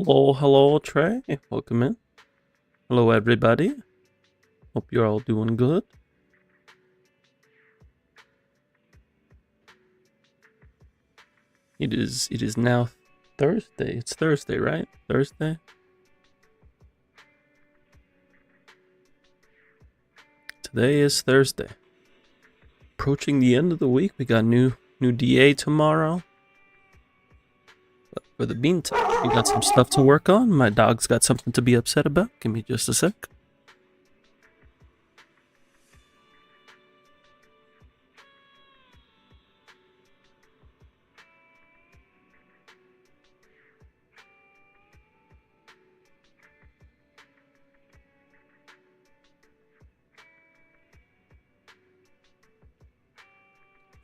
Hello, Trey. Welcome in. Hello, everybody. Hope you're all doing good. It is now Thursday. It's Thursday, right? Thursday. Today is Thursday. Approaching the end of the week. We got new DA tomorrow. But for the meantime, we got some stuff to work on. My dog's got something to be upset about. Give me just a sec.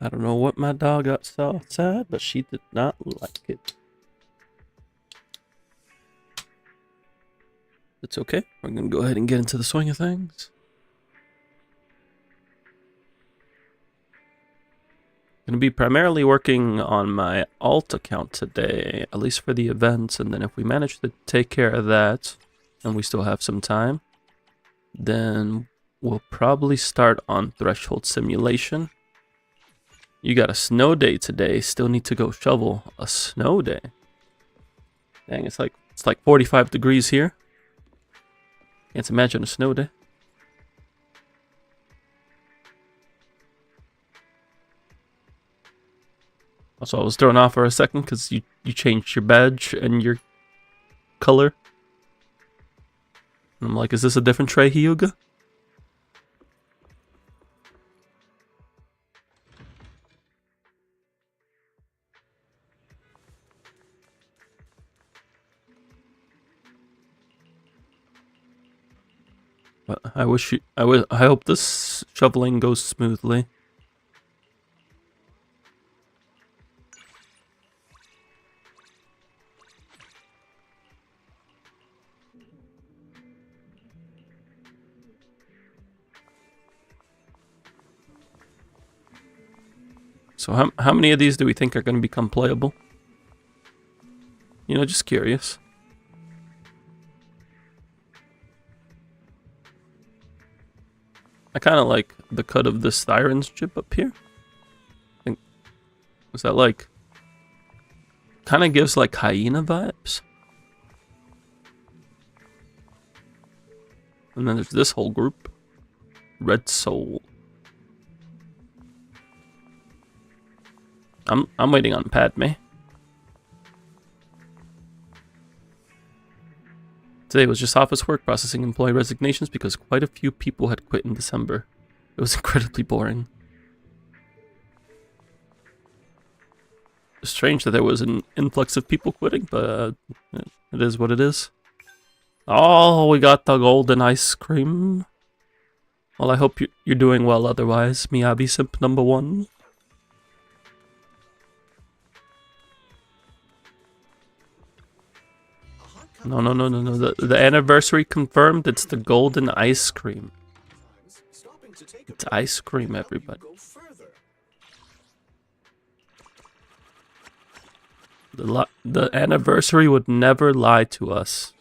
I don't know what my dog got so sad, but she did not like it. It's okay. We're gonna go ahead and get into the swing of things. Gonna be primarily working on my alt account today, at least for the events, and then if we manage to take care of that, and we still have some time, then we'll probably start on Threshold Simulation. You got a snow day today. Still need to go shovel a snow day. Dang, it's like 45 degrees here. Can't imagine a snow day. Also, I was thrown off for a second because you changed your badge and your color. And I'm like, is this a different Trey Hyuga? But I hope this shoveling goes smoothly. So how many of these do we think are going to become playable? You know, just curious. I kind of like the cut of this Siren strip up here. I think, was that like, kind of gives like hyena vibes. And then there's this whole group. Red Soul. I'm waiting on Padme. Today was just office work, processing employee resignations because quite a few people had quit in December. It was incredibly boring. It's strange that there was an influx of people quitting, but it is what it is. Oh, we got the golden ice cream. Well, I hope you're doing well otherwise, Miyabi Simp number 1. No. The anniversary confirmed. It's the golden ice cream. It's ice cream, everybody. The anniversary would never lie to us.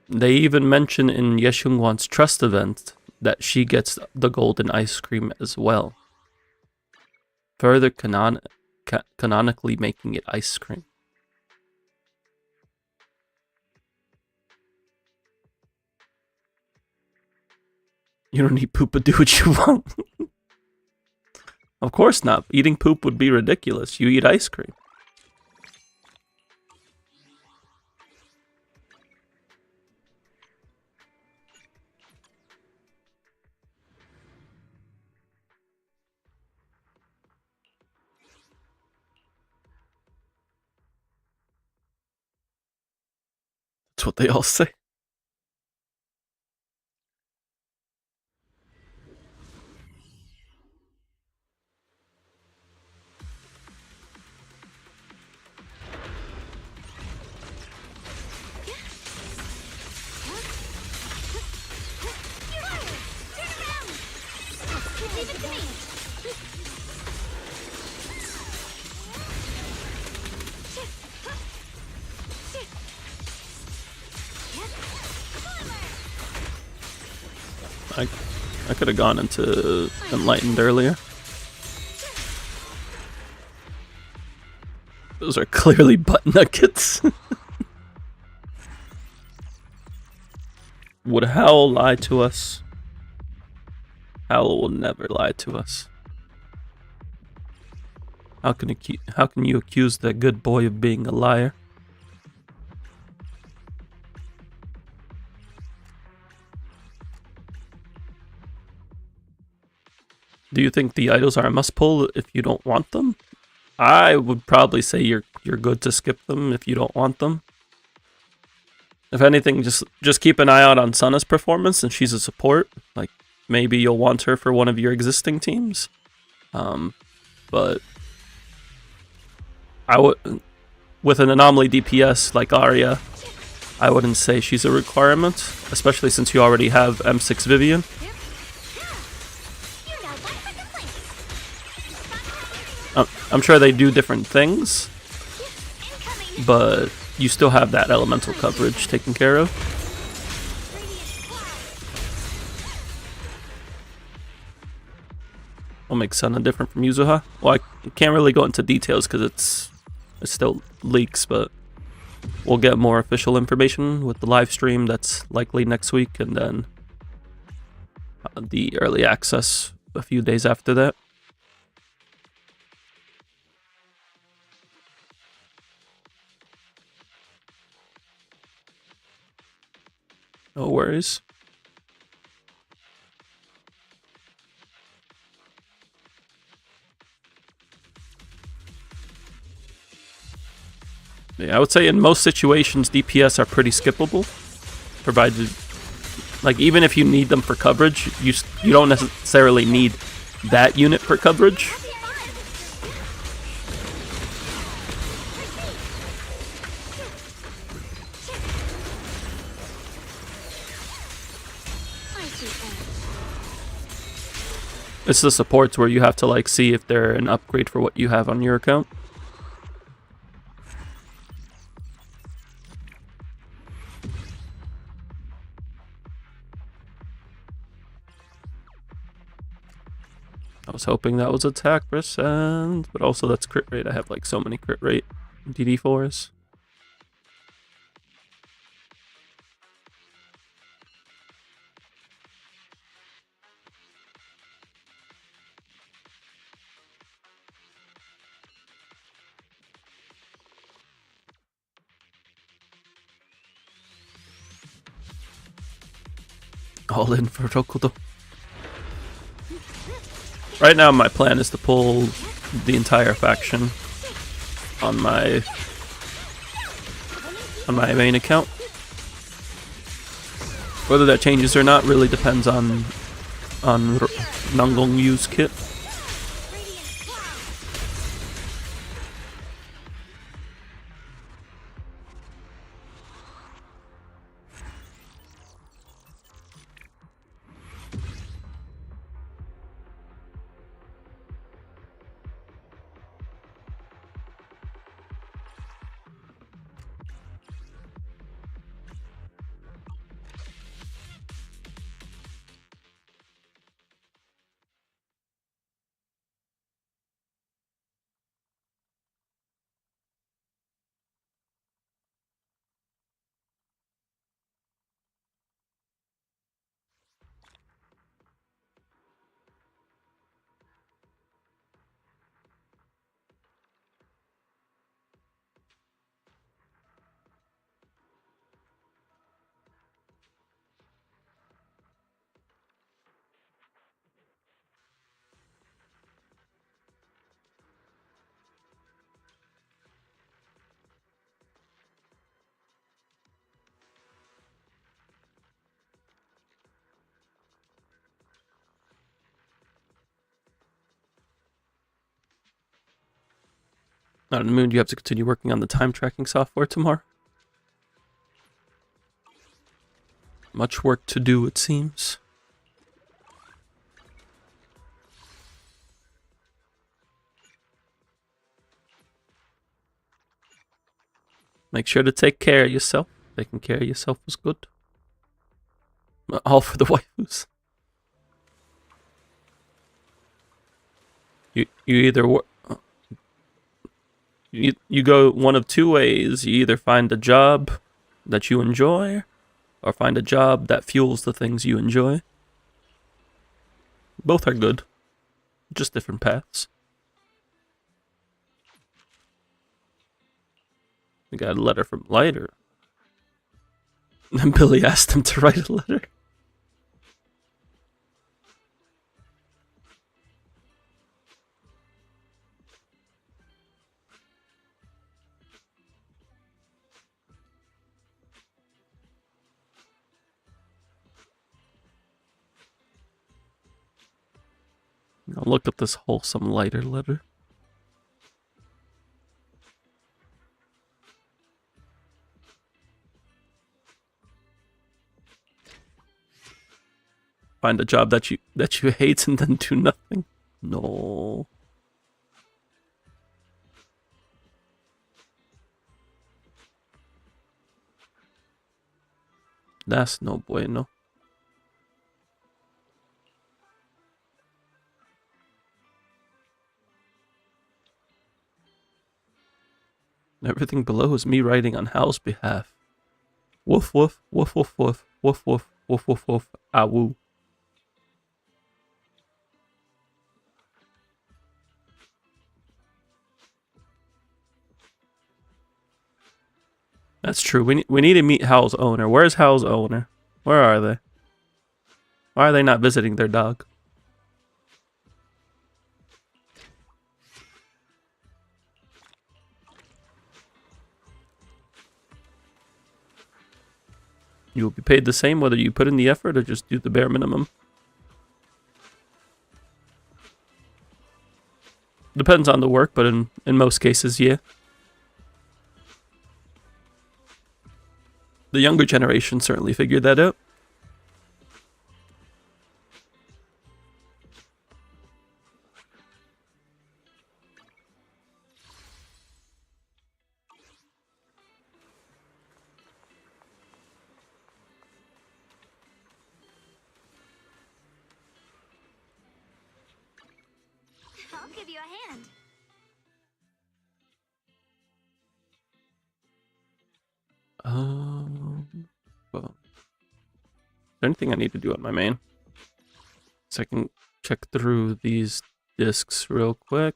They even mention in Yeshungwan's trust event that she gets the golden ice cream as well. Further canonically making it ice cream. You don't need poop, but do what you want. Of course not. Eating poop would be ridiculous. You eat ice cream. That's what they all say. I could have gone into Enlightened earlier. Those are clearly butt nuggets. Would Howl lie to us? Howl will never lie to us. How can you accuse that good boy of being a liar? Do you think the idols are a must pull if you don't want them? I would probably say you're good to skip them if you don't want them. If anything, just keep an eye out on Sana's performance, and she's a support. Like, maybe you'll want her for one of your existing teams. But I would, with an anomaly DPS like Arya, I wouldn't say she's a requirement, especially since you already have M6 Vivian. I'm sure they do different things, but you still have that elemental coverage taken care of. What makes Sana different from Yuzuha? Well, I can't really go into details because it's still leaks, but we'll get more official information with the live stream that's likely next week, and then the early access a few days after that. No worries. Yeah, I would say in most situations DPS are pretty skippable, provided, like, even if you need them for coverage, you don't necessarily need that unit for coverage. It's the supports where you have to, like, see if they're an upgrade for what you have on your account. I was hoping that was attack percent, but also that's crit rate. I have, like, so many crit rate DD4s. All in for Rokudo. Right now my plan is to pull the entire faction on my main account. Whether that changes or not really depends on Nangong Yu's kit. Not in the mood, you have to continue working on the time tracking software tomorrow. Much work to do, it seems. Make sure to take care of yourself. Taking care of yourself was good. All for the waifus. You either you go one of two ways. You either find a job that you enjoy, or find a job that fuels the things you enjoy. Both are good, just different paths. We got a letter from Lighter. And Billy asked him to write a letter. Now look at this wholesome Lighter letter. Find a job that you hate and then do nothing. No. That's no bueno. Everything below is me writing on Hal's behalf. Woof woof, woof woof woof, woof woof, woof woof woof, ah woo. That's true. We need to meet Hal's owner. Where's Hal's owner? Where are they? Why are they not visiting their dog? You will be paid the same whether you put in the effort or just do the bare minimum. Depends on the work, but in most cases, yeah. The younger generation certainly figured that out. I'll give you a hand. Well, is there anything I need to do on my main? So I can check through these discs real quick.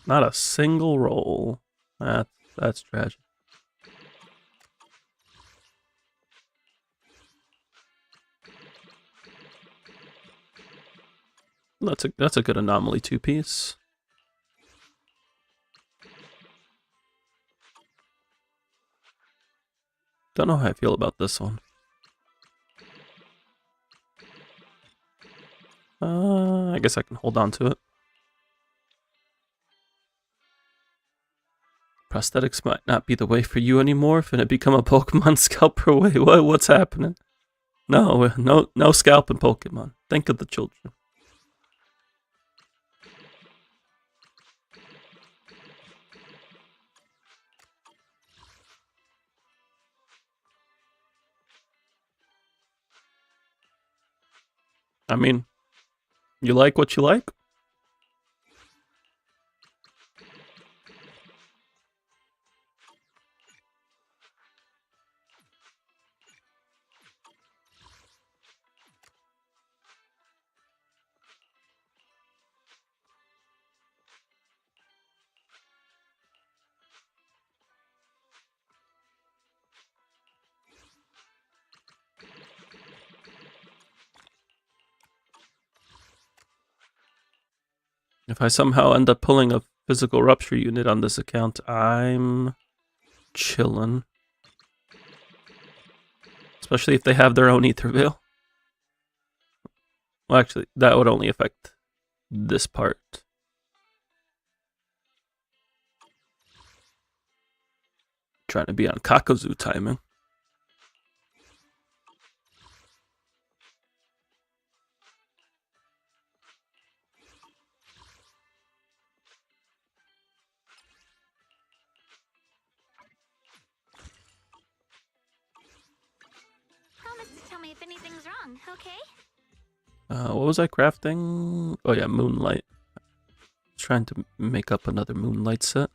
Not a single roll. That's tragic. That's a good anomaly 2-piece. Don't know how I feel about this one. I guess I can hold on to it. Prosthetics might not be the way for you anymore. Finna become a Pokemon scalper way. What's happening? No scalping Pokemon. Think of the children. I mean, you like what you like? If I somehow end up pulling a physical rupture unit on this account, I'm chillin'. Especially if they have their own ether veil. Well, actually, that would only affect this part. Trying to be on Kakuzu timing. me if anything's wrong, okay? What was I crafting? Oh yeah, moonlight. Trying to make up another moonlight set.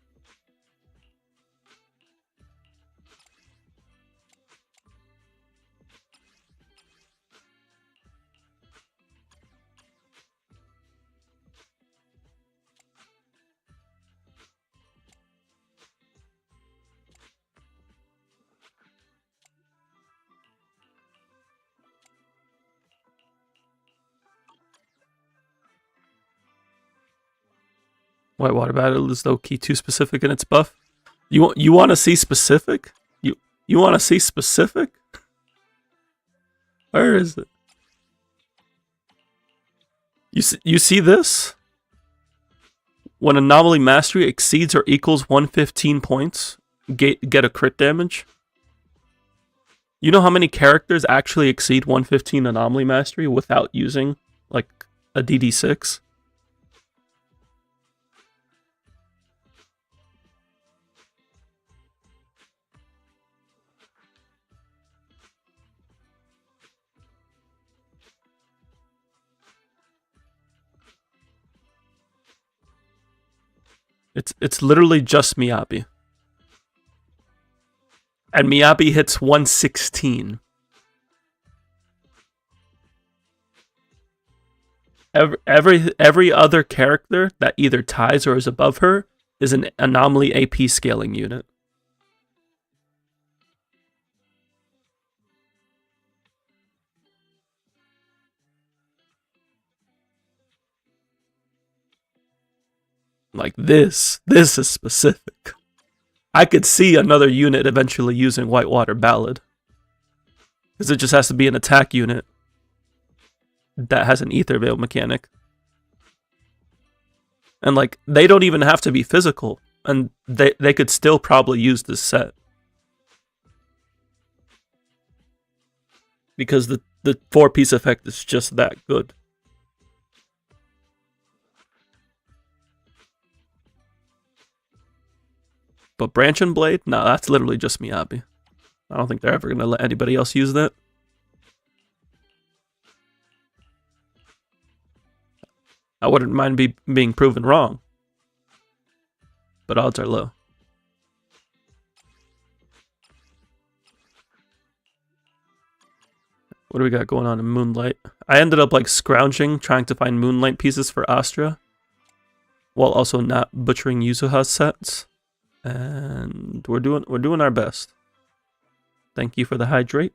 Whitewater Battle is low key too specific in its buff. You want to see specific? You want to see specific? Where is it? You see this? When Anomaly Mastery exceeds or equals 115 points, get a crit damage. You know how many characters actually exceed 115 Anomaly Mastery without using like a DD6? It's literally just Miyabi. And Miyabi hits 116. Every other character that either ties or is above her is an anomaly AP scaling unit. Like this is specific. I could see another unit eventually using Whitewater Ballad. Because it just has to be an attack unit that has an Ether Veil mechanic. And like, they don't even have to be physical. And they could still probably use this set. Because the 4-piece effect is just that good. But Branch and Blade? No, that's literally just Miyabi. I don't think they're ever going to let anybody else use that. I wouldn't mind being proven wrong. But odds are low. What do we got going on in Moonlight? I ended up like scrounging, trying to find Moonlight pieces for Astra. While also not butchering Yuzuha's sets. And we're doing our best. Thank you for the hydrate.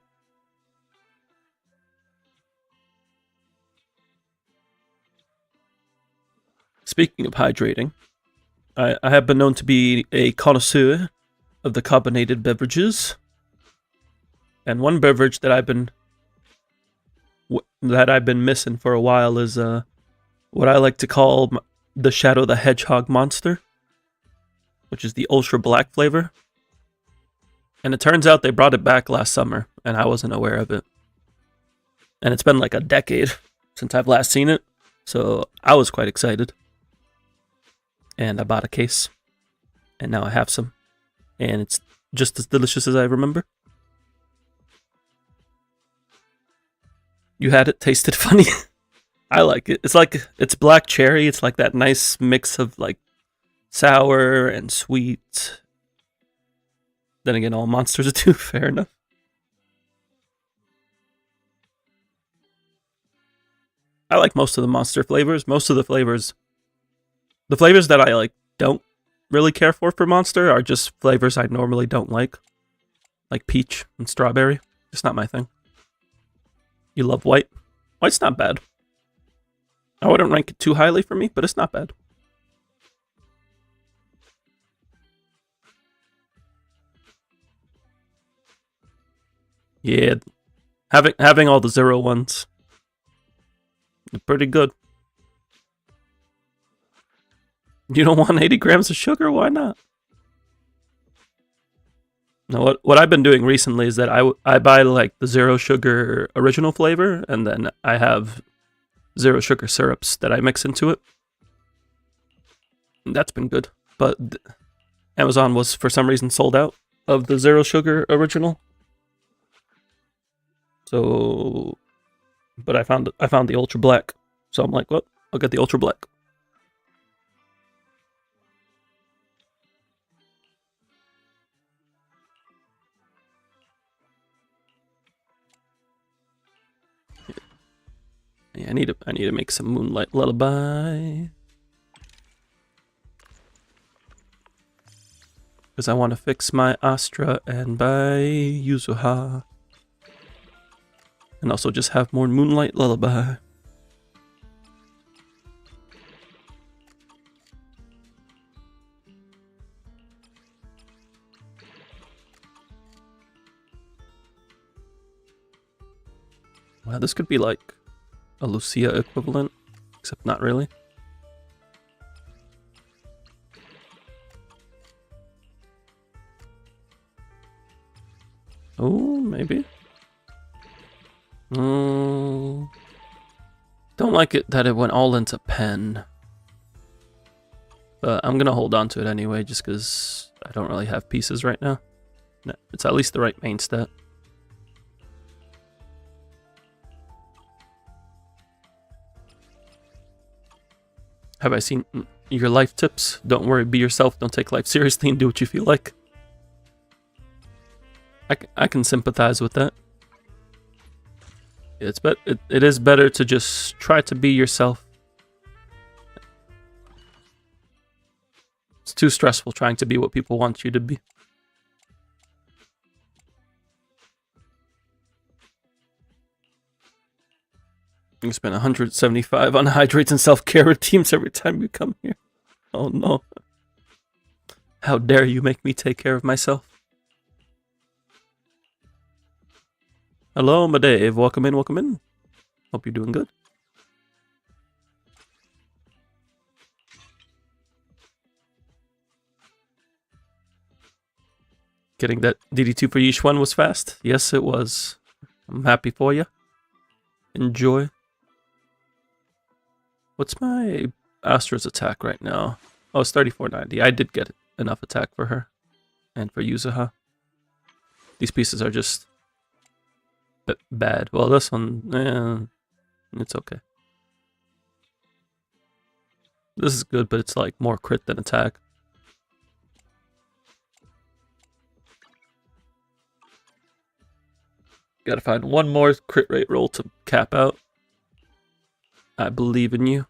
Speaking of hydrating, I have been known to be a connoisseur of the carbonated beverages. And one beverage that I've been missing for a while is what I like to call the Shadow the Hedgehog monster, which is the ultra black flavor. And it turns out they brought it back last summer, and I wasn't aware of it. And it's been like a decade since I've last seen it, so I was quite excited. And I bought a case, and now I have some. And it's just as delicious as I remember. You had it, tasted funny. I like it. It's black cherry. It's like that nice mix of like sour and sweet. Then again, all monsters are too, fair enough. I like most of the monster flavors. Most of the flavors that I like don't really care for monster are just flavors I normally don't like peach and strawberry. Just not my thing. You love white? White's not bad. I wouldn't rank it too highly for me, but it's not bad. Yeah, having all the 0 ones, they're pretty good. You don't want 80 grams of sugar? Why not? No, what I've been doing recently is that I buy like the 0 sugar original flavor, and then I have 0 sugar syrups that I mix into it. And that's been good. But Amazon was for some reason sold out of the 0 sugar original. So, but I found the ultra black. So I'm like, well, I'll get the ultra black. Yeah, I need to make some Moonlight Lullaby. Because I want to fix my Astra and buy Yuzuha. And also just have more Moonlight Lullaby. Wow, this could be like a Lucia equivalent, except not really. Oh, maybe. Don't like it that it went all into pen. But I'm gonna hold on to it anyway, just because I don't really have pieces right now. No, it's at least the right main stat. Have I seen your life tips? Don't worry, be yourself, don't take life seriously, and do what you feel like. I can sympathize with that. It is better to just try to be yourself. It's too stressful trying to be what people want you to be. You spend 175 on hydrates and self-care routines every time you come here. Oh no. How dare you make me take care of myself? Hello, my Dave. Welcome in, welcome in. Hope you're doing good. Getting that DD2 for each one was fast. Yes, it was. I'm happy for you. Enjoy. What's my Astra's attack right now? Oh, it's 3490. I did get enough attack for her. And for Yuzuha. These pieces are just bad. Well, this one, it's okay. This is good, but it's like more crit than attack. Gotta find one more crit rate roll to cap out. I believe in you.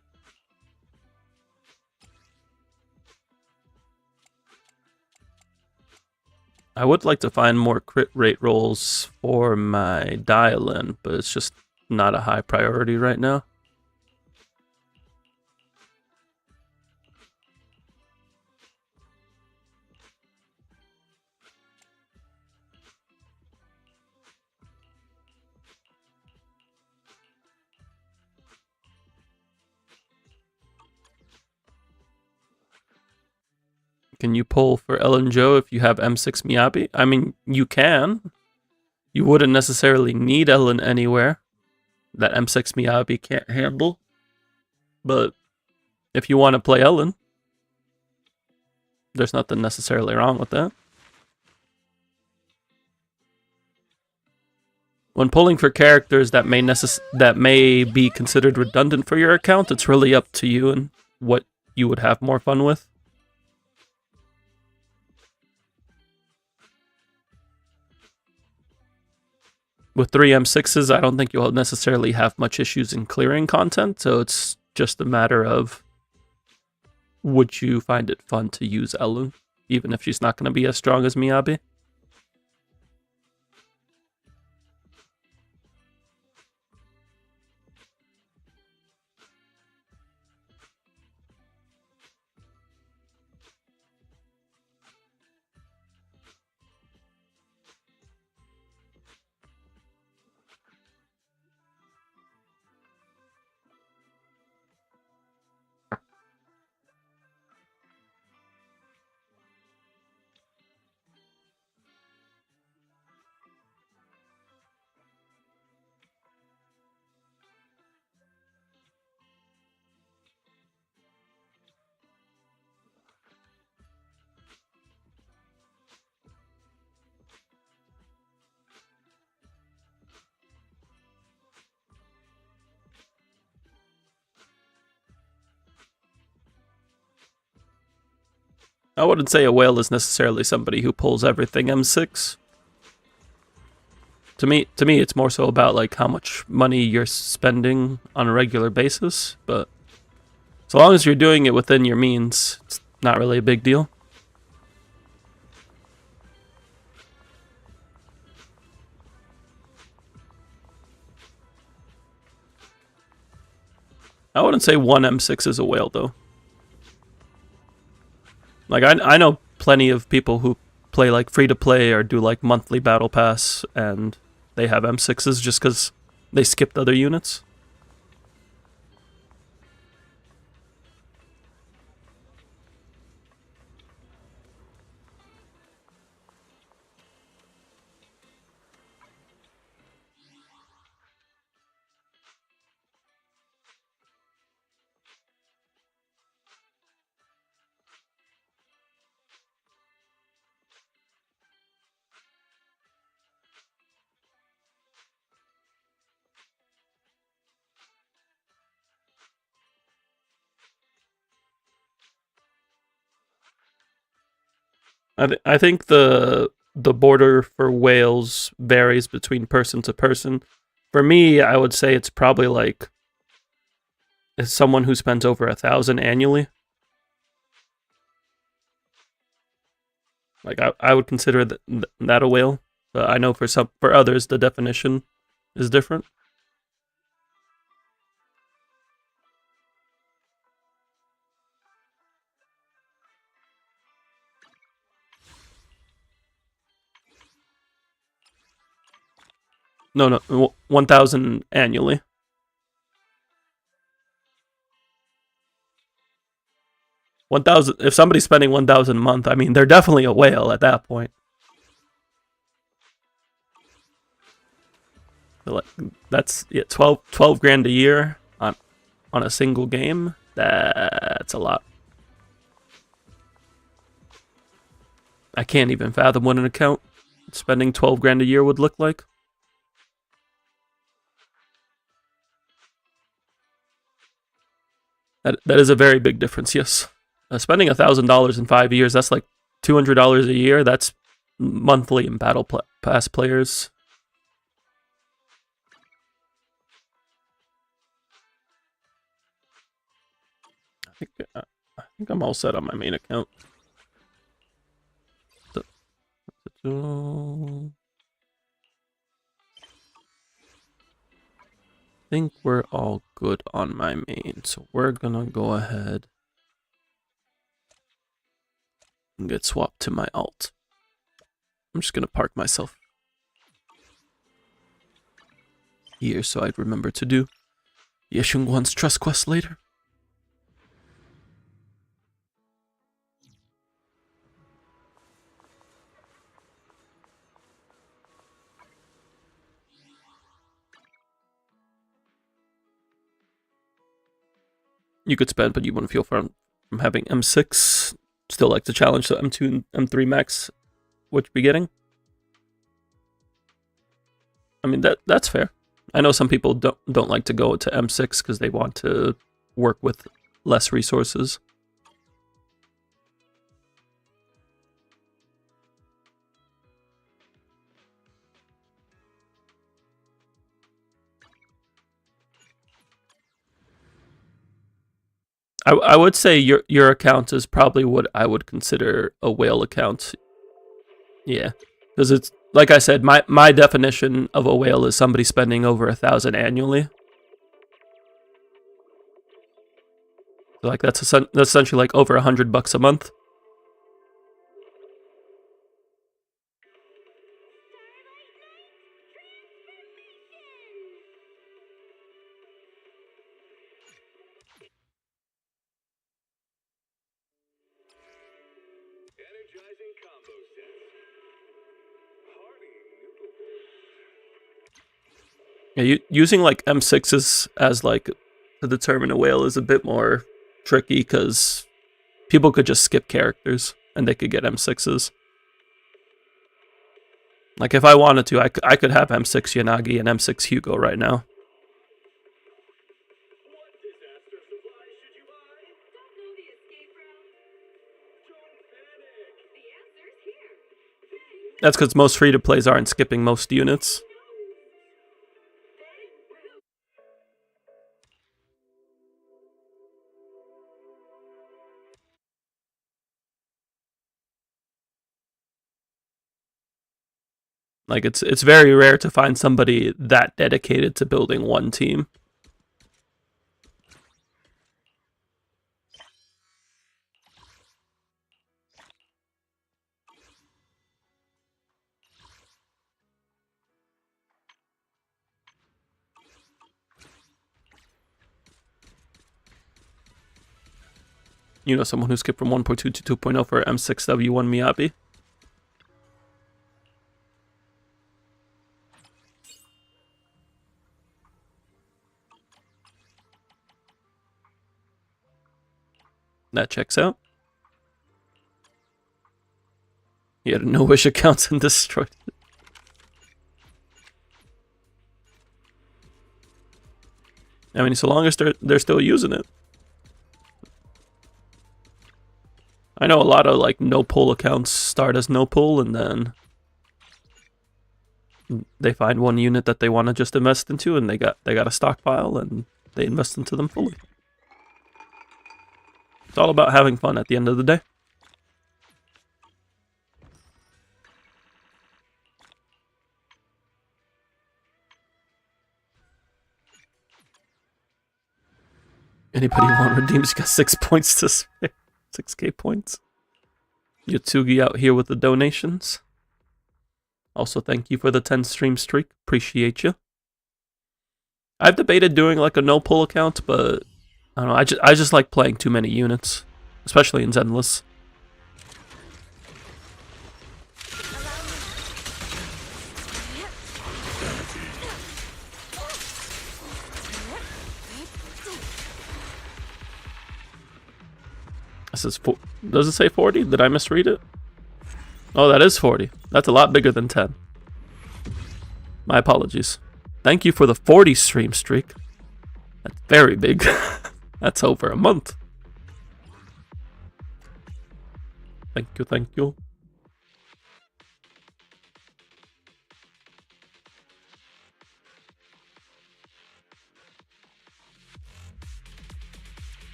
I would like to find more crit rate rolls for my dial-in, but it's just not a high priority right now. Can you pull for Ellen Joe if you have M6 Miyabi? I mean, you can. You wouldn't necessarily need Ellen anywhere that M6 Miyabi can't handle. But if you want to play Ellen, there's nothing necessarily wrong with that. When pulling for characters that may be considered redundant for your account, it's really up to you and what you would have more fun with. With 3 M6s, I don't think you'll necessarily have much issues in clearing content, so it's just a matter of would you find it fun to use Ellen, even if she's not going to be as strong as Miyabi? I wouldn't say a whale is necessarily somebody who pulls everything M6. To me, it's more so about like how much money you're spending on a regular basis. But so long as you're doing it within your means, it's not really a big deal. I wouldn't say one M6 is a whale though. Like I know plenty of people who play like free to play or do like monthly battle pass, and they have M6s just because they skipped other units. I think the border for whales varies between person to person. For me, I would say it's probably like it's someone who spends over 1,000 annually. Like I would consider that a whale, but I know for others the definition is different. No, 1,000 annually. 1,000. If somebody's spending 1,000 a month, I mean they're definitely a whale at that point. Like, that's 12 grand a year on a single game. That's a lot. I can't even fathom what an account spending 12 grand a year would look like. That is a very big difference, yes. Spending $1,000 in 5 years, that's like $200 a year. That's monthly in battle pass players. I think I'm all set on my main account. I think we're all good on my main, so we're gonna go ahead and get swapped to my alt. I'm just gonna park myself here so I'd remember to do Yeshungwan's Trust Quest later. You could spend, but you wouldn't feel from having M6. Still like the challenge, so M2 and M3 max, what you'd be getting. I mean that's fair. I know some people don't like to go to M6 because they want to work with less resources. I would say your account is probably what I would consider a whale account. Yeah, because it's like I said, my definition of a whale is somebody spending over 1,000 annually. So like that's essentially like over $100 a month. Yeah, using like M6s as like to determine a whale is a bit more tricky because people could just skip characters and they could get M6s. Like if I wanted to, I could have M6 Yanagi and M6 Hugo right now. That's because most free-to-plays aren't skipping most units. Like, it's very rare to find somebody that dedicated to building one team. You know someone who skipped from 1.2 to 2.0 for M6W1 Miyabi? That checks out. He had a no-wish account and destroyed it. I mean, so long as they're still using it. I know a lot of like no-pull accounts start as no-pull and then they find one unit that they want to just invest into and they got a stockpile and they invest into them fully. It's all about having fun at the end of the day. Anybody want redeems? You got 6 points to spare. 6k points. Yotsugi out here with the donations. Also, thank you for the 10 stream streak. Appreciate you. I've debated doing like a no-pull account, but I don't know. I just like playing too many units, especially in Zenless. This is does it say 40? Did I misread it? Oh, that is 40. That's a lot bigger than 10. My apologies. Thank you for the 40 stream streak. That's very big. That's over a month. Thank you, thank you.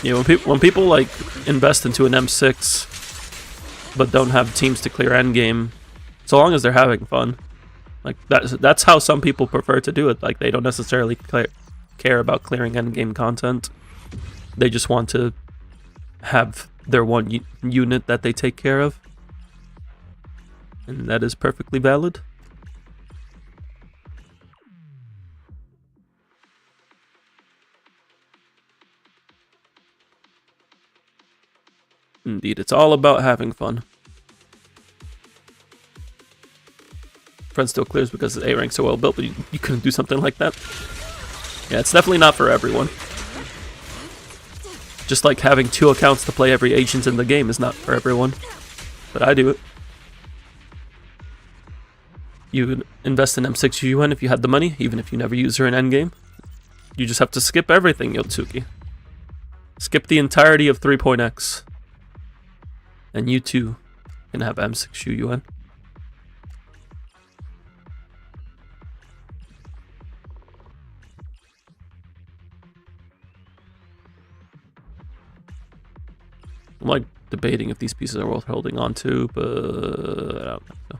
Yeah, when people like invest into an M6 but don't have teams to clear endgame, so long as they're having fun, like that's how some people prefer to do it. Like they don't necessarily care about clearing endgame content. They just want to have their one unit that they take care of, and that is perfectly valid. Indeed, it's all about having fun. Friend still clears because the A rank's so well built, but you couldn't do something like that. Yeah, it's definitely not for everyone. Just like having 2 accounts to play every agent in the game is not for everyone. But I do it. You would invest in M6 UN if you had the money, even if you never use her in endgame. You just have to skip everything, Yotsuki. Skip the entirety of 3.x. And you too can have M6 UN. I'm like debating if these pieces are worth holding on to, but I don't think so.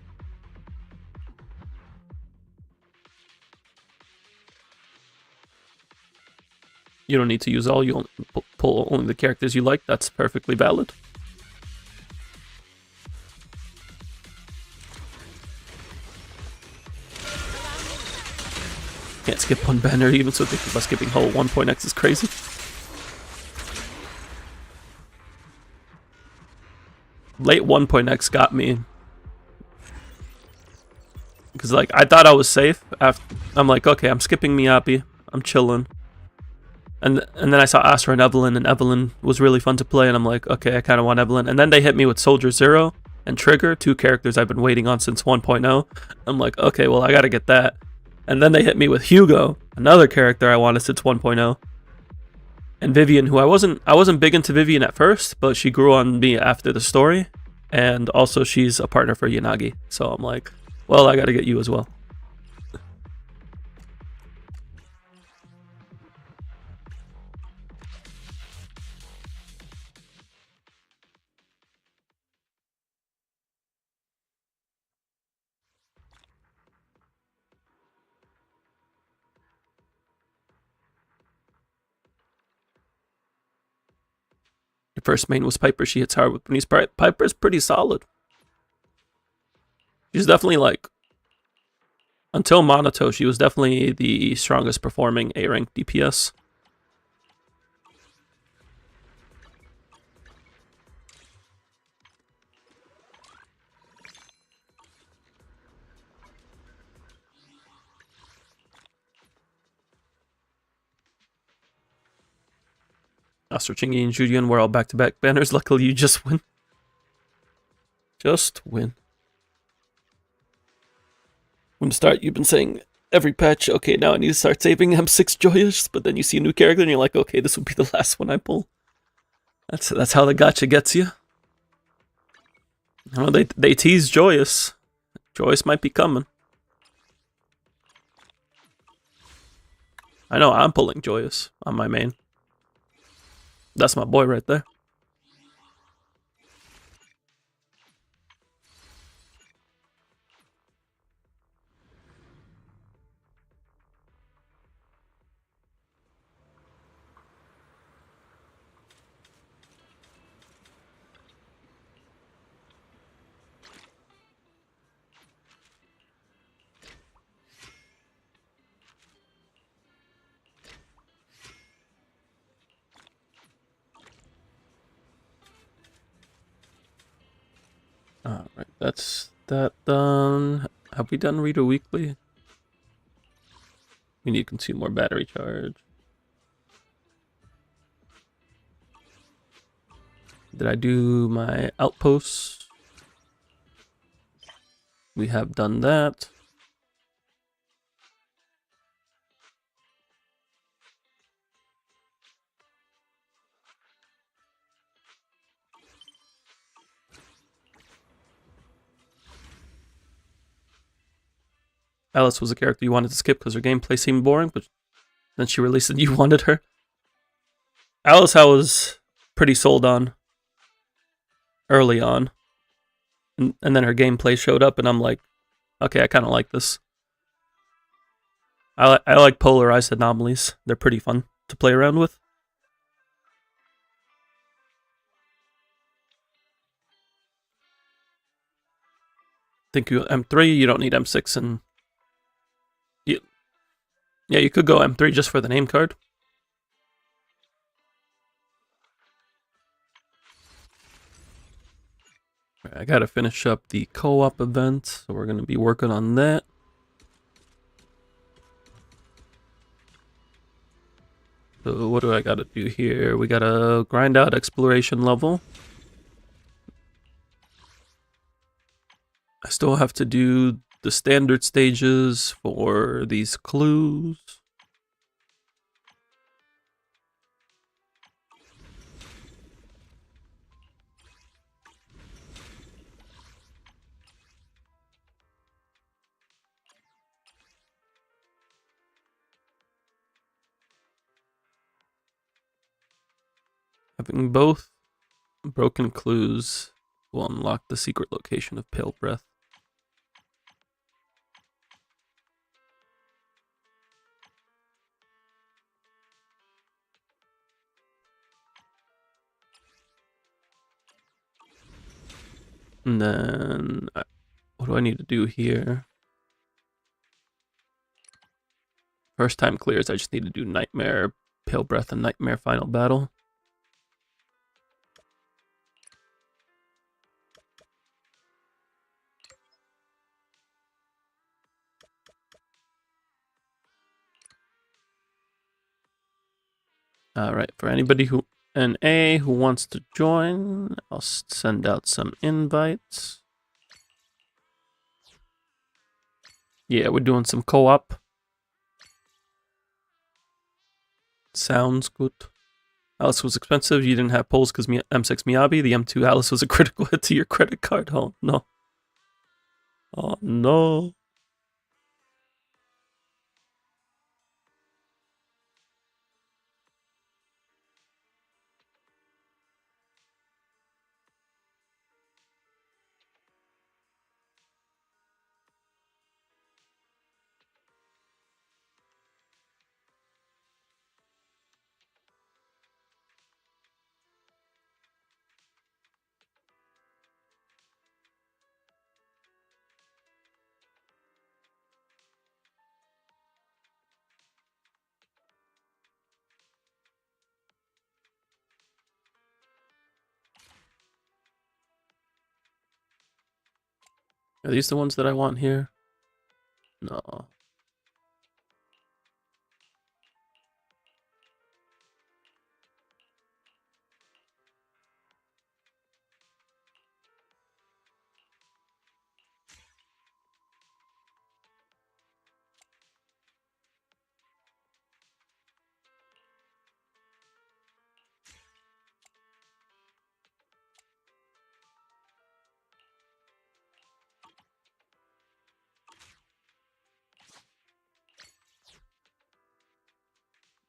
You don't need to use all, you pull only the characters you like, that's perfectly valid. Can't skip one banner even, so thinking about skipping whole 1.x is crazy. Late 1.x got me. Because like, I thought I was safe. I'm like, okay, I'm skipping Miyabi. I'm chilling. And then I saw Astra and Evelyn was really fun to play, and I'm like, okay, I kind of want Evelyn. And then they hit me with Soldier Zero and Trigger, 2 characters I've been waiting on since 1.0. I'm like, okay, well, I gotta get that. And then they hit me with Hugo, another character I wanted since 1.0. And Vivian, who I wasn't big into Vivian at first, but she grew on me after the story, and also she's a partner for Yanagi. So I'm like, well, I gotta get you as well. Your first main was Piper. She hits hard with Bernice. Piper's pretty solid. She's definitely like, until Monato, she was definitely the strongest performing A-rank DPS. Astro Chingy and Julian were all back-to-back banners. Luckily, you just win. Just win. When to start, you've been saying every patch, okay, now I need to start saving M6 Joyous, but then you see a new character and you're like, okay, this will be the last one I pull. That's how the gacha gets you. Well, they tease Joyous. Joyous might be coming. I know I'm pulling Joyous on my main. That's my boy right there. Alright, that's that done. Have we done Reader Weekly? We need to consume more battery charge. Did I do my outposts? We have done that. Alice was a character you wanted to skip because her gameplay seemed boring, but then she released and you wanted her. Alice I was pretty sold on early on. And then her gameplay showed up and I'm like, okay, I kind of like this. I like polarized anomalies. They're pretty fun to play around with. Think you M3, you don't need M6 and yeah, you could go M3 just for the name card. I gotta finish up the co-op event, so we're gonna be working on that. So what do I gotta do here? We gotta grind out exploration level. I still have to do the standard stages for these clues. Having both broken clues will unlock the secret location of Pale Breath. And then, what do I need to do here? First time clears, I just need to do Nightmare, Pale Breath, and Nightmare Final Battle. Alright, for anybody who who wants to join, I'll send out some invites. Yeah, we're doing some co-op. Sounds good. Alice was expensive. You didn't have pulls because M6 Miyabi. The M2 Alice was a critical hit to your credit card. Oh no. Oh no. Are these the ones that I want here? No.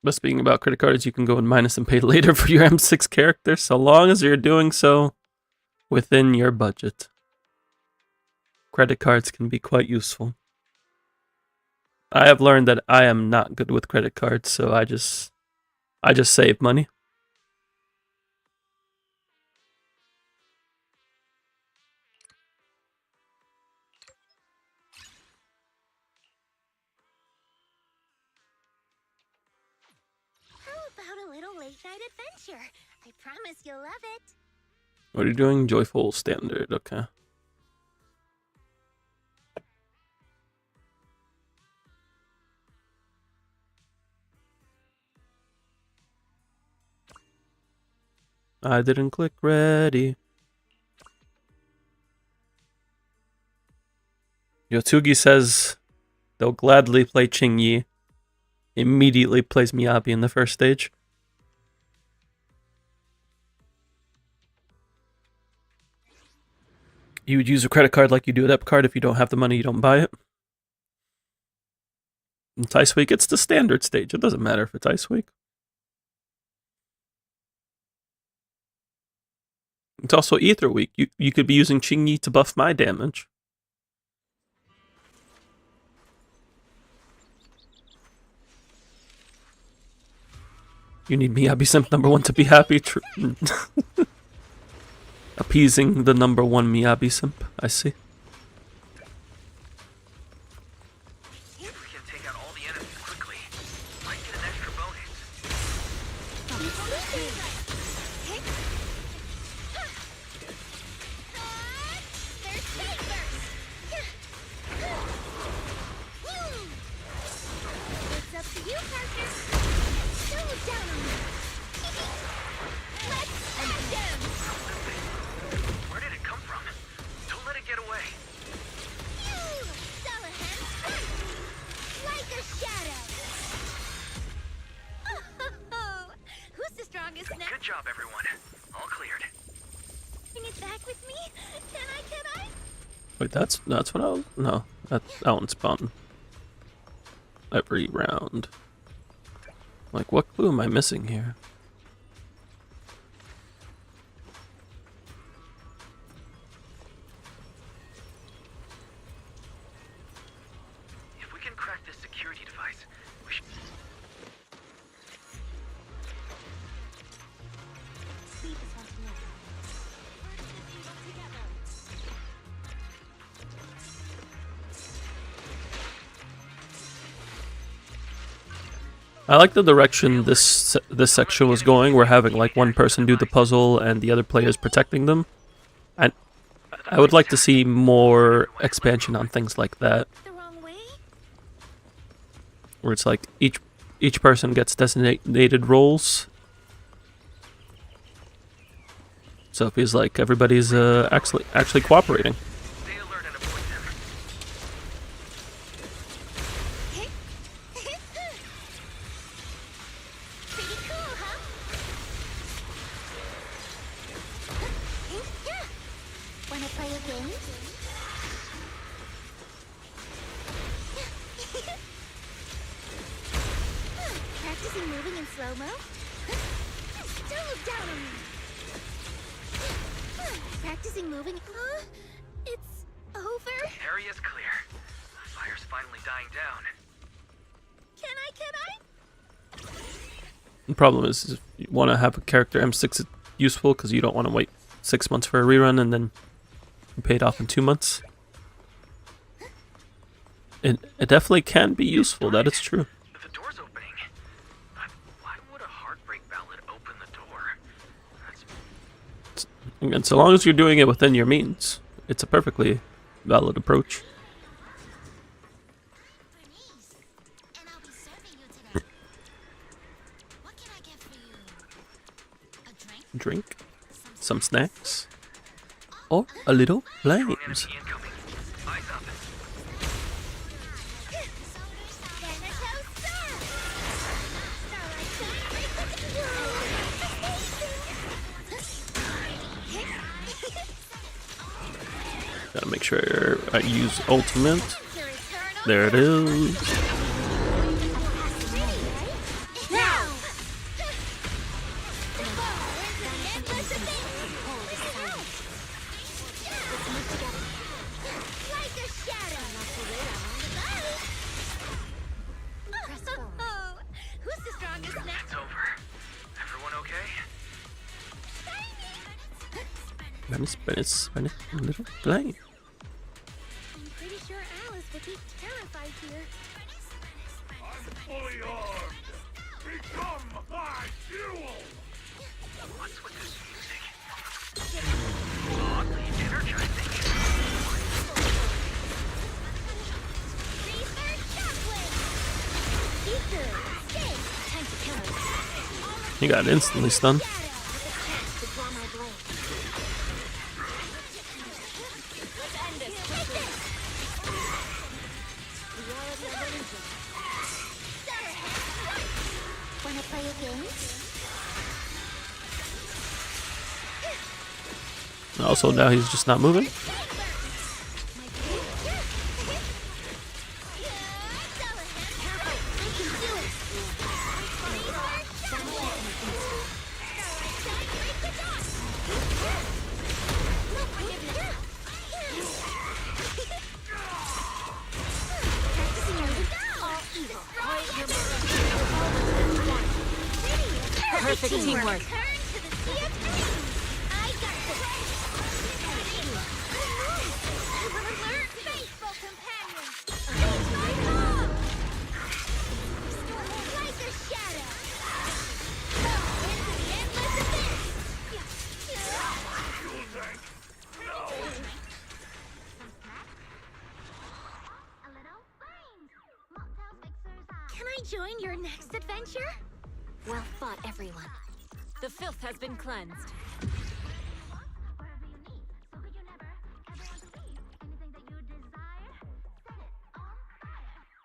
Best thing about credit cards, you can go and minus and pay later for your M6 character, so long as you're doing so within your budget. Credit cards can be quite useful. I have learned that I am not good with credit cards, so I just save money. How about a little late-night adventure? I promise you'll love it. What are you doing? Joyful standard, okay. I didn't click ready. Yotsugi says they'll gladly play Qingyi. Immediately plays Miyabi in the first stage. You would use a credit card like you do at Epcard. If you don't have the money, you don't buy it. In Ice Week, it's the standard stage. It doesn't matter if it's Ice Week. It's also Ether Week. You could be using Qingyi to buff my damage. You need Miyabi Simp #1 to be happy. Appeasing the #1 Miyabi Simp. I see. If we can take out all the enemies quickly, might get an extra bonus. There's sabers! It's up to you, partner. Go down on me. Let's smash him! Where did it come from? Don't let it get away. Salahan strike! Like a shadow! Oh, who's the strongest now? Good job, everyone. All cleared. Bring it back with me? Can I? Wait, that's what I was. No, that one's fun. Every round. Like, what clue am I missing here? If we can crack this security device, we should... Leave this one to me. I like the direction this section was going. We're having like one person do the puzzle and the other players protecting them. And I would like to see more expansion on things like that, The wrong way? where it's like each person gets designated roles. So it feels like everybody's actually cooperating. Stay alert and avoid them. Pretty cool, huh? Practicing moving in slow-mo? Don't look down on me! Practicing moving... It's over? Area's clear. The fire's finally dying down. Can I? The problem is if you want to have a character M6 is useful because you don't want to wait 6 months for a rerun and then you pay it off in 2 months. It definitely can be useful, that is true. The door's opening. But why would a heartbreak ballad open the door? That's... And so long as you're doing it within your means, it's a perfectly valid approach. Bernice, and I'll be serving you today. What can I get for you? A drink? Drink, some snacks, or a little Strong flames. enemy incoming. Eyes up. Gotta make sure I use ultimate. There it is. Now! Like a shadow. Oh, who's the strongest now? It's over. Everyone okay? Spanish, little flame. I'm pretty sure Alice would be terrified here. Fully armed! Become my fuel! What's with this music? Oddly energizing. Research shockwave! Be good. Stay. Time to kill her. He got instantly stunned. To draw my blade. Let's end this. Take this. We already have a legion. Wanna play a game? Also, now he's just not moving. Perfect teamwork. Can I join your next adventure? Well fought, everyone. The filth has been cleansed.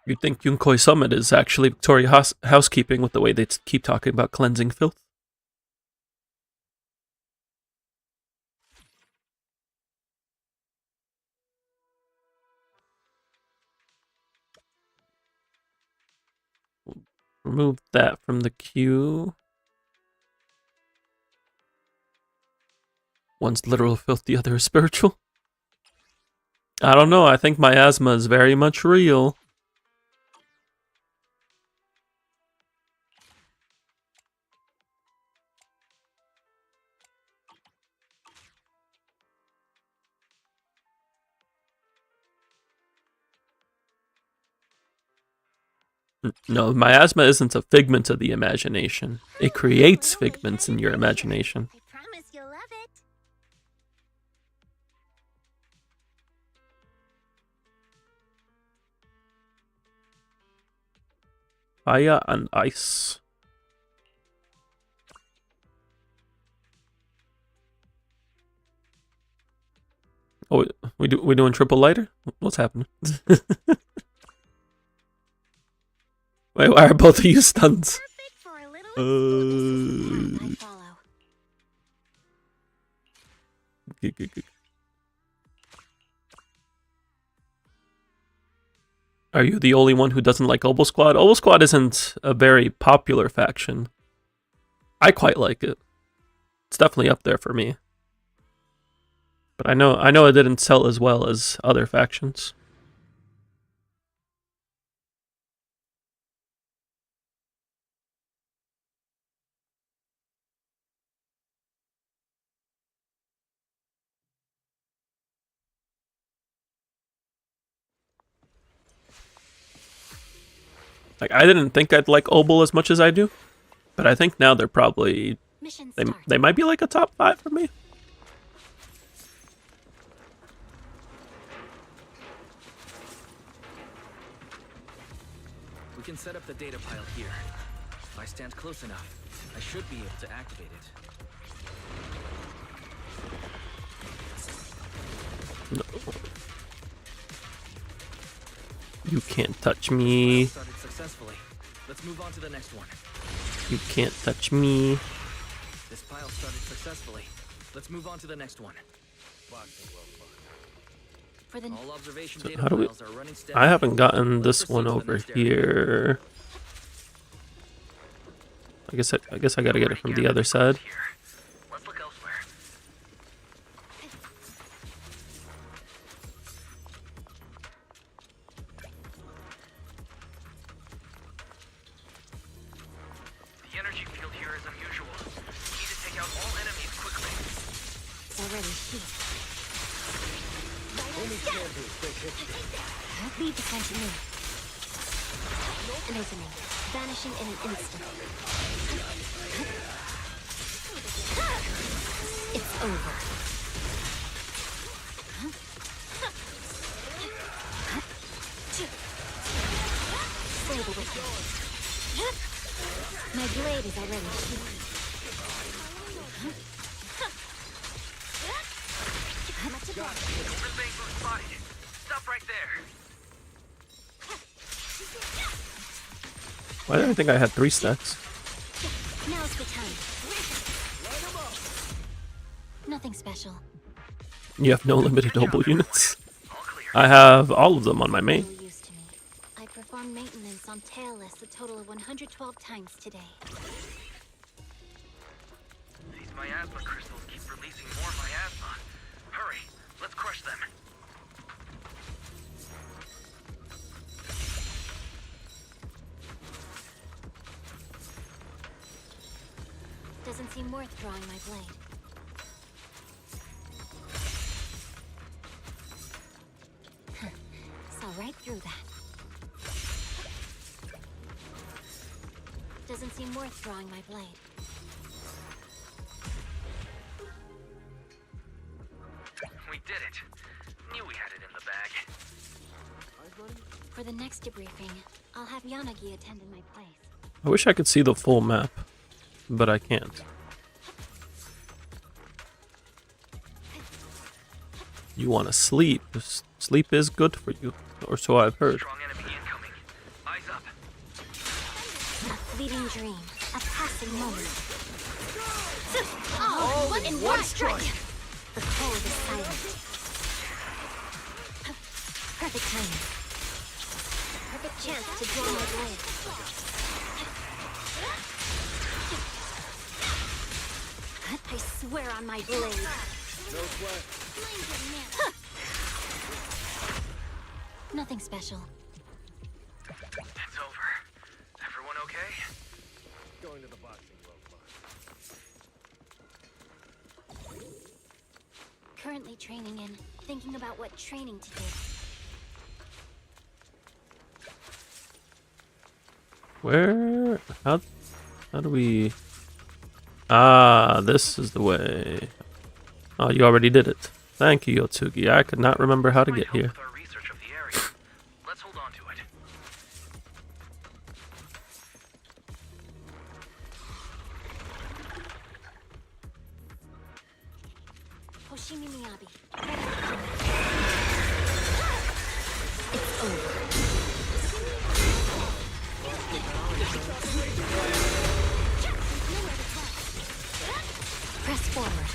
You'd think Yunkoi Summit is actually Victoria Housekeeping with the way they keep talking about cleansing filth. Remove that from the queue. One's literal filth, the other is spiritual. I don't know, I think my asthma is very much real. No, miasma isn't a figment of the imagination. It creates figments in your imagination. I promise you'll love it. Fire and ice. Oh, we doing triple lighter? What's happening? Wait, why are both of you stuns? Perfect for a little I follow. Are you the only one who doesn't like Obel Squad? Obel Squad isn't a very popular faction. I quite like it. It's definitely up there for me. But I know it didn't sell as well as other factions. Like, I didn't think I'd like Obel as much as I do, but I think now they're probably Mission they start. they might be like a top 5 for me. We can set up the data pile here. If I stand close enough, I should be able to activate it. No. You can't touch me. Started successfully. Let's move on to the next one. You can't touch me. This pile started successfully. Let's move on to the next one. For the All observation So data how do we? piles are running steady. I haven't gotten Let's this one proceed to the over next area. here. I guess I gotta get it from the other side. Here. Let's look elsewhere. The energy field here is unusual. We need to take out all enemies quickly. it's already sheathed. Leave the sentinel. An opening. Vanishing in an instant. It's over. Slay the wicked. My blade is already sheathed. Overthink was spotted. Stop right there. Why did I think I had 3 stacks? Now's the time. Nothing special. You have no limited Obel units. All clear. I have all of them on my main. No use to me. I performed maintenance on tailless a total of 112 times today. These miasma crystals keep releasing more miasma. Hurry, let's crush them. Doesn't seem worth drawing my blade. Saw right through that. Doesn't seem worth drawing my blade. We did it. Knew we had it in the bag. For the next debriefing, I'll have Yanagi attend in my place. I wish I could see the full map, but I can't. You want to sleep. Sleep is good for you, or so I've heard. Strong enemy incoming. Eyes up. A fleeting dream, a passing moment. Oh, what in one strike! The cold is silent. Perfect timing. Perfect chance to draw my blade. I swear on my blade. Nothing special. It's over. Everyone okay? Going to the boxing world. Currently training in, thinking about what training to do. Where? How do we... Ah, this is the way. Oh, you already did it. Thank you, Yotsugi. I could not remember how to Might get help here. with our research of the area. Let's hold on to it. Hoshimi Miyabi. It's over. Press forward.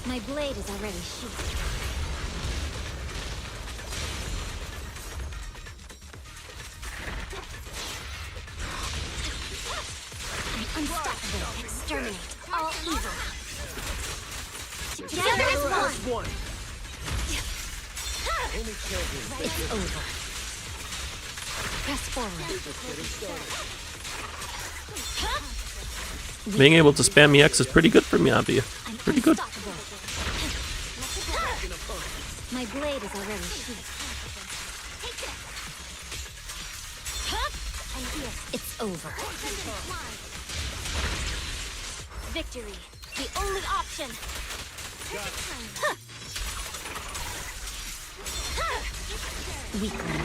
My blade is already sheathed. Unstoppable. Exterminate all evil. Together as one. It's over. Press forward. Being able to spam EX is pretty good for Miyabi. I'm Pretty good. unstoppable. My blade is already sheathed. And here, it's over. Victory, the only option. Weakling.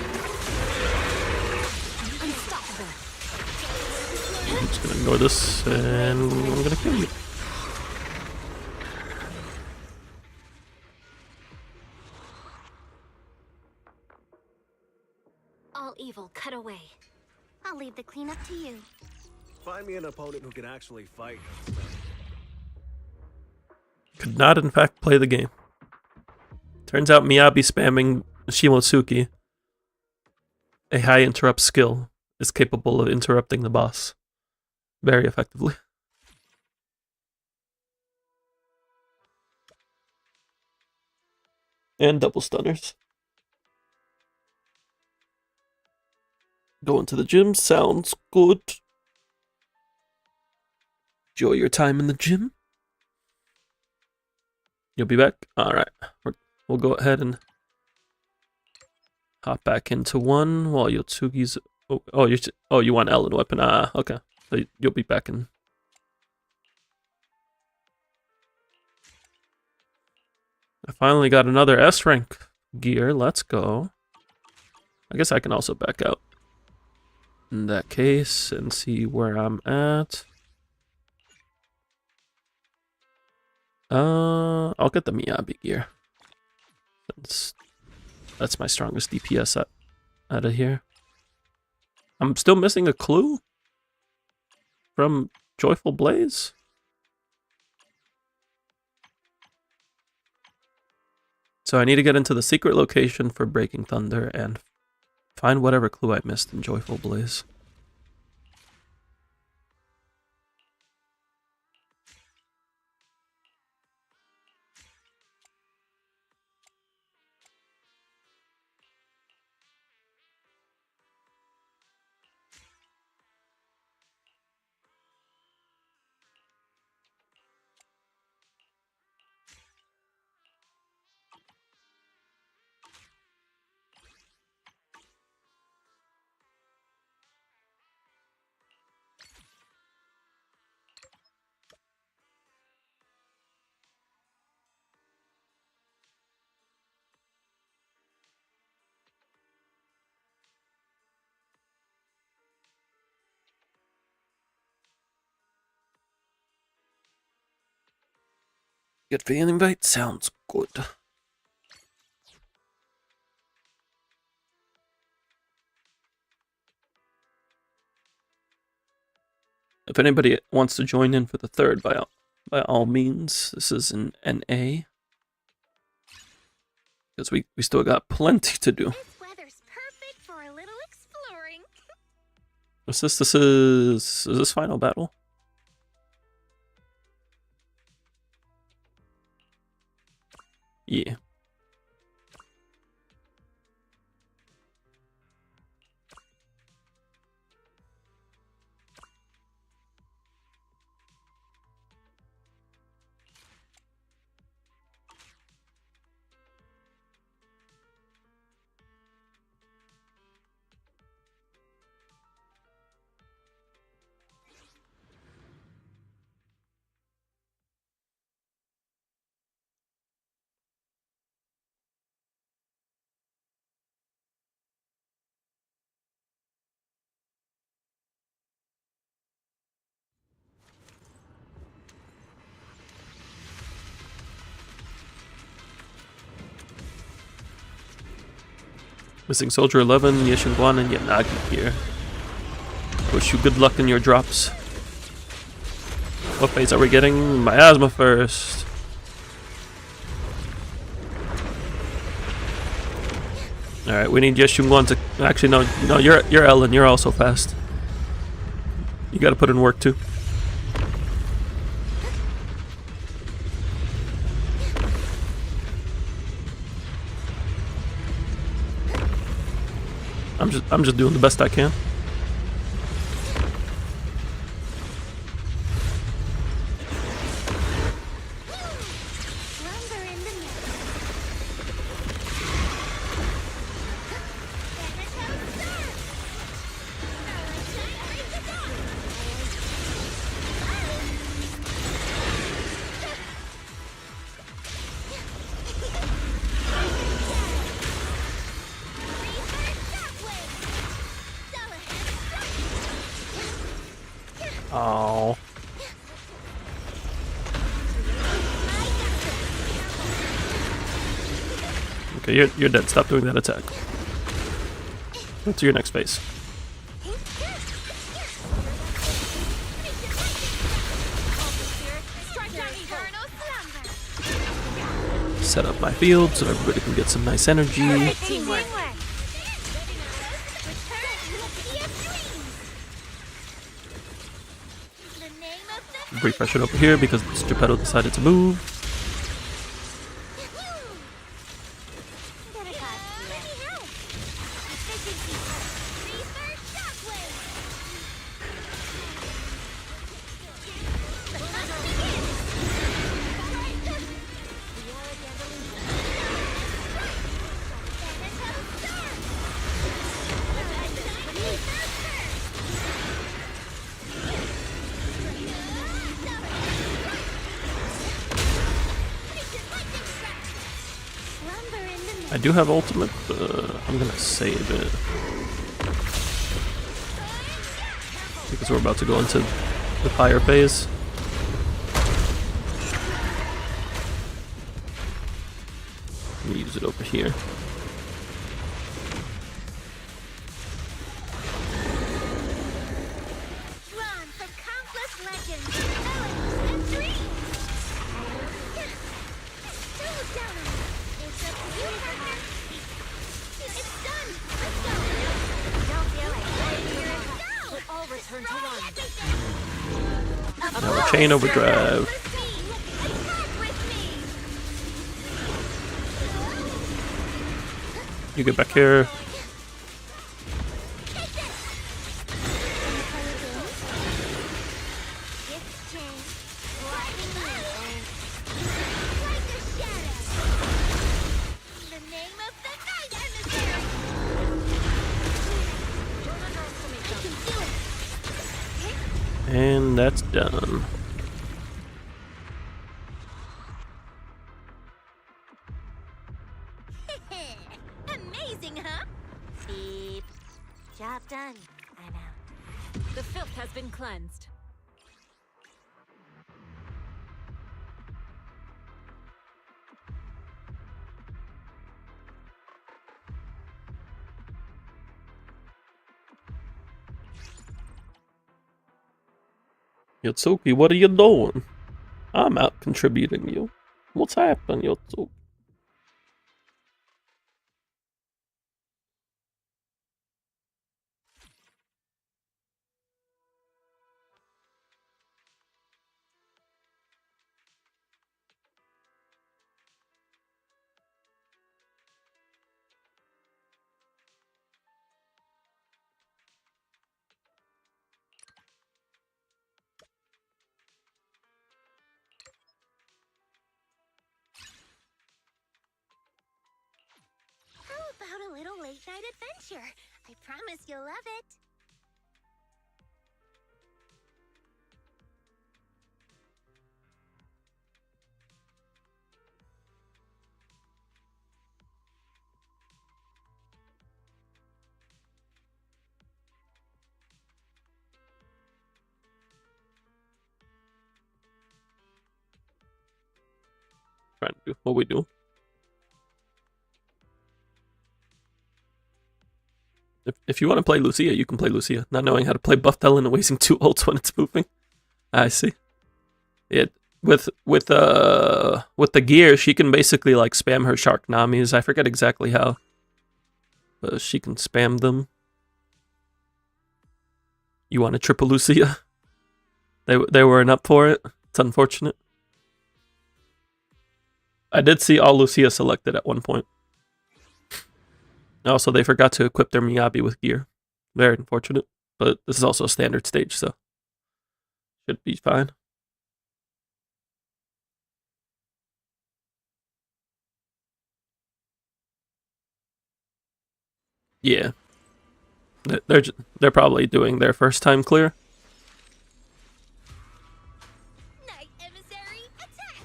I'm unstoppable. I'm just gonna ignore this and I'm gonna kill you. All evil cut away. I'll leave the cleanup to you. Find me an opponent who can actually fight. Could not, in fact, play the game. Turns out Miyabi spamming Shimotsuki, a high interrupt skill, is capable of interrupting the boss very effectively. And double stunners. Going to the gym sounds good. Enjoy your time in the gym. You'll be back? Alright. We'll go ahead and hop back into one while Yotsugi's... Oh, you want Ellen weapon? Ah, okay. So you'll be back in... I finally got another S rank gear. Let's go. I guess I can also back out in that case and see where I'm at. I'll get the Miyabi gear. That's my strongest DPS out of here. I'm still missing a clue from Joyful Blaze. So I need to get into the secret location for Breaking Thunder and find whatever clue I missed in Joyful Blaze. Get the invite sounds good. If anybody wants to join in for the third, by all means, this is an NA. Because we still got plenty to do. This weather's perfect for a little exploring. What's this? Is this final battle? Yeah. Missing Soldier 11, Yeshingwan, and Yanagi here. Wish you good luck in your drops. What phase are we getting? Miasma first. Alright, we need Yeshingwan to... Actually, no, you're Ellen, you're also fast. You gotta put in work too. I'm just doing the best I can. Lumber in the middle. Oh. Okay, you're dead. Stop doing that attack. What's your next phase? Set up my field so everybody can get some nice energy. Teamwork. Refresh it over here because Geppetto decided to move. I do have ultimate, but I'm gonna save it. Because we're about to go into the fire phase. Let me use it over here. Drawn from countless legends, melodies, and dreams. Don't look down on me. It's up to you, partner. It's done. Let's go. Don't feel like playing here. Go. It all return to one. Now chain overdrive. Attack with me. You get back here. Take this. It's changed. Lightning bolt. Like a shadow. In the name of the night emissary. I can do it. And that's done. Amazing, huh? Beep. Job done. I'm out. The filth has been cleansed. Yotsuki, what are you doing? I'm out contributing you. What's happening, Yotsuki? How about a little late-night adventure? I promise you'll love it. Trying to do what we do. If you want to play Lucia, you can play Lucia. Not knowing how to play Buff Talon and wasting 2 ults when it's moving. I see. It with the gear, she can basically like spam her Shark Namis. I forget exactly how. But she can spam them. You want a triple Lucia? They weren't up for it. It's unfortunate. I did see all Lucia selected at one point. Also, they forgot to equip their Miyabi with gear. Very unfortunate. But this is also a standard stage, so should be fine. Yeah. They're probably doing their first time clear. Night emissary, attack!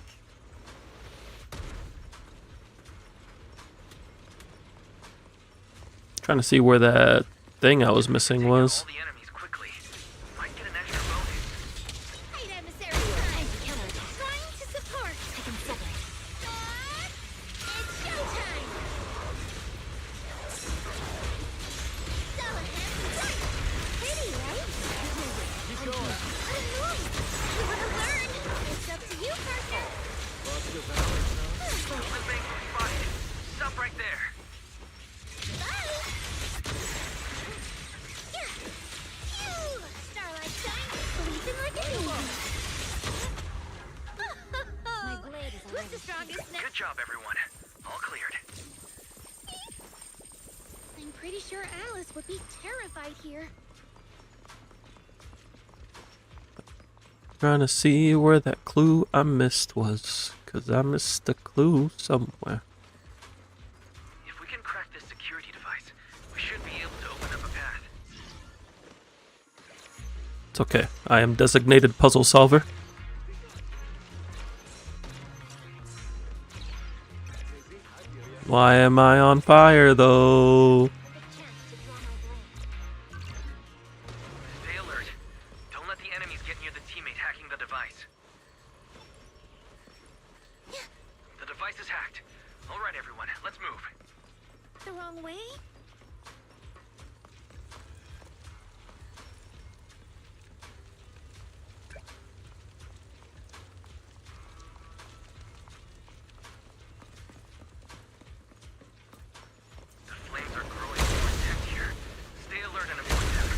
Trying to see where that thing I was missing was. All the enemies quickly. Might get an extra bonus. Night emissary time! Trying to support! I can settle it. It's showtime! Solid hand, pretty, right? Keep going. What a move! You wanna learn? It's up to you, partner! The bank was spotted. Stop right there. Starlight shine, bleeding like a needle. My blade is Who's already the strongest now? Good job, everyone. All cleared. I'm pretty sure Alice would be terrified here. Trying to see where that clue I missed was. Because I missed the clue somewhere. If we can crack this security device, we should be able to open up a path. It's okay. I am designated puzzle solver. Why am I on fire though? Stay alert. Don't let the enemies get near the teammate hacking the device. The device is hacked. All right, everyone, let's move. The wrong way? The flames are growing more intense here. Stay alert and avoid them.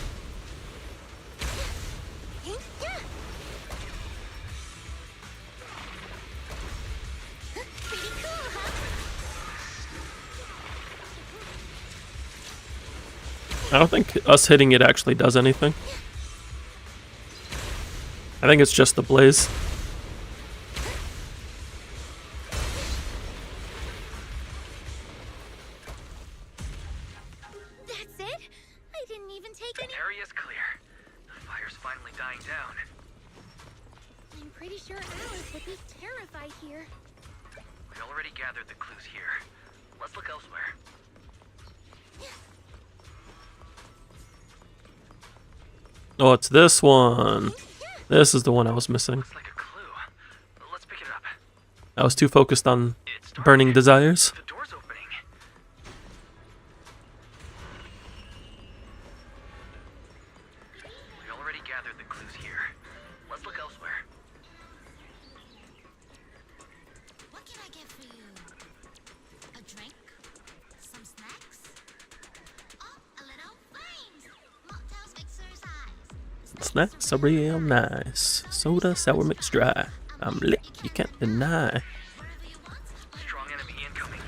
Pretty cool, huh? I don't think us hitting it actually does anything. I think it's just the blaze. That's it? I didn't even take any. Area's clear. The fire's finally dying down. I'm pretty sure Alice would be terrified here. We already gathered the clues here. Let's look elsewhere. Oh, it's this one. This is the one I was missing. Looks like a clue. Let's pick it up. I was too focused on It's dark. burning desires. The door's opening. We already gathered the clues here. Let's look elsewhere. What can I get for you? A drink? Some snacks? Oh, a little flames! Mocktails exercise. Snacks are real nice. Soda, sour mix dry. I'm lit, you can't deny. Whatever you want. Strong enemy incoming.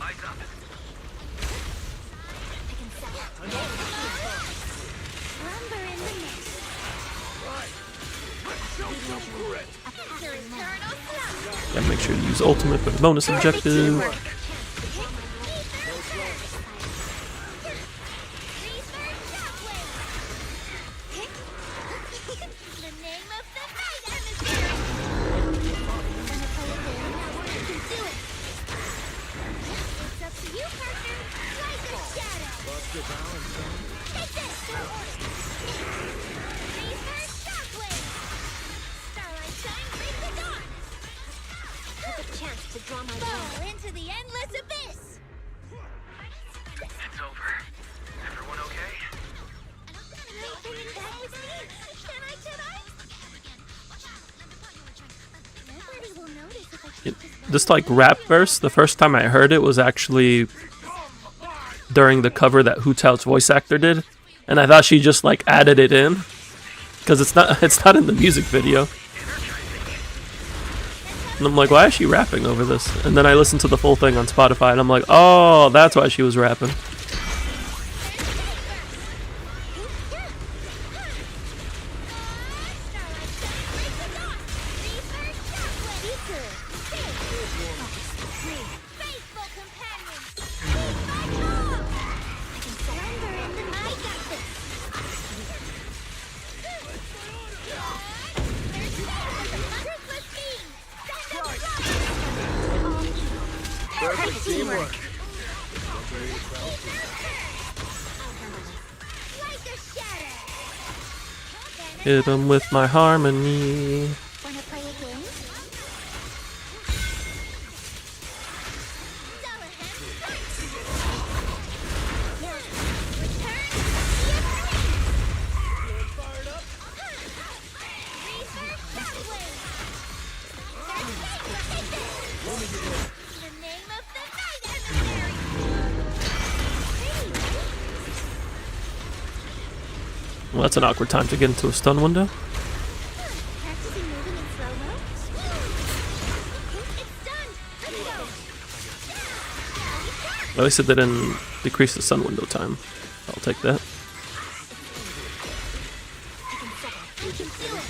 Eyes up. I can settle it. Lumber in the mix. Show some grit. Your eternal slump. Gotta make sure to use ultimate for the bonus objective. The name of the night emissary. It's up to you, partner. Like a shadow. Take this. Freeze her shockwave. Starlight shine, break the dawn. Take a chance to draw my blade. Fall into the endless abyss. It's over. Everyone okay? Can I? Nobody will notice if I It- keep this This like rap verse, the first time I heard it was actually during the cover that Hu Tao's voice actor did, and I thought she just like added it in because it's not in the music video. And I'm like, why is she rapping over this? And then I listened to the full thing on Spotify, and I'm like, oh, that's why she was rapping. Teamwork. Like a shadow. Hit him with my harmony. Wanna play a game? Well, that's an awkward time to get into a stun window. Practicing moving in slow-mo? It's done! Let's go! At least it didn't decrease the stun window time. I'll take that. We can do it!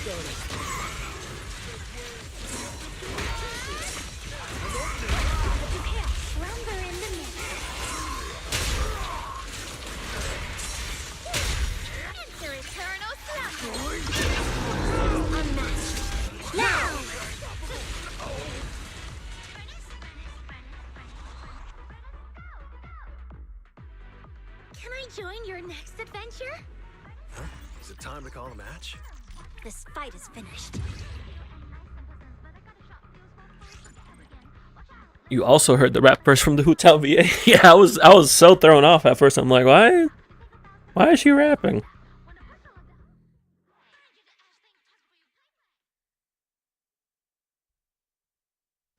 Slumber in the mist. Enter eternal slumber. Unmatched. Now! Can I join your next adventure? Is it time to call a match? This fight is finished. You also heard the rap verse from the Hotel VA. Yeah, I was so thrown off at first. I'm like, why is she rapping?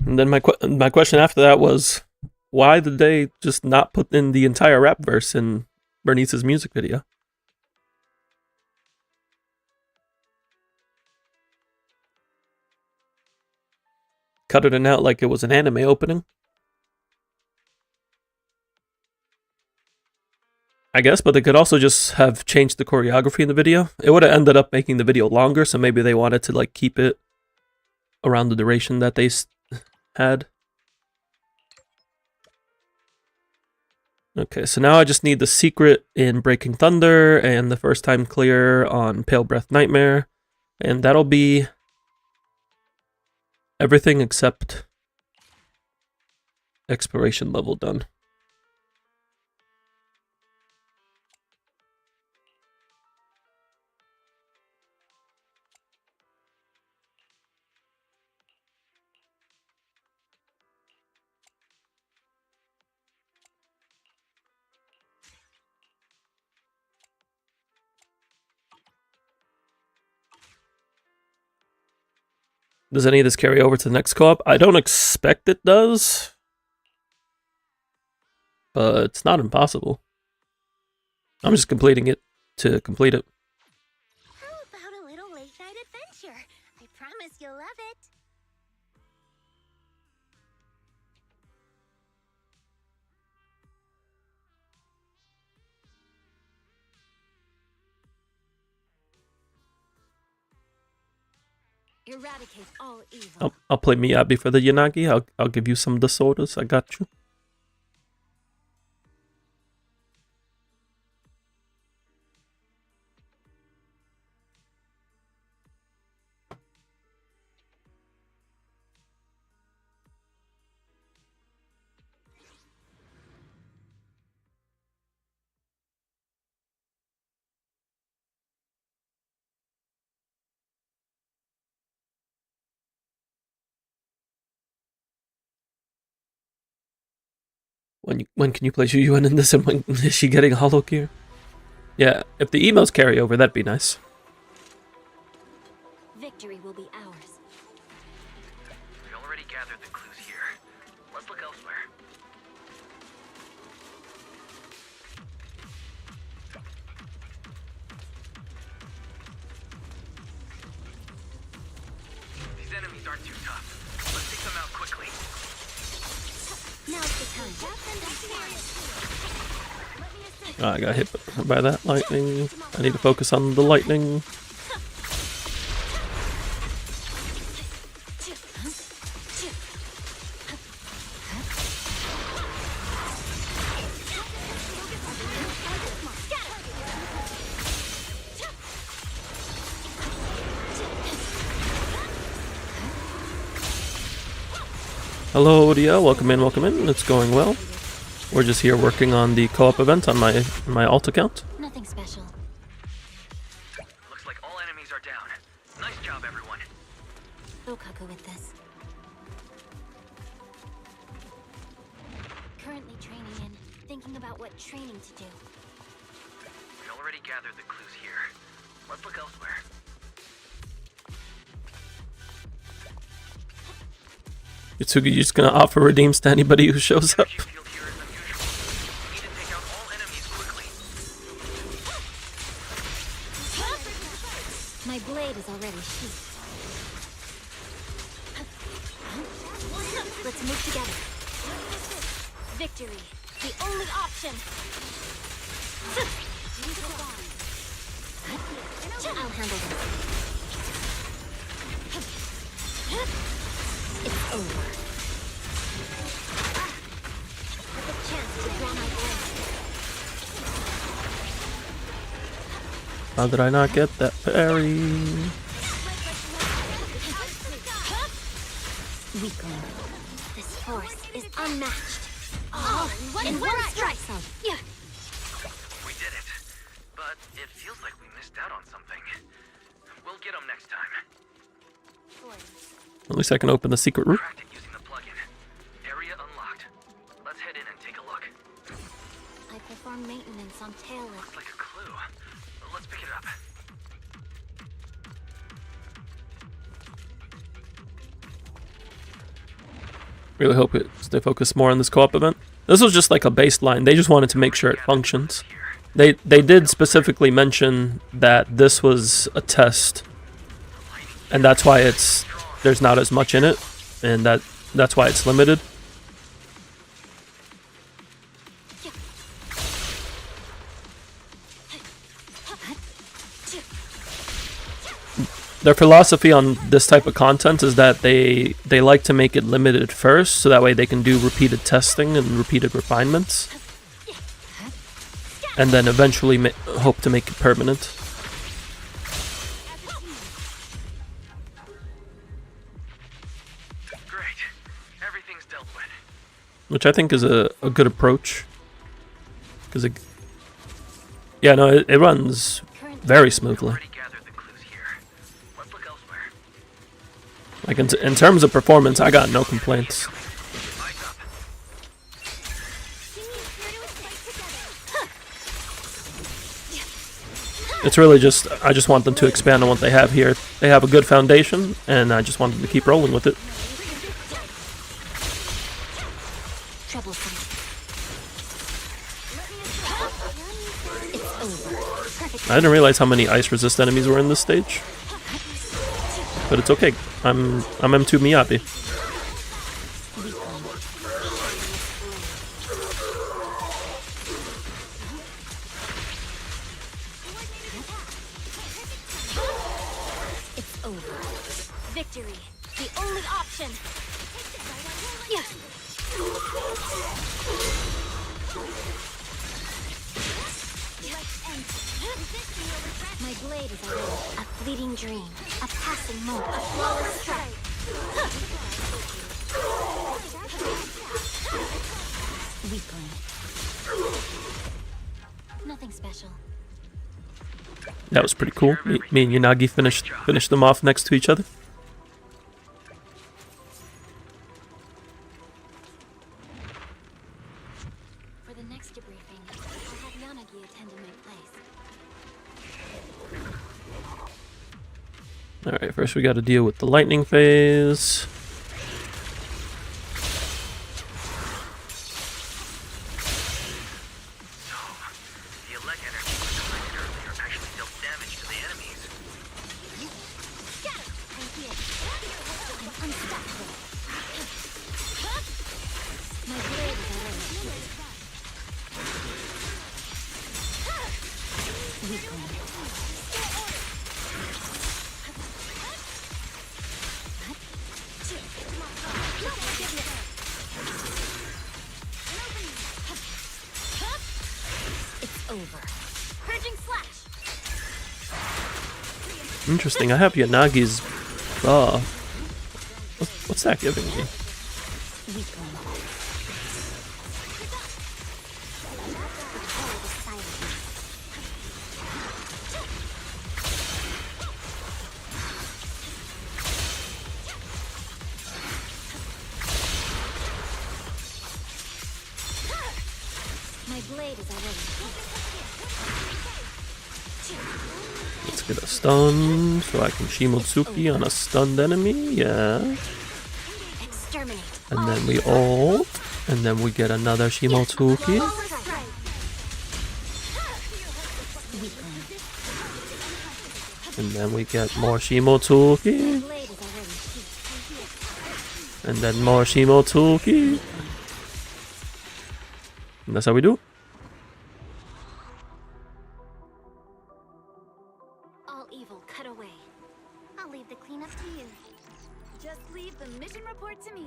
And then my question after that was, why did they just not put in the entire rap verse in Bernice's music video? Cut it in out like it was an anime opening. I guess, but they could also just have changed the choreography in the video. It would have ended up making the video longer, so maybe they wanted to like keep it around the duration that they had. Okay, so now I just need the secret in Breaking Thunder and the first time clear on Pale Breath Nightmare, and that'll be everything except exploration level done. Does any of this carry over to the next co-op? I don't expect it does, but it's not impossible. I'm just completing it to complete it. How about a little late-night adventure? I promise you'll love it. Eradicate all evil. I'll play Miyabi for the Yanagi. I'll give you some disorders. I got you. When can you play Yuen in this, and when is she getting Hollow Gear? Yeah, if the emails carry over, that'd be nice. Victory will be ours. We already gathered the clues here. Let's look elsewhere. These enemies aren't too tough. Let's take them out quickly. Now's the time. Oh, I got hit by that lightning. I need to focus on the lightning. Hello, Odia. Welcome in, welcome in. It's going well. We're just here working on the co-op event on my alt account. Nothing special. Looks like all enemies are down. Nice job, everyone. Go cuckoo with this. Currently training in, thinking about what training to do. We already gathered the clues here. Let's look elsewhere. Yutsugi, you're just gonna offer redeems to anybody who shows up. Energy field here is unusual. We need to take out all enemies quickly. My blade is already sheathed. Let's move together. Victory, the only option. I'll handle this. It's over. Perfect chance to draw my blade. How did I not get that parry? Weakling. This force is unmatched. Oh, in one strike. Yeah. We did it. But it feels like we missed out on something. We'll get them next time. At least I can open the secret room. Cracked it using the plugin. Area unlocked. Let's head in and take a look. I perform maintenance on tail lift. Looks like a clue. Let's pick it up. Really hope they focus more on this co-op event. This was just like a baseline. They just wanted to make sure it functions. They did specifically mention that this was a test, and that's why there's not as much in it, and that's why it's limited. Their philosophy on this type of content is that they like to make it limited first, so that way they can do repeated testing and repeated refinements, and then eventually hope to make it permanent. Great. Everything's dealt with. Which I think is a good approach, because it runs very smoothly. Already gathered the clues here. Let's look elsewhere. Like in terms of performance, I got no complaints. Eyes up. It's really just I just want them to expand on what they have here. They have a good foundation, and I just want them to keep rolling with it. Troublesome. It's over. Perfect. I didn't realize how many ice resist enemies were in this stage, but it's okay. I'm M2 Miyabi. It's over. Victory, the only option. Yeah. My blade is already a fleeting dream, a passing moment, a flawless strike. Weakling. Nothing special. That was pretty cool. Me and Yanagi finished them off next to each other. For the next debriefing, I'll have Yanagi attend in my place. Alright, first we gotta deal with the lightning phase. So, the elect energy we collected earlier actually dealt damage to the enemies. Scatter! I hear. I'm unstoppable. My blade is already weakling. It's over. Purging slash. Interesting. I have Yanagi's. What's that giving me? Weakling. The cold is silent. My blade is already. Let's get a stun so I can Shimotsuki on a stunned enemy. Yeah. Exterminate. And then we ult. And then we get another Shimotsuki. And then we get more Shimotsuki. Blade is already. And then more Shimotsuki. And that's how we do. All evil cut away. I'll leave the cleanup to you. Just leave the mission report to me.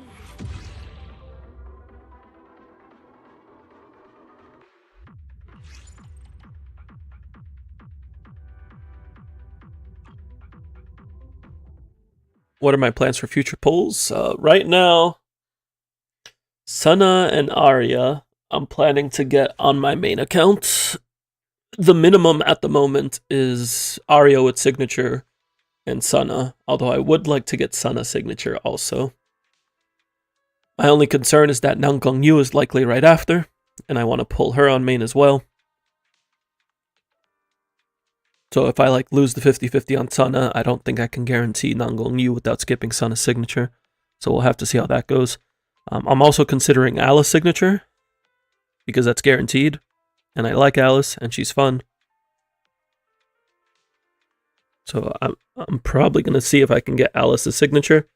What are my plans for future polls? Right now, Sana and Arya, I'm planning to get on my main account. The minimum at the moment is Arya with signature and Sana, although I would like to get Sana signature also. My only concern is that Nang Gong Yu is likely right after, and I want to pull her on main as well. So if I lose the 50-50 on Sana, I don't think I can guarantee Nang Gong Yu without skipping Sana's signature. So we'll have to see how that goes. I'm also considering Alice signature, because that's guaranteed. And I like Alice, and she's fun. So I'm probably going to see if I can get Alice's signature.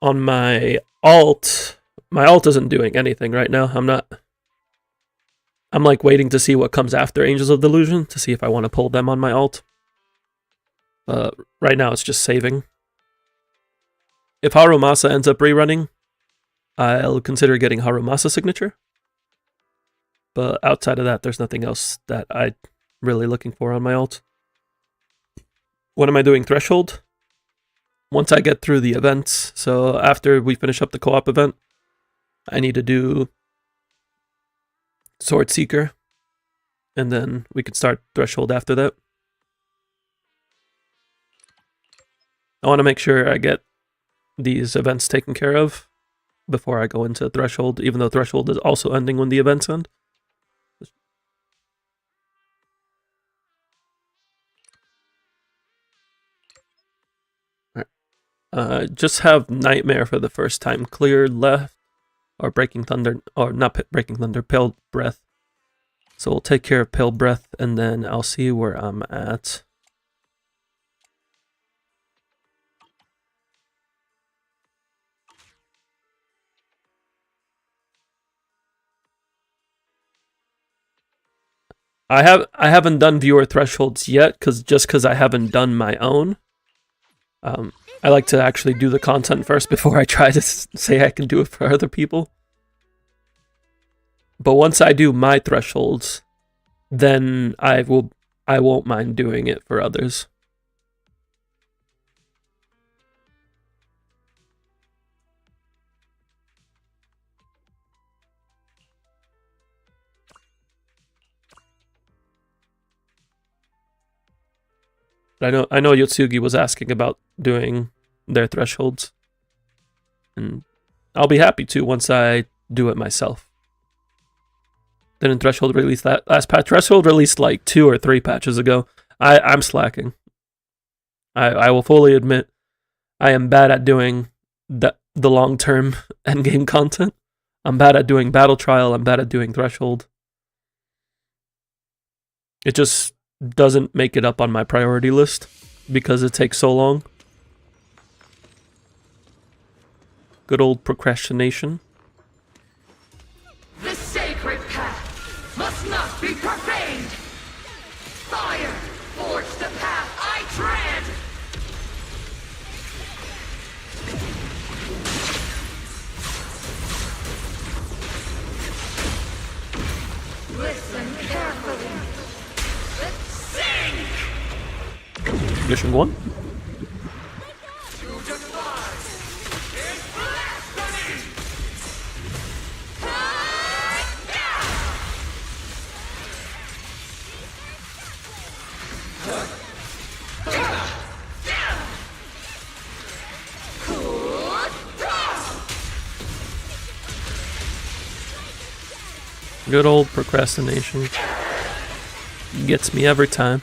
On my ult isn't doing anything right now. I'm waiting to see what comes after Angels of Delusion to see if I want to pull them on my ult. Right now it's just saving. If Harumasa ends up rerunning, I'll consider getting Harumasa signature. But outside of that, there's nothing else that I'm really looking for on my ult. What am I doing? Threshold? Once I get through the events, so after we finish up the co-op event, I need to do Sword Seeker, and then we could start Threshold after that. I want to make sure I get these events taken care of before I go into Threshold, even though Threshold is also ending when the events end. Just have Nightmare for the first time cleared left, or Breaking Thunder, or not Breaking Thunder, Pale Breath. So we'll take care of Pale Breath, and then I'll see where I'm at. I haven't done viewer thresholds yet, because I haven't done my own. I like to actually do the content first before I try to say I can do it for other people. But once I do my thresholds, then I won't mind doing it for others. I know Yotsugi was asking about doing their thresholds, and I'll be happy to once I do it myself. Didn't Threshold release that last patch? Threshold released like 2 or 3 patches ago. I'm slacking. I will fully admit I am bad at doing the long-term endgame content. I'm bad at doing Battle Trial. I'm bad at doing Threshold. It just doesn't make it up on my priority list because it takes so long. Good old procrastination. The sacred path must not be profaned. Fire, forge the path I tread. Listen carefully. Sing! Mission 1. To defy Good old procrastination. Gets me every time.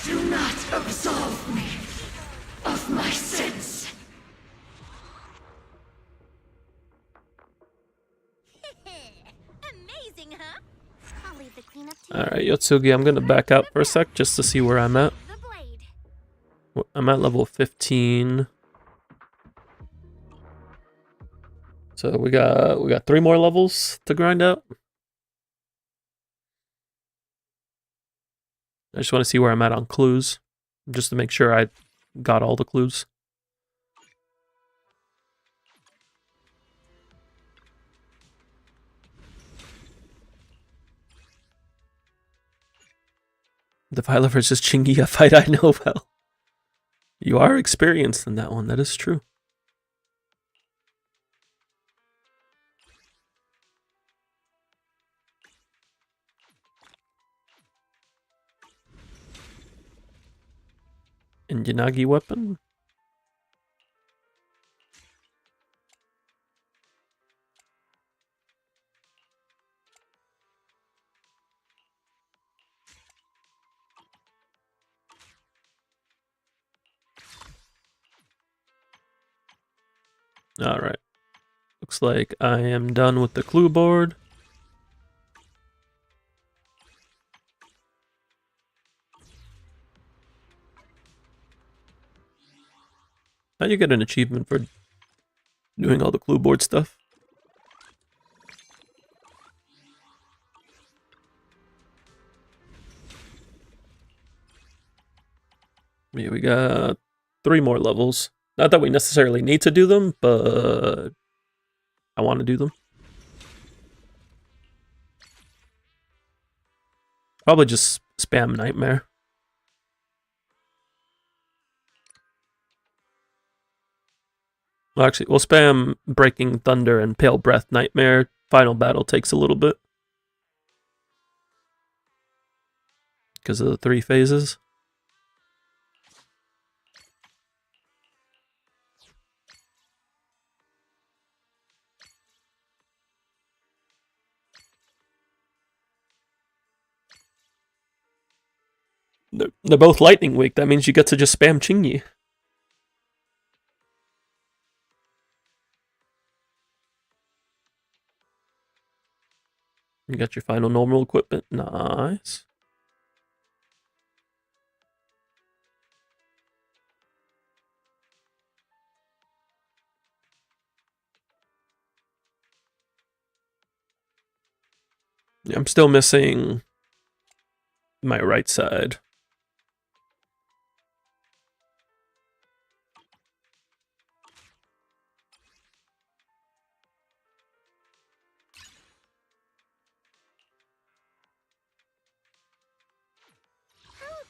Do not absolve me of my sins. Amazing, huh? I'll leave the cleanup to Alright, Yotsugi, I'm gonna back out for a sec just to see where I'm at. the blade. I'm at level 15. So we got 3 more levels to grind out. I just want to see where I'm at on clues, just to make sure I got all the clues. The Violet versus Chingy, a fight I know well. You are experienced in that one, that is true. And Yanagi weapon? Alright. Looks like I am done with the clue board. How do you get an achievement for doing all the clue board stuff? Yeah, we got 3 more levels. Not that we necessarily need to do them, but I want to do them. Probably just spam Nightmare. Well, actually, we'll spam Breaking Thunder and Pale Breath Nightmare. Final battle takes a little bit. Because of the 3 phases. They're both Lightning Week. That means you get to just spam Chingy. You got your final normal equipment. Nice. Yeah, I'm still missing my right side.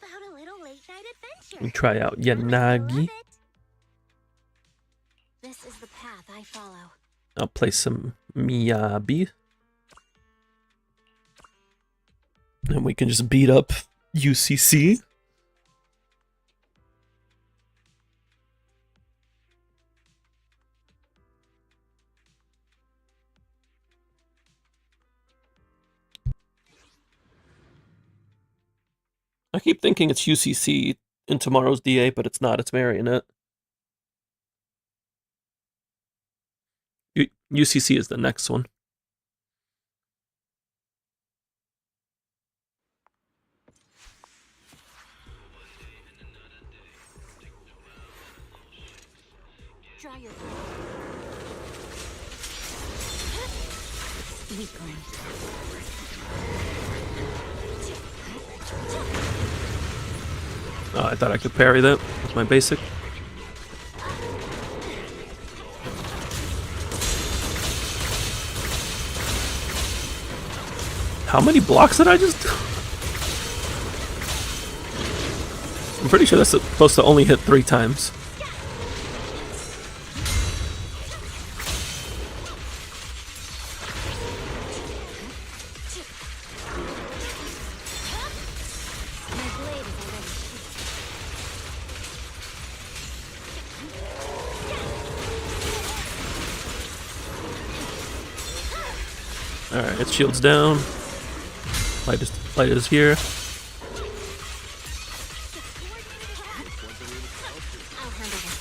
How about a little late night adventure? And try out I love Yanagi. it. This is the path I follow. I'll play some Miyabi. And we can just beat up UCC. I keep thinking it's UCC in tomorrow's DA, but it's not. It's Marionette. UCC is the next one. Draw your weakling. I thought I could parry that with my basic. How many blocks did I just do? I'm pretty sure that's supposed to only hit 3 times. My blade is already. Alright, its shield's down. Light is here. I'll handle this.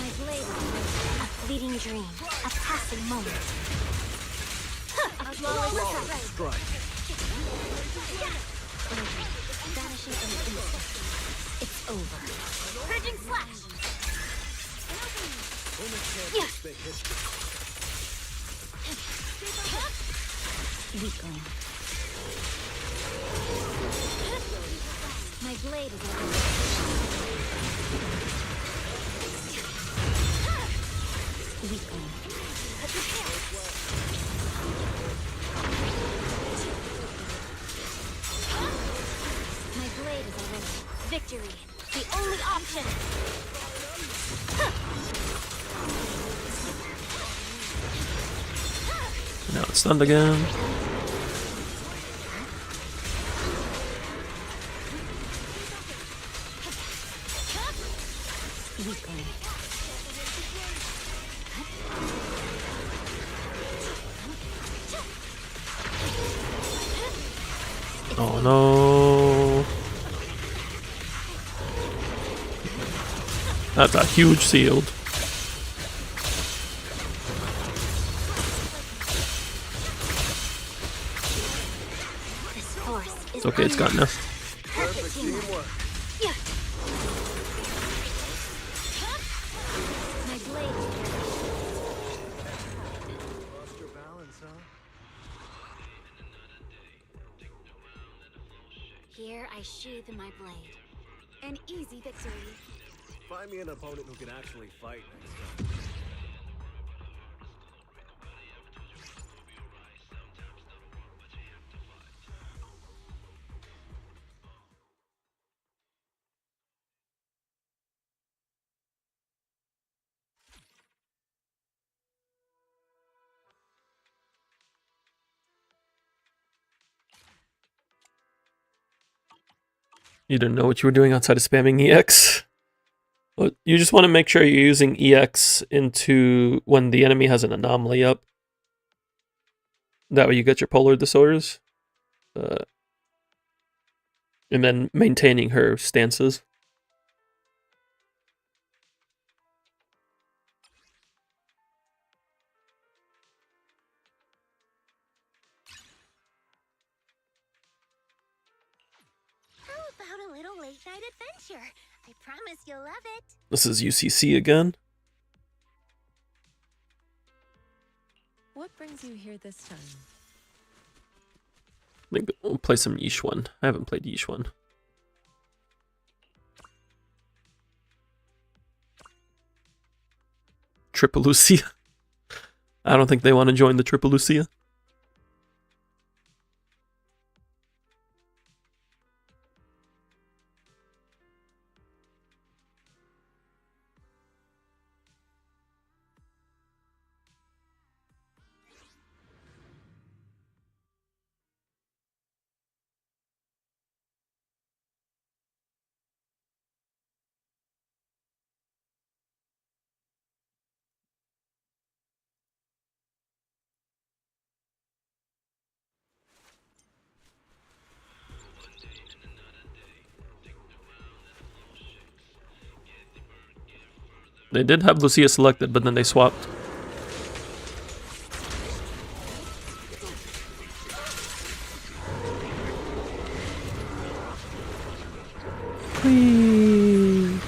My blade is already. A fleeting dream. A passing moment. A flawless strike. Vanishing in an instant. It's over. Purging slash. Weakling. My blade is already. Weakling. My blade is already. Victory. The only option. Now it's stunned again. Weakling. Oh no. That's a huge shield. This force is It's okay, it's gone now. perfect teamwork. Yeah. My blade is already. Lost your balance, huh? Here I sheathe my blade. An easy victory. Find me an opponent who can actually fight next time. You didn't know what you were doing outside of spamming EX? Well, you just want to make sure you're using EX into when the enemy has an anomaly up. That way you get your polar disorders. And then maintaining her stances. How about a little late night adventure? I promise you'll love it. This is UCC again. What brings you here this time? I think we'll play some Yeesh one. I haven't played Yeesh one. Triple Lucia. I don't think they want to join the Triple Lucia. They did have Lucia selected, but then they swapped. Whee!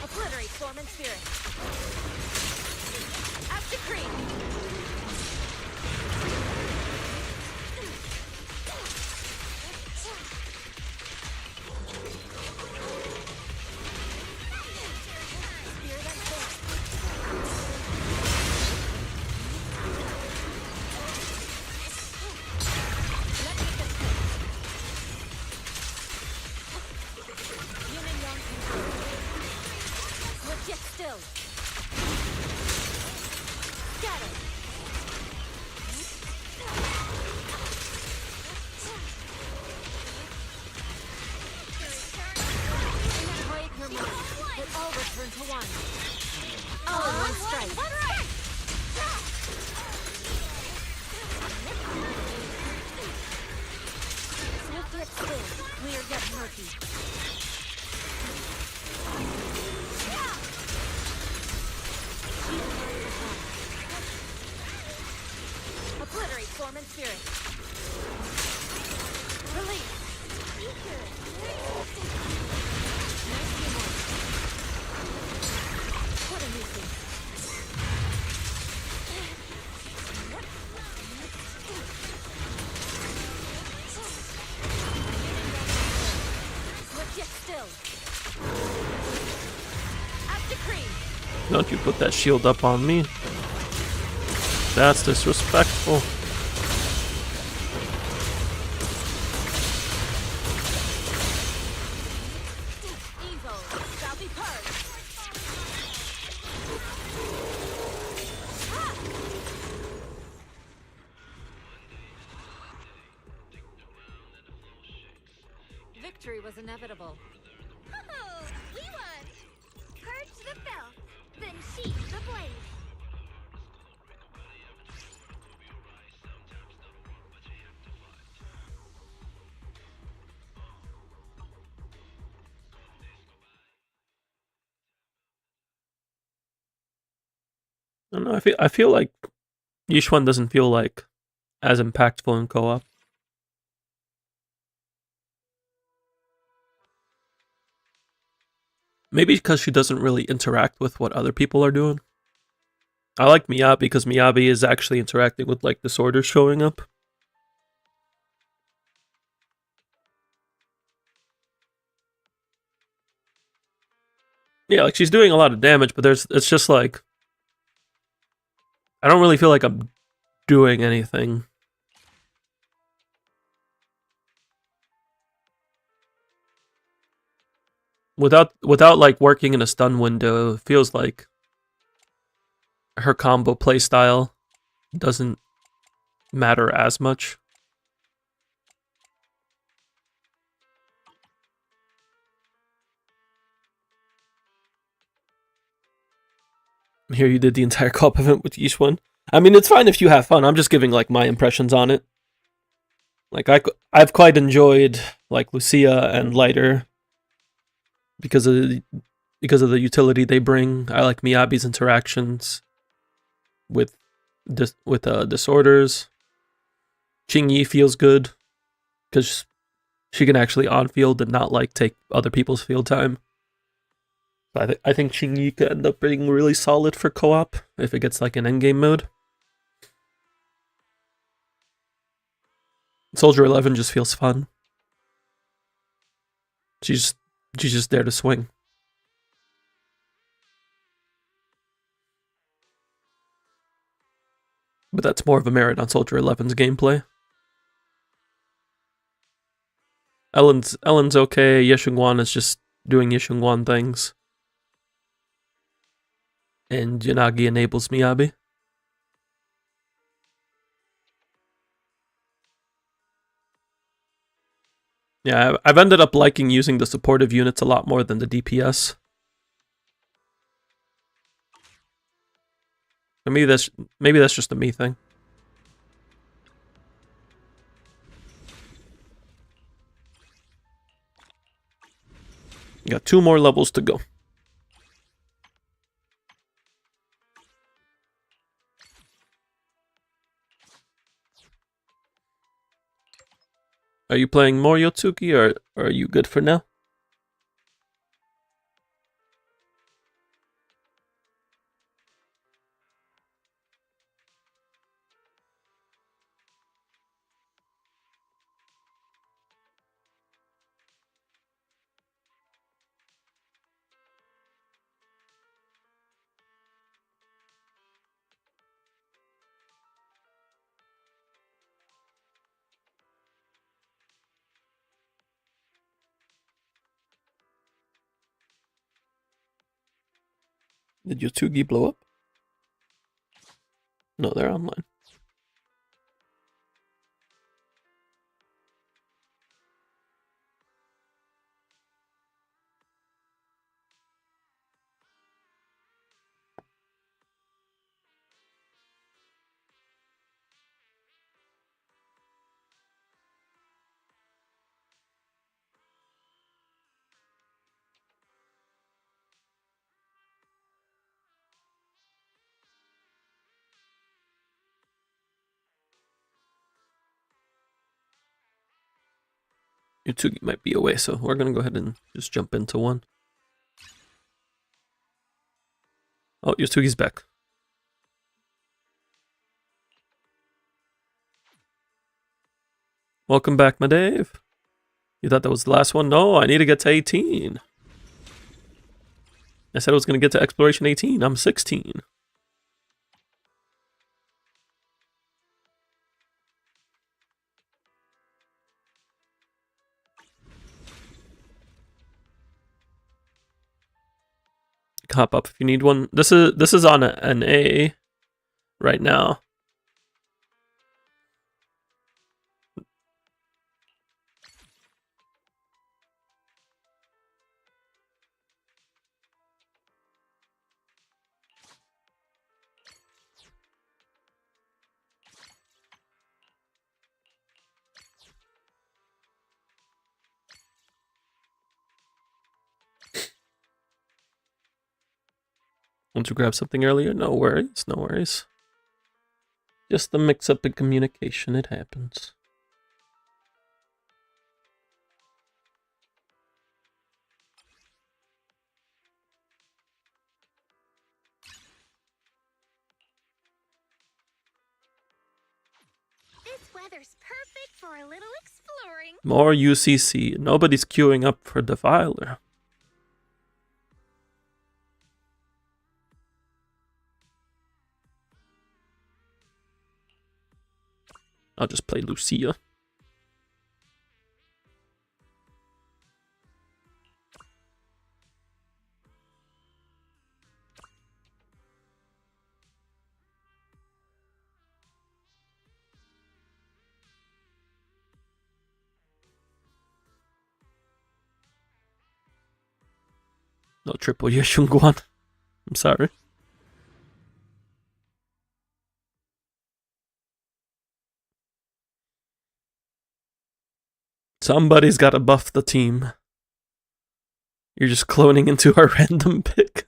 Obliterate form and spirit. decree. Yet still. Scatter. Break her mind. Let all return to one. All in one strike. Swift yet still. Clear yet murky. Obliterate form and spirit. Release. Nice teamwork. What a nuisance. Swift yet still. As decree. Don't you put that shield up on me. That's disrespectful. Evil shall be purged. Victory was inevitable. Oh, we won! Purge the filth, then sheath the blade. I don't know. I feel like each one doesn't feel like as impactful in co-op. Maybe because she doesn't really interact with what other people are doing. I like Miyabi because Miyabi is actually interacting with like disorders showing up. Yeah, like she's doing a lot of damage, but it's just like I don't really feel like I'm doing anything. Without like working in a stun window, it feels like her combo playstyle doesn't matter as much. Here you did the entire co-op event with each one. I mean, it's fine if you have fun. I'm just giving like my impressions on it. Like I've quite enjoyed like Lucia and Lighter because of the utility they bring. I like Miyabi's interactions with disorders. Qingyi feels good because she can actually on field and not like take other people's field time. I think Qingyi could end up being really solid for co-op if it gets like an endgame mode. Soldier 11 just feels fun. She's just there to swing. But that's more of a merit on Soldier 11's gameplay. Ellen's okay. Yeshungwan is just doing Yeshungwan things. And Yanagi enables Miyabi. Yeah, I've ended up liking using the supportive units a lot more than the DPS. Or maybe that's just a me thing. You got 2 more levels to go. Are you playing more Yotsuki or are you good for now? Did Yotugi blow up? No, they're online. Yotugi might be away, so we're gonna go ahead and just jump into one. Oh, Yotugi's back. Welcome back, my Dave. You thought that was the last one? No, I need to get to 18. I said I was gonna get to exploration 18. I'm 16. Hop up if you need one. This is on an A right now. Want to grab something earlier? No worries, no worries. Just the mix-up in communication, it happens. This weather's perfect for a little exploring. More UCC. Nobody's queuing up for Defiler. I'll just play Lucia. No triple Yeshunguan. I'm sorry. Somebody's got to buff the team. You're just cloning into our random pick.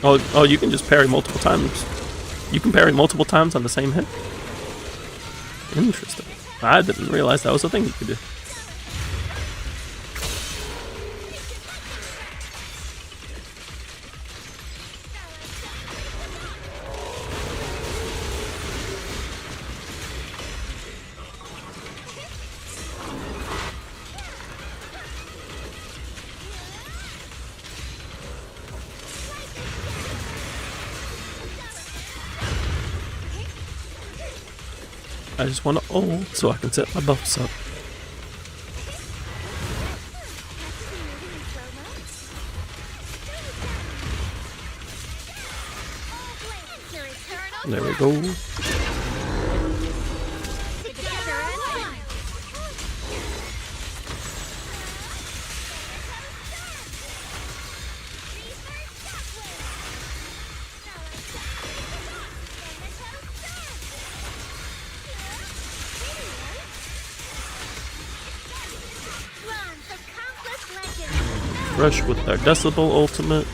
Oh, you can just parry multiple times. You can parry multiple times on the same hit? Interesting. I didn't realize that was a thing you could do. I just want to ult so I can set my buffs up. There we go. Rush with our Decibel ultimate.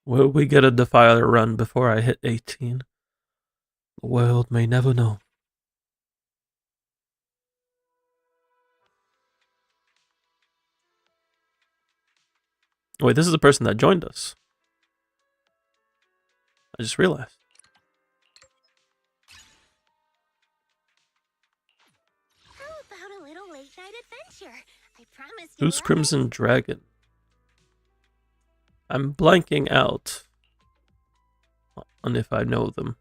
Will we get a Defiler run before I hit 18? The world may never know. Wait, this is the person that joined us. I just realized. How about a little late night adventure? I promise you. Who's Crimson Dragon? I'm blanking out on if I know them.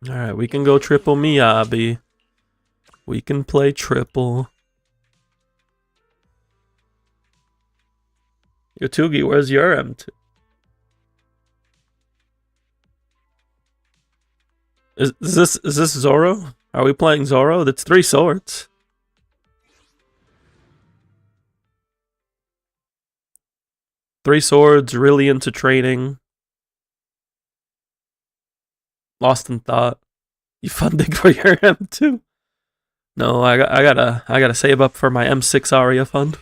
Alright, we can go triple Miyabi. We can play triple. Yotugi, where's your M2? Is this Zoro? Are we playing Zoro? That's 3 swords. Three swords, really into training. Lost in thought. You funding for your M2? No, I gotta save up for my M6 Aria fund.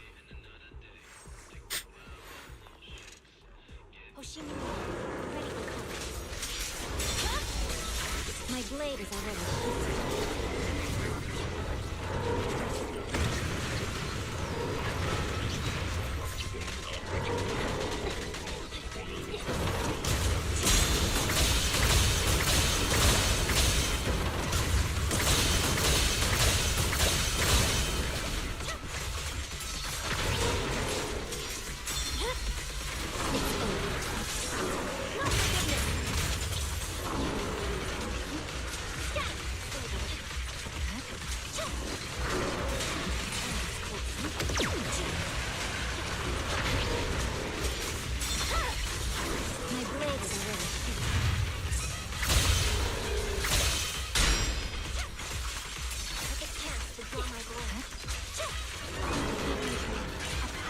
My blade is already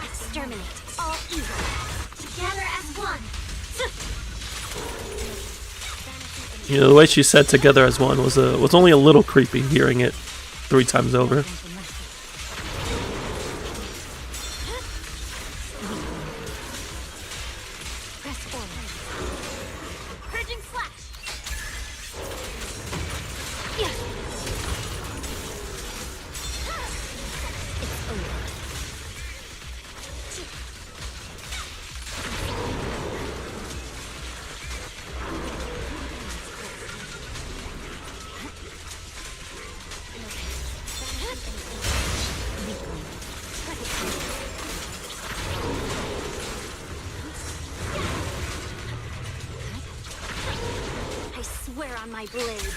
Exterminate all evil. Together as one. You know, the way she said "together as one" was only a little creepy. Hearing it 3 times over. Press forward. Purging slash. Yeah. It's over. I swear on my blade.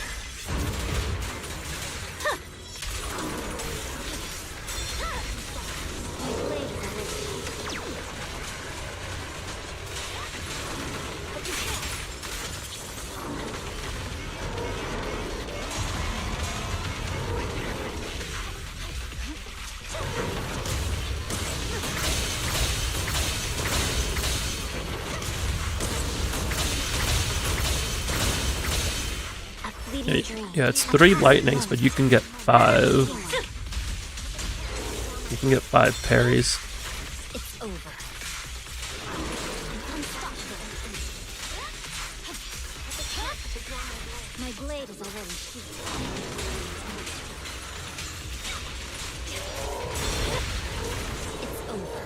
My blade is already. A fleeting dream. Yeah, it's 3 lightnings, but you can get 5. You can get 5 parries. It's over. My blade is already sheathed. It's over.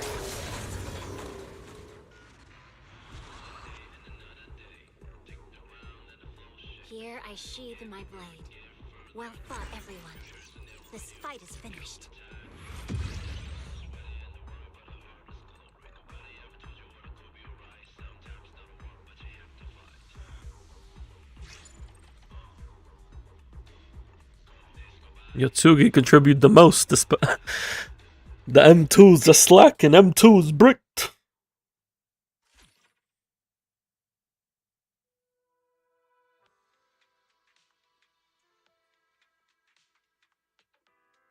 Here I sheathe my blade. Well fought, everyone. This fight is finished. Yotsugi contributed the most. The M2's the slack and M2's bricked.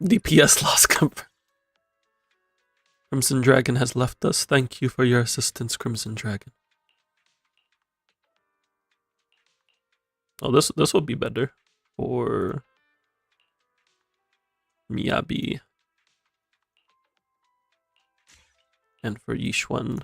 DPS loss cover. Crimson Dragon has left us. Thank you for your assistance, Crimson Dragon. Oh, this will be better for Miyabi. And for Yishuan.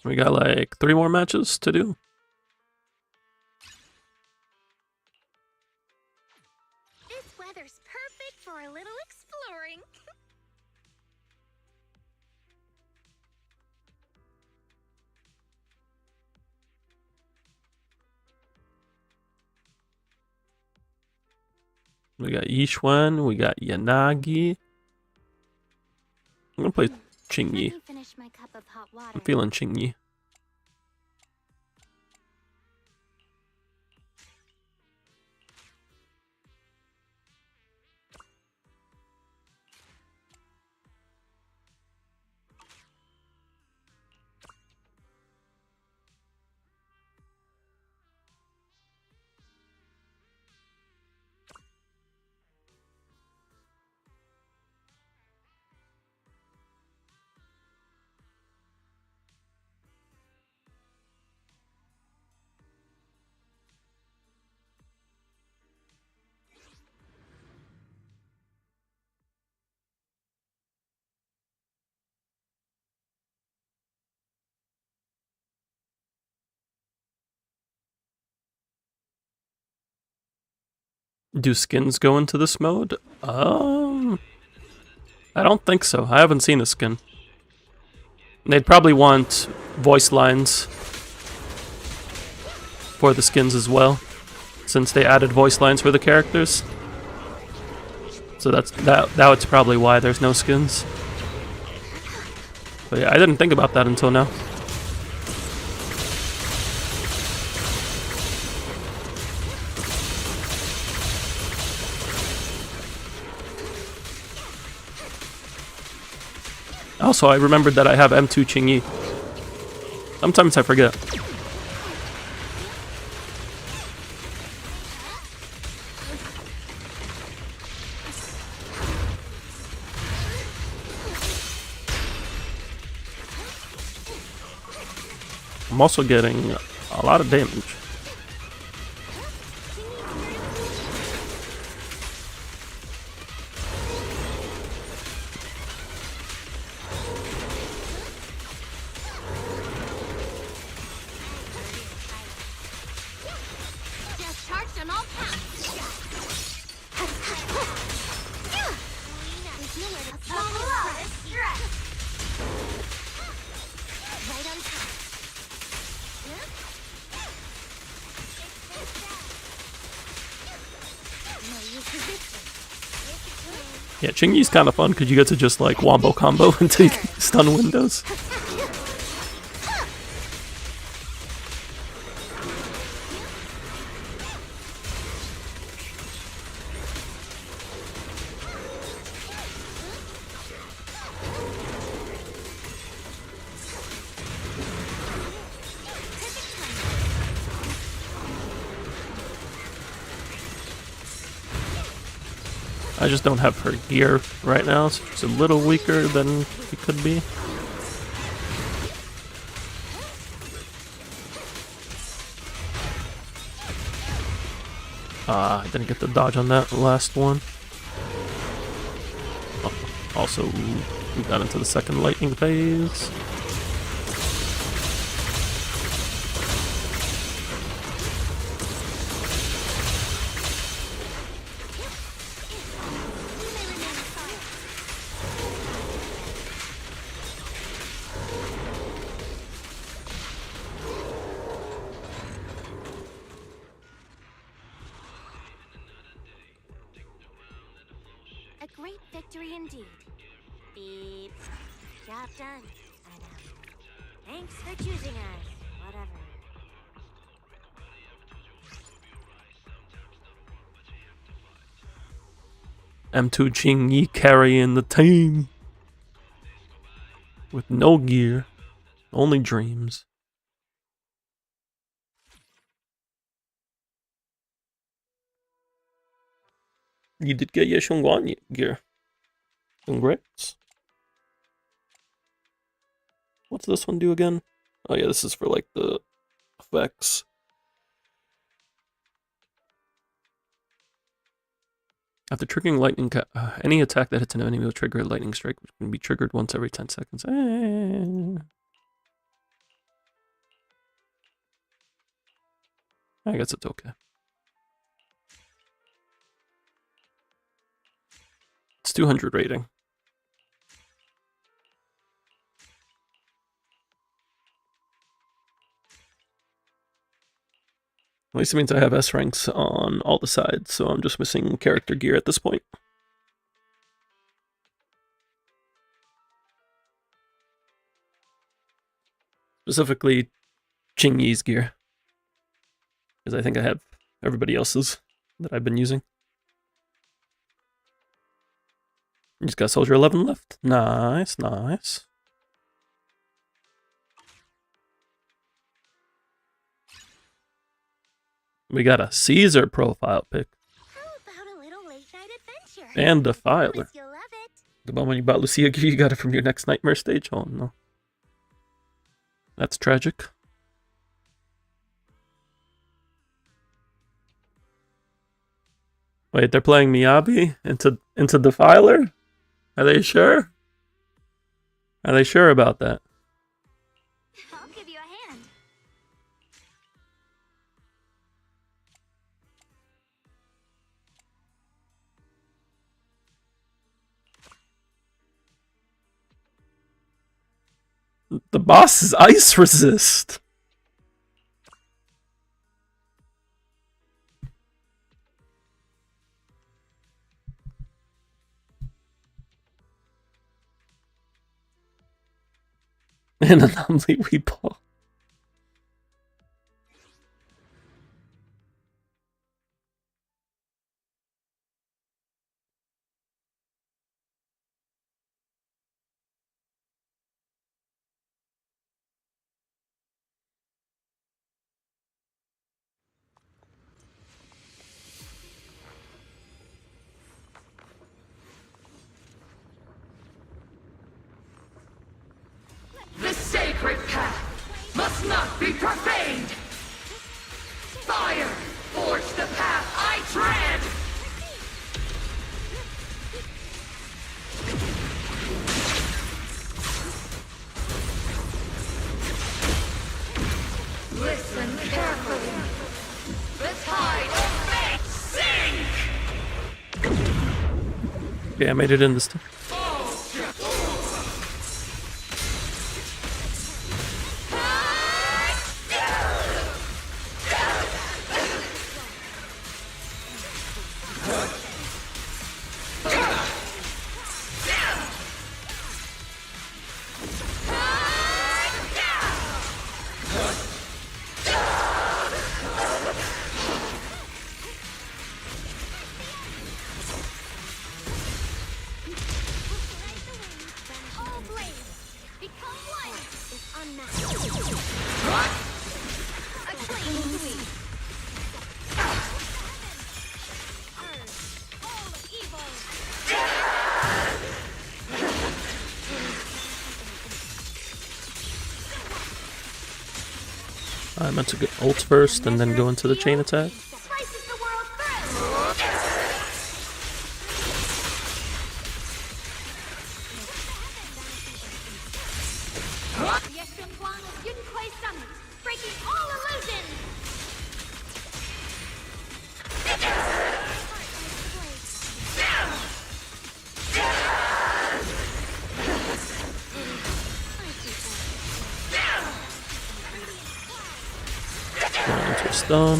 We got like 3 more matches to do. This weather's perfect for a little exploring. We got Yishuan, we got Yanagi. I'm gonna play Let Qingyi. me finish my cup of hot water. I'm feeling Qingyi. Do skins go into this mode? I don't think so. I haven't seen a skin. They'd probably want voice lines for the skins as well, since they added voice lines for the characters. So that's probably why there's no skins. But yeah, I didn't think about that until now. Also, I remembered that I have M2 Qingyi. Sometimes I forget. I'm also getting a lot of damage. Just charged on all counts. There's nowhere to stretch. Right on time. No use resisting. Yeah, Qingyi's kind of fun because you get to just like wombo combo until you stun windows. I just don't have her gear right now, so she's a little weaker than she could be. I didn't get the dodge on that last one. Also, we got into the second lightning phase. A great victory indeed. Beep. Job done. I know. Thanks for choosing us. Whatever. M2 Qingyi carrying the team. With no gear. Only dreams. You did get your Shungguan gear. Congrats. What's this one do again? Oh yeah, this is for like the effects. After triggering lightning, any attack that hits an enemy will trigger a lightning strike, which can be triggered once every 10 seconds. I guess it's okay. It's 200 rating. At least it means I have S ranks on all the sides, so I'm just missing character gear at this point. Specifically, Qingyi's gear. Because I think I have everybody else's that I've been using. You just got Soldier 11 left. Nice, nice. We got a Caesar profile pic. How about a little late night adventure? And Defiler. Promise you'll love it. The moment you bought Lucia gear, you got it from your next Nightmare stage? Oh no. That's tragic. Wait, they're playing Miyabi into Defiler? Are they sure? Are they sure about that? I'll give you a hand. The boss is ice resist. An anomaly we bought. The sacred path must not be profaned! Fire! Forge the path I tread! Listen carefully. The tide of fate sink! Yeah, I made it in this time. All blades, become one. Is unmatched. A clean sweep. All of evil. I meant to get ult first and then go into the chain attack. Slices the world through. Breaking all illusions. Going into a stun.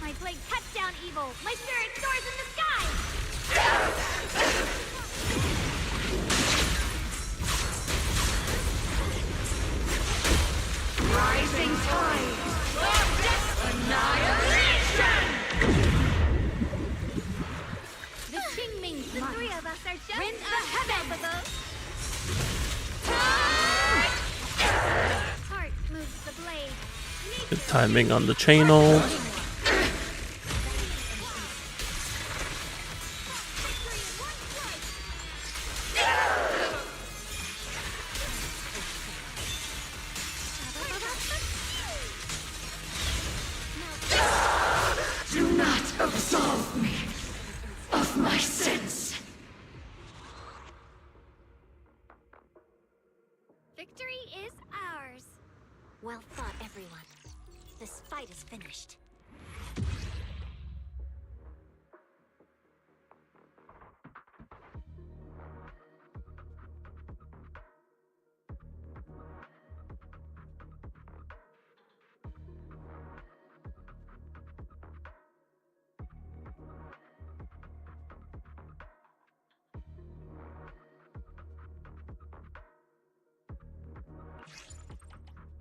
My blade cuts down evil. My spirit soars in the sky. Rising tide of annihilation! The Qingmings, the three of us are just rinse the heavens. Heart moves the blade. Good timing on the chain ult. Do not absolve me of my sins. Victory is ours. Well fought, everyone. This fight is finished.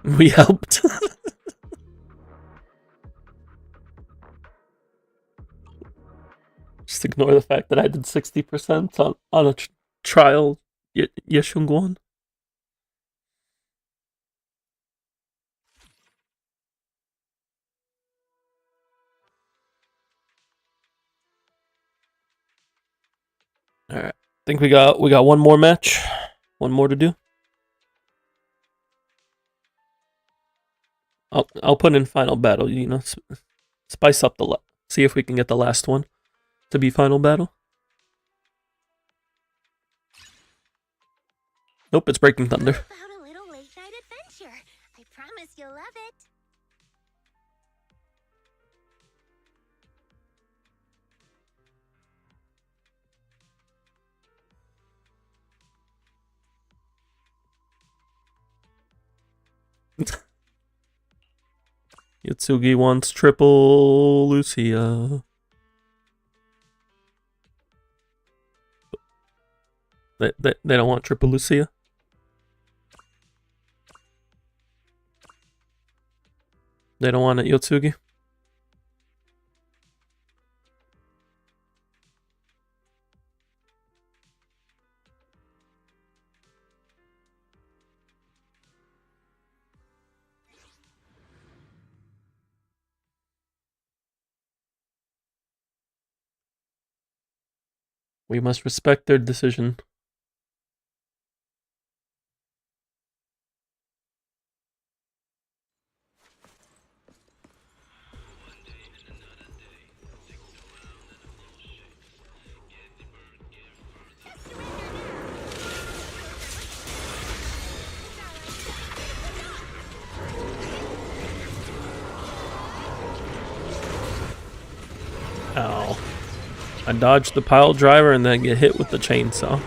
We helped. Just ignore the fact that I did 60% on a trial Yeshungwon. Alright. I think we got one more match. One more to do. I'll put in final battle, you know, spice up the see if we can get the last one to be final battle. Nope, it's Breaking Thunder. How about a little late night adventure? I promise you'll love it. Yotsugi wants triple Lucia. They don't want triple Lucia. They don't want it, Yotsugi. We must respect their decision. Ow. I dodged the pile driver and then get hit with the chainsaw.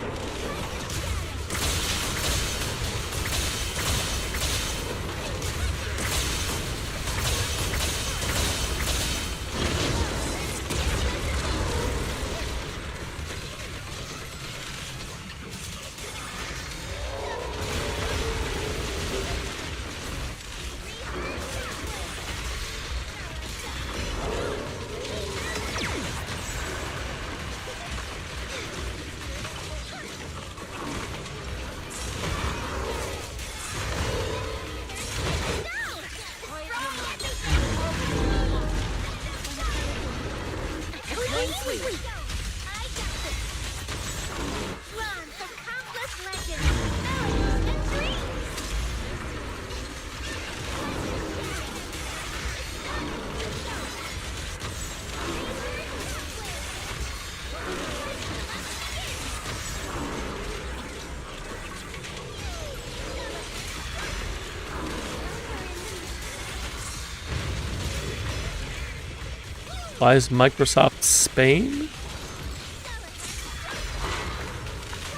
Why is Microsoft Spain?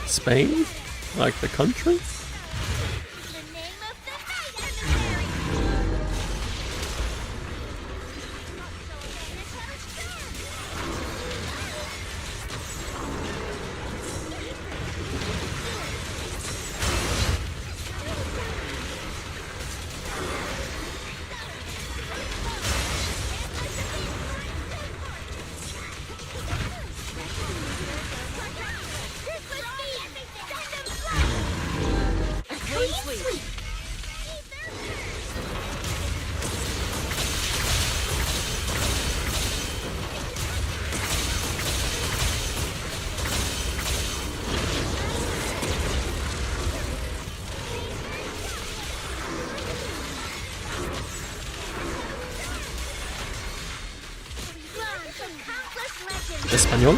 Spain? Like the country? The name of the fight, emissary! Espanol?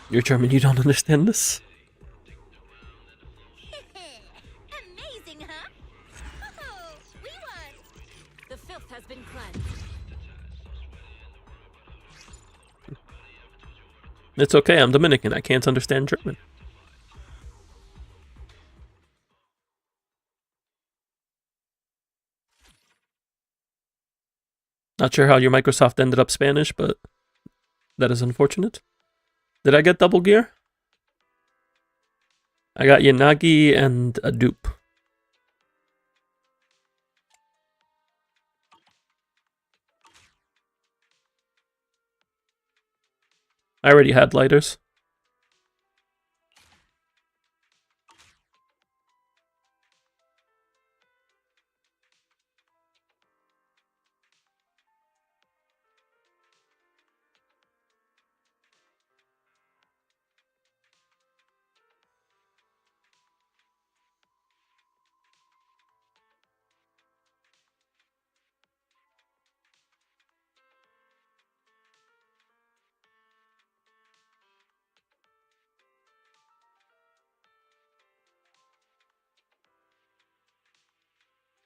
You're German, you don't understand this? Amazing, huh? Oh, we won. The filth has been cleansed. It's okay, I'm Dominican. I can't understand German. Not sure how your Microsoft ended up Spanish, but that is unfortunate. Did I get double gear? I got Yanagi and a dupe. I already had lighters.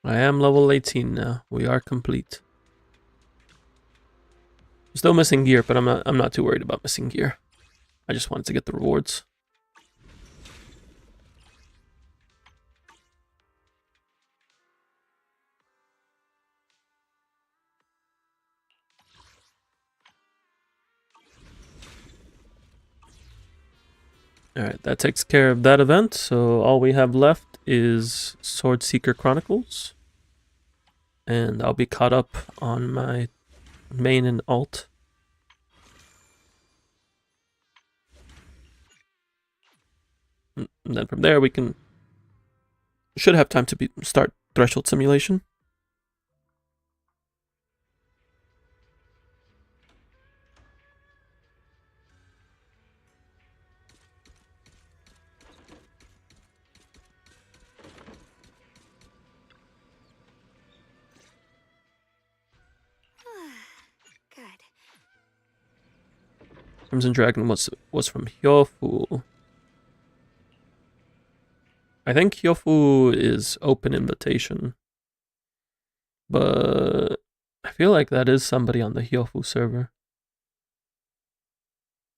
I am level 18 now. We are complete. Still missing gear, but I'm not too worried about missing gear. I just wanted to get the rewards. Alright, that takes care of that event, so all we have left is Sword Seeker Chronicles. And I'll be caught up on my main and alt. And then from there we should have time to start Threshold Simulation. Good. Crimson Dragon was from Hyofu. I think Hyofu is open invitation. But I feel like that is somebody on the Hyofu server.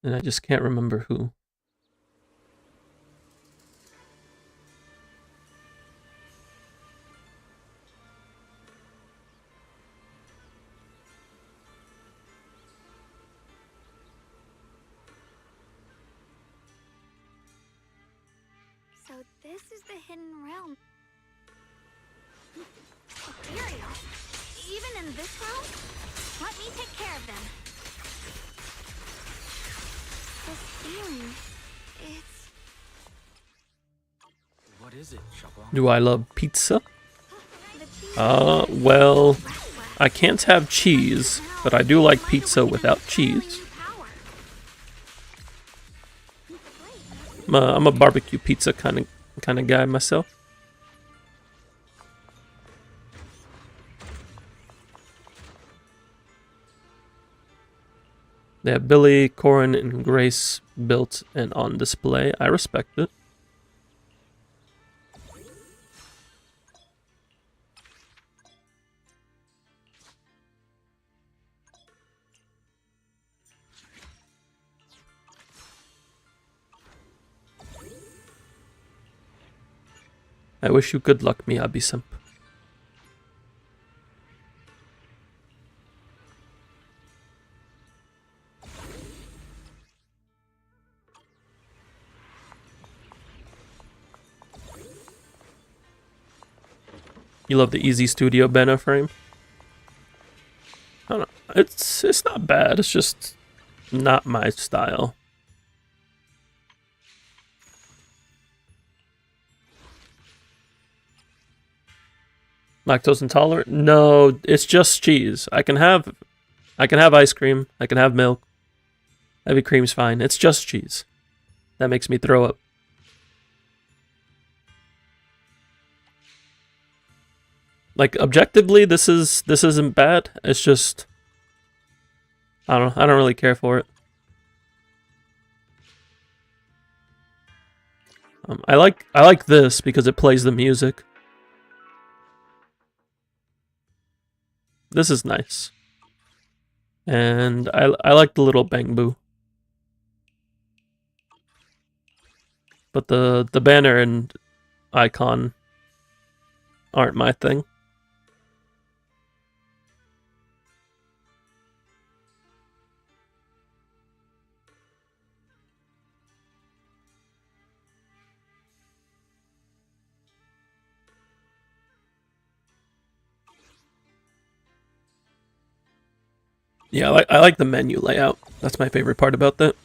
And I just can't remember who. So this is the hidden realm. Ethereal. Even in this realm? Let me take care of them. This feeling, it's... What is it, Shablan? Do I love pizza? the cheese Well, I can't have cheese, but I do like pizza without cheese. I'm a barbecue pizza kind of guy myself. They have Billy, Corin, and Grace built and on display. I respect it. I wish you good luck, Miyabi-simp. You love the Easy Studio banner frame? I don't know. It's not bad. It's just not my style. Lactose intolerant? No, it's just cheese. I can have ice cream. I can have milk. Heavy cream's fine. It's just cheese. That makes me throw up. Like objectively, this isn't bad. It's just I don't know. I don't really care for it. I like this because it plays the music. This is nice, and I like the little bang boo. But the banner and icon aren't my thing. Yeah, I like the menu layout. That's my favorite part about that.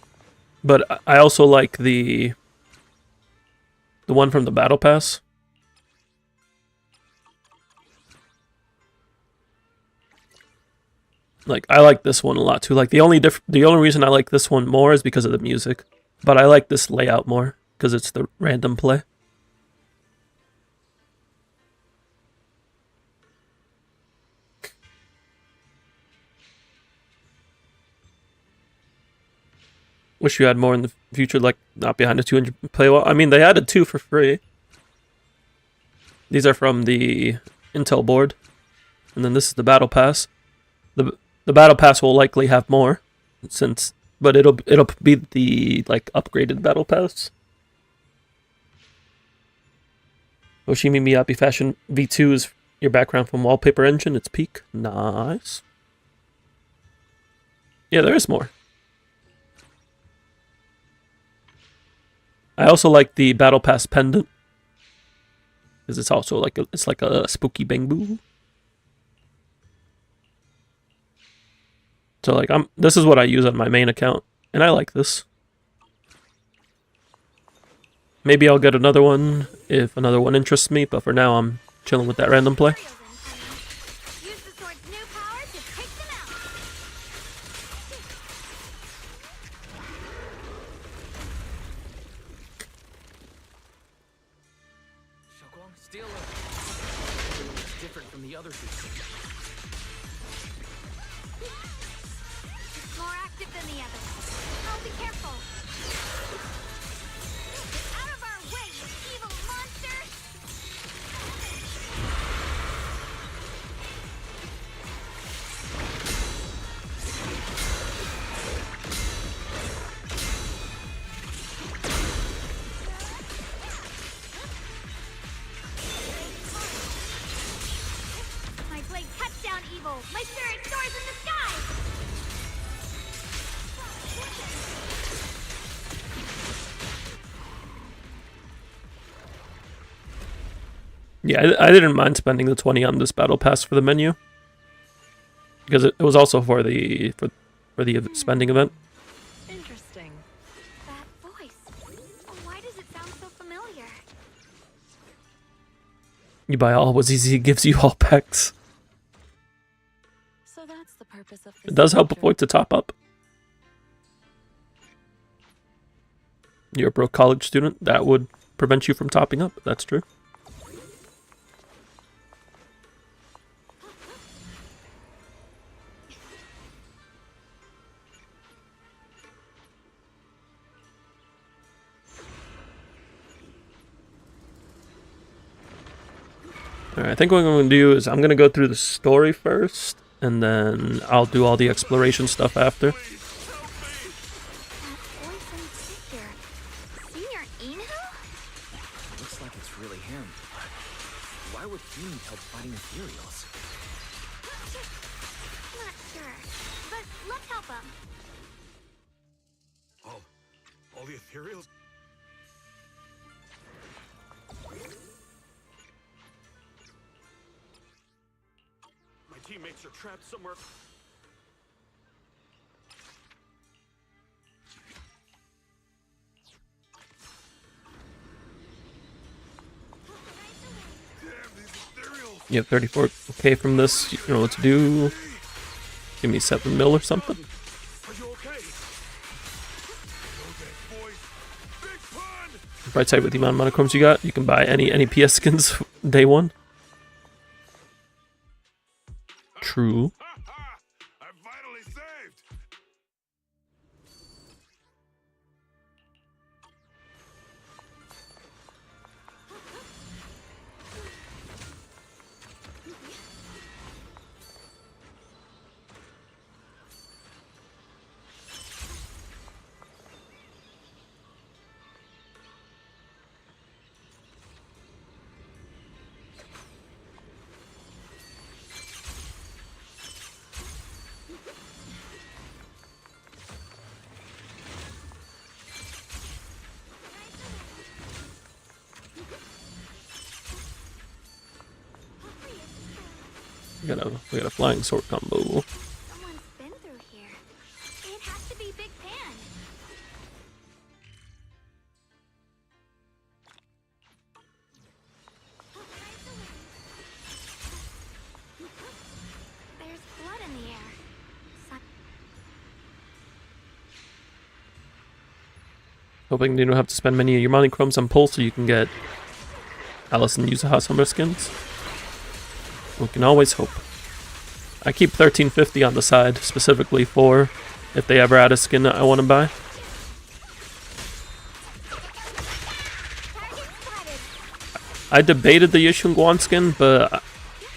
But I also like the one from the Battle Pass. Like I like this one a lot too. Like the only reason I like this one more is because of the music. But I like this layout more because it's the random play. Wish you had more in the future, like not behind the 200 paywall. I mean, they added 2 for free. These are from the Intel board, and then this is the Battle Pass. The Battle Pass will likely have more, but it'll be the like upgraded Battle Pass. Oshimi Miyabi Fashion V2 is your background from Wallpaper Engine. It's peak. Nice. Yeah, there is more. I also like the Battle Pass pendant because it's also like a spooky bang boo. So like this is what I use on my main account, and I like this. Maybe I'll get another one if another one interests me, but for now I'm chilling with that random play. Use the sword's new power to take them out. Shokwang, steal it. It's different from the other two. More active than the others. Oh, be careful. Get out of our way, you evil monster! My blade cuts down evil. My spirit soars in the sky. Yeah, I didn't mind spending the 20 on this Battle Pass for the menu because it was also for the spending event. Interesting. That voice. Why does it sound so familiar? You buy all what ZZZ gives you all packs. So that's the purpose of this. It does help chapter. avoid to top up. You're a broke college student, that would prevent you from topping up. That's true. Alright, I think what I'm going to do is I'm going to go through the story first, and then I'll do all the exploration stuff after. That voice and figure. Senior Inu? Looks like it's really him. Why would he need help fighting Ethereals? Not sure. But let's help him. All the ethereals? My teammates are trapped somewhere. Damn, these ethereals! You have 34k from this, you know what to do. Give me 7 mil or something. Are you okay? Know that voice? Big pun! Right side with the amount of monochromes you got, you can buy any PS skins day one. True. Ha ha! I'm finally saved! We got a flying sword combo. Someone's been through here. It has to be Big Pan. There's blood in the air. Hoping you don't have to spend many of your money crumbs on pulse so you can get Allison use House Humber skins. We can always hope. I keep 1350 on the side specifically for if they ever add a skin that I want to buy. I debated the Yishun Guan skin, but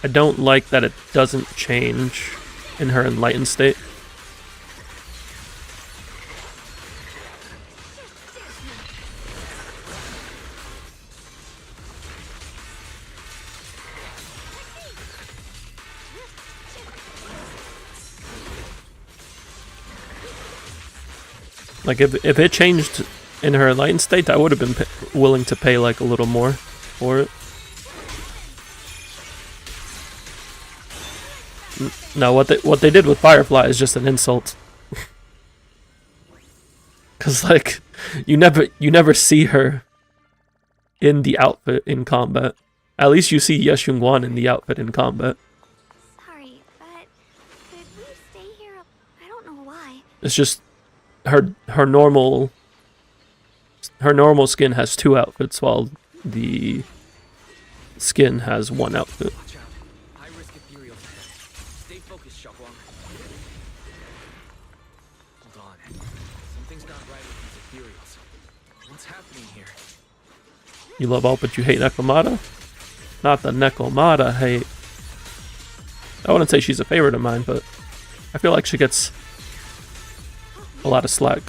I don't like that it doesn't change in her enlightened state. Like, if it changed in her enlightened state, I would have been willing to pay, like, a little more for it. No, what they did with Firefly is just an insult. Cause, like, you never see her in the outfit in combat. At least you see Yes Guan in the outfit in combat. Sorry, but could we stay here? I don't know why. It's just her normal skin has 2 outfits while the skin has 1 outfit. Watch out. High risk ethereal. Stay focused, Shakwang. Hold on. Something's not right with these ethereals. What's happening here? You love all but you hate Nekomata? Not the Nekomata hate. I wouldn't say she's a favorite of mine, but I feel like she gets a lot of slack.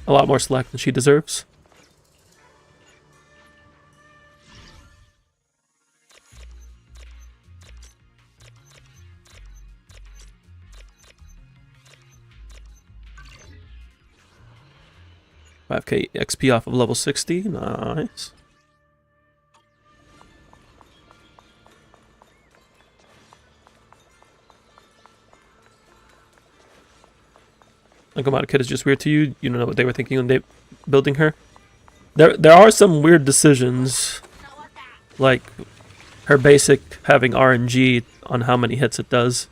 A lot more slack than she deserves. $5k XP off of level 60. Nice. Nekomata Kid is just weird to you. You don't know what they were thinking when they building her. There are some weird decisions, like her basic having RNG on how many hits it does,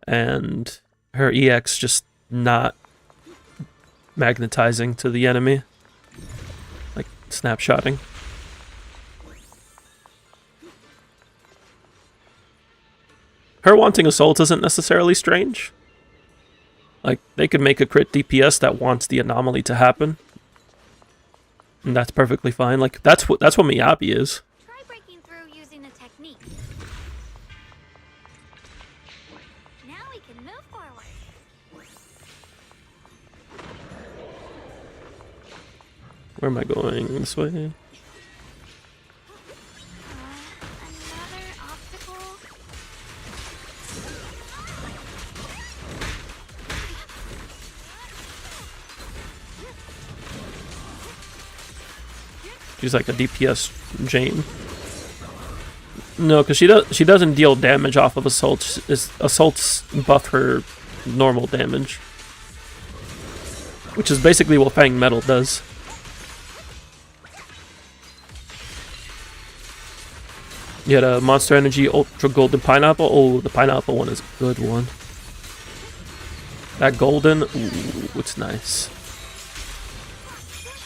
and her EX just not magnetizing to the enemy, like snapshotting. Her wanting assault isn't necessarily strange. Like, they could make a crit DPS that wants the anomaly to happen, and that's perfectly fine. Like, that's what Miyabi is. Try breaking through using a technique. Now we can move forward. Where am I going? This way? Another obstacle. She's like a DPS Jane. No, because she doesn't deal damage off of assaults. Assaults buff her normal damage, which is basically what Fang Metal does. You had a Monster Energy Ultra Golden Pineapple. Oh, the pineapple one is a good one. That golden, ooh, it's nice.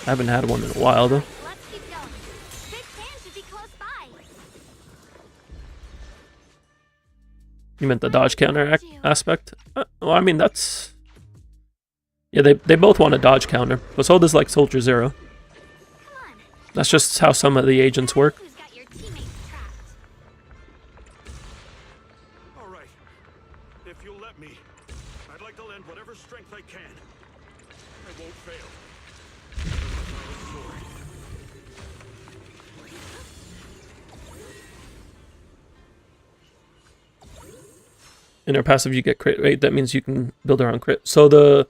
I haven't had one in a while though. Let's keep going. Big Pan should be close by. You meant the dodge counter aspect? Well, I mean, that's... Yeah, they both want a dodge counter, but so does, like, Soldier Zero. Come on. That's just how some of the agents work. Who's got your teammates trapped? All right. If you'll let me, I'd like to lend whatever strength I can. I won't fail. In her passive, you get crit rate. That means you can build her on crit. So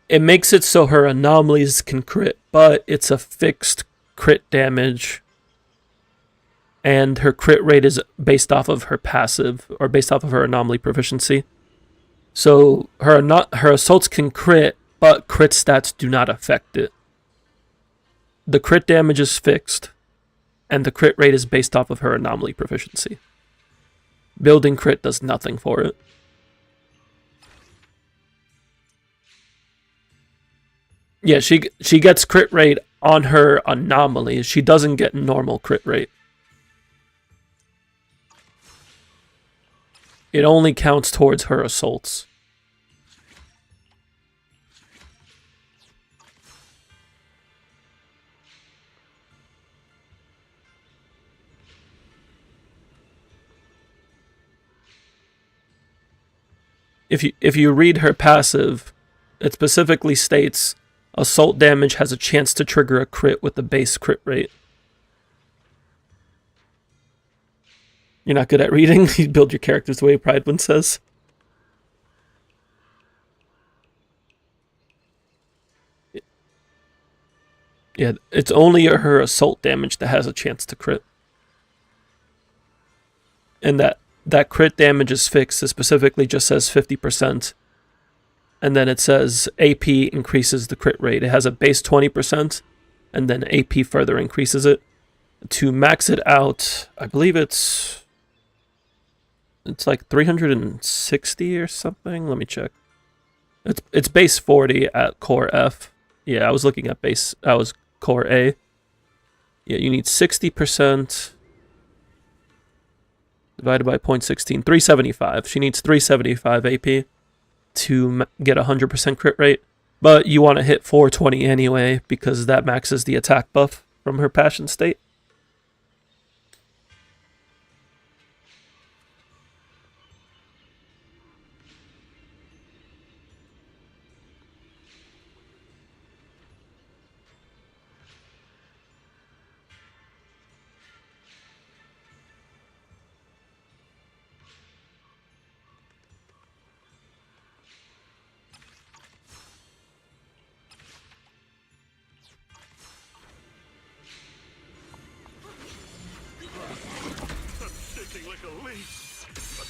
it makes it so her anomalies can crit, but it's a fixed crit damage. And her crit rate is based off of her passive, or based off of her anomaly proficiency. So her assaults can crit, but crit stats do not affect it. The crit damage is fixed, and the crit rate is based off of her anomaly proficiency. Building crit does nothing for it. Yeah, she gets crit rate on her anomalies. She doesn't get normal crit rate. It only counts towards her assaults. If you read her passive, it specifically states assault damage has a chance to trigger a crit with the base crit rate. You're not good at reading? You build your characters the way Pridewind says. Yeah, it's only her assault damage that has a chance to crit. And that crit damage is fixed. It specifically just says 50%. And then it says AP increases the crit rate. It has a base 20%, and then AP further increases it. To max it out, I believe it's like 360 or something. Let me check. It's base 40 at core F. Yeah, I was looking at base. I was core A. Yeah, you need 60% divided by 0.16, 375. She needs 375 AP to get 100% crit rate. But you want to hit 420 anyway, because that maxes the attack buff from her passion state.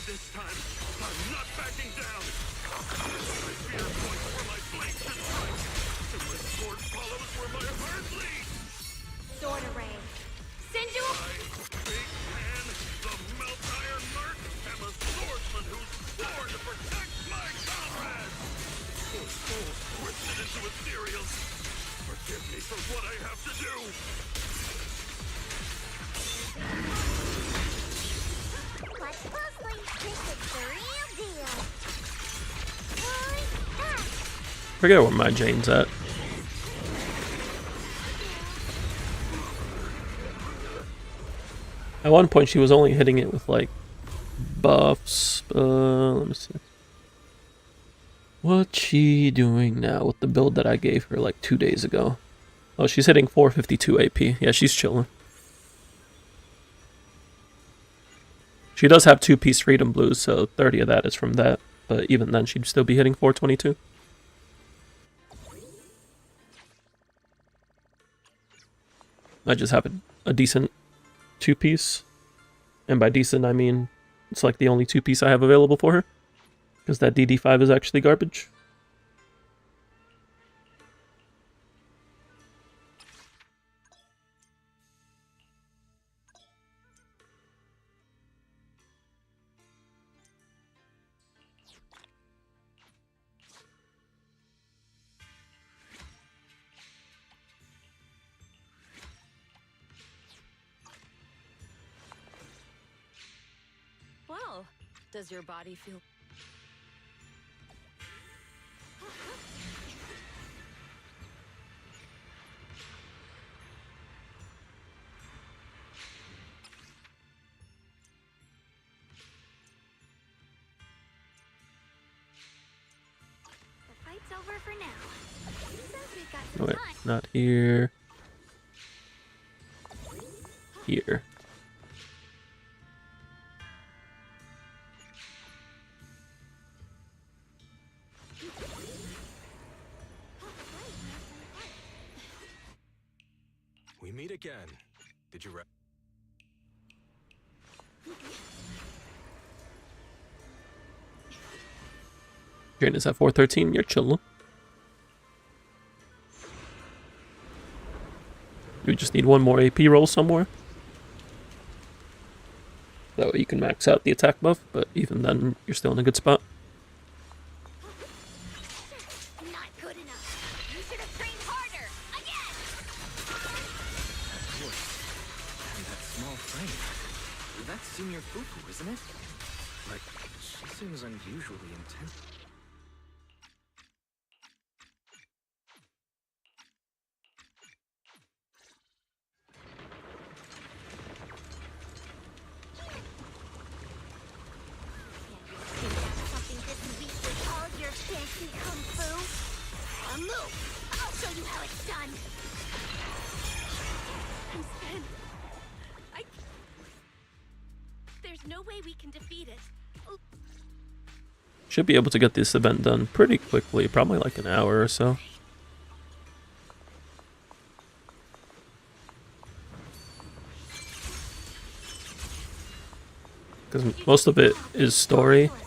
This time, I'm not backing down. My fear points where my blade can strike, and my sword follows where my heart leads. Sword array. Sinju! I, Big Man, the Melt Iron Mark, am a swordsman who's sworn to protect my comrades. Your soul twisted into ethereal. Forgive me for what I have to do. Watch closely. This is the real deal. Holy ah! Forget where my Jane's at. At one point, she was only hitting it with, like, buffs. Let me see. What's she doing now with the build that I gave her, like, 2 days ago? Oh, she's hitting 452 AP. Yeah, she's chilling. She does have 2-piece Freedom Blues, so 30 of that is from that. But even then, she'd still be hitting 422. I just have a decent 2-piece. And by decent, I mean it's like the only 2-piece I have available for her. Because that DD5 is actually garbage. Well, Does your body feel... The fight's over for now. Since we've got Oh, some wait, time. not here. Here. We meet again. Did you Jane is at 413. You're chilling. You just need one more AP roll somewhere. That way you can max out the attack buff, but even then, you're still in a good spot. Not good enough. You should have trained harder. Again! And that small frame. That's Senior Fufu, isn't it? But she seems unusually intense. Something this weak with all your fancy kung fu. A move. I'll show you how it's done. I'm spent. There's no way we can defeat it. Should be able to get this event done pretty quickly, probably like an hour or so. Because most of it is story. Maybe.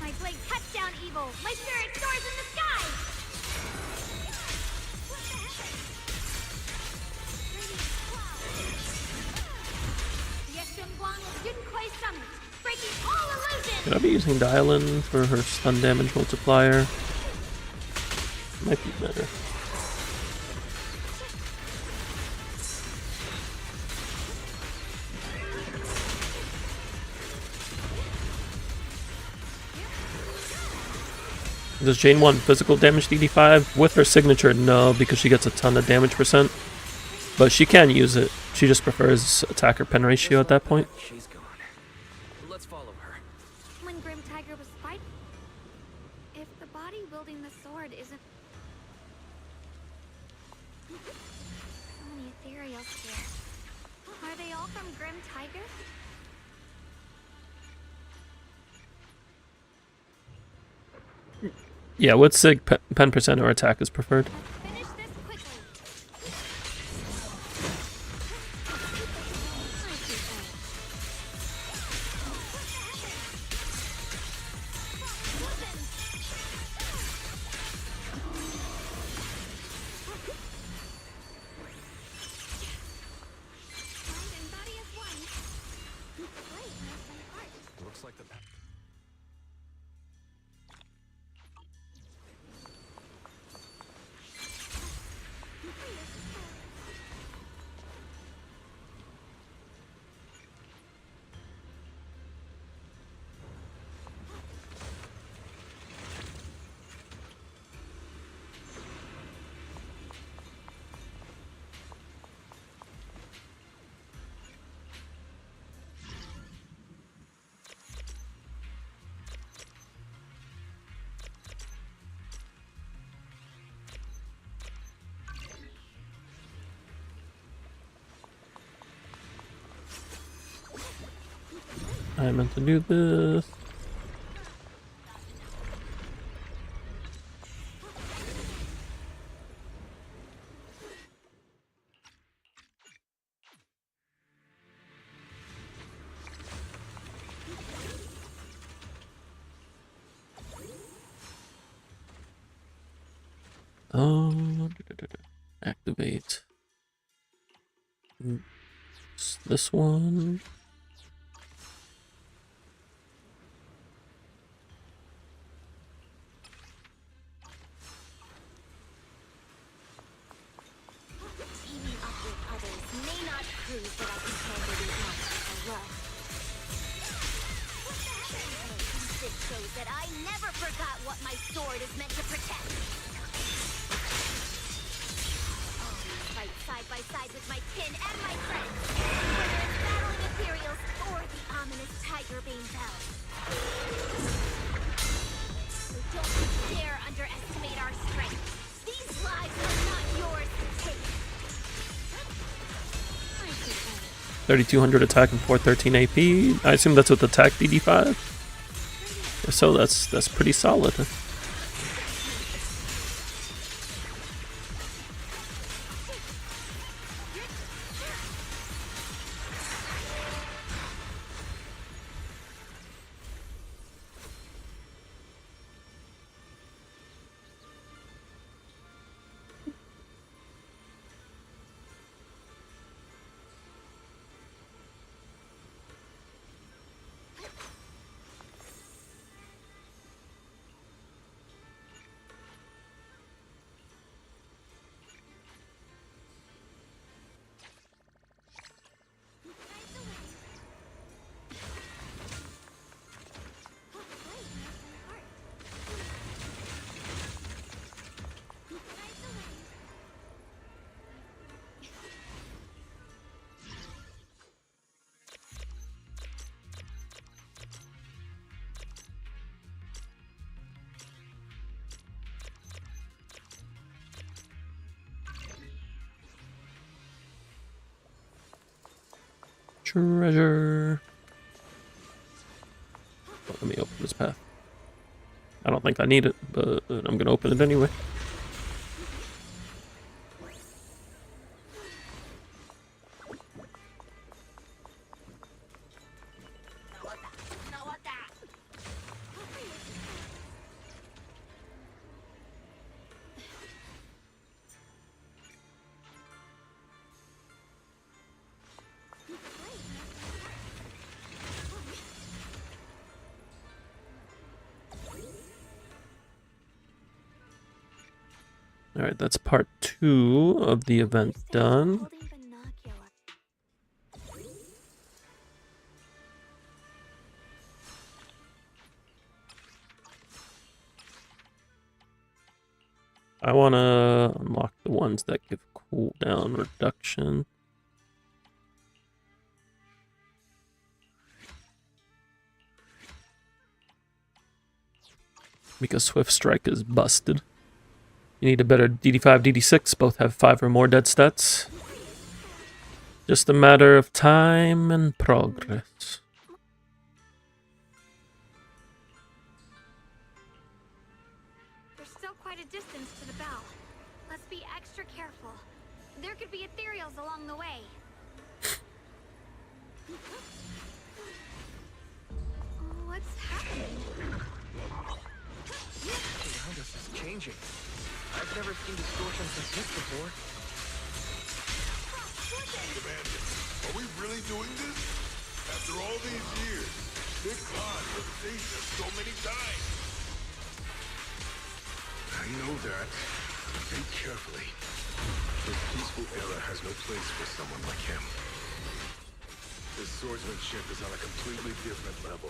My blade cuts down evil. My spirit soars in the sky. Breaking all illusions. Could I be using Dylan for her stun damage multiplier? Might be better. Does Jane want physical damage DD5? With her signature, no, because she gets a ton of damage percent. But she can use it. She just prefers attacker pen ratio at that point. She's gone. Let's follow her. When Grim Tiger was fighting, if the body wielding the sword isn't... So many ethereals here. Are they all from Grim Tiger? Yeah, with sig, pen percent or attack is preferred. Let's finish this quickly. Mind and body as one. Great, nice and heart. Looks like the I meant to do this. Activate. This one. Teaming up with others may not prove that I can handle these monsters alone. This shows that I never forgot what my sword is meant to protect. Always fight side by side with my kin and my friends, whether it's battling Imperials or the ominous Tigerbane bells. So don't you dare underestimate our strength. These lives are not yours to take. 3200 attack and 413 AP. I assume that's with attack DD5. If so, that's pretty solid. Treasure. Let me open this path. I don't think I need it, but I'm gonna open it anyway. Alright, that's part 2 of the event done. I want to unlock the ones that give cooldown reduction. Because Swift Strike is busted. You need a better DD5, DD6. Both have 5 or more dead stats. Just a matter of time and progress. There's still quite a distance to the bell. Let's be extra careful. There could be ethereals along the way. What's happening? Around us is changing. I've never seen distortions like this before. Commander, are we really doing this? After all these years, Big Khan has saved us so many times. I know that. Think carefully. This peaceful era has no place for someone like him. His swordsmanship is on a completely different level.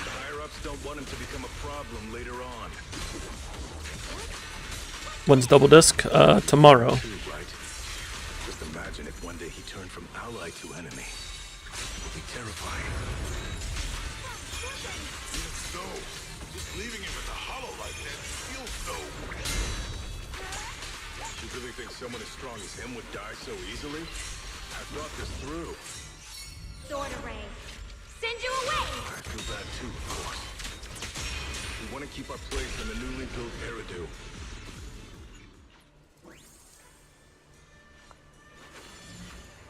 The higher-ups don't want him to become a problem later on. When's double disc? Tomorrow. Right? Just imagine if one day he turned from ally to enemy. It would be terrifying. Even so, just leaving him in the hollow like that feels so... You really think someone as strong as him would die so easily? I thought this through. Sword array. Send you away! I feel bad too, of course. We want to keep our place in the newly built Eridu.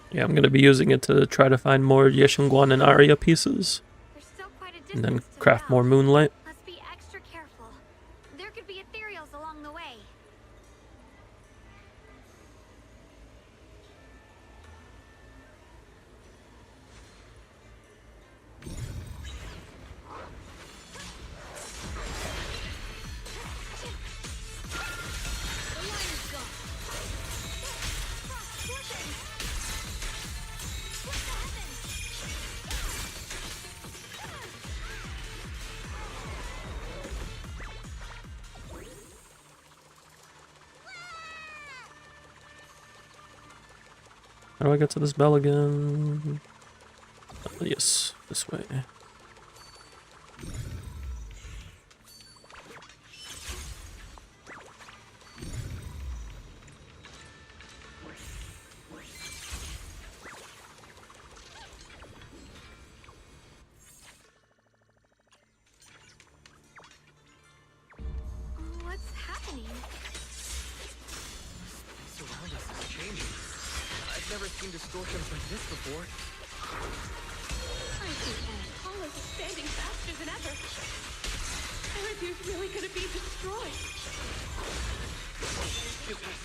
Yeah, I'm going to be using it to try to find more Yeshengwan and Arya pieces. There's still quite a distance And then to the craft bell. more Moonlight. Let's be extra careful. There could be ethereals along the way. How do I get to this bell again? Yes, this way. What's happening? Space around us is changing. I've never seen distortions like this before. I think Paul is expanding faster than ever. Erethia's really gonna be destroyed. It has.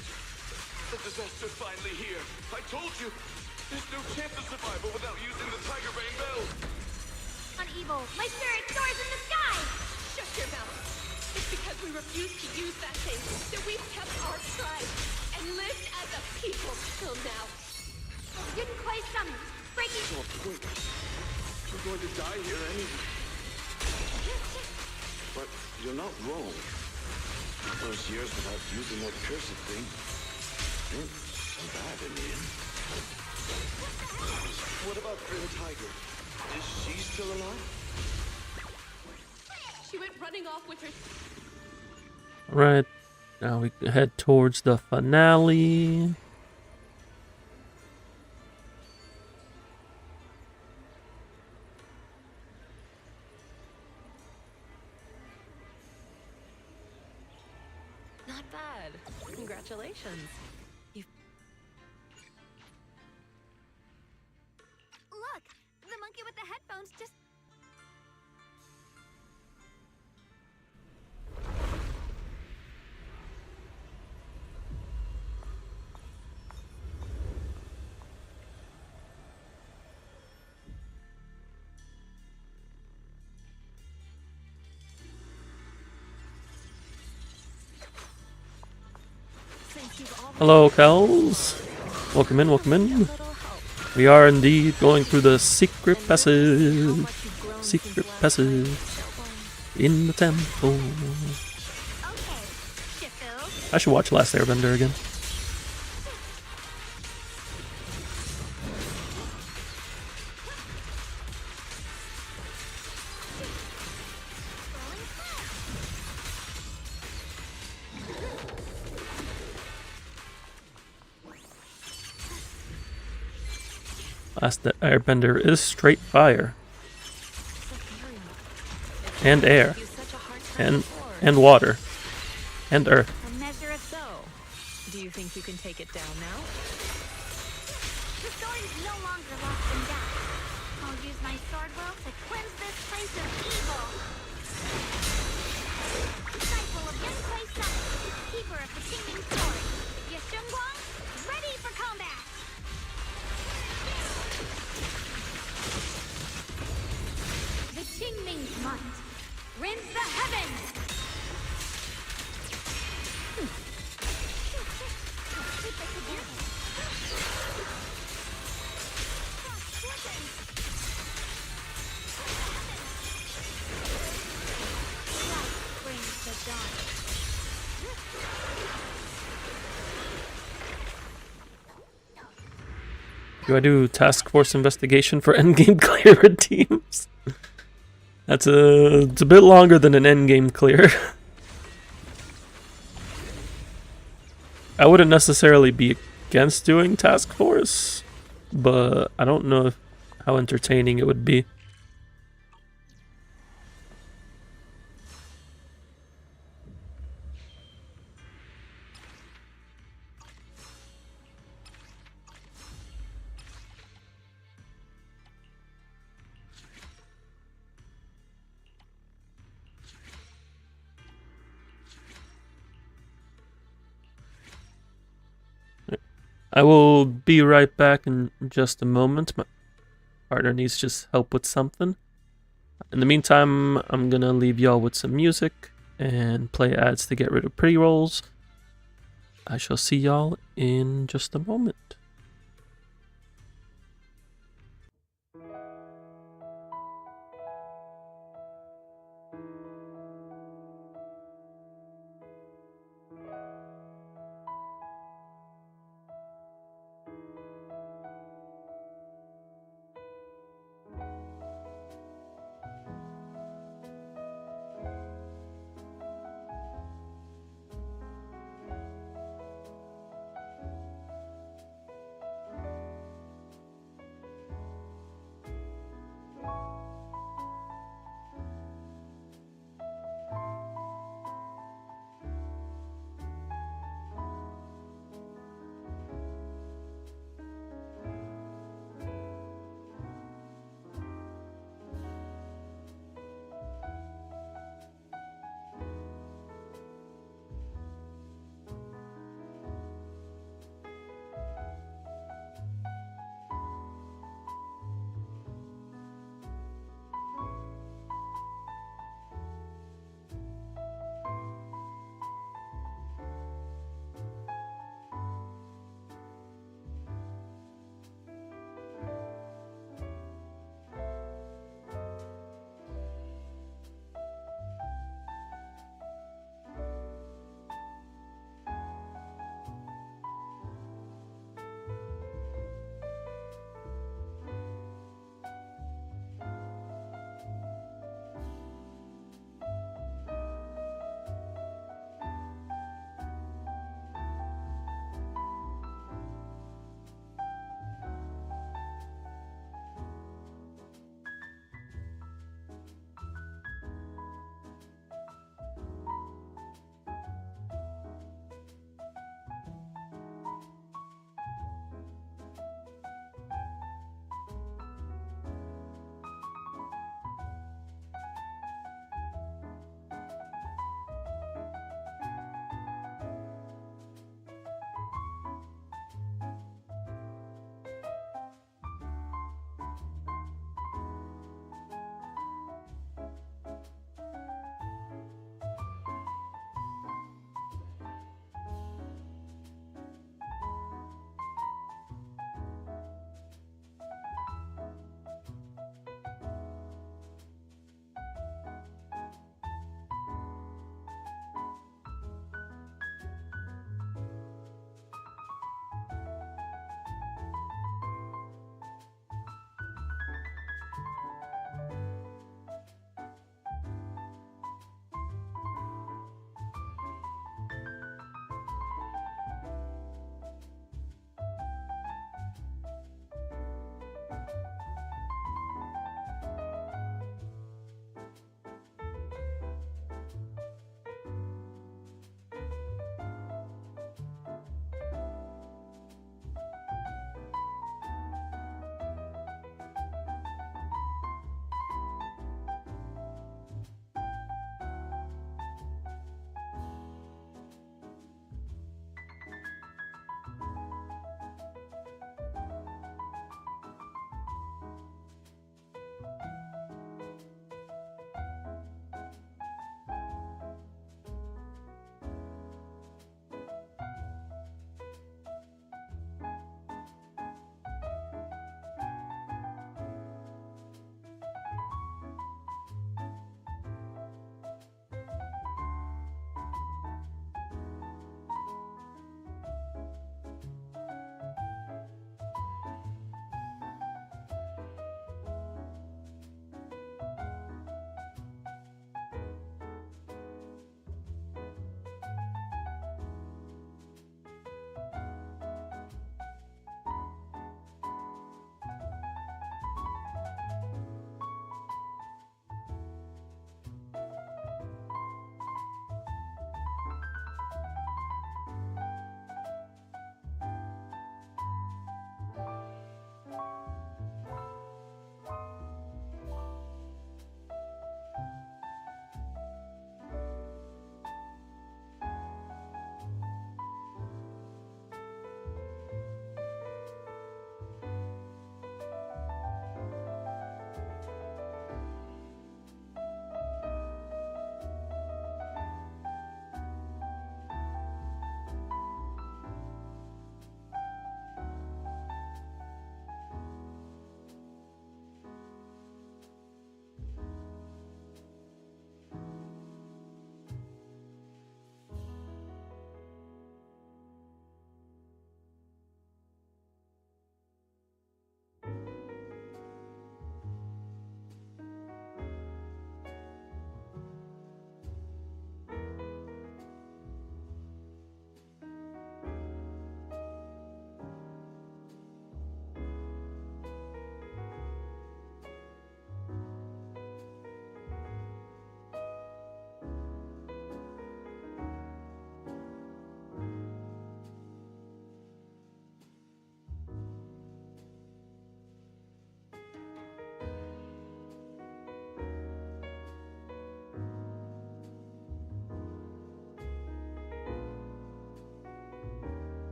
The disaster's finally here. I told you. There's no chance of survival without using the Tiger Bane Bell. On evil, my spirit soars in the sky! Shut your mouth. It's because we refused to use that thing that we've kept our pride and lived as a people till now. Didn't quite summon. Breaking. Oh, quick. We're going to die here anyway. But you're not wrong. Those years without using that cursed thing weren't so bad in the end. What about Grim Tiger? Is she still alive? She went running off with her. Right. Now we head towards the finale. Not bad. Congratulations. Look! The monkey with the headphones just... Hello, Kels. Welcome in, welcome in. We are indeed going through the secret passage. Secret passage in the temple. Okay, Sheffield. I should watch Last Airbender again. Last Airbender is straight fire. And air. And water. And earth. A measure of... So, do you think you can take it down now? The sword is no longer lost in doubt. I'll use my sword will to cleanse this place of evil. Disciple of Yankuei Sun, keeper of the Qingming sword. Yashunguang, ready for combat! The Qingming's might rends the heavens! Keep it together. Light brings the dawn. Do I do task force investigation for endgame clear teams? It's a bit longer than an endgame clear. I wouldn't necessarily be against doing task force, but I don't know how entertaining it would be. I will be right back in just a moment. My partner needs just help with something. In the meantime, I'm gonna leave y'all with some music and play ads to get rid of pre-rolls. I shall see y'all in just a moment.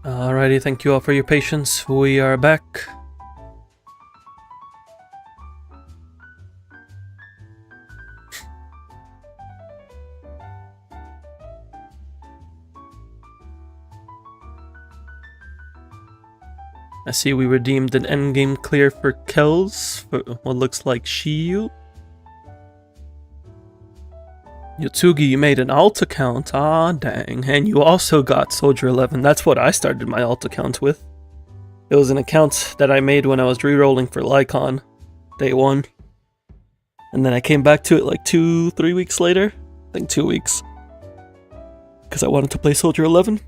Alrighty, thank you all for your patience. We are back. I see we redeemed an endgame clear for Kells for what looks like Shiyu. Yotsugi, you made an alt account. Ah, dang. And you also got Soldier 11. That's what I started my alt account with. It was an account that I made when I was rerolling for Lycon, day 1. And then I came back to it like 2-3 weeks later. I think 2 weeks. Because I wanted to play Soldier 11.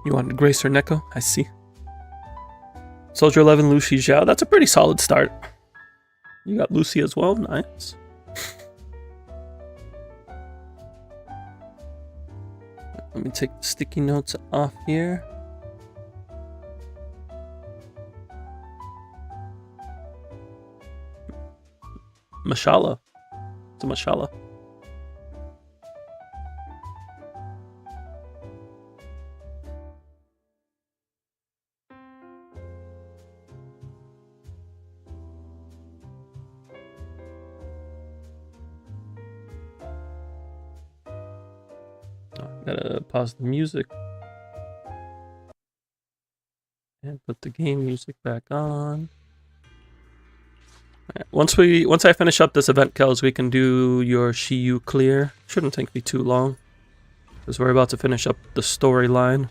You wanted Grace or Neko? I see. Soldier 11, Lucy Zhao. That's a pretty solid start. You got Lucy as well. Nice. Let me take the sticky notes off here. Mashallah. It's a mashallah. Gotta pause the music and put the game music back on. Right, once I finish up this event, Kells, we can do your Shiyu clear. Shouldn't take me too long, because we're about to finish up the storyline.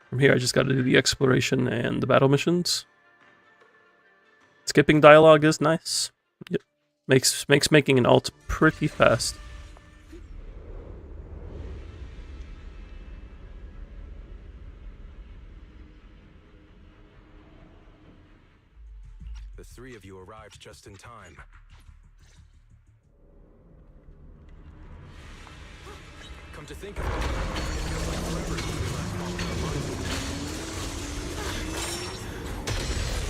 From here, I just gotta do the exploration and the battle missions. Skipping dialogue is nice. Yep. Makes making an alt pretty fast. The three of you arrived just in time. Come to think of it, it feels like forever since we last talked about.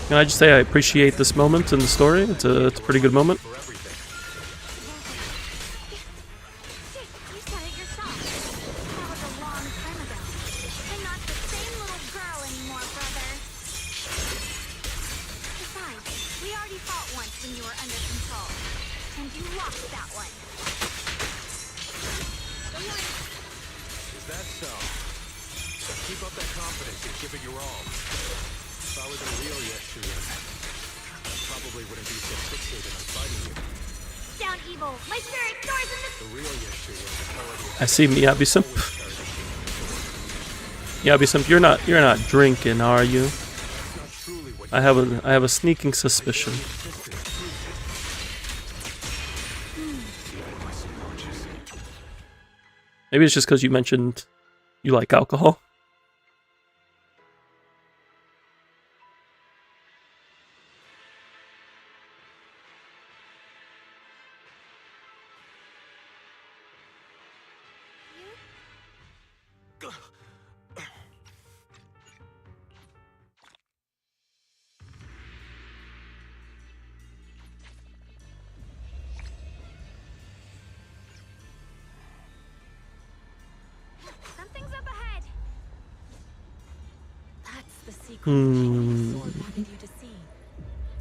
Can I just say I appreciate this moment in the story? It's a pretty good moment. Shit, you said it yourself. That was a long time ago. I'm not the same little girl anymore, brother. Besides, we already fought once when you were under control. And you lost that one. Is that so? Keep up that confidence and give it your all. If I was a real Yeshua, I probably wouldn't be so fixated on fighting you. Down evil. My spirit soars in the... The real Yeshua already... I see Miyabi Simp. Miyabi Simp, you're not drinking, are you? I have a sneaking suspicion. Maybe it's just because you mentioned you like alcohol. Something's up ahead. That's the secret the sword wanted you to see.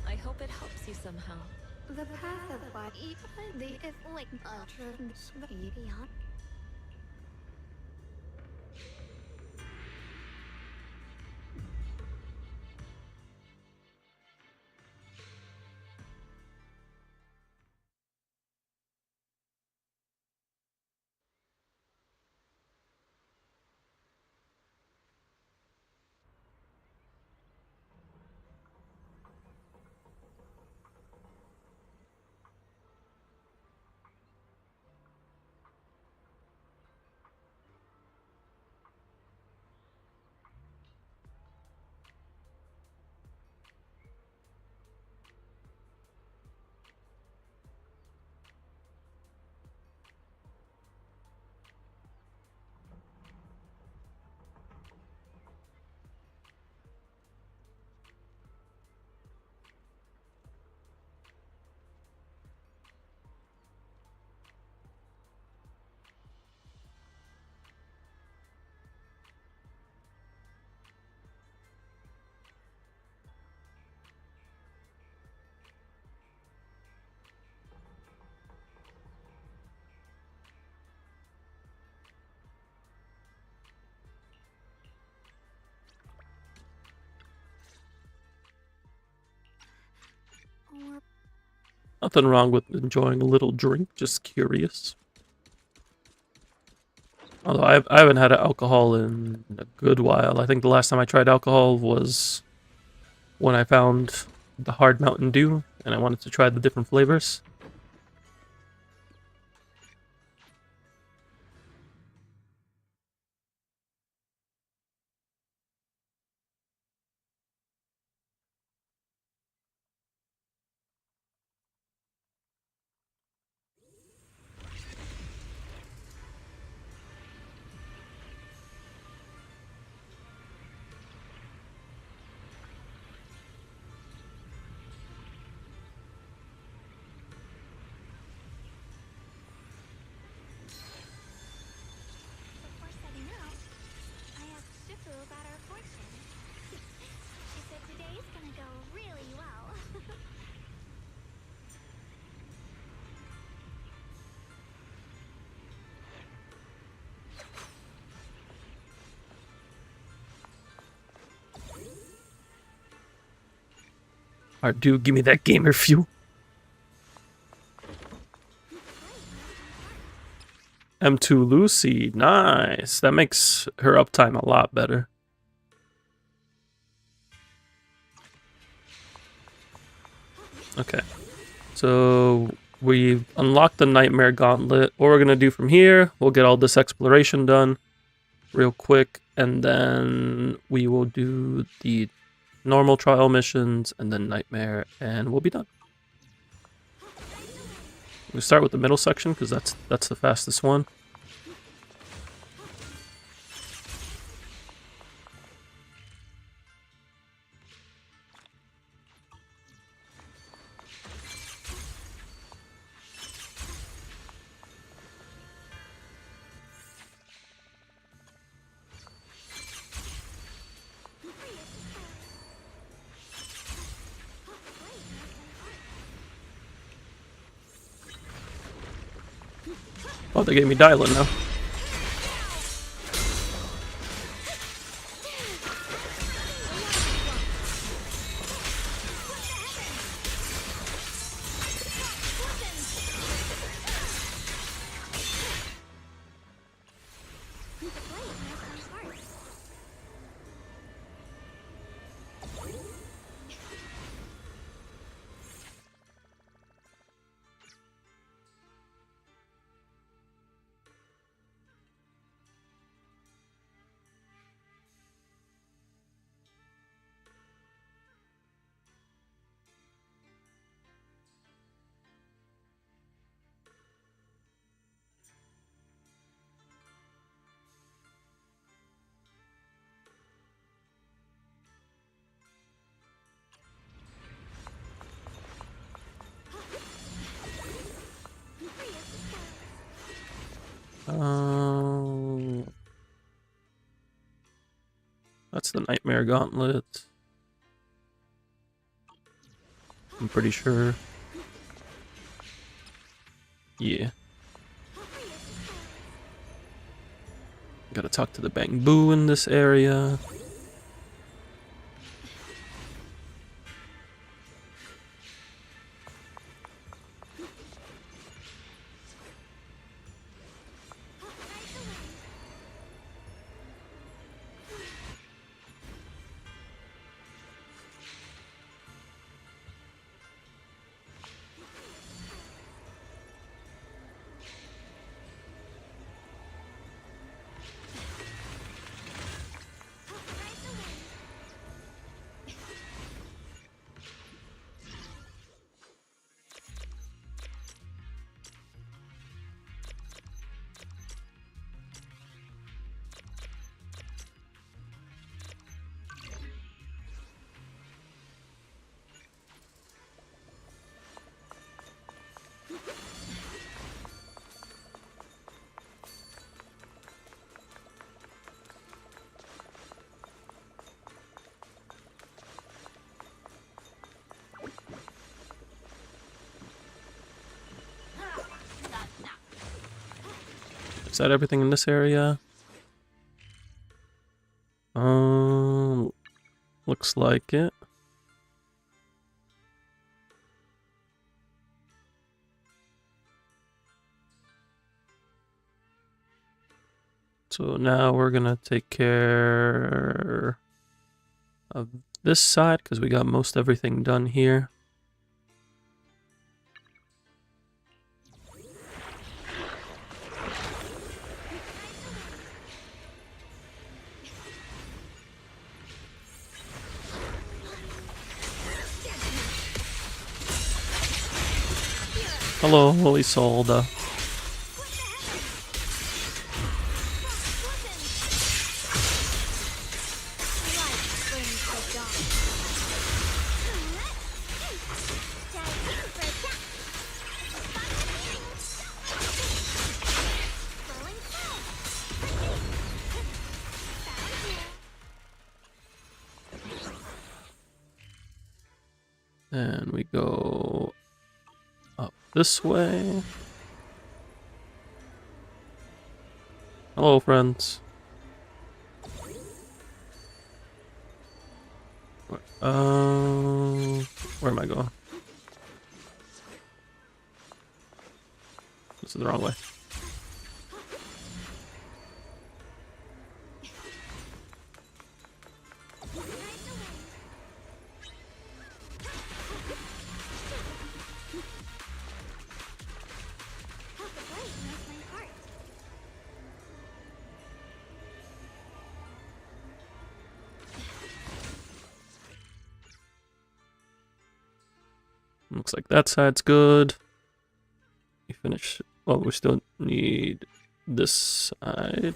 I hope it helps you somehow. The path of body, the if like utterance beyond. Nothing wrong with enjoying a little drink, just curious. Although I haven't had alcohol in a good while. I think the last time I tried alcohol was when I found the hard Mountain Dew, and I wanted to try the different flavors. Before setting out, I asked Shifu about our fortune. She said today's gonna go really well. Alright, dude, give me that gamer fuel. M2 Lucy, nice. That makes her uptime a lot better. Okay, so we've unlocked the Nightmare Gauntlet. What we're gonna do from here, we'll get all this exploration done real quick, and then we will do the normal trial missions and then Nightmare, and we'll be done. We start with the middle section because that's the fastest one. Oh, they gave me Dylan now. That's the Nightmare Gauntlet. I'm pretty sure. Yeah. Gotta talk to the Bang Boo in this area. Is that everything in this area? Looks like it. So now we're gonna take care of this side because we got most everything done here. Hello, Isolda. And we go up this way. Hello, friends. Where am I going? This is the wrong way. Looks like that side's good. We finish. Well, we still need this side.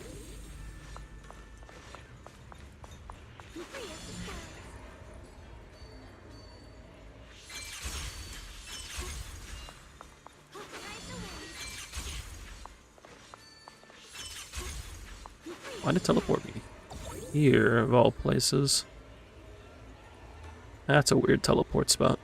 Why did it teleport me here, of all places? That's a weird teleport spot.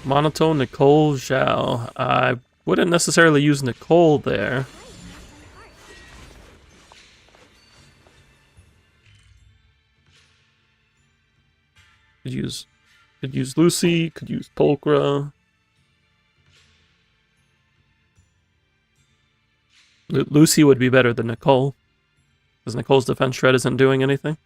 Monotone, Nicole, Zhao. I wouldn't necessarily use Nicole there. Could use Lucy, could use Pulchra. Lucy would be better than Nicole, because Nicole's defense shred isn't doing anything.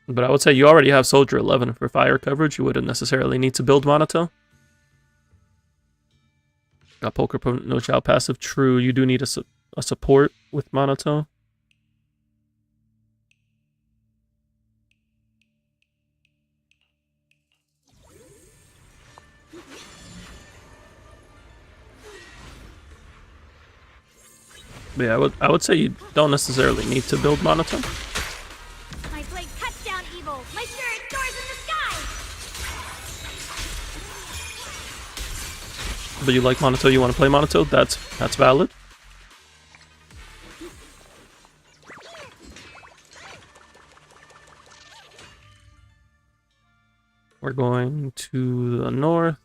But I would say you already have Soldier 11 for fire coverage. You wouldn't necessarily need to build Monotone. Got Pulchra, no Zhao passive. True, you do need a support with Monotone. But yeah, I would say you don't necessarily need to build Monotone. My blade cuts down evil. My spirit soars in the sky. But you like Monotone, you want to play Monotone, that's valid. We're going to the north.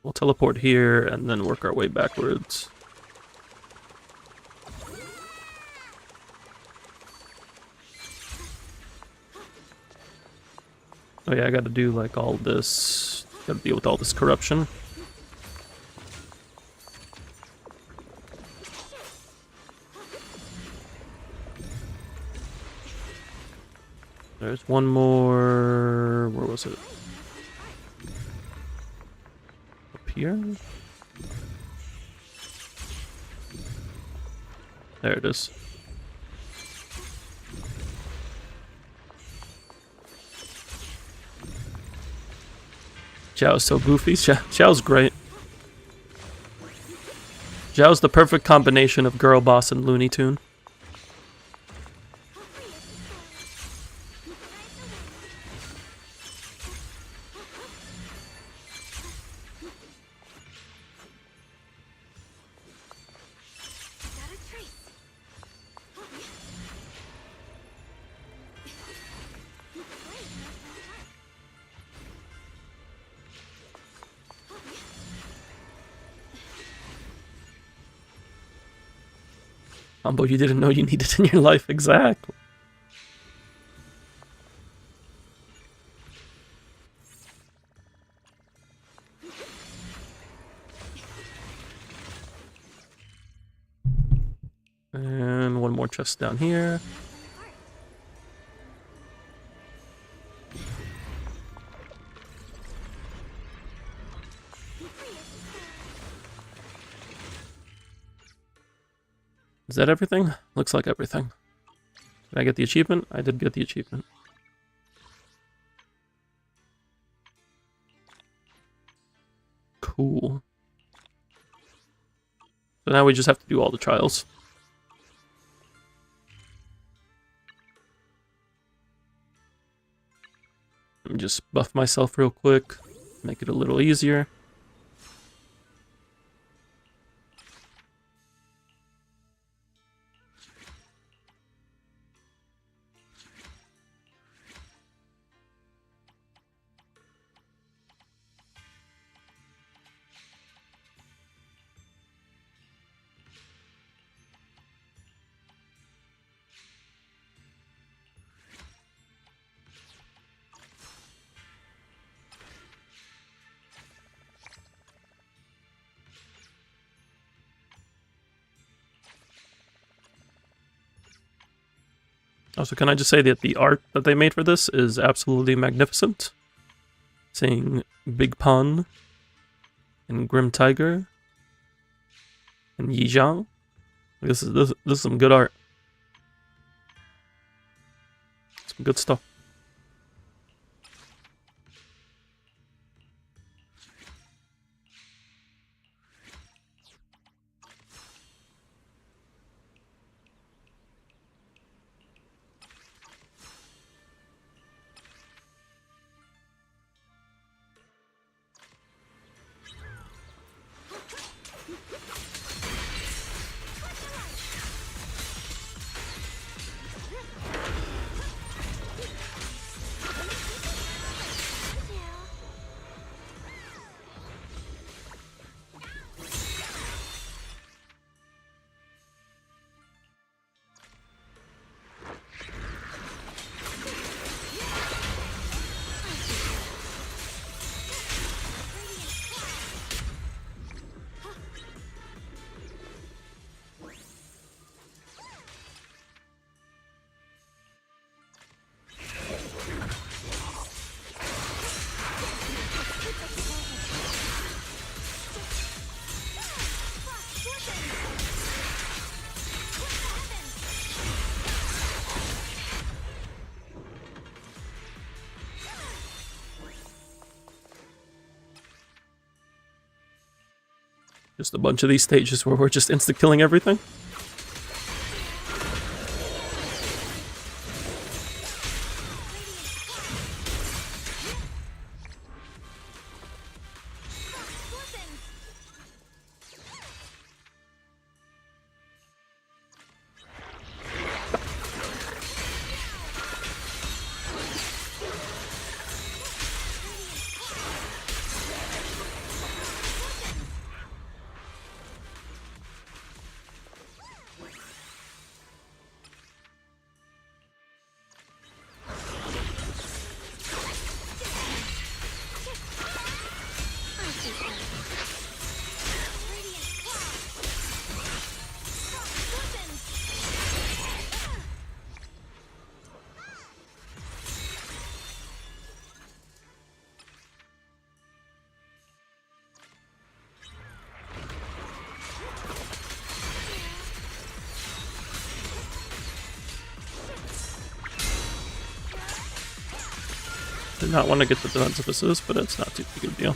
We'll teleport here and then work our way backwards. Oh yeah, I gotta do like all this. Gotta deal with all this corruption. There's one more. Where was it? Up here? There it is. Zhao's so goofy. Zhao's great. Zhao's the perfect combination of girl boss and Looney Tune. combo you didn't know you needed in your life. Exactly. And one more chest down here. Is that everything? Looks like everything. Did I get the achievement? I did get the achievement. Cool. So now we just have to do all the trials. Let me just buff myself real quick. Make it a little easier. Also, can I just say that the art that they made for this is absolutely magnificent? Seeing Big Pun and Grim Tiger and Yi Zhang. This is some good art. Some good stuff. Just a bunch of these stages where we're just insta-killing everything. Did not want to get the defensive assist, but it's not too big of a deal.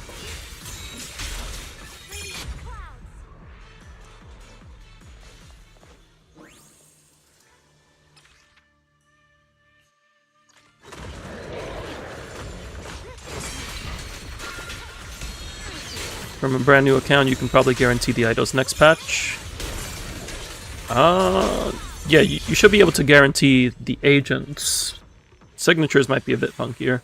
From a brand new account, you can probably guarantee the idols next patch. Yeah, you should be able to guarantee the agents. Signatures might be a bit funkier.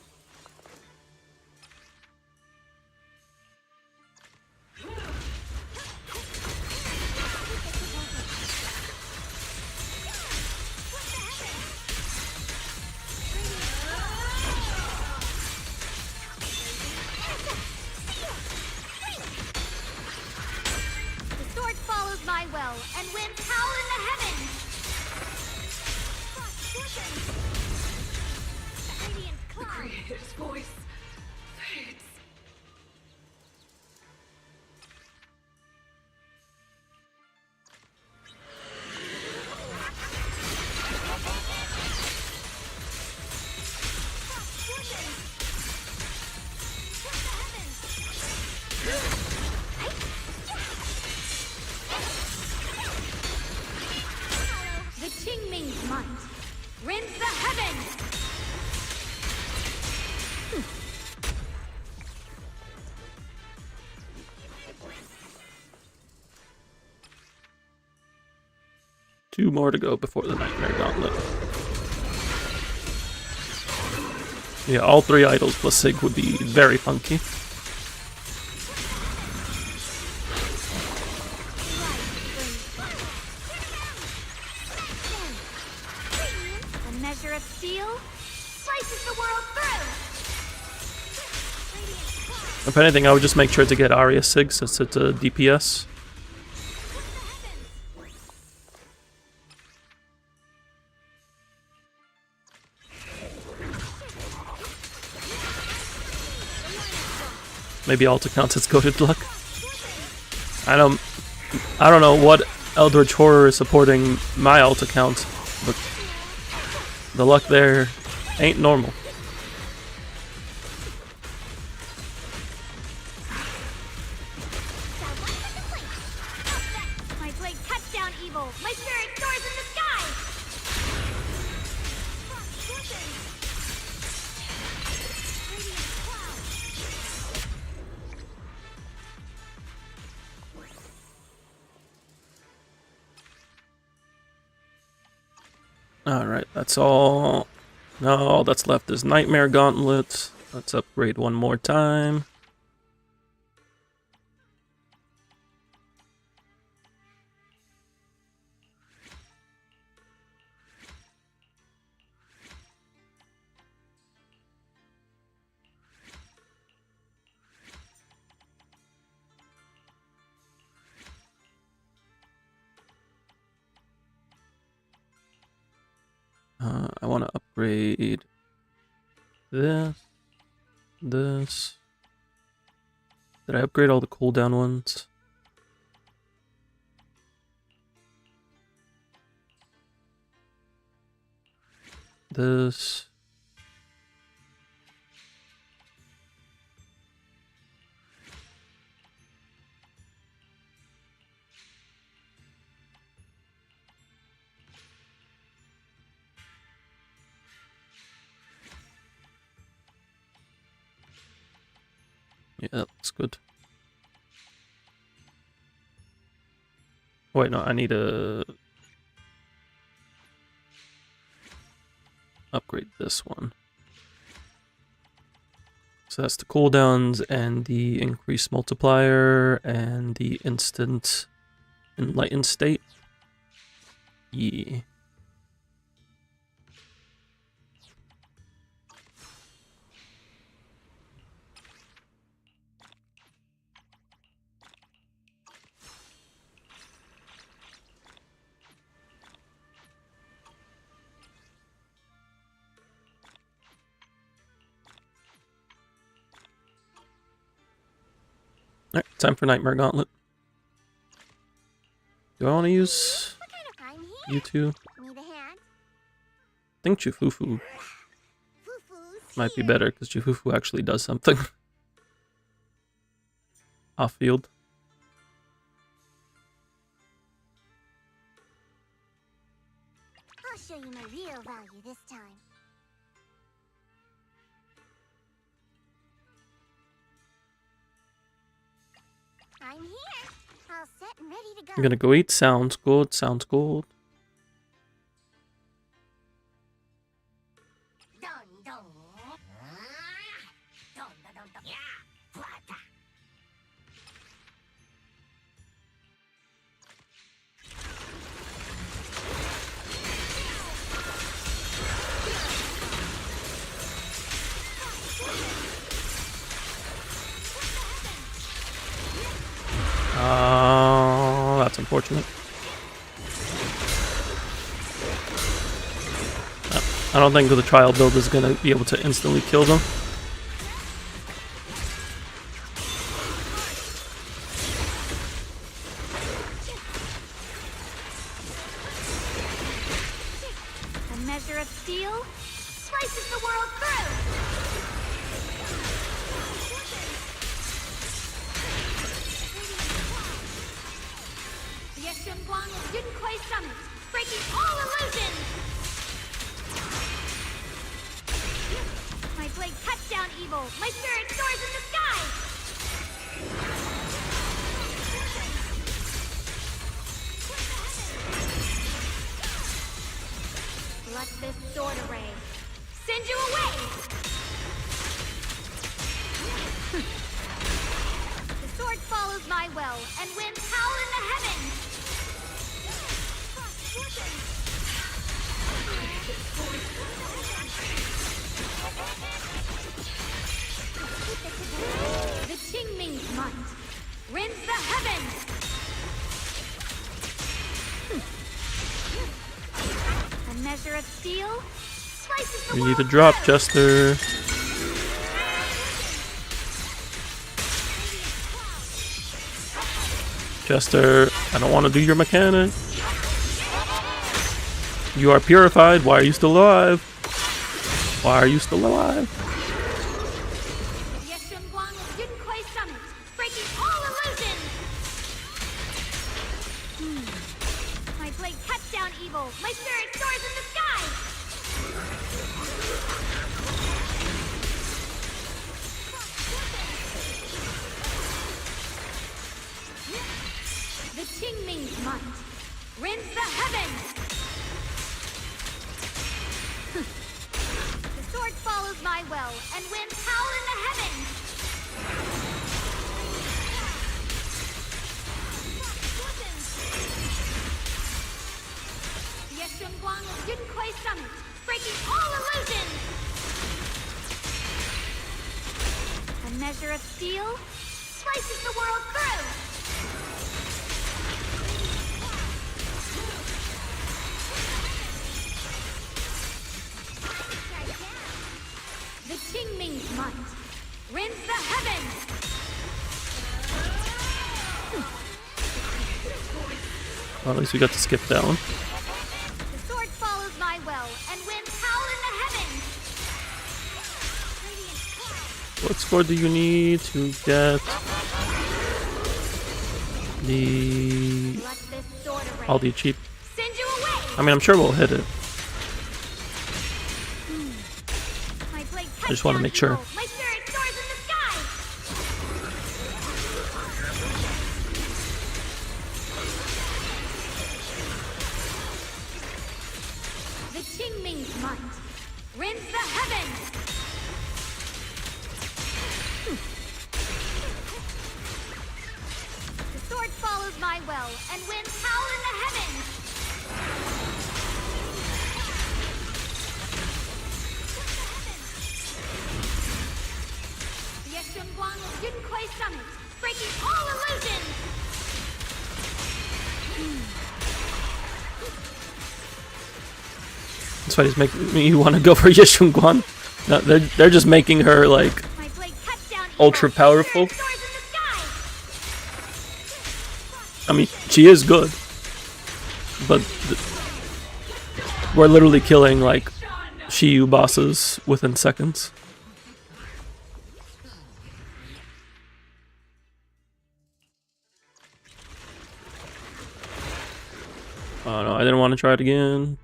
might. Rend the heavens! Two more to go before the Nightmare Gauntlet. Yeah, all 3 idols plus Sig would be very funky. A measure of steel slices the world through! If anything, I would just make sure to get Arya Sig since it's a DPS. Maybe Alta counts as goated luck. I don't know what Eldritch Horror is supporting my Alta count, but the luck there ain't normal. My blade cuts down evil! My spirit soars in the sky! Alright, that's all. No, all that's left is Nightmare Gauntlet. Let's upgrade one more time. I want to upgrade this. Did I upgrade all the cooldown ones? This. Yeah, that looks good. Wait, no, I need to upgrade this one. So that's the cooldowns and the increased multiplier and the instant enlightened state. Yeah. Alright, time for Nightmare Gauntlet. Do I want to use I'm here! you two? Need a hand? I think Jufufu Foo-foo's might be here. better because Jufufu actually does something off field. I'll show you my real value this time. I'm here. All set and ready to go. I'm gonna go eat. Sounds good. Sounds good. Dun dun. Dun dun dun dun. Yeah. Plata. That's unfortunate. I don't think the trial build is gonna be able to instantly kill them. A measure of steel slices the world through. The Yeshun Guang of Yunquai Summit, breaking all illusions. Let this sword array send you away! The sword follows my will, and winds howl in the heavens! The Qingming's might rends the heavens! A measure of steel slices the We need world to drop, through. Jester. Jester, I don't want to do your mechanic. You are purified. Why are you still alive? Why are you still alive? My blade cuts down evil. My spirit soars in the sky. The Qingming's might rends the heavens. The sword follows my will, and winds howl in the heavens. Yeshunguang of Yunquay Summit, breaking all illusions! A measure of steel slices the world through! The Qingming's might rends the heavens! Well, at least we got to skip that one. The sword follows my will, and winds howl in the heavens! What score do you need to get the Let this sword array all the achieve? send you away! I mean, I'm sure we'll hit it. My blade I just want to make sure. My spirit soars in the sky! The Qingming's might rends the heavens! The sword follows my will, and winds howl in the heavens! The Yeshunguang of Yunquay Summit, breaking all illusions! That's why he's making me want to go for Yeshunguan. No, they're just making her like My blade cuts down evil. ultra My powerful. spirit soars in the sky! I mean, she is good, but we're literally killing like Shiyu bosses within seconds. Oh no, I didn't want to try it again.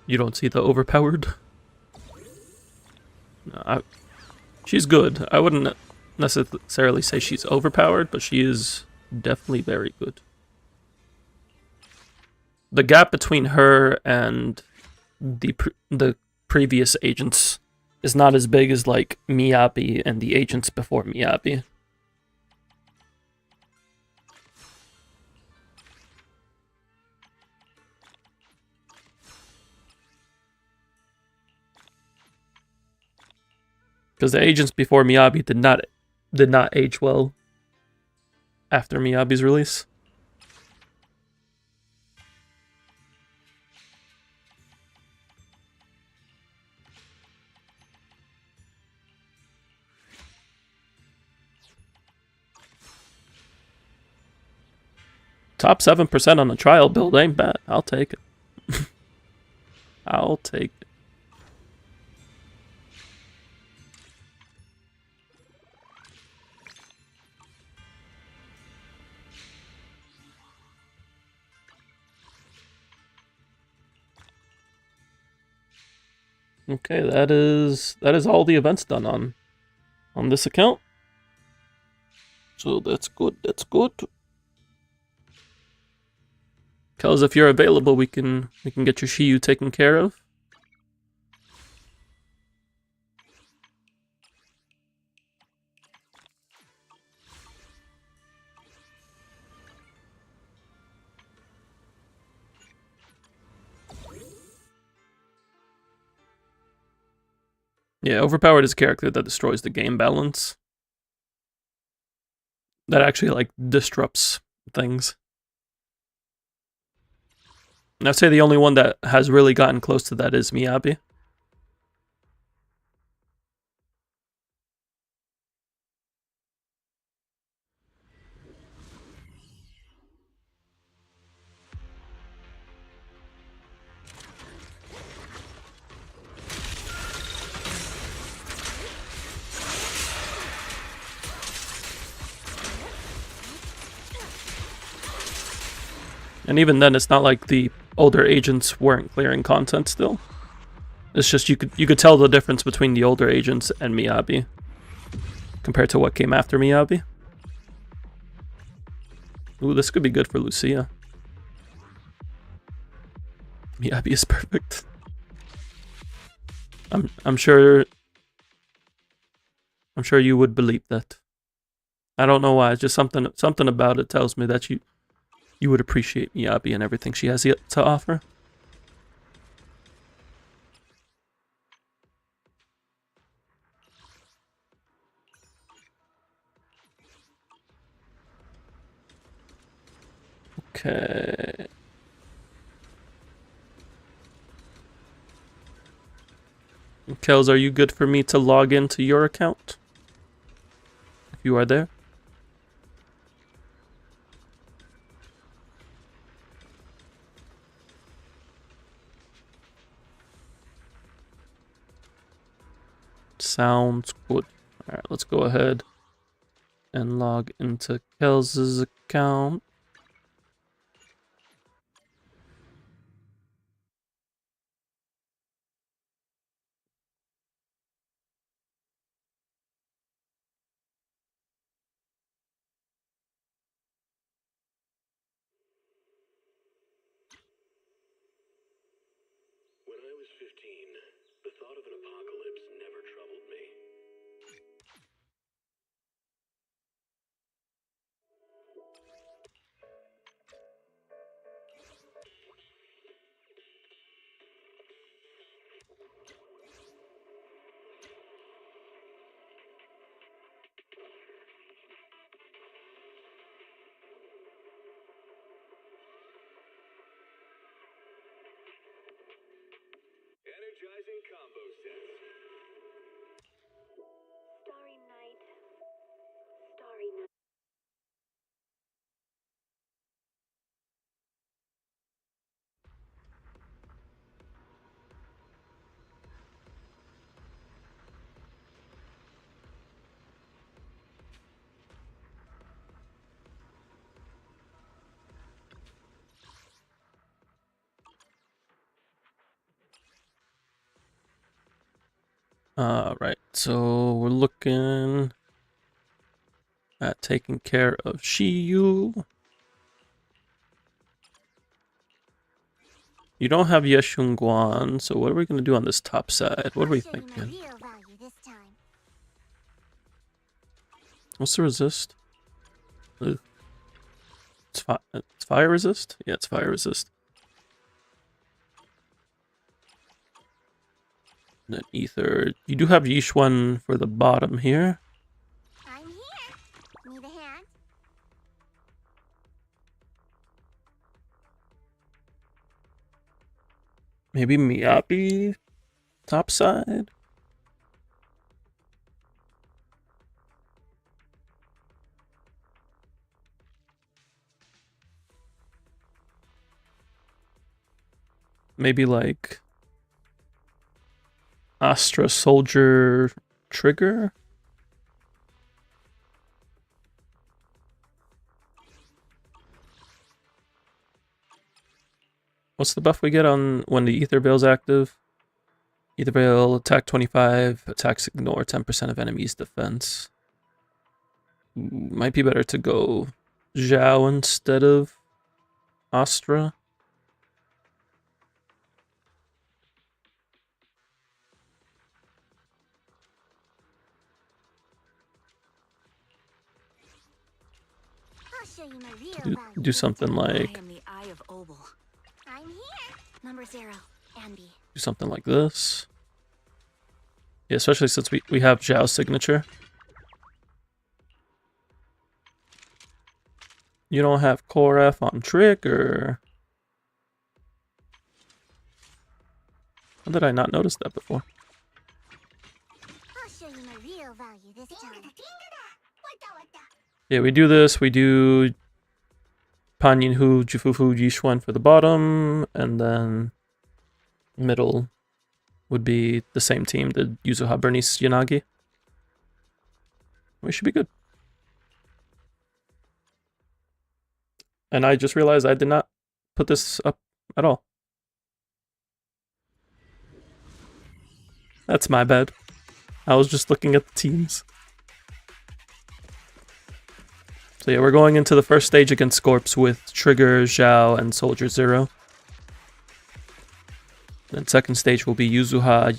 You don't see the overpowered? No, she's good. I wouldn't necessarily say she's overpowered, but she is definitely very good. The gap between her and the previous agents is not as big as like Miyabi and the agents before Miyabi. Because the agents before Miyabi did not age well after Miyabi's release. Top 7% on the trial build ain't bad. I'll take it. I'll take it. Okay, that is all the events done on this account. So that's good. That's good. Kels, if you're available, we can get your Shiyu taken care of. Yeah, Overpowered is a character that destroys the game balance. That actually, like, disrupts things. And I'd say the only one that has really gotten close to that is Miyabi. And even then, it's not like the older agents weren't clearing content still. It's just you could tell the difference between the older agents and Miyabi compared to what came after Miyabi. Ooh, this could be good for Lucia. Miyabi is perfect. I'm sure you would believe that. I don't know why. It's just something about it tells me that you would appreciate Miyabi and everything she has yet to offer. Okay. Kels, are you good for me to log into your account? If you are there. Sounds good. Alright, let's go ahead and log into Kels' account. When I was 15, the thought of an apocalypse never troubled me. Energizing combo sets. Starry night. Starry night. Right, so we're looking at taking care of Shiyu. You don't have Yeshunguan, so what are we going to do on this top side? What are we I'll show you my thinking? real value this time. What's the resist? Ugh. It's fire resist? Yeah, it's fire resist. And then ether. You do have Yishuan for the bottom here. I'm here. Need a hand? Maybe Miyabi top side? Maybe like Astra Soldier Trigger? What's the buff we get on when the Ether Veil's active? Either will attack 25, attacks ignore 10% of enemies' defense. Might be better to go Zhao instead of Astra. I'll show you my real value. Do something I like am the Eye of Obel. I'm here. Number 0, Andy. do something like this. Yeah, especially since we have Zhao's signature. You don't have Core F on Trick, or how did I not notice that before? I'll show you my real value this time. Yeah, we do this. We do Panyin Hu, Jifufu, Yishuan for the bottom, and then middle would be the same team, the Yuzuha, Bernice, Yanagi. We should be good. And I just realized I did not put this up at all. That's my bad. I was just looking at the teams. So yeah, we're going into the first stage against Scorps with Trigger, Zhao, and Soldier Zero. Then second stage will be Yuzuha,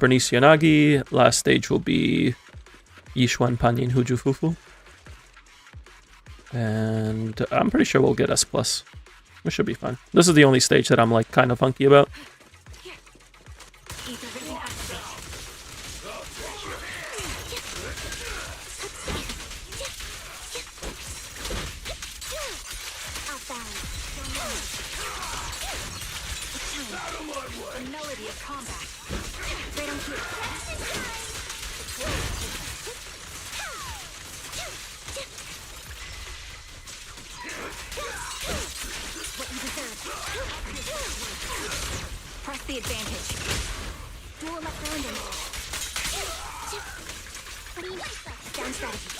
Bernice, Yanagi. Last stage will be Yishuan, Panyin, Hu, Jufufu. And I'm pretty sure we'll get S+. We should be fine. This is the only stage that I'm like kind of funky about. Press the advantage. Duel left random. What do you mean? Down strategy.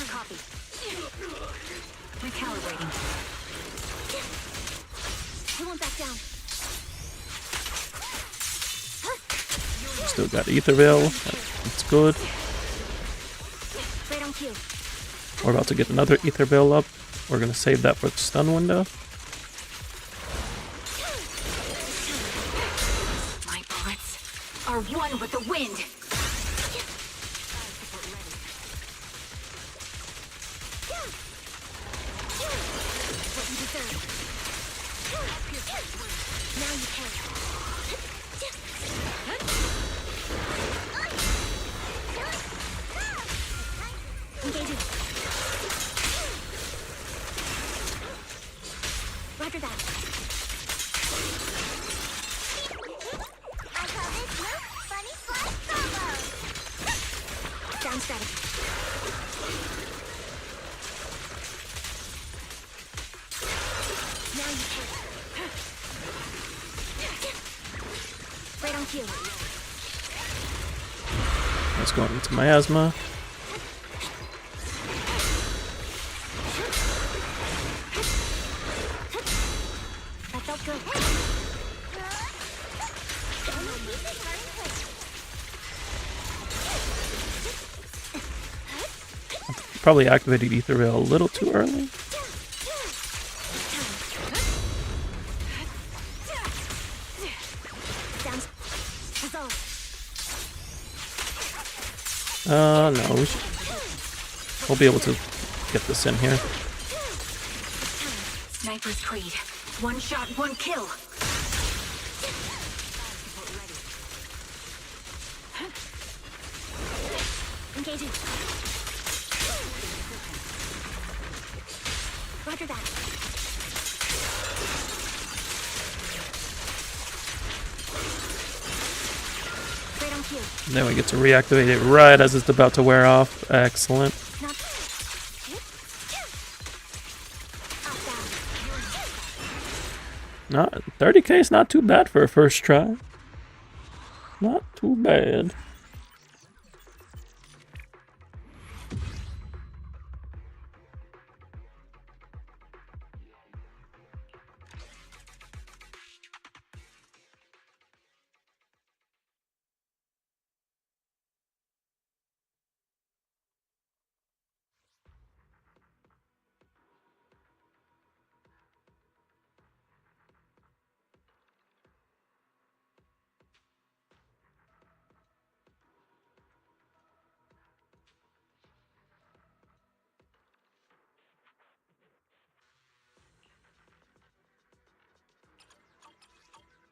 Copy. Recalibrating. He won't back down. Still got Ether Veil. That's good. Right on cue. We're about to get another Ether Veil up. We're going to save that for the stun window. My bullets are one with the wind. What you deserve. Now you pay. Engaging. Roger that. I call this move Funny Slide Combo. Down strategy. Now you can. Right on cue. Let's go into Miasma. That felt good. Probably activated Ether Veil a little too early. No, we'll be able to get this in here. Sniper's Creed. One shot, one kill. Engaging. Roger that. Right on cue. Then we get to reactivate it right as it's about to wear off. Excellent. Not 30k is not too bad for a first try. Not too bad.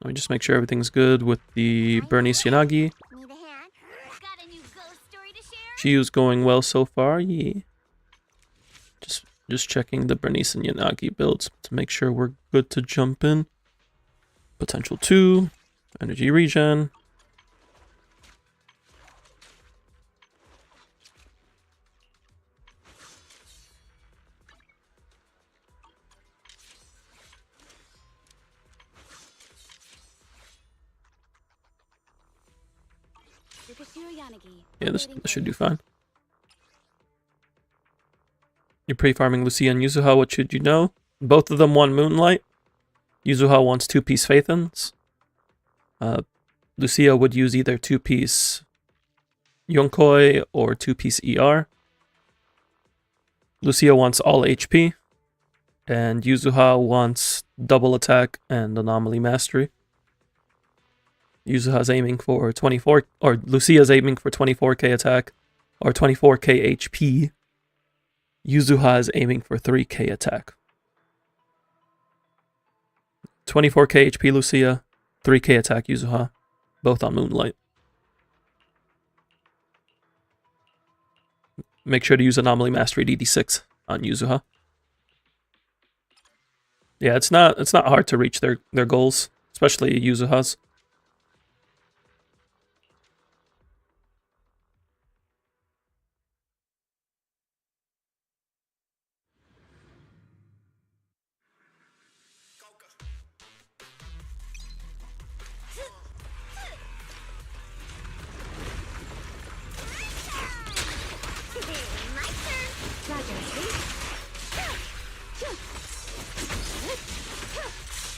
Let me just make sure everything's good with the Bernice Yanagi. Need a hand? Got a new ghost story to share? Chiyo's going well so far, yeah. Just checking the Bernice and Yanagi builds to make sure we're good to jump in. Potential 2, energy regen. Yeah, this should do fine. You're pre-farming Lucia and Yuzuha, what should you know? Both of them want Moonlight. Yuzuha wants 2-piece Phaethons. Lucia would use either 2-piece Yonkoi or 2-piece ER. Lucia wants all HP. And Yuzuha wants double attack and anomaly mastery. Yuzuha's aiming for 24, or Lucia's aiming for 24k attack or 24k HP. Yuzuha is aiming for 3k attack. 24k HP Lucia, 3k attack Yuzuha, both on Moonlight. Make sure to use Anomaly Mastery DD6 on Yuzuha. Yeah, it's not hard to reach their goals, especially Yuzuha's.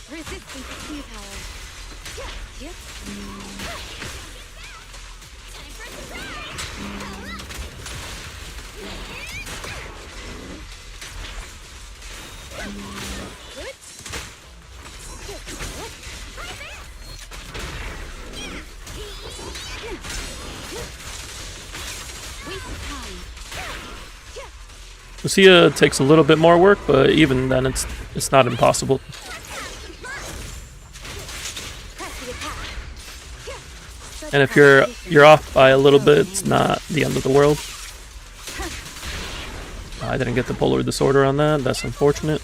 Resistance to key power. Yep. Time for surprise! Lucia takes a little bit more work, but even then it's not impossible. And if you're off by a little bit, it's not the end of the world. I didn't get the polar disorder on that. That's unfortunate.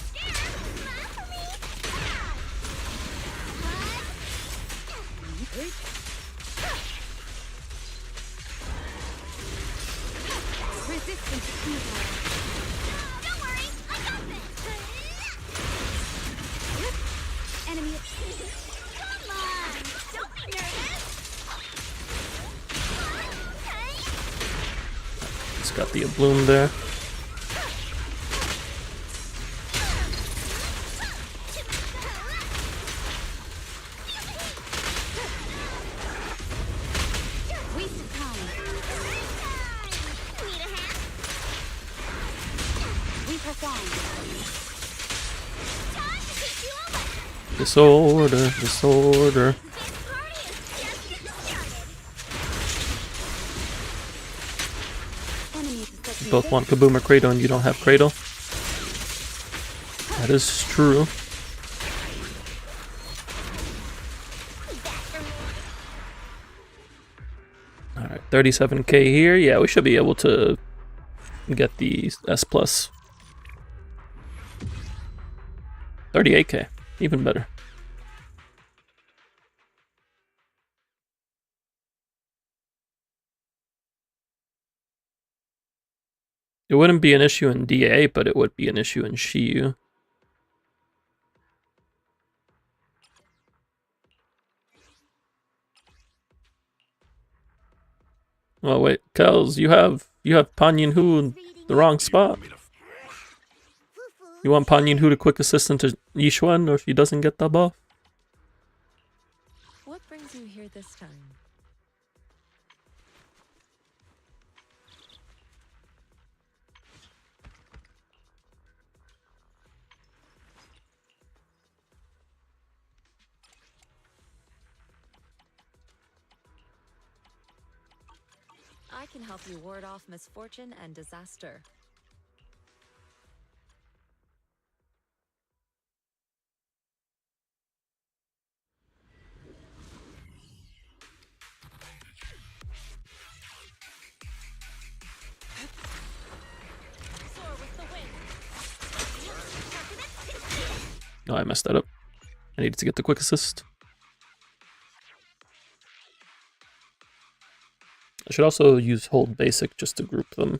It's got the bloom there. Disorder. You both want Kaboom or Cradle and you don't have Cradle. That is true. Alright, 37k here. Yeah, we should be able to get the S+. 38k. Even better. It wouldn't be an issue in DA, but it would be an issue in Shiyu. Oh wait, Kels, you have Pan Yin-Hu in the wrong spot. You want Pan Yin-Hu to quick assistant to Yishuan, or if he doesn't get the buff? What brings you here this time? I can help you ward off misfortune and disaster. Oh, I messed that up. I needed to get the quick assist. I should also use hold basic just to group them.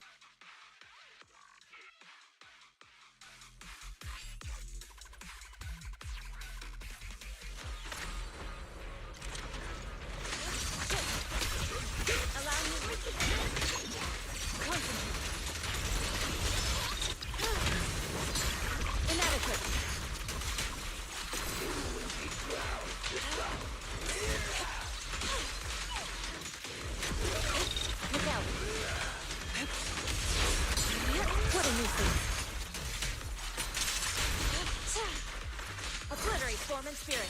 Obliterate form and spirit.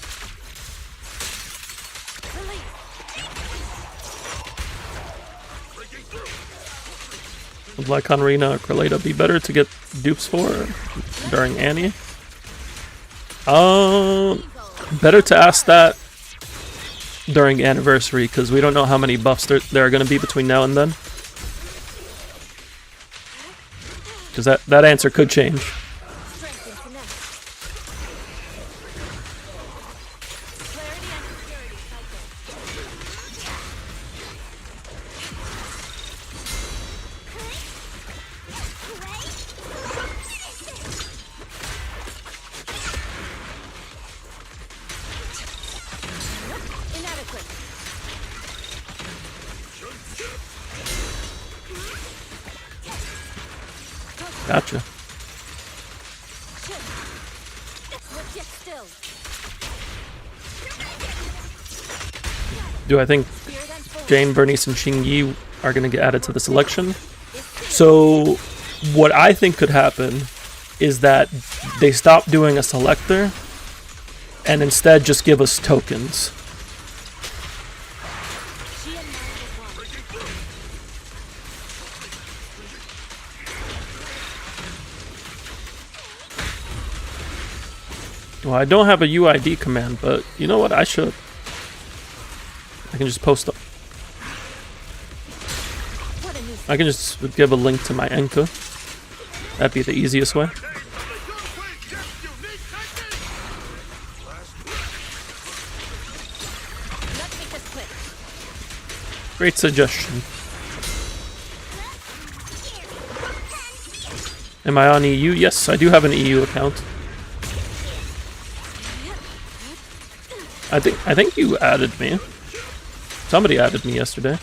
Would Lyconrina or Kraleta be better to get dupes for during Annie? Better to ask that during Anniversary, because we don't know how many buffs there are going to be between now and then. Because that answer could change. Gotcha. Do I think Jane, Bernice, and Xing Yi are going to get added to the selection? So, what I think could happen is that they stop doing a selector and instead just give us tokens. Well, I don't have a UID command, but you know what? I should. I can just post up. I can just give a link to my Enka. That'd be the easiest way. Great suggestion. Am I on EU? Yes, I do have an EU account. I think you added me. Somebody added me yesterday.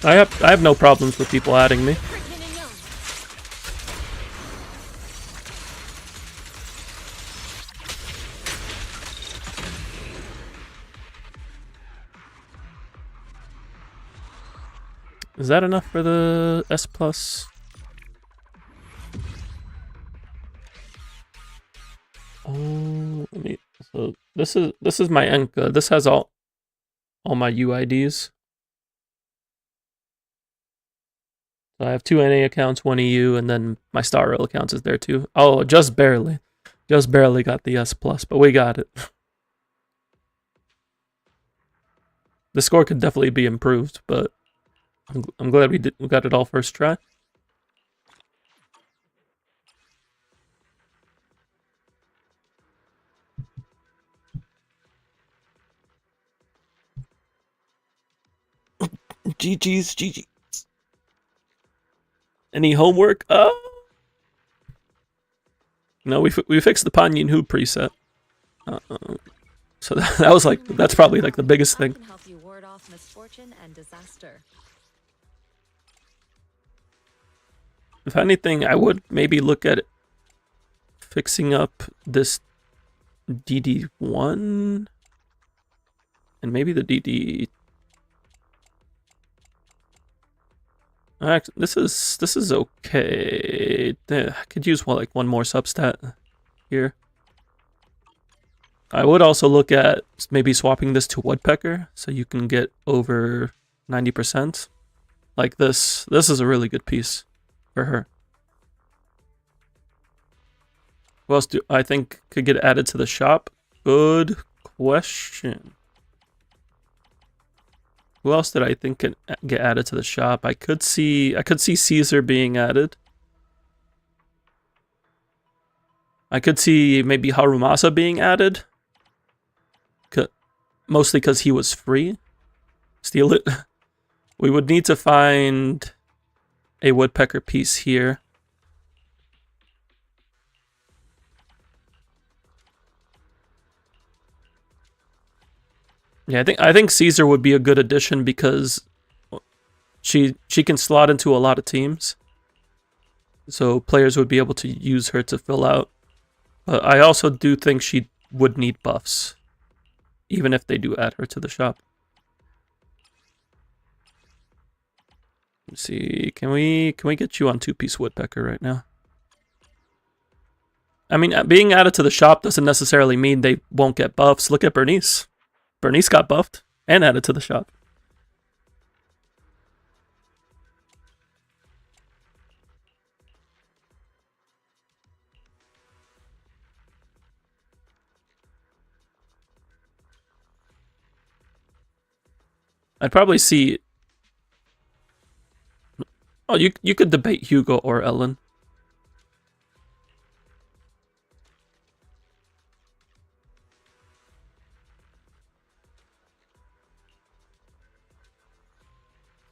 I have no problems with people adding me. Is that enough for the S plus? Oh, let me. So this is my Enka. This has all my UIDs. So I have 2 NA accounts, 1 EU, and then my Star Rail accounts is there too. Oh, just barely got the S plus, but we got it. The score could definitely be improved, but I'm glad we got it all first try. GG's. Any homework? No, we fixed the Panyin Hu preset. So that was like, that's probably like the biggest thing. Can help you ward off misfortune and disaster. If anything, I would maybe look at fixing up this DD1 and maybe the DD. Actually, this is okay. I could use one more substat here. I would also look at maybe swapping this to Woodpecker so you can get over 90%. Like this. This is a really good piece for her. Who else do I think could get added to the shop? Good question. Who else did I think could get added to the shop? I could see Caesar being added. I could see maybe Harumasa being added. Mostly because he was free. Steal it. We would need to find a woodpecker piece here. Yeah, I think Caesar would be a good addition because she can slot into a lot of teams. So players would be able to use her to fill out. But I also do think she would need buffs, even if they do add her to the shop. Let's see, can we get you on 2-piece woodpecker right now? I mean, being added to the shop doesn't necessarily mean they won't get buffs. Look at Bernice. Bernice got buffed and added to the shop. I'd probably see... Oh, you could debate Hugo or Ellen.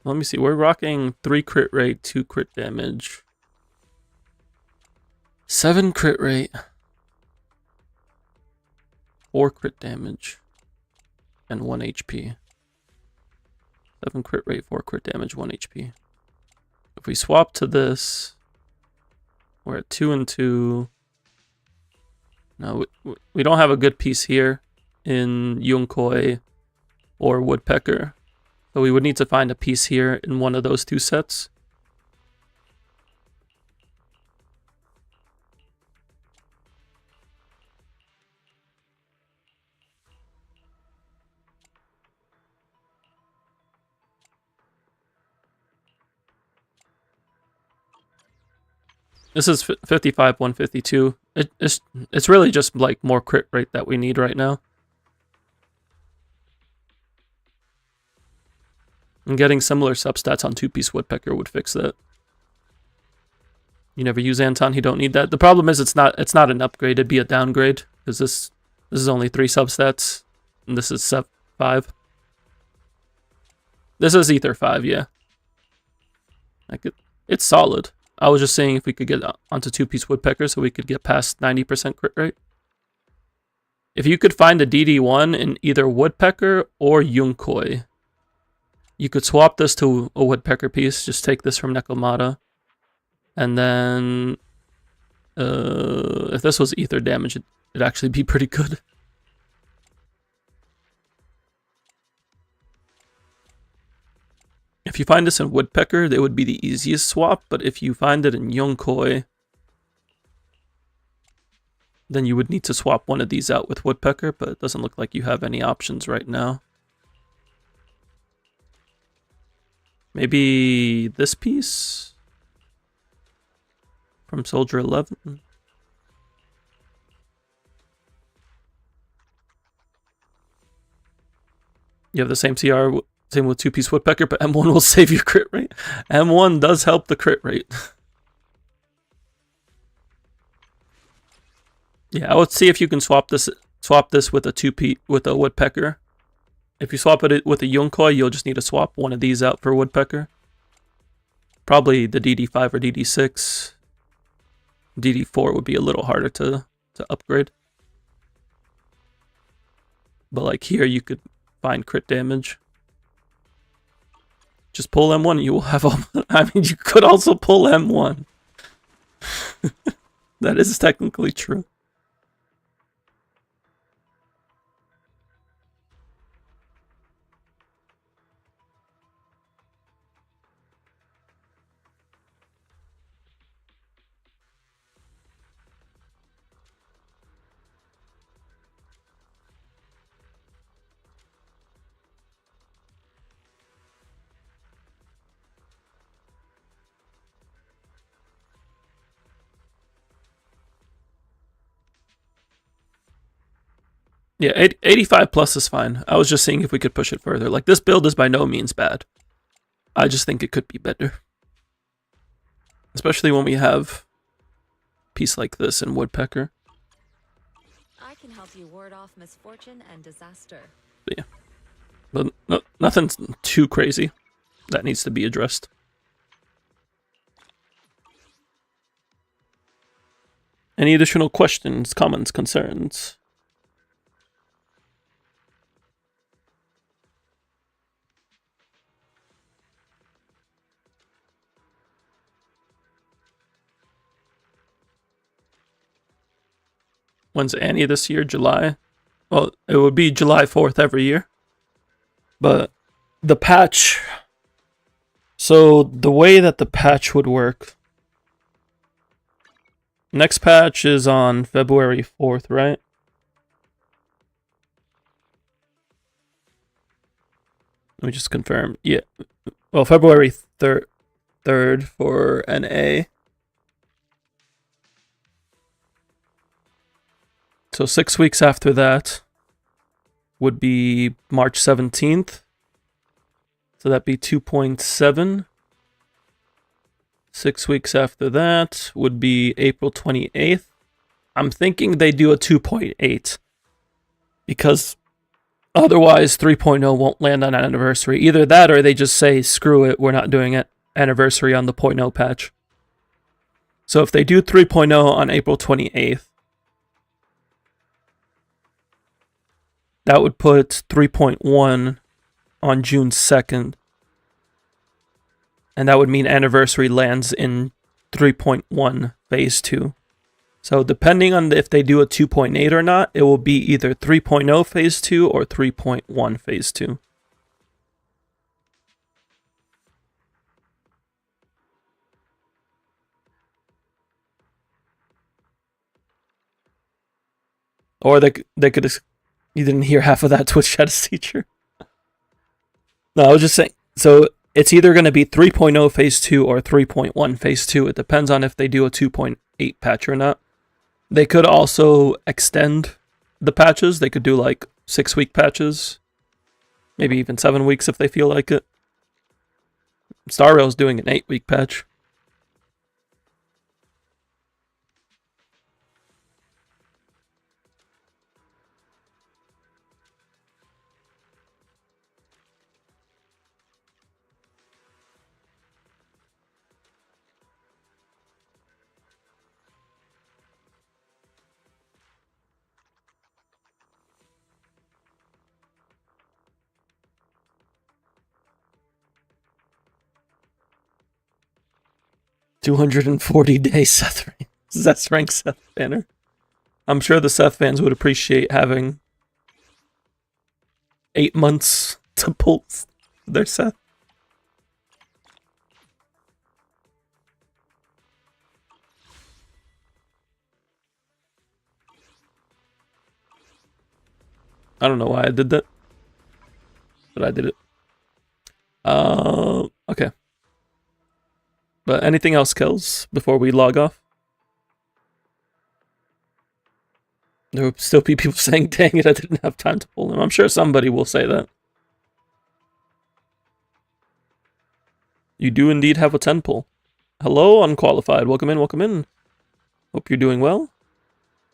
Let me see. We're rocking 3 crit rate, 2 crit damage, 7 crit rate, 4 crit damage, and 1 HP. 7 crit rate, 4 crit damage, 1 HP. If we swap to this, we're at 2 and 2. No, we don't have a good piece here in Yunkoi or Woodpecker. So we would need to find a piece here in one of those 2 sets. This is 55, 152. It's really just like more crit rate that we need right now. And getting similar substats on 2-piece Woodpecker would fix that. You never use Anton, you don't need that. The problem is it's not an upgrade, it'd be a downgrade. Because this is only 3 substats. And this is 5. This is Ether 5, yeah. It's solid. I was just saying if we could get onto 2-piece Woodpecker so we could get past 90% crit rate. If you could find a DD1 in either Woodpecker or Yunkoi, you could swap this to a Woodpecker piece. Just take this from Nekomata. And then if this was ether damage, it'd actually be pretty good. If you find this in Woodpecker, they would be the easiest swap. But if you find it in Yunkoi, then you would need to swap one of these out with Woodpecker. But it doesn't look like you have any options right now. Maybe this piece from Soldier 11. You have the same CR, same with 2-piece Woodpecker, but M1 will save your crit rate. M1 does help the crit rate. Yeah, I would see if you can swap this with a 2-piece with a Woodpecker. If you swap it with a Yunkoi, you'll just need to swap one of these out for Woodpecker. Probably the DD5 or DD6. DD4 would be a little harder to upgrade. But like here, you could find crit damage. Just pull M1 and you will have all... I mean, you could also pull M1. That is technically true. Yeah, 85 plus is fine. I was just seeing if we could push it further. Like, this build is by no means bad. I just think it could be better. Especially when we have a piece like this in Woodpecker. I can help you ward off misfortune and disaster. But yeah. But nothing's too crazy that needs to be addressed. Any additional questions, comments, concerns? When's Annie this year? July? Well, it would be July 4th every year. But the patch... So, the way that the patch would work... Next patch is on February 4th, right? Let me just confirm. Yeah. Well, February 3rd for NA. So 6 weeks after that would be March 17th. So that'd be 2.7. 6 weeks after that would be April 28th. I'm thinking they do a 2.8 because otherwise 3.0 won't land on anniversary. Either that or they just say, screw it, we're not doing it anniversary on the 0.0 patch. So if they do 3.0 on April 28th, that would put 3.1 on June 2nd. And that would mean anniversary lands in 3.1 phase 2. So depending on if they do a 2.8 or not, it will be either 3.0 phase 2 or 3.1 phase 2. Or they could... You didn't hear half of that Twitch status teacher. No, I was just saying. So it's either going to be 3.0 phase 2 or 3.1 phase 2. It depends on if they do a 2.8 patch or not. They could also extend the patches. They could do like 6-week patches. Maybe even 7 weeks if they feel like it. Star Rail's doing an 8-week patch. $240 Seth rank Seth banner. I'm sure the Seth fans would appreciate having 8 months to pull their Seth. I don't know why I did that, but I did it. Okay. But anything else, Kells, before we log off? There will still be people saying, dang it, I didn't have time to pull him. I'm sure somebody will say that. You do indeed have a 10 pull. Hello, Unqualified. Welcome in, welcome in. Hope you're doing well.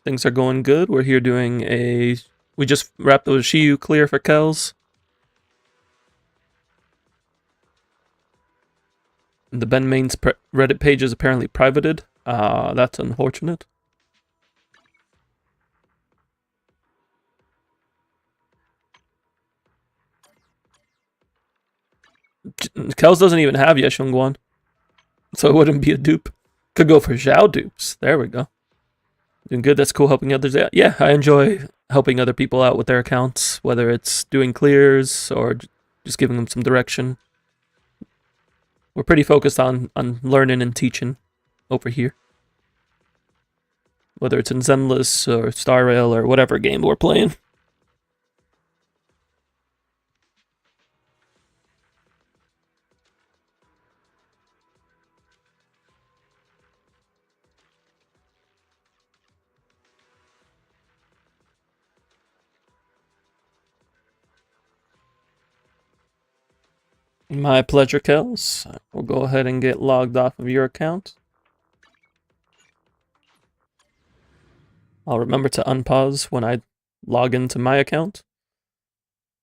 Things are going good. We're here doing a... We just wrapped the Shiyu clear for Kells. The Ben Main's Reddit page is apparently privated. That's unfortunate. Kells doesn't even have Yeshungguan, so it wouldn't be a dupe. Could go for Zhao dupes. There we go. Doing good. That's cool. Helping others out. Yeah, I enjoy helping other people out with their accounts, whether it's doing clears or just giving them some direction. We're pretty focused on learning and teaching over here. Whether it's in Zenless or Star Rail or whatever game we're playing. My pleasure, Kells. We'll go ahead and get logged off of your account. I'll remember to unpause when I log into my account.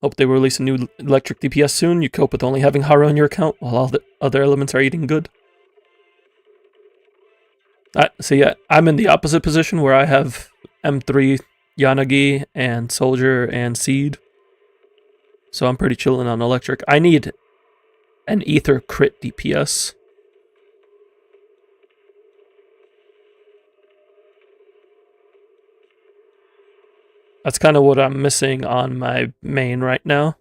Hope they will release a new electric DPS soon. You cope with only having Haru on your account while all the other elements are eating good. So yeah, I'm in the opposite position where I have M3, Yanagi, and Soldier, and Seed. So I'm pretty chilling on electric. I need an Ether crit DPS. That's kind of what I'm missing on my main right now.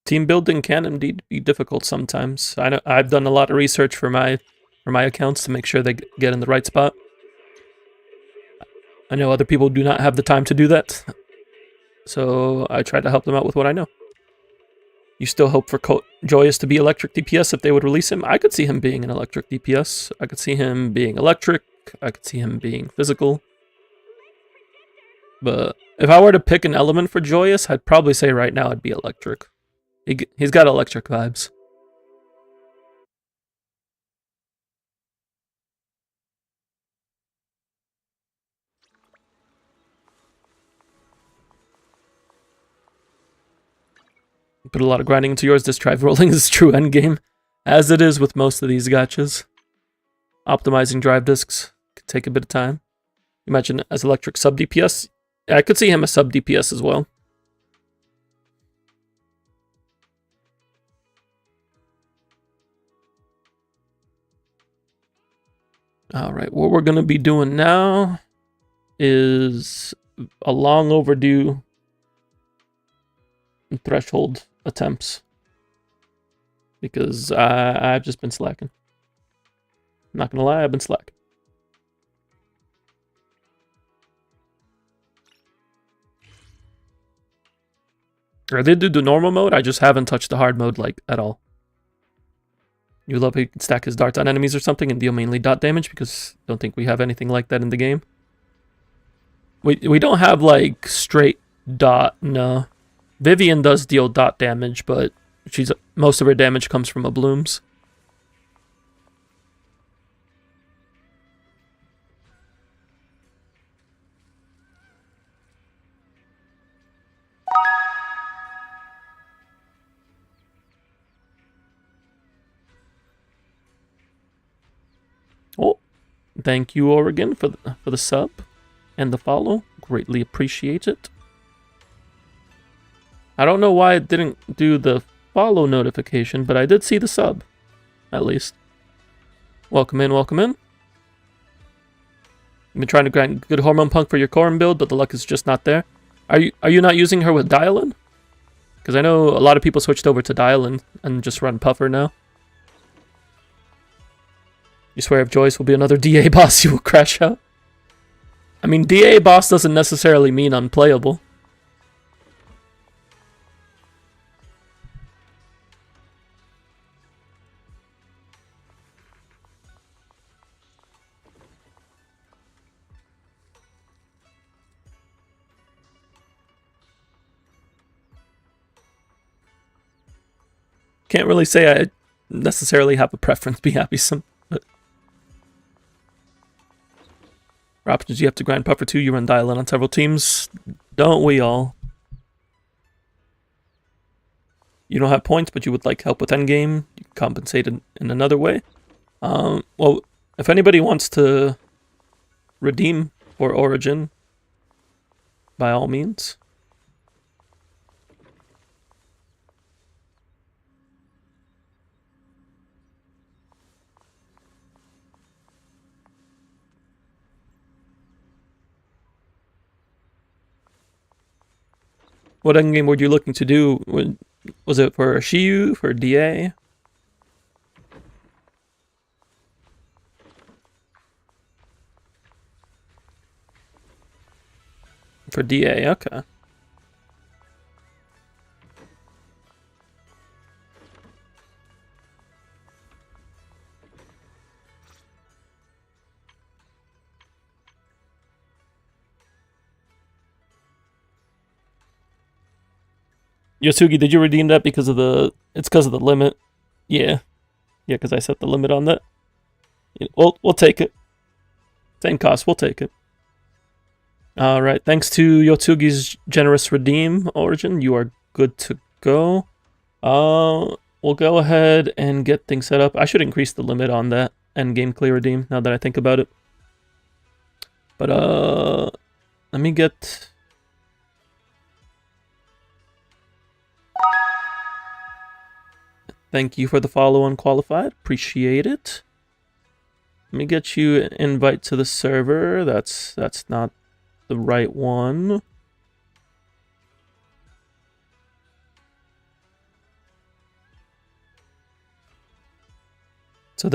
Team building can indeed be difficult sometimes. I know I've done a lot of research for my accounts to make sure they get in the right spot. I know other people do not have the time to do that, so I try to help them out with what I know. You still hope for Joyous to be electric DPS if they would release him? I could see him being an electric DPS. I could see him being electric. I could see him being physical. But if I were to pick an element for Joyous, I'd probably say right now it'd be electric. He's got electric vibes. Put a lot of grinding into yours. This drive rolling is true endgame, as it is with most of these gachas. Optimizing drive discs could take a bit of time. Imagine as electric sub DPS. I could see him as sub DPS as well. Alright, what we're going to be doing now is a long overdue threshold attempts. Because I've just been slacking. I'm not going to lie, I've been slacking. I did do the normal mode, I just haven't touched the hard mode like at all. You love he can stack his darts on enemies or something and deal mainly dot damage, because I don't think we have anything like that in the game. We don't have like straight dot, no. Vivian does deal dot damage, but most of her damage comes from blooms. Oh, thank you, Oregon, for the sub and the follow. Greatly appreciate it. I don't know why it didn't do the follow notification, but I did see the sub, at least. Welcome in, welcome in. You've been trying to grind good Hormone Punk for your Corrin build, but the luck is just not there. Are you not using her with Dial-In? Because I know a lot of people switched over to Dial-In and just run Puffer now. You swear if Joyce will be another DA boss, you will crash out? I mean, DA boss doesn't necessarily mean unplayable. Can't really say I necessarily have a preference. Be happy some. For options, you have to grind Puffer 2, you run Dial-In on several teams. Don't we all? You don't have points, but you would like help with endgame. You can compensate in another way. Well, if anybody wants to redeem for Origin, by all means. What endgame were you looking to do? Was it for Shiyu, for DA? For DA, okay. Yosugi, did you redeem that because of the... It's because of the limit. Yeah. Yeah, because I set the limit on that. We'll take it. Same cost, we'll take it. Alright, thanks to Yotsugi's generous redeem origin, you are good to go. We'll go ahead and get things set up. I should increase the limit on that endgame clear redeem now that I think about it. But let me get... Thank you for the follow unqualified. Appreciate it. Let me get you an invite to the server. That's not the right one. So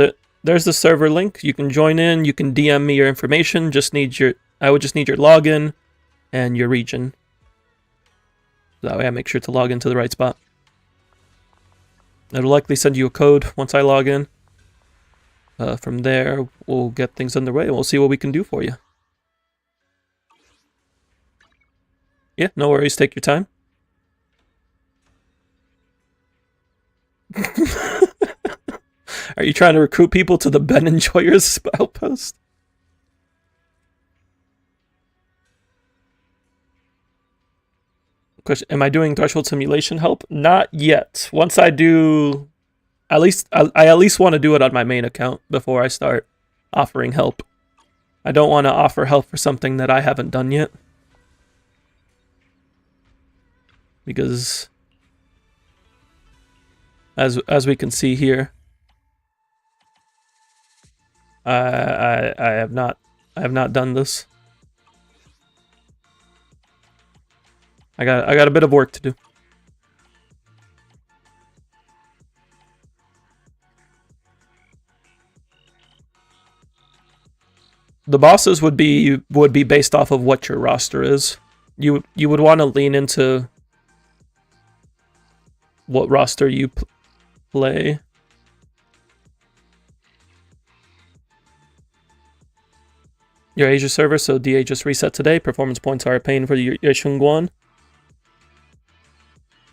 there's the server link. You can join in. You can DM me your information. I would just need your login and your region. That way I make sure to log into the right spot. It'll likely send you a code once I log in. From there, we'll get things underway and we'll see what we can do for you. Yeah, no worries. Take your time. Are you trying to recruit people to the Ben Enjoyers outpost? Question: am I doing threshold simulation help? Not yet. Once I do, I at least want to do it on my main account before I start offering help. I don't want to offer help for something that I haven't done yet. Because as we can see here, I have not done this. I got a bit of work to do. The bosses would be based off of what your roster is. You would want to lean into what roster you play. Your Asia server, so DA just reset today. Performance points are a pain for your Shunguan.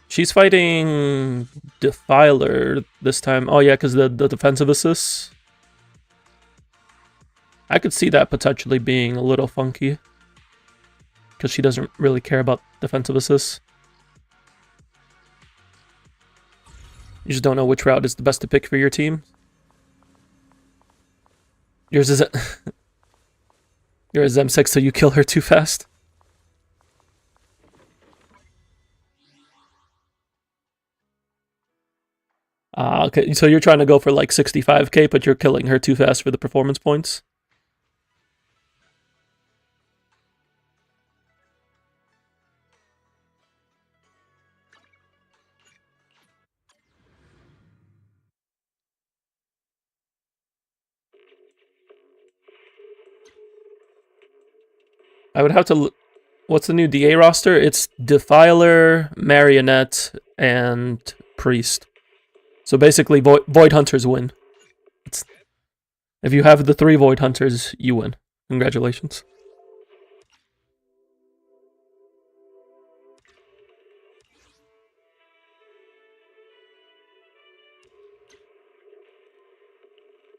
She's fighting Defiler this time. Oh yeah, because the defensive assists. I could see that potentially being a little funky. Because she doesn't really care about defensive assists. You just don't know which route is the best to pick for your team. Yours is You're a Zem6, so you kill her too fast. Okay, so you're trying to go for like 65k, but you're killing her too fast for the performance points? I would have to... What's the new DA roster? It's Defiler, Marionette, and Priest. So basically, Void Hunters win. If you have the 3 Void Hunters, you win. Congratulations.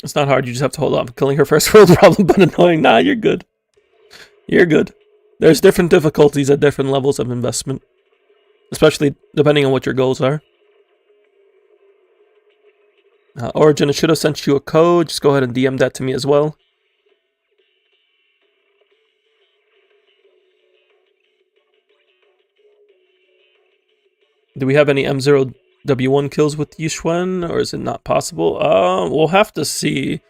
It's not hard, you just have to hold on. Killing her first world problem, but annoying. Nah, you're good. You're good. There's different difficulties at different levels of investment. Especially depending on what your goals are. Origin, I should have sent you a code. Just go ahead and DM that to me as well. Do we have any M0W1 kills with Yixuan, or is it not possible? We'll have to see.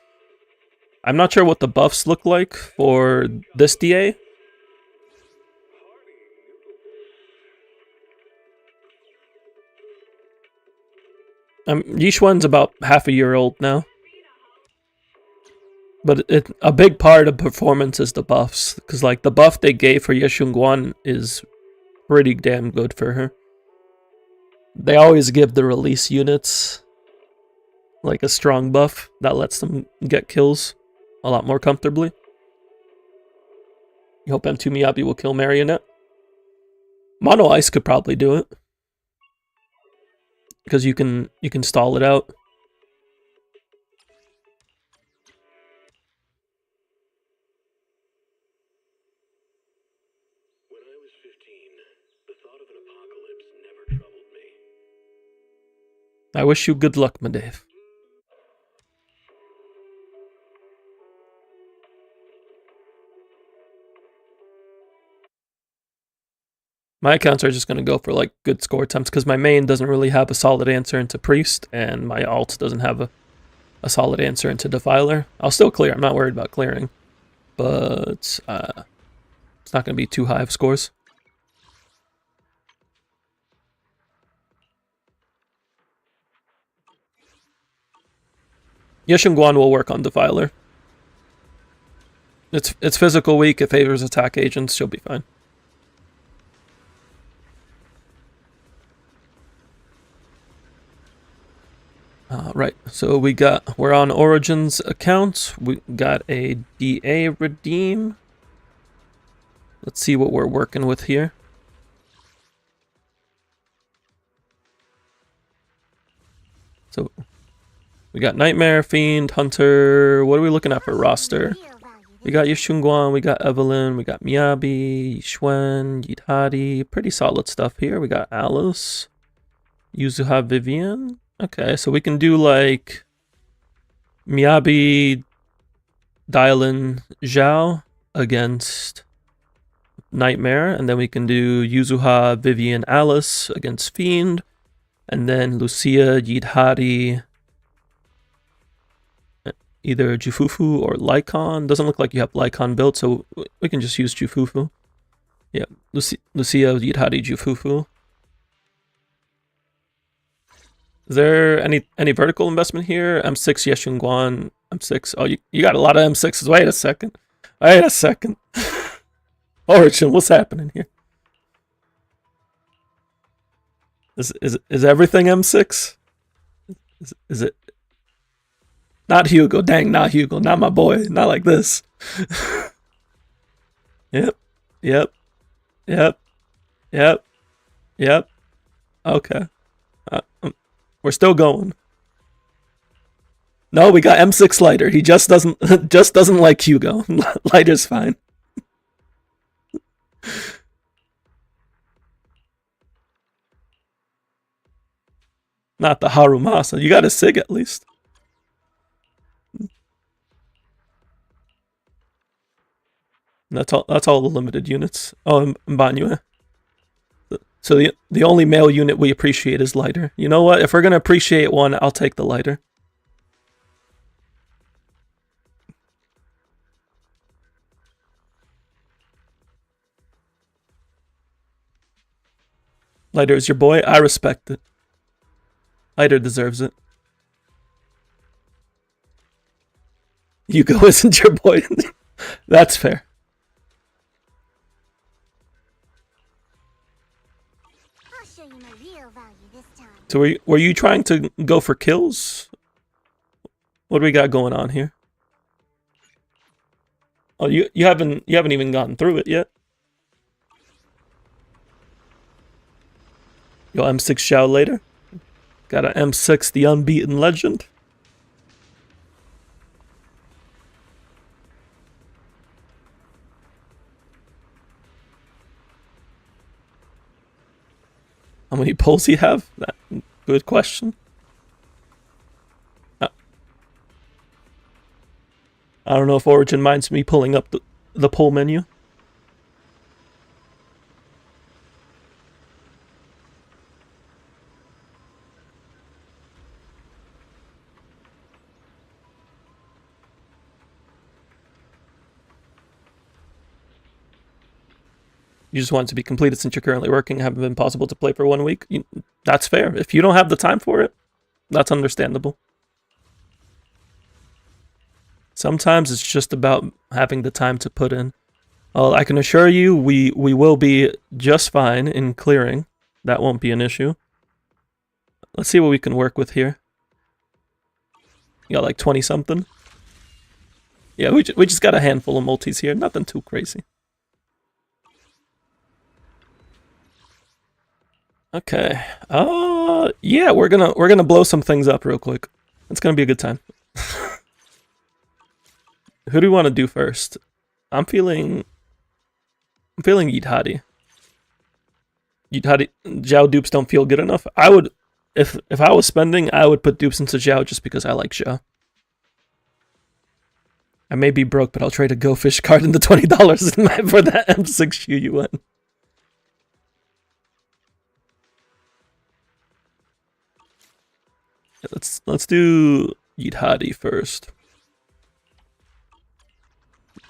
I'm not sure what the buffs look like for this DA. Yixuan's about half a year old now. But a big part of performance is the buffs. Because like the buff they gave for Yeshunguan is pretty damn good for her. They always give the release units like a strong buff that lets them get kills a lot more comfortably. You hope M2 Miyabi will kill Marionette. Mono Ice could probably do it. Because you can stall it out was 15, the thought of an apocalypse never troubled me. I wish you good luck, my Dave. My accounts are just going to go for like good score attempts because my main doesn't really have a solid answer into Priest, and my alt doesn't have a solid answer into Defiler. I'll still clear. I'm not worried about clearing, but it's not going to be too high of scores. Yeshunguan will work on Defiler. It's physical weak. It favors attack agents. She'll be fine. Right, so we're on Origin's account. We got a DA redeem. Let's see what we're working with here. So we got Nightmare, Fiend, Hunter. What are we looking at for roster? We got Yeshunguan, we got Evelyn, we got Miyabi, Yishwen, Yidhadi. Pretty solid stuff here. We got Alice, Yuzuha Vivian. Okay, so we can do like Miyabi, Dylan, Zhao against Nightmare, and then we can do Yuzuha, Vivian, Alice against Fiend, and then Lucia, Yidhadi, either Jufufu or Lycon. Doesn't look like you have Lycon built, so we can just use Jufufu. Yeah, Lucia, Yidhadi, Jufufu. Is there any vertical investment here? M6 Yeshunguan, M6. Oh, you got a lot of M6s. Wait a second. Wait a second. Origin, what's happening here? Is everything M6? Is it? Not Hugo. Dang, not Hugo. Not my boy. Not like this. Yep. Okay. We're still going. No, we got M6 Lighter. He just doesn't like Hugo. Lighter's fine. Not the Harumasa. You got a SIG at least. That's all the limited units. Oh, Mbanyue. So the only male unit we appreciate is Lighter. You know what? If we're gonna appreciate one, I'll take the Lighter. Lighter is your boy. I respect it. Lighter deserves it. Hugo isn't your boy. That's fair. So were you trying to go for kills? What do we got going on here? Oh, you haven't even gotten through it yet. Yo, M6 Xiao later. Got an M6, the unbeaten legend. How many pulls he have? Good question. I don't know if Origin minds me pulling up the pull menu. You just want it to be completed since you're currently working, haven't been possible to play for 1 week. That's fair. If you don't have the time for it, that's understandable. Sometimes it's just about having the time to put in. I can assure you we will be just fine in clearing. That won't be an issue. Let's see what we can work with here. You got like 20 something? Yeah, we just got a handful of multis here. Nothing too crazy. Okay. Yeah, we're gonna blow some things up real quick. It's gonna be a good time. Who do we want to do first? I'm feeling Yidhadi. Zhao dupes don't feel good enough. I would, if I was spending, I would put dupes into Zhao just because I like Zhao. I may be broke, but I'll trade a Go Fish card in the $20 for that M6 UUN. Let's do Yidhadi first.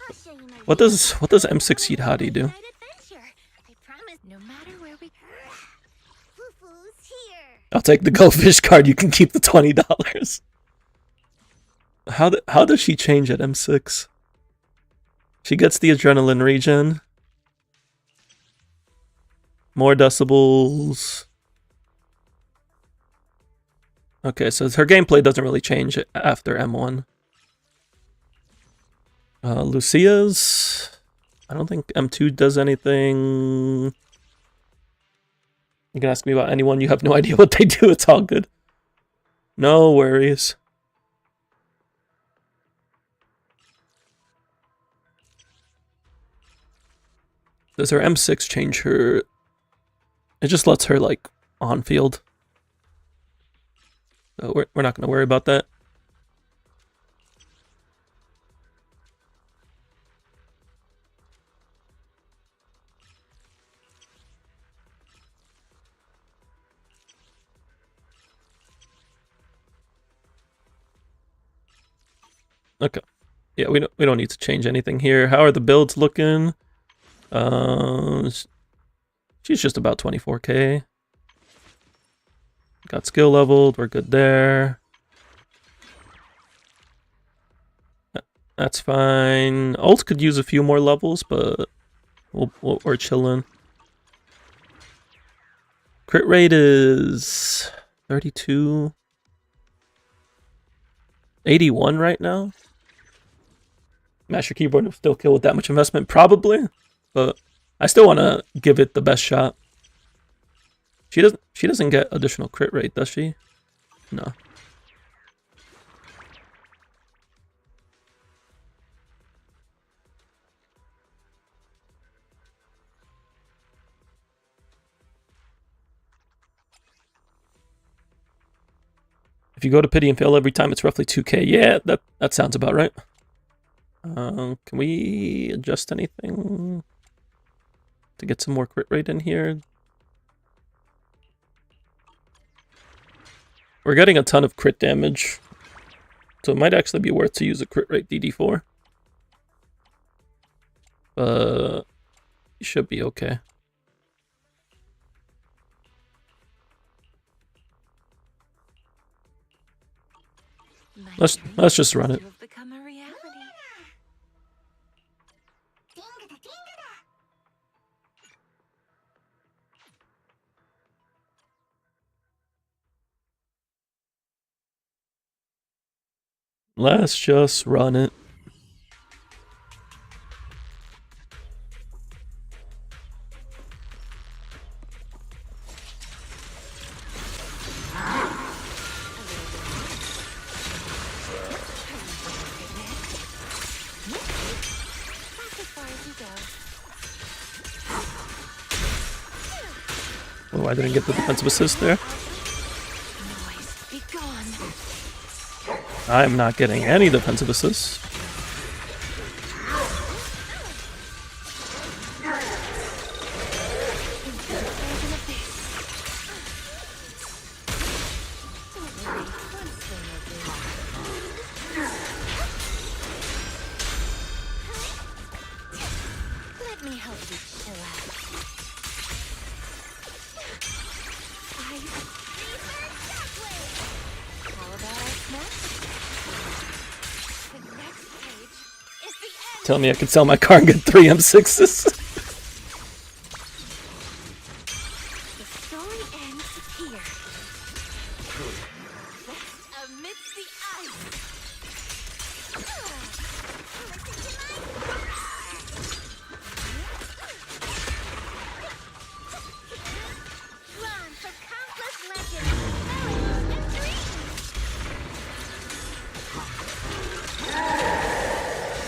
I'll show you my What does M6 Yidhadi do? adventure. I promise, no matter where we go. Foo-foo's here. I'll take the Go Fish card. You can keep the $20. How does she change at M6? She gets the adrenaline regen. More decibels. Okay, so her gameplay doesn't really change after M1. Lucia's... I don't think M2 does anything. You can ask me about anyone. You have no idea what they do. It's all good. No worries. Does her M6 change her... It just lets her, like, on field. So we're not going to worry about that. Okay. Yeah, we don't need to change anything here. How are the builds looking? She's just about 24k. Got skill leveled. We're good there. That's fine. Ult could use a few more levels, but we're chilling. Crit rate is 32. 81 right now. Master keyboard will still kill with that much investment, probably, but I still want to give it the best shot. She doesn't get additional crit rate, does she? No. If you go to pity and fail every time, it's roughly 2k. Yeah, that sounds about right. Can we adjust anything to get some more crit rate in here? We're getting a ton of crit damage, so it might actually be worth to use a crit rate DD4. You should be okay. Let's just run it. Let's just run it. Oh, I didn't get the defensive assist there. I'm not getting any defensive assists. Let me help you chill out. How about our snacks? The next page is the end. Tell me I could sell my car and get 3 M6s. The story ends here. Rest amidst the ice. Run for countless legends, memories, and dreams.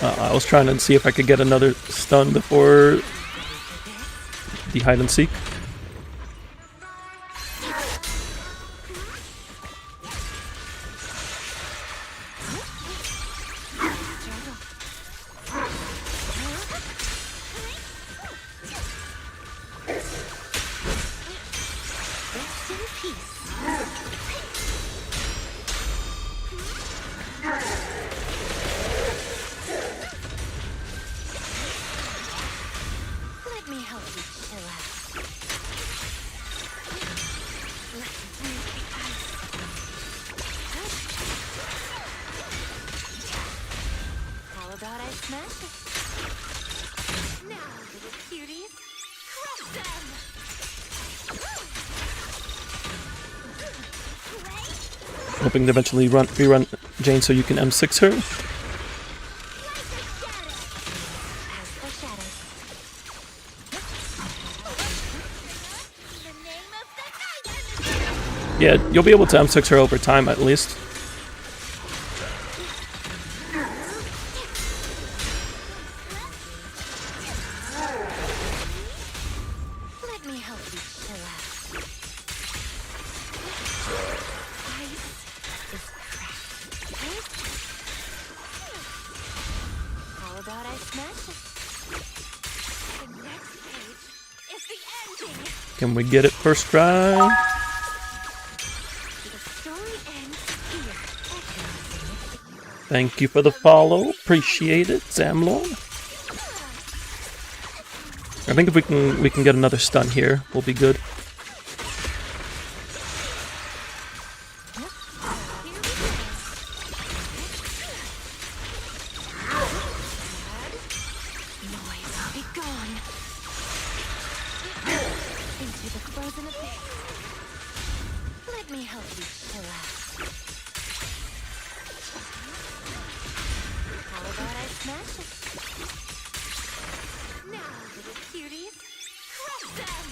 I was trying to see if I could get another stun before the hide and seek. I smash it? Now, little cuties, crush them! Hoping to eventually rerun Jane so you can M6 her. As for shadows. In the name of the night! Yeah, you'll be able to M6 her over time at least. Let me help you chill out. Ice is cracked. How about I smash it? The next page is the ending. Can we get it first try? The story ends here. Thank you for the follow. Appreciate it, Zamlon. I think if we can get another stun here, we'll be good. Noise, be gone. Into the frozen abyss. Let me help you chill out. How about I smash it? Now, little cuties, crush them!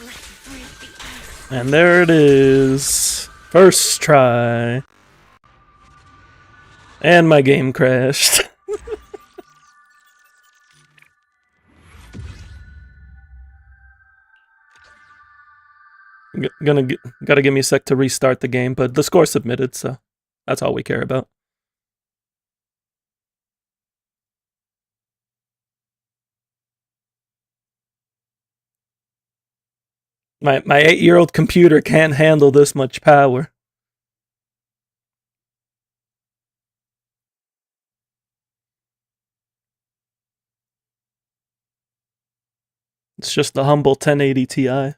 Let's break the ice. And there it is. First try. And my game crashed. Gotta give me a sec to restart the game, but the score's submitted, so that's all we care about. My 8-year-old computer can't handle this much power. It's just the humble 1080 Ti.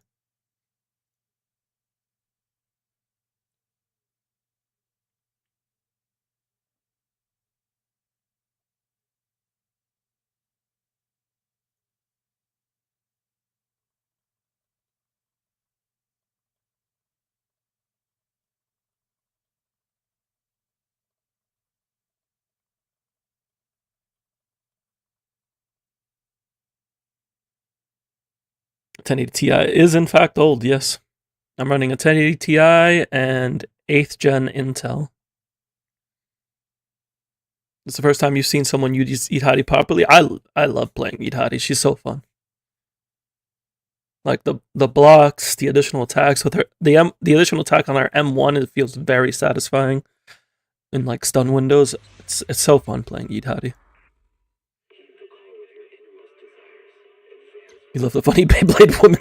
.1080 Ti is in fact old, yes. I'm running a 1080 Ti and 8th gen Intel. It's the first time you've seen someone use Idhari properly. I love playing Idhari. She's so fun. Like the blocks, the additional attacks with her, the additional attack on our M1, it feels very satisfying. In like stun windows, it's so fun playing Idhari. You love the funny Beyblade woman,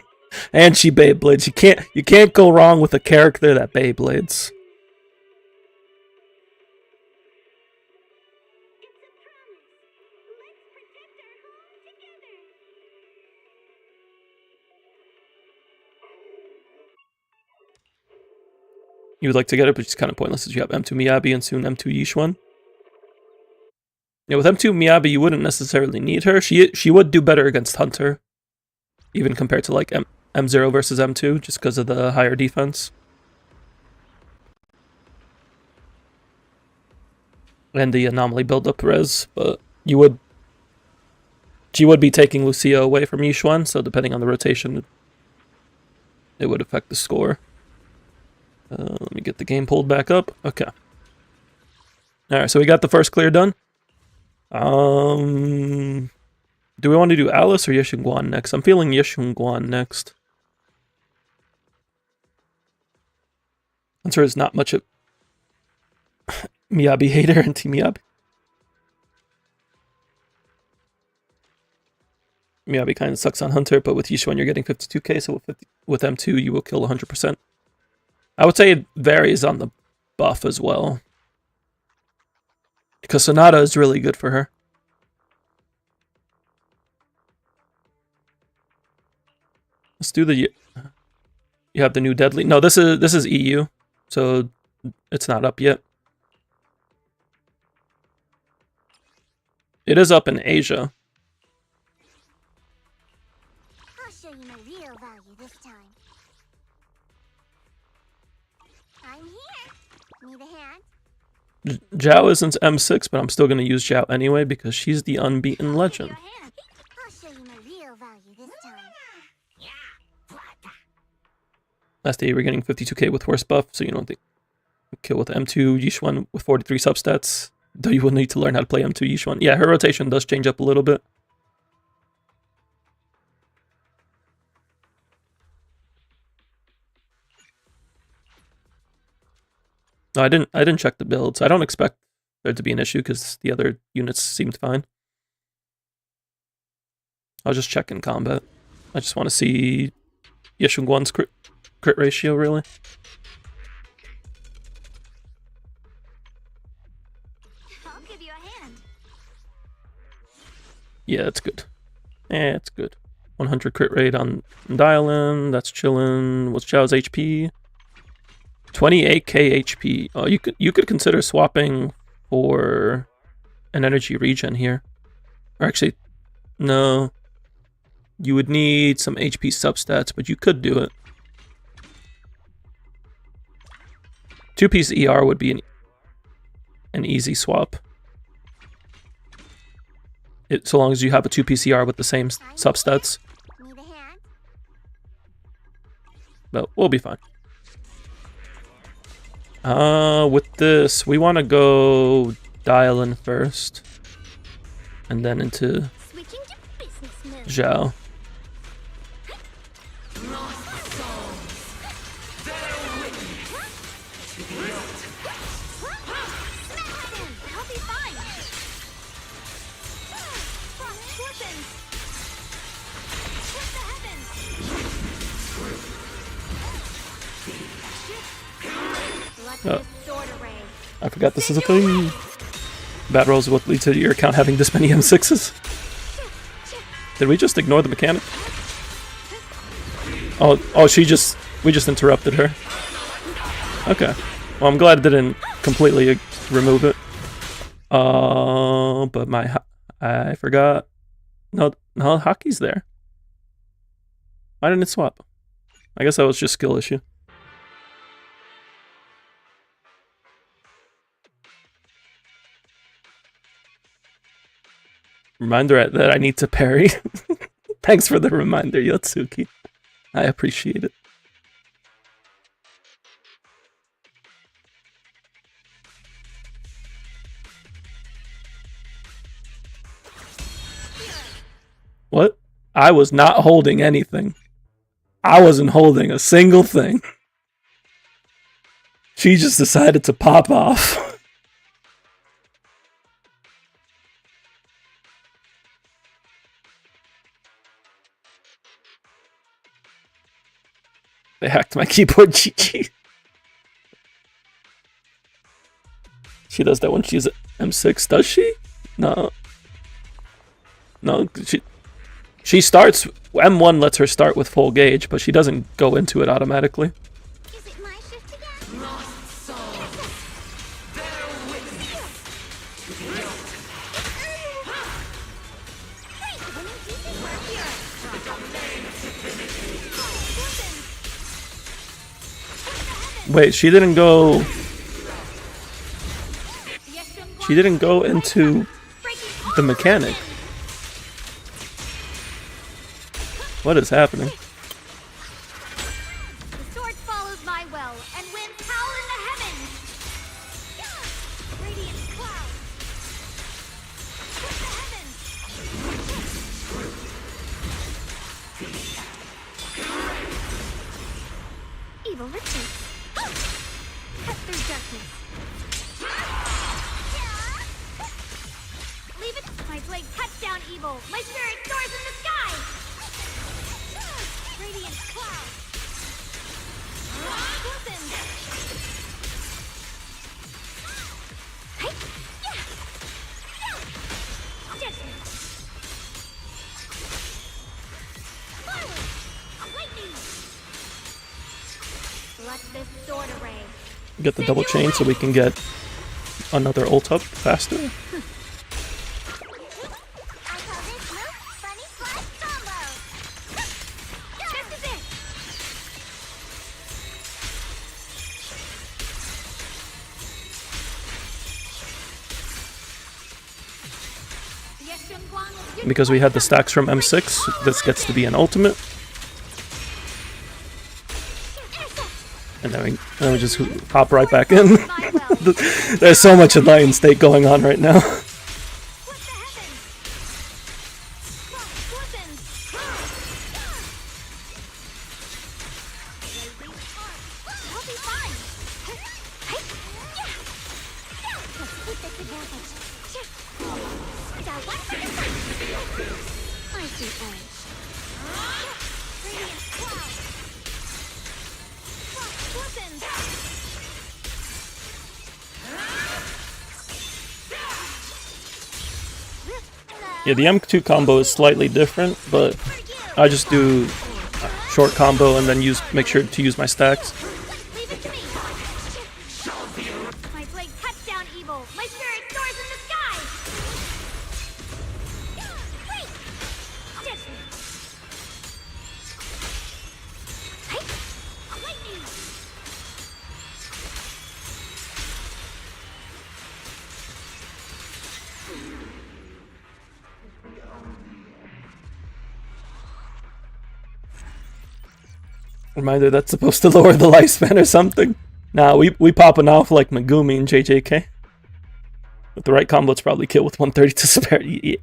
and she Beyblades. You can't go wrong with a character that Beyblades. You would like to get it, but it's kind of pointless as you have M2 Miyabi and soon M2 Yishuan. Yeah, with M2 Miyabi, you wouldn't necessarily need her. She would do better against Hunter, even compared to like M0 versus M2, just because of the higher defense. And the anomaly build-up res, but she would be taking Lucia away from Yishuan, so depending on the rotation, it would affect the score. Let me get the game pulled back up. Okay. Alright, so we got the first clear done. Do we want to do Alice or Yeshunguan next? I'm feeling Yeshunguan next. Answer is not much of Miyabi hater and Team Miyabi. Miyabi kind of sucks on Hunter, but with Yishuan you're getting 52k, so with M2 you will kill 100%. I would say it varies on the buff as well. Because Sonata is really good for her. Let's do the... You have the new Deadly... No, this is EU, so it's not up yet. It is up in Asia. I'll show you my real value this time. I'm here. Need a hand? Zhao isn't M6, but I'm still going to use Zhao anyway because she's the unbeaten legend. I'll show you my real value this time. Last day we're getting 52k with horse buff, so you don't think kill with M2 Yishuan with 43 substats. Though you will need to learn how to play M2 Yishuan. Yeah, her rotation does change up a little bit. No, I didn't check the builds. I don't expect there to be an issue because the other units seemed fine. I'll just check in combat. I just want to see Yeshunguan's crit ratio, really. I'll give you a hand. Yeah, it's good. It's good. 100 crit rate on Dial-In. That's chillin'. What's Zhao's HP? 28k HP. Oh, you could consider swapping for an energy regen here. Or actually, no. You would need some HP substats, but you could do it. 2-piece ER would be an easy swap. So long as you have a 2-piece ER with the same substats. Need a hand? But we'll be fine. With this, we want to go Dial-In first. And then into Switching to business mode. Zhao. I'll be fine. Frost weapons. Hit the heavens. Let's Oh. sword array. I forgot this is a thing. Bad rolls will lead to your account having this many M6s. Did we just ignore the mechanic? Oh, we just interrupted her. Okay. Well, I'm glad it didn't completely remove it. But I forgot. No, hockey's there. Why didn't it swap? I guess that was just skill issue. Reminder that I need to parry. Thanks for the reminder, Yotsuki. I appreciate it. What? I was not holding anything. I wasn't holding a single thing. She just decided to pop off. They hacked my keyboard, GG. She does that when she's at M6, does she? No. No, she starts, M1 lets her start with full gauge, but she doesn't go into it automatically. Is it my shift again? Wait, she didn't go... She didn't go into the mechanic. What is happening? The sword follows my well and winds howl in the heavens. Radiant cloud. Hit the heavens. Evil retreat. Cut through darkness. Leave it. My blade cuts down evil. My spirit soars in the sky. Radiant cloud. Listen. Hey. Judgment. Forward. Lightning. Let this sword array. Get the double chain so we can get another ult up faster. Because we had the stacks from M6, this gets to be an ultimate. And then we just hop right back in. There's so much Lion State going on right now. Yeah, the M2 combo is slightly different, but I just do short combo and then make sure to use my stacks. My blade cuts down evil. My spirit soars in the sky. Wait. Just lightning. Reminder, that's supposed to lower the lifespan or something. Nah, we popping off like Megumi and JJK. With the right combo, it's probably kill with 130 to spare. Yeah,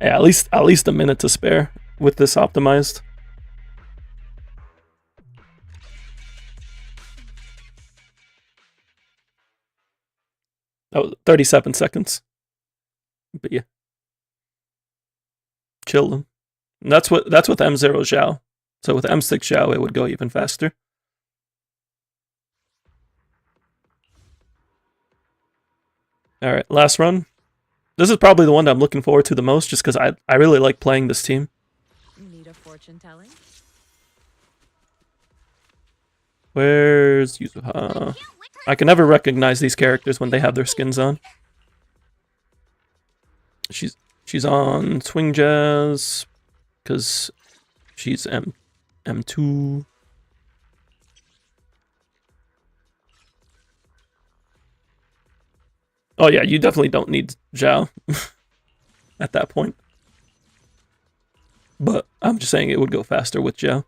at least a minute to spare with this optimized. That was 37 seconds. But yeah, chill them. And that's with M0 Zhao. So with M6 Zhao, it would go even faster. Alright, last run. This is probably the one that I'm looking forward to the most, just because I really like playing this team. Need a fortune telling? Where's Yuzuha? I can never recognize these characters when they have their skins on. She's on Swing Jazz, because she's M2. Oh yeah, you definitely don't need Zhao at that point. But I'm just saying it would go faster with Zhao.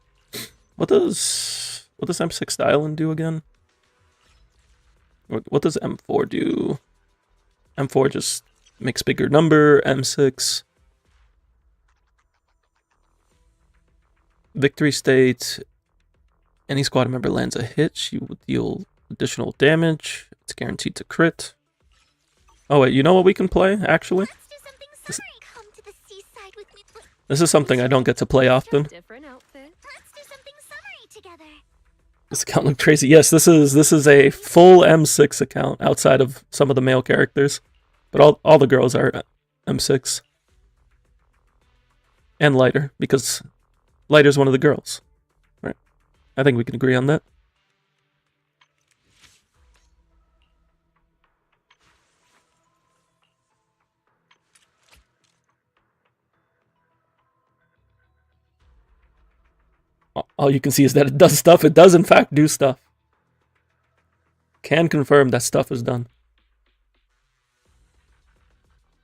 What does M6 Dylan do again? What does M4 do? M4 just makes bigger number. M6 victory state. Any squad member lands a hit, she will deal additional damage. It's guaranteed to crit. Oh wait, you know what we can play, actually? Come to the seaside with me, please. This is something I don't get to play often. Different outfit. Let's do something summery together. This account looked crazy. Yes, this is a full M6 account outside of some of the male characters. But all the girls are M6. And Lighter, because Lighter's one of the girls. Right. I think we can agree on that. All you can see is that it does stuff. It does, in fact, do stuff. Can confirm that stuff is done.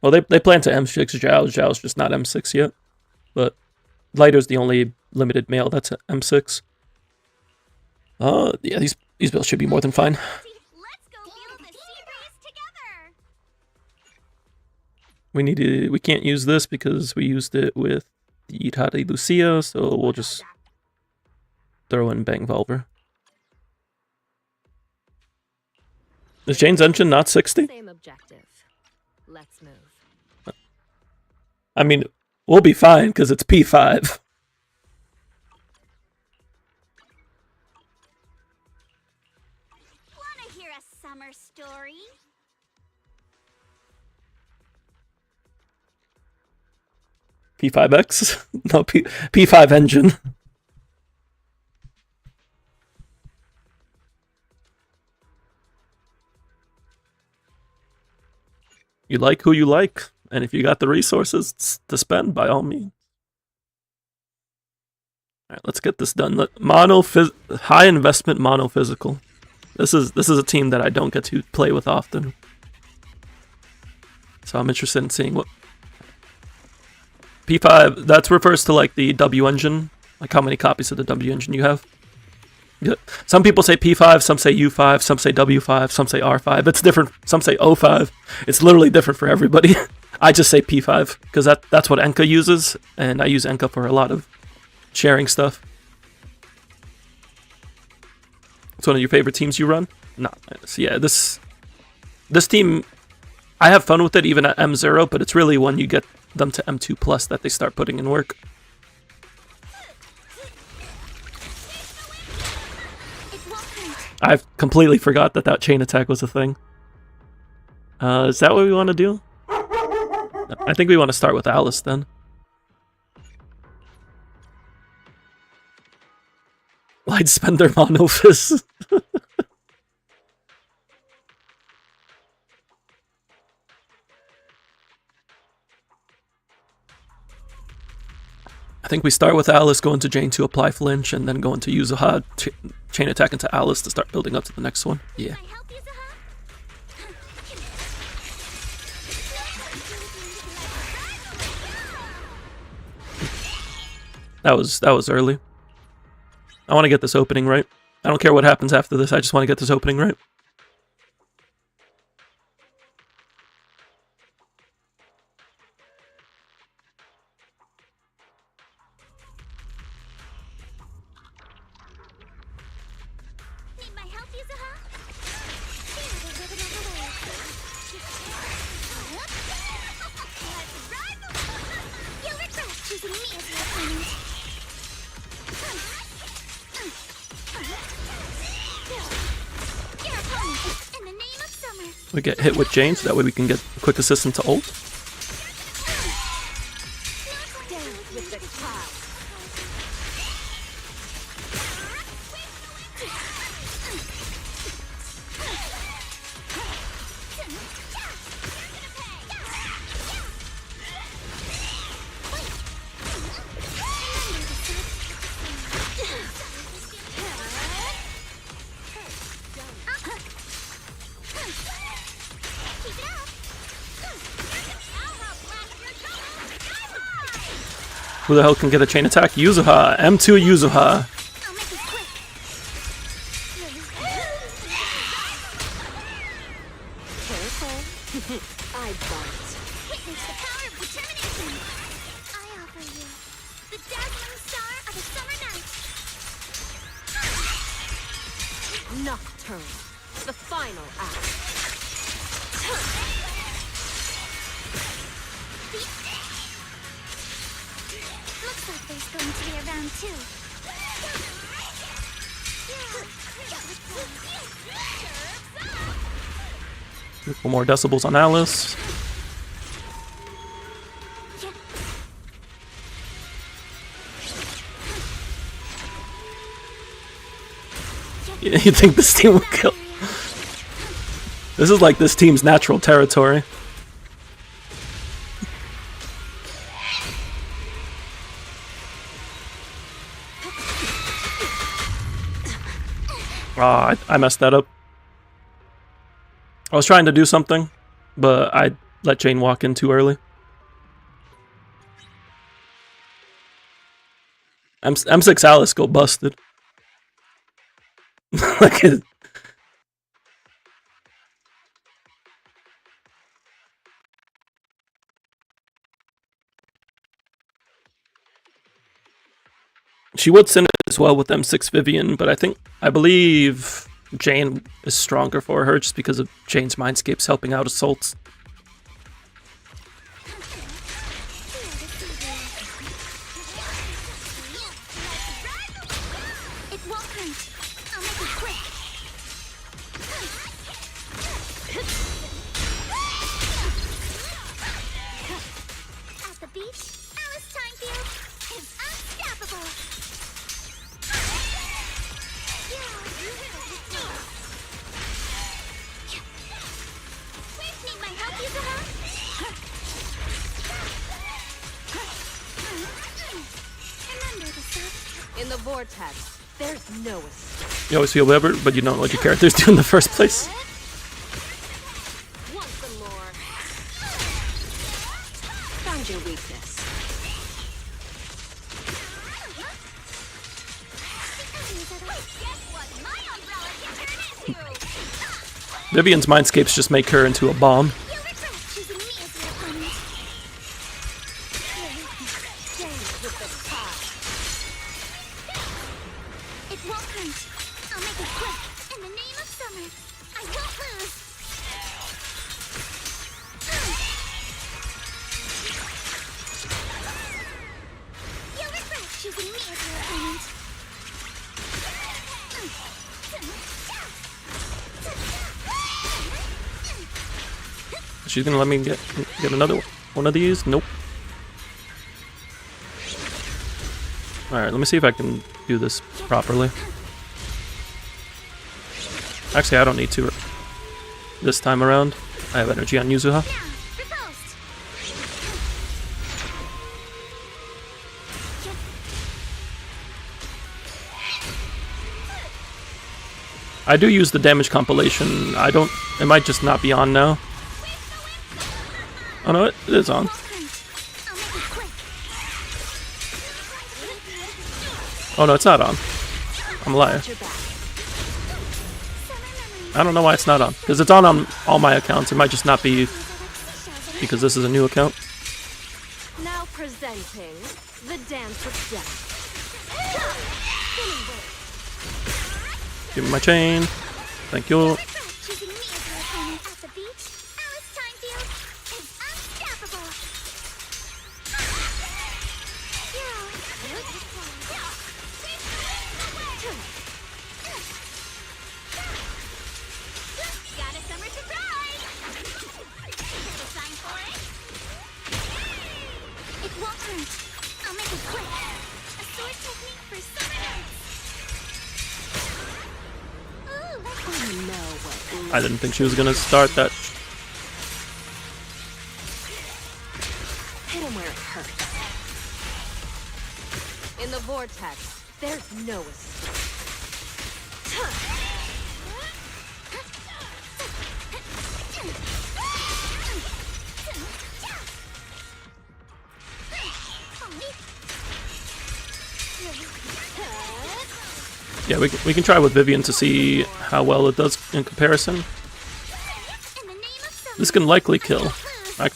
Well, they plan to M6 Zhao. Zhao's just not M6 yet. But Lighter's the only limited male that's M6. Yeah, these builds should be more than fine. Let's go feel the sea breeze together. We can't use this because we used it with the Itari Lucia, so we'll just throw in Bang Volver. Is Jane's engine not 60? Same objective. Let's move. I mean, we'll be fine because it's P5. Wanna hear a summer story? P5X? No, P5 engine. You like who you like, and if you got the resources to spend, by all means. All right, let's get this done. High investment monophysical. This is a team that I don't get to play with often, so I'm interested in seeing P5, that refers to like the W engine, like how many copies of the W engine you have. Yeah. Some people say P5, some say U5, some say W5, some say R5. It's different. Some say O5. It's literally different for everybody. I just say P5 because that's what Enka uses, and I use Enka for a lot of sharing stuff. It's one of your favorite teams you run? No. So yeah, this team, I have fun with it even at M0, but it's really when you get them to M2 plus that they start putting in work. I've completely forgot that chain attack was a thing. Is that what we want to do? I think we want to start with Alice then. Light Spender Monophys. I think we start with Alice, go into Jane to apply flinch, and then go into Yuzuha, chain attack into Alice to start building up to the next one. Yeah. That was early. I want to get this opening right. I don't care what happens after this, I just want to get this opening right. We get hit with Jane, so that way we can get a quick assistant to ult. Who the hell can get a chain attack? Yuzuha! M2 Yuzuha! I bite. Witness the power of determination. I offer you the dazzling star of a summer night. Nocturne. The final act. Looks like there's going to be a round 2. A couple more decibels on Alice. You think this team will kill? This is like this team's natural territory. Ah, I messed that up. I was trying to do something, but I let Jane walk in too early. M6 Alice go busted. Like it. She would send it as well with M6 Vivian, but I believe Jane is stronger for her just because of Jane's Mindscapes helping out assaults. It won't hurt. I'll make it quick. At the beach, Alice Timefield is unstoppable. Need my help, Yuzuha? Remember the stuff. In the vortex, there's no escape. You always feel better, but you don't know what your characters do in the first place. Want some more? Found your weakness. Vivian's mindscapes just make her into a bomb. You'll regret choosing me as your opponent. It won't hurt. I'll make it quick. In the name of summer, I won't lose. You'll regret choosing me as your opponent. She's gonna let me get another one of these? Nope. Alright, let me see if I can do this properly. Actually, I don't need to this time around. I have energy on Yuzuha. I do use the damage compilation. I don't... It might just not be on now. Oh no, it is on. Oh no, it's not on. I'm a liar. I don't know why it's not on. Because it's on all my accounts. It might just not be because this is a new account. Now presenting the dance of death. Give me my chain. Thank you. Choosing me as your opponent at the beach, Alice Timefield is unstoppable. Got a summer surprise. Here's a sign for it. It won't hurt. I'll make it quick. A sword technique for summer nights. I didn't think she was gonna start that. Hit him where it hurts. In the vortex, there's no escape. Yeah, we can try with Vivian to see how well it does in comparison. This can likely kill. I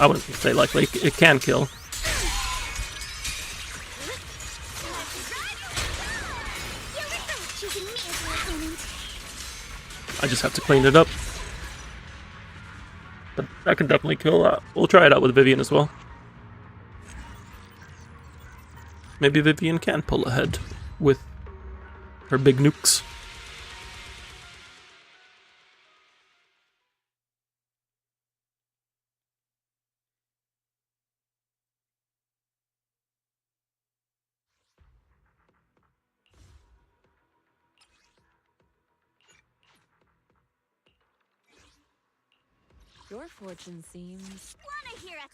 wouldn't say likely. It can kill. I just have to clean it up. But that can definitely kill. We'll try it out with Vivian as well. Maybe Vivian can pull ahead with her big nukes. Your fortune seems... Wanna hear us?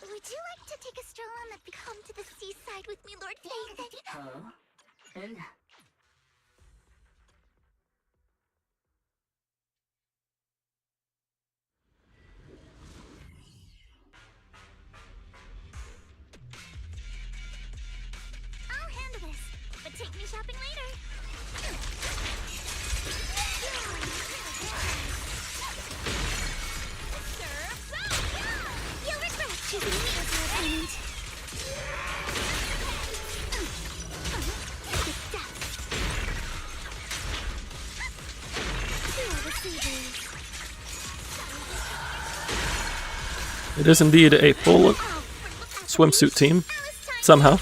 Would you like to take a stroll on the come to the seaside with me, Lord David? Huh? And I'll handle this, but take me shopping later. You'll regret choosing me as your opponent. It is indeed a full swimsuit team, somehow.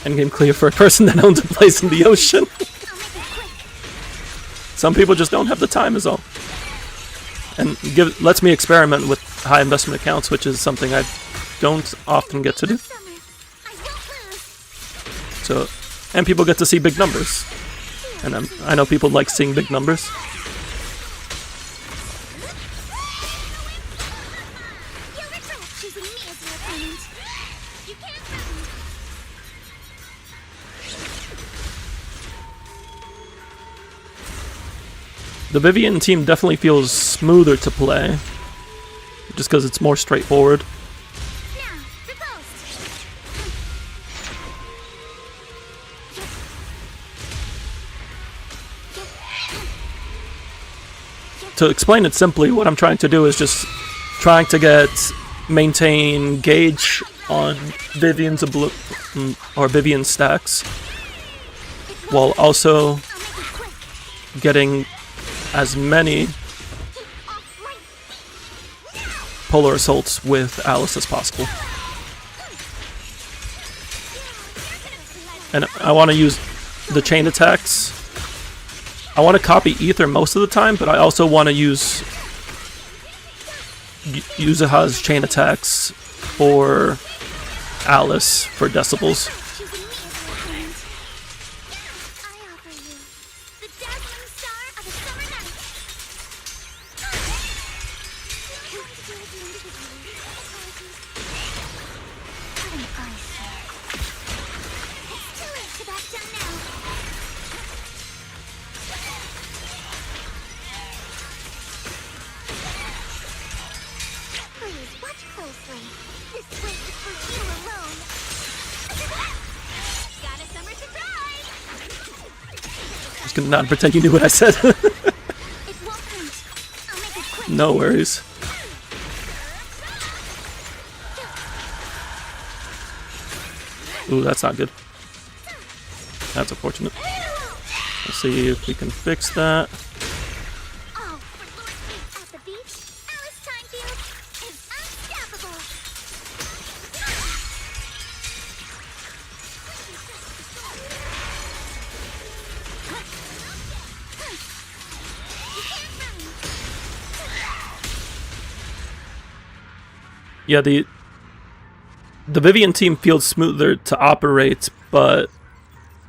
Endgame clear for a person that owns a place in the ocean. Some people just don't have the time is all. And lets me experiment with high investment accounts, which is something I don't often get to do. Summer, I won't lose. So, and people get to see big numbers. And I know people like seeing big numbers. You'll regret choosing me as your opponent. You can't run. The Vivian team definitely feels smoother to play. Just because it's more straightforward. Now, riposte. To explain it simply, what I'm trying to do is just trying to maintain gauge on Vivian's or Vivian stacks, while also I'll make it quick. getting as many Off right. polar assaults with Alice as possible. And I want to use the chain attacks. I want to copy Ether most of the time, but I also want to use Yuzuha's chain attacks for Alice for decibels. Choosing me as your opponent. I offer you the dazzling star of a summer night. You're going to do it individually. Apologies. Have an eye, sir. It's too late to back down now. Please watch closely. This way is for you alone. Got a summer surprise! Just gonna not pretend you knew what I said. It won't hurt. I'll make it quick. No worries. Ooh, that's not good. That's unfortunate. Let's see if we can fix that. Oh, for Lord Peace at the beach, Alice Timefield is unstoppable. You can't run. Yeah, the Vivian team feels smoother to operate, but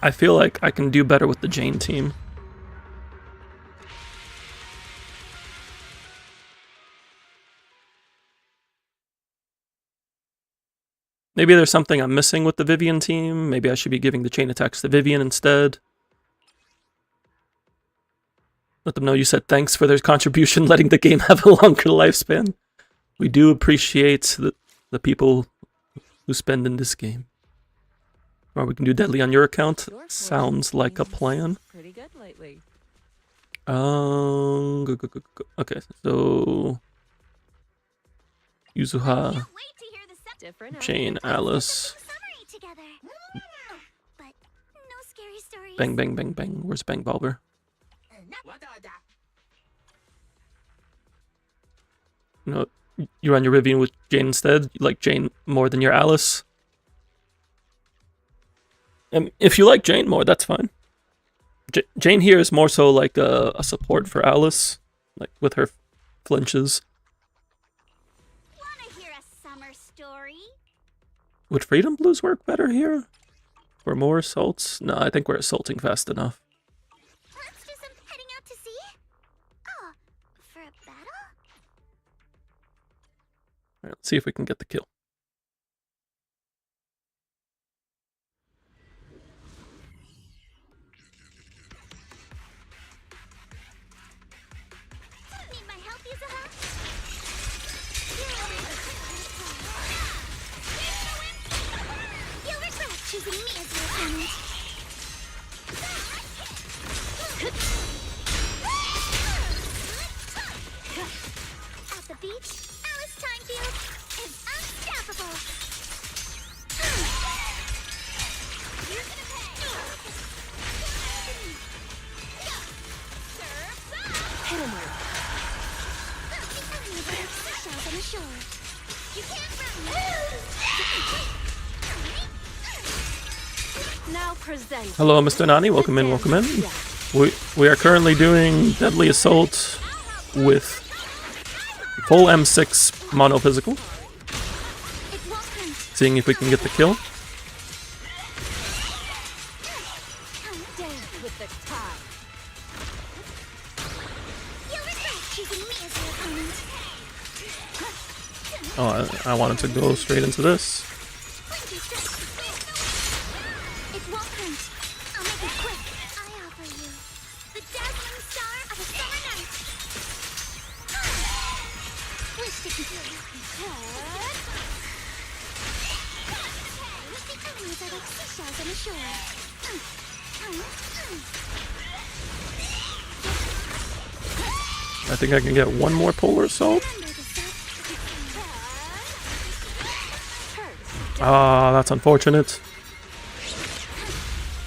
I feel like I can do better with the Jane team. Maybe there's something I'm missing with the Vivian team. Maybe I should be giving the chain attacks to Vivian instead. Let them know you said thanks for their contribution, letting the game have a longer lifespan. We do appreciate the people who spend in this game. Or we can do deadly on your account. Sounds like a plan. Pretty good lately. Okay, so Yuzuha, Can't wait to hear the Different. Jane, Alice. summary together. But no scary stories. Bang, bang, bang, bang. Where's Bang Balber? No, you run your Vivian with Jane instead. You like Jane more than your Alice. If you like Jane more, that's fine. Jane here is more so like a support for Alice, like with her flinches. Wanna hear a summer story? Would Freedom Blues work better here? For more assaults? No, I think we're assaulting fast enough. Let's do some heading out to sea. Oh, for a battle? Alright, let's see if we can get the kill. Need my help, Yuzuha? You'll regret choosing me as your opponent. At the beach, Alice Timefield is unstoppable. You're gonna pay. Surf's up! Hit him with. Shells on the shore. You can't run. Now present. Hello, Mr. Nani. Welcome in, welcome in. We are currently doing Deadly Assault with full M6 mono physical. It won't Seeing if we can get the kill. Dance with the tide. You regret choosing me as your opponent. Oh, I wanted to go straight into this. It won't hurt. I'll make it quick. I offer you the dazzling star of a summer night. Wish to continue. The enemies are like seashells on the shore. I think I can get one more polar assault. Ah, that's unfortunate.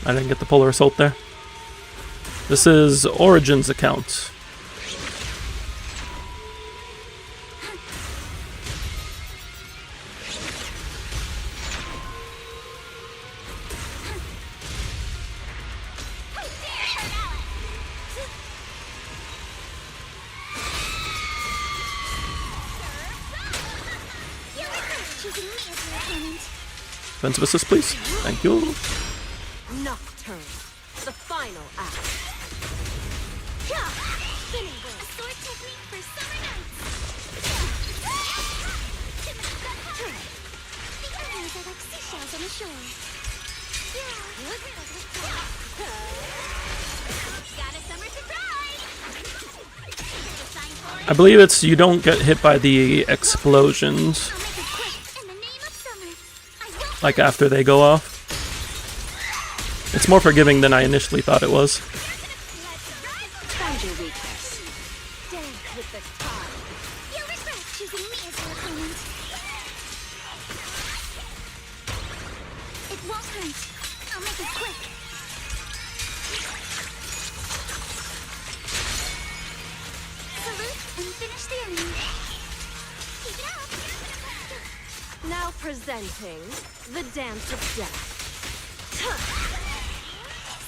I didn't get the polar assault there. This is Origin's account. Defensive assist, please. Thank you. Nocturne, the final act. Spinning wheel. A sword technique for summer nights. The enemies are like seashells on the shore. Got a summer surprise. I believe it's you don't get hit by the explosions. I'll make it quick in the name of summer. I won't Like after they go off. It's more forgiving than I initially thought it was. Find your weakness. Dance with the tide. You regret choosing me as your opponent. It won't hurt. I'll make it quick. Salute and finish the enemy. Keep it up. Now presenting the dance of death.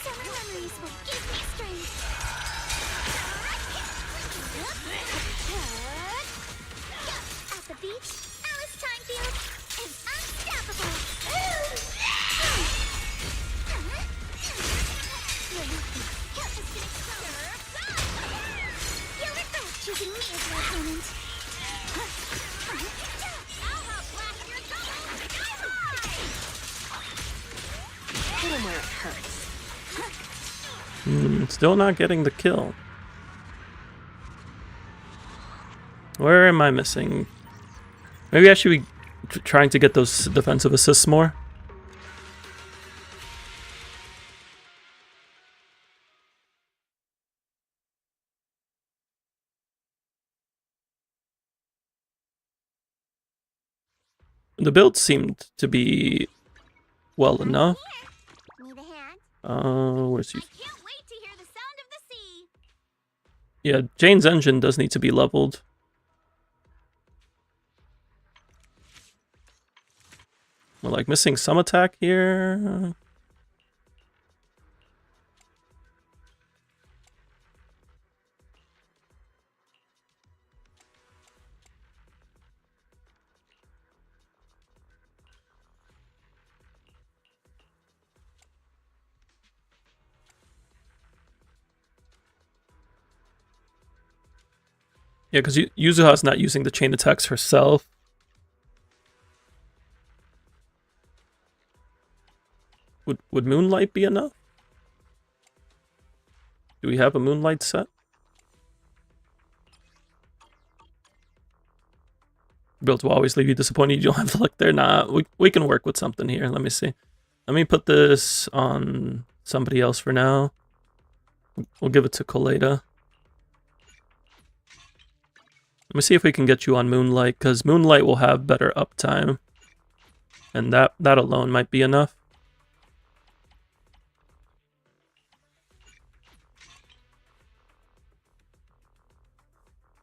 Summer memories will give me strength. At the beach, Alice Timefield is unstoppable. You'll regret choosing me as your opponent. I'll help blast your soul sky high! Hit 'em where it hurts. Still not getting the kill. Where am I missing? Maybe I should be trying to get those defensive assists more. The build seemed to be well enough. Need a hand? Where's he? I can't wait to hear the sound of the sea. Yeah, Jane's engine does need to be leveled. We're like missing some attack here. Yeah, because Yuzuha's not using the chain attacks herself. Would Moonlight be enough? Do we have a Moonlight set? Builds will always leave you disappointed. You don't have luck there. Nah, we can work with something here. Let me see. Let me put this on somebody else for now. We'll give it to Koleda. Let me see if we can get you on Moonlight, because Moonlight will have better uptime. And that alone might be enough.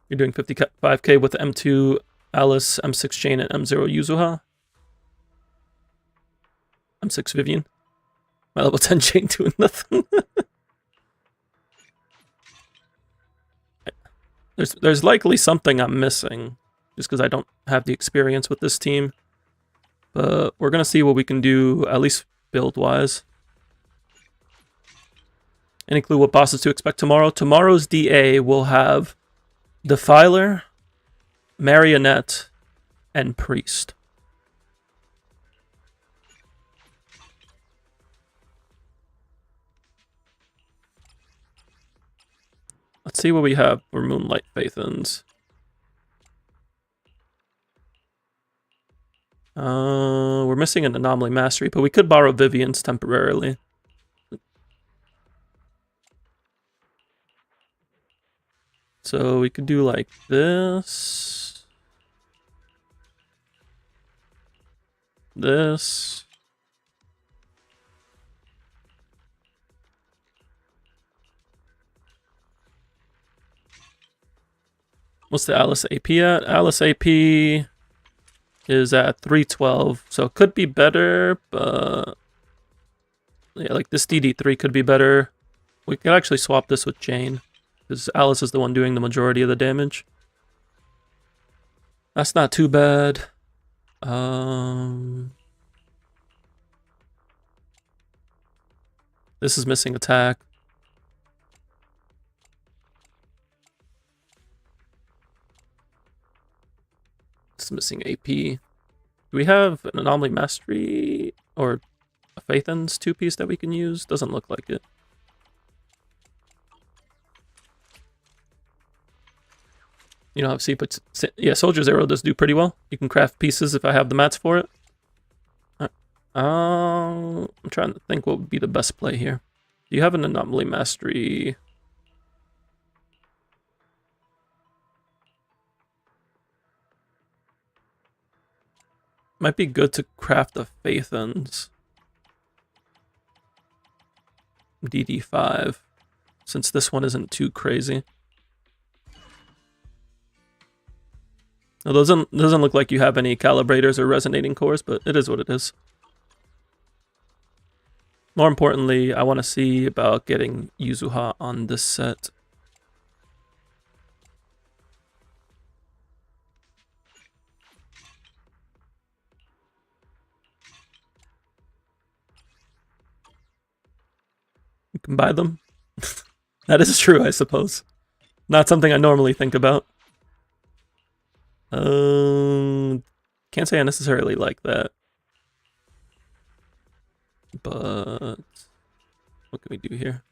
You're doing 55k with M2 Alice, M6 Jane, and M0 Yuzuha. M6 Vivian. My level 10 Jane doing nothing. There's likely something I'm missing, just because I don't have the experience with this team. But we're gonna see what we can do, at least build-wise. Any clue what bosses to expect tomorrow? Tomorrow's DA will have Defiler, Marionette, and Priest. Let's see what we have for Moonlight Phaethons. We're missing an Anomaly Mastery, but we could borrow Vivian's temporarily. So we could do like this. This. What's the Alice AP at? Alice AP is at 312, so it could be better, but yeah, like this DD3 could be better. We could actually swap this with Jane, because Alice is the one doing the majority of the damage. That's not too bad. This is missing attack. It's missing AP. Do we have an Anomaly Mastery or a Phaethon's 2-piece that we can use? Doesn't look like it. You don't have C, but yeah, Soldier's Arrow does do pretty well. You can craft pieces if I have the mats for it. I'm trying to think what would be the best play here. Do you have an Anomaly Mastery? Might be good to craft the Phaethons. DD5, since this one isn't too crazy. It doesn't look like you have any calibrators or resonating cores, but it is what it is. More importantly, I want to see about getting Yuzuha on this set. You can buy them. That is true, I suppose. Not something I normally think about. Can't say I necessarily like that. But what can we do here?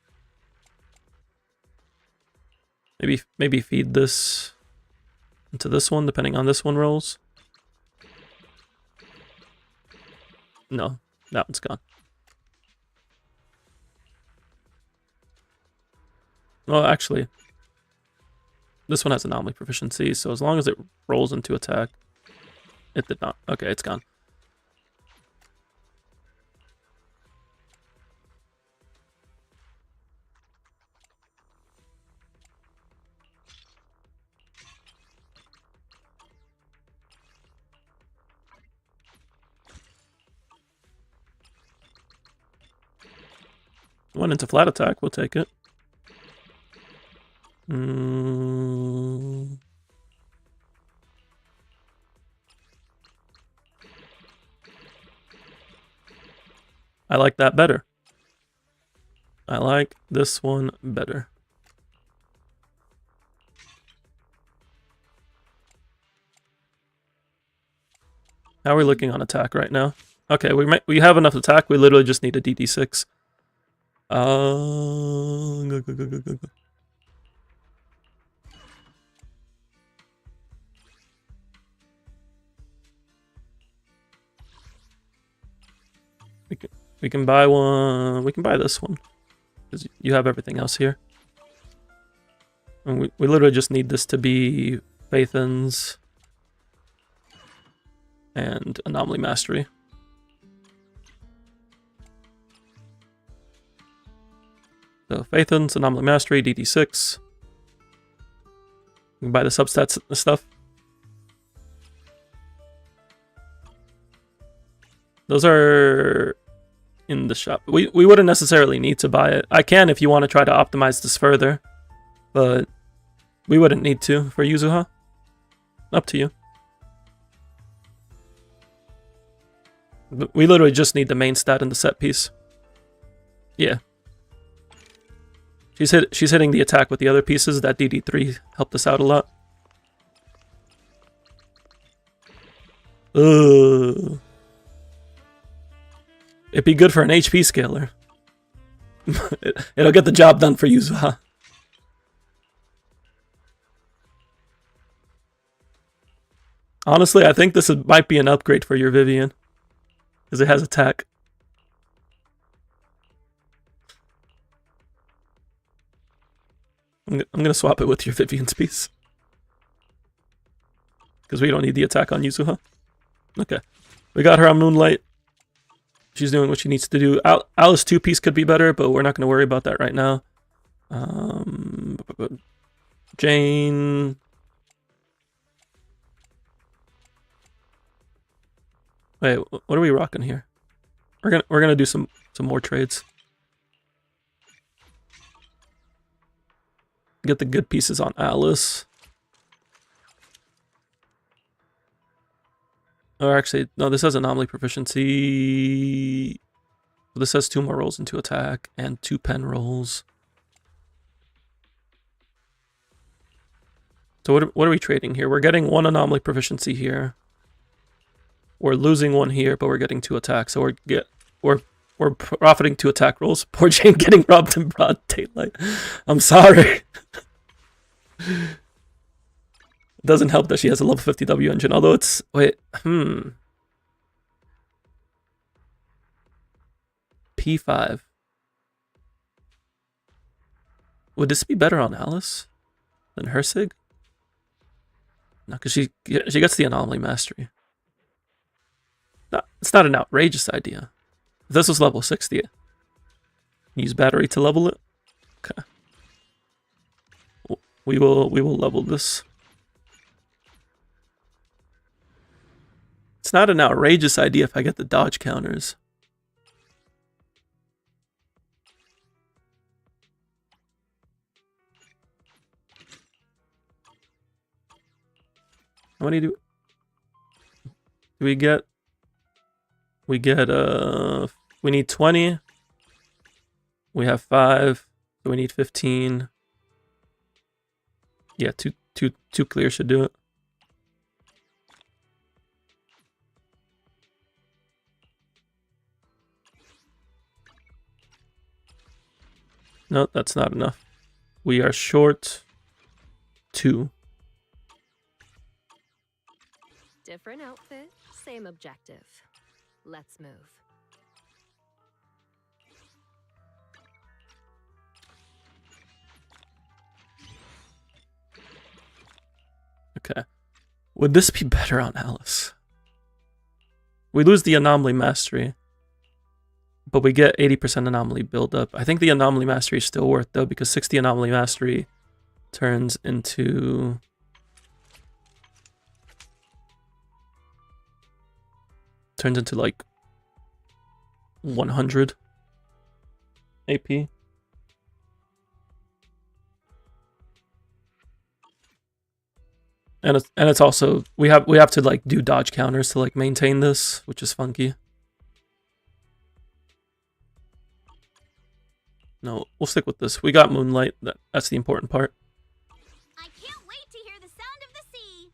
Maybe feed this into this one, depending on this one rolls. No, that one's gone. Well, actually, this one has Anomaly Proficiency, so as long as it rolls into attack, it did not. Okay, it's gone. Went into flat attack, we'll take it. I like that better. I like this one better. How are we looking on attack right now? Okay, we have enough attack. We literally just need a DD6. Go. We can buy one. We can buy this one because you have everything else here. And we literally just need this to be Phaethon's and Anomaly Mastery. So Phaethon's, Anomaly Mastery, DD6. We can buy the substats stuff. Those are in the shop. We wouldn't necessarily need to buy it. I can if you want to try to optimize this further, but we wouldn't need to for Yuzuha. Up to you. We literally just need the main stat and the set piece. Yeah. She's hitting the attack with the other pieces. That DD3 helped us out a lot. Ugh. It'd be good for an HP scaler. It'll get the job done for you, Zuha. Honestly, I think this might be an upgrade for your Vivian. Because it has attack. I'm going to swap it with your Vivian's piece. Because we don't need the attack on Yuzuha. Okay. We got her on Moonlight. She's doing what she needs to do. Alice 2-piece could be better, but we're not going to worry about that right now. Jane. Wait, what are we rocking here? We're gonna do some more trades. Get the good pieces on Alice. Or actually, no, this has anomaly proficiency. This has 2 more rolls into attack and 2 pen rolls. So what are we trading here? We're getting 1 anomaly proficiency here. We're losing 1 here, but we're getting 2 attacks. So we're profiting 2 attack rolls. Poor Jane getting robbed in broad daylight. I'm sorry. It doesn't help that she has a level 50 W engine, although it's... Wait, P5. Would this be better on Alice than Hersig? No, because she gets the anomaly mastery. No, it's not an outrageous idea. If this was level 60, use battery to level it. Okay. We will level this. It's not an outrageous idea if I get the dodge counters. How many do we get? We get we need 20. We have 5, so we need 15. Yeah, two clear should do it. No, that's not enough. We are short 2. Different outfit, same objective. Let's move. Okay. Would this be better on Alice? We lose the anomaly mastery, but we get 80% anomaly buildup. I think the anomaly mastery is still worth though, because 60 anomaly mastery turns into... like 100 AP. And it's also we have to like do dodge counters to like maintain this, which is funky. No, we'll stick with this. We got Moonlight. That's the important part. I can't wait to hear the sound of the sea.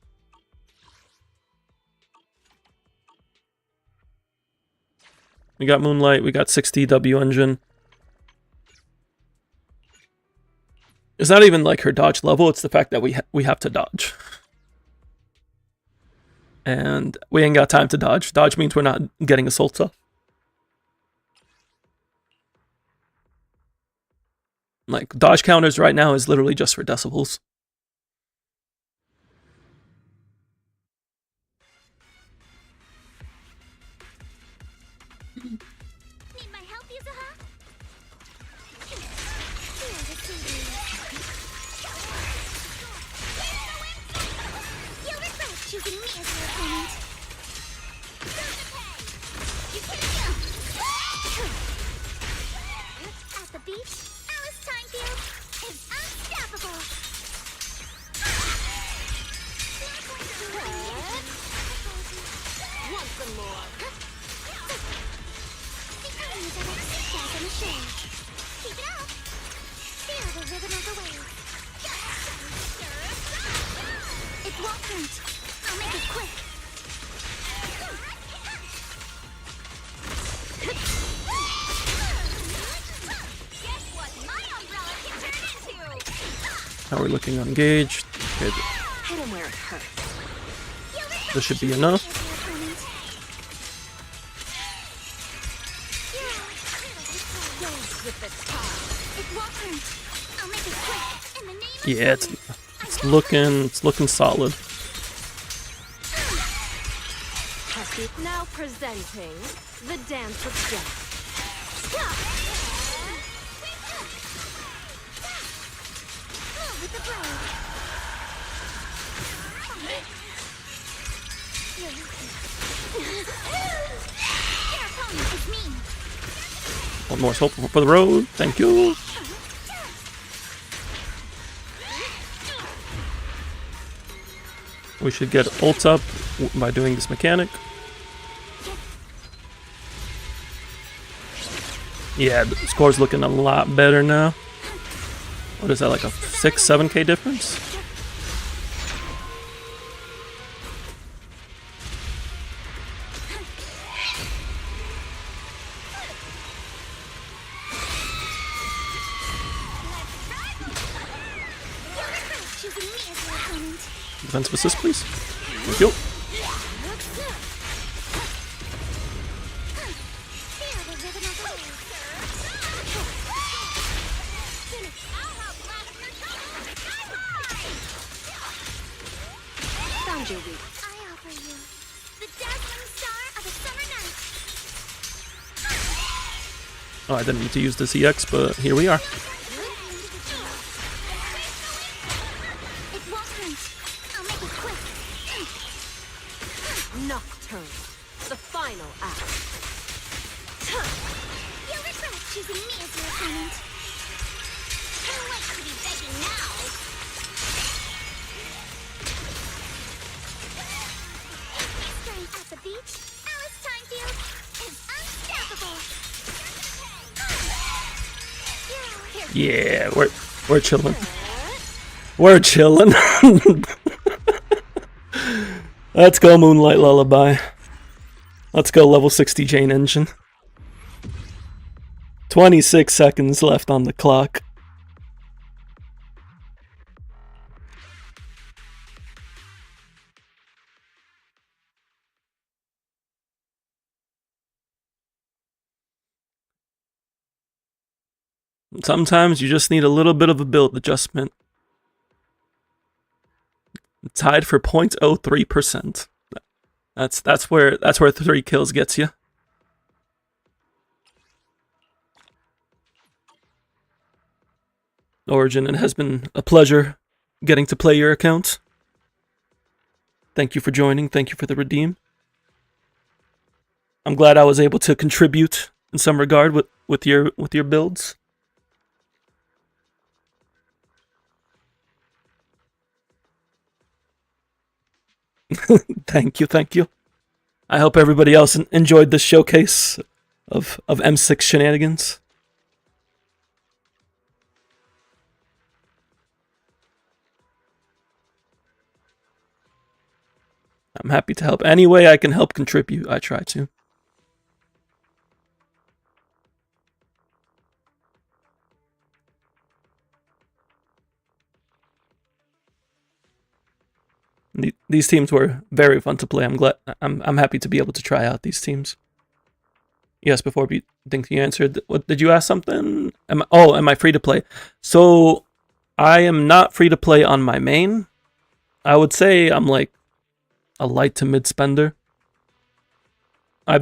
We got Moonlight. We got 60 W engine. It's not even like her dodge level. It's the fact that we have to dodge. And we ain't got time to dodge. Dodge means we're not getting assaults up. Like, dodge counters right now is literally just for decibels. Need my help, Yuzuha? You'll regret choosing me as your opponent. At the beach, Alice Timefield is unstoppable. Want some more? wasn't. I'll make it quick. Guess what my umbrella can turn into? How are we looking on gauge? Okay, Hit him where it hurts. this should be enough. With the top. It won't hurt. I'll make it quick. In the name of Yeah, it's looking solid. Now presenting the dance of death. with the blade. Your opponent is me. One more soap for the road. Thank you. We should get ult up by doing this mechanic. Yeah, the score's looking a lot better now. What is that, like a 6-7k difference? Choosing me as your opponent. Defensive assist, please. Thank you. Feel the rhythm of the wave, sir. I'll outlast your troubles. Sky high! Found your weak. I offer you the dazzling star of a summer night. Oh, I didn't need to use this EX, but here we are. It won't hurt. I'll make it quick. Nocturne. The final act. You'll regret choosing me as your opponent. Who wants to be begging now? Straying at the beach, Alice Timefield is unstoppable. Yeah, we're chilling. We're chilling. Let's go, Moonlight Lullaby. Let's go, level 60 Jane Engine. 26 seconds left on the clock. Sometimes you just need a little bit of a build adjustment. Tied for 0.03%. That's where 3 kills gets you. Origin, it has been a pleasure getting to play your account. Thank you for joining. Thank you for the redeem. I'm glad I was able to contribute in some regard with your builds. Thank you. I hope everybody else enjoyed this showcase of M6 shenanigans. I'm happy to help. Any way I can help contribute, I try to. These teams were very fun to play. I'm happy to be able to try out these teams. Yes, before I think you answered. What did you ask something? Am I free to play? So I am not free to play on my main. I would say I'm like a light to mid spender. I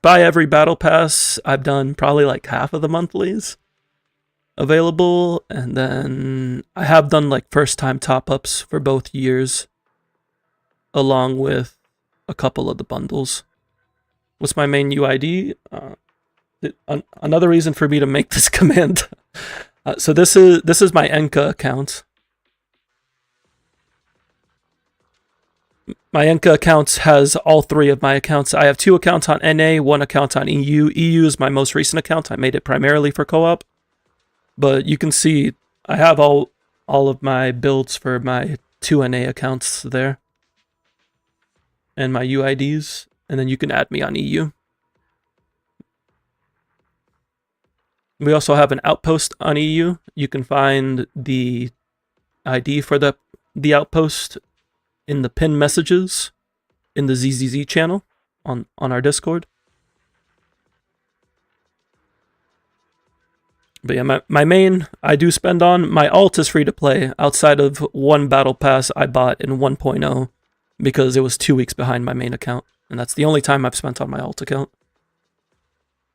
buy every battle pass. I've done probably like half of the monthlies available, and then I have done like first time top ups for both years, along with a couple of the bundles. What's my main UID? Another reason for me to make this command. So this is my Enka account. My Enka account has all 3 of my accounts. I have 2 accounts on NA, 1 account on EU. EU is my most recent account. I made it primarily for co-op. But you can see I have all of my builds for my 2 NA accounts there. And my UIDs. And then you can add me on EU. We also have an outpost on EU. You can find the ID for the outpost in the pinned messages in the ZZZ channel on our Discord. But yeah, my main I do spend on. My alt is free to play outside of one battle pass I bought in 1.0 because it was 2 weeks behind my main account. And that's the only time I've spent on my alt account.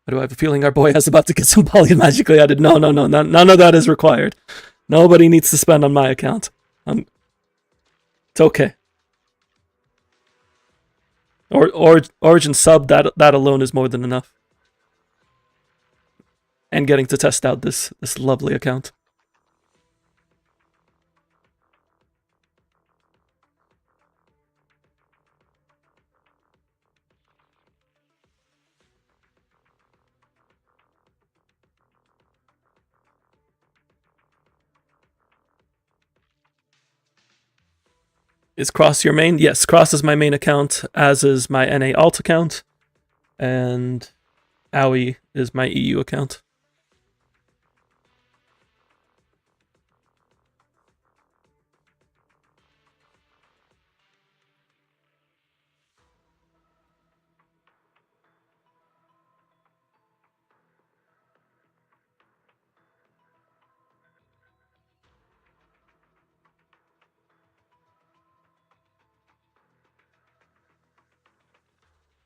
But do I have a feeling our boy is about to get some poly magically added? No, none of that is required. Nobody needs to spend on my account. It's okay. Origin sub, that alone is more than enough. And getting to test out this lovely account. Is Cross your main? Yes, Cross is my main account, as is my NA alt account, and Owie is my EU account.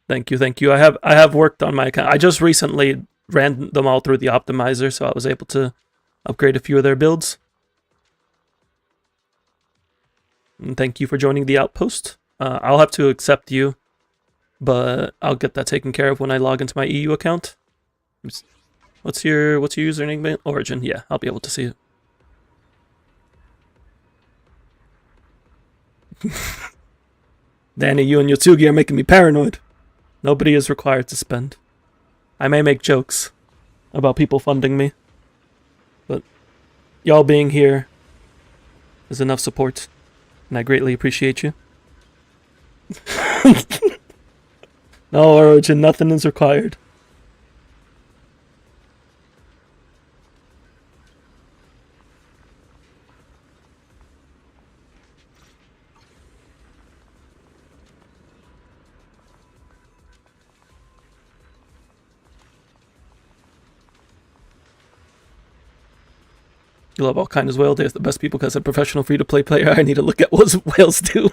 Thank you. I have worked on my account. I just recently ran them all through the optimizer, so I was able to upgrade a few of their builds. And thank you for joining the outpost. I'll have to accept you, but I'll get that taken care of when I log into my EU account. What's your username? Origin. Yeah, I'll be able to see it. Danny, you and Yotsugi are making me paranoid. Nobody is required to spend. I may make jokes about people funding me, but y'all being here is enough support, and I greatly appreciate you. No, Origin, nothing is required. You love all kinds of whale. They're the best people because I'm a professional free-to-play player. I need to look at what whales do.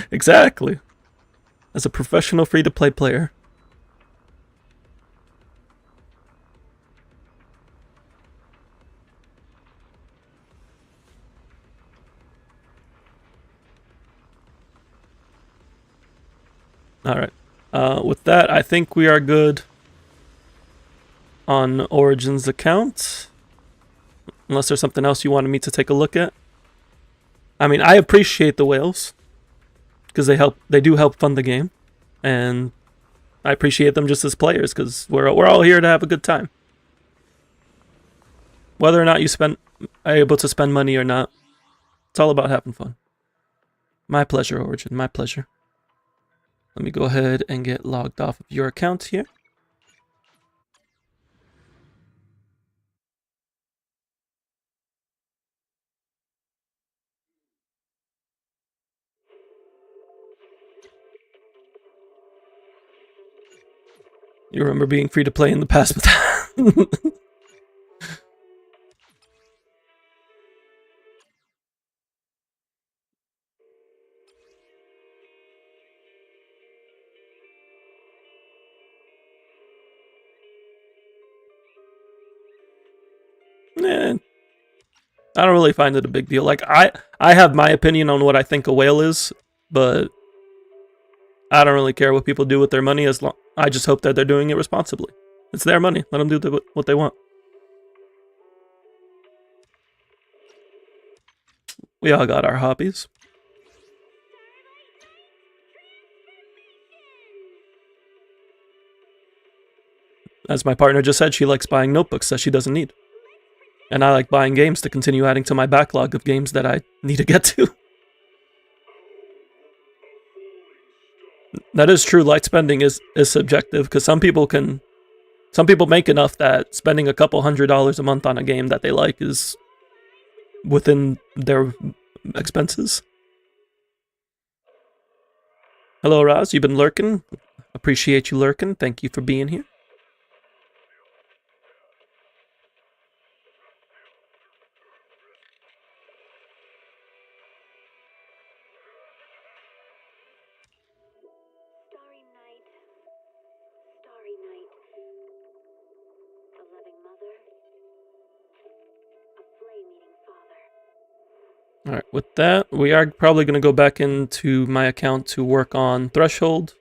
Exactly. As a professional free-to-play player. Alright. With that, I think we are good on Origin's account. Unless there's something else you wanted me to take a look at. I mean, I appreciate the whales because they do help fund the game, and I appreciate them just as players because we're all here to have a good time. Whether or not you are able to spend money or not, it's all about having fun. My pleasure, Origin. My pleasure. Let me go ahead and get logged off of your account here. You remember being free to play in the past, but I don't really find it a big deal. Like I have my opinion on what I think a whale is, but I don't really care what people do with their money as long. I just hope that they're doing it responsibly. It's their money. Let them do what they want. We all got our hobbies. As my partner just said, she likes buying notebooks that she doesn't need. And I like buying games to continue adding to my backlog of games that I need to get to. That is true. Light spending is subjective because some people make enough that spending a couple $100s a month on a game that they like is within their expenses. Hello, Raz. You've been lurking. Appreciate you lurking. Thank you for being here. Starry night, starry night. A loving mother, a flame-eating father. All right, with that, we are probably going to go back into my account to work on Threshold.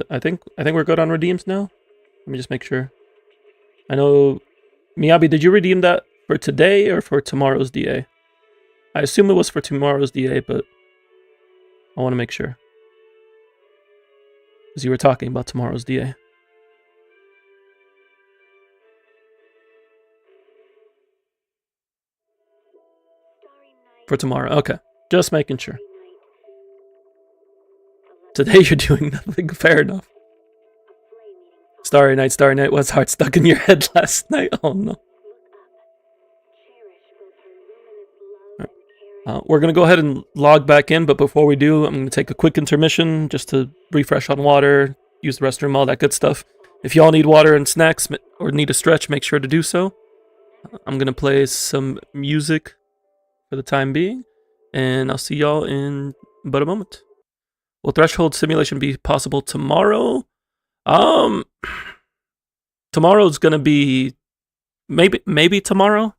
I think we're good on redeems now. Let me just make sure. I know, Miyabi, did you redeem that for today or for tomorrow's DA? I assume it was for tomorrow's DA, but I want to make sure. Because you were talking about tomorrow's DA. For tomorrow, okay. Just making sure. Today you're doing nothing, fair enough. Starry Night was hard stuck in your head last night. Oh no. We're going to go ahead and log back in, but before we do, I'm going to take a quick intermission just to refresh on water, use the restroom, all that good stuff. If y'all need water and snacks or need a stretch, make sure to do so. I'm going to play some music for the time being, and I'll see y'all in but a moment. Will Threshold simulation be possible tomorrow? Tomorrow's going to be maybe tomorrow.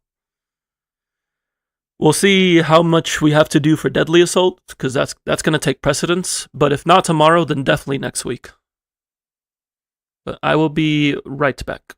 We'll see how much we have to do for Deadly Assault, because that's going to take precedence. But if not tomorrow, then definitely next week. But I will be right back.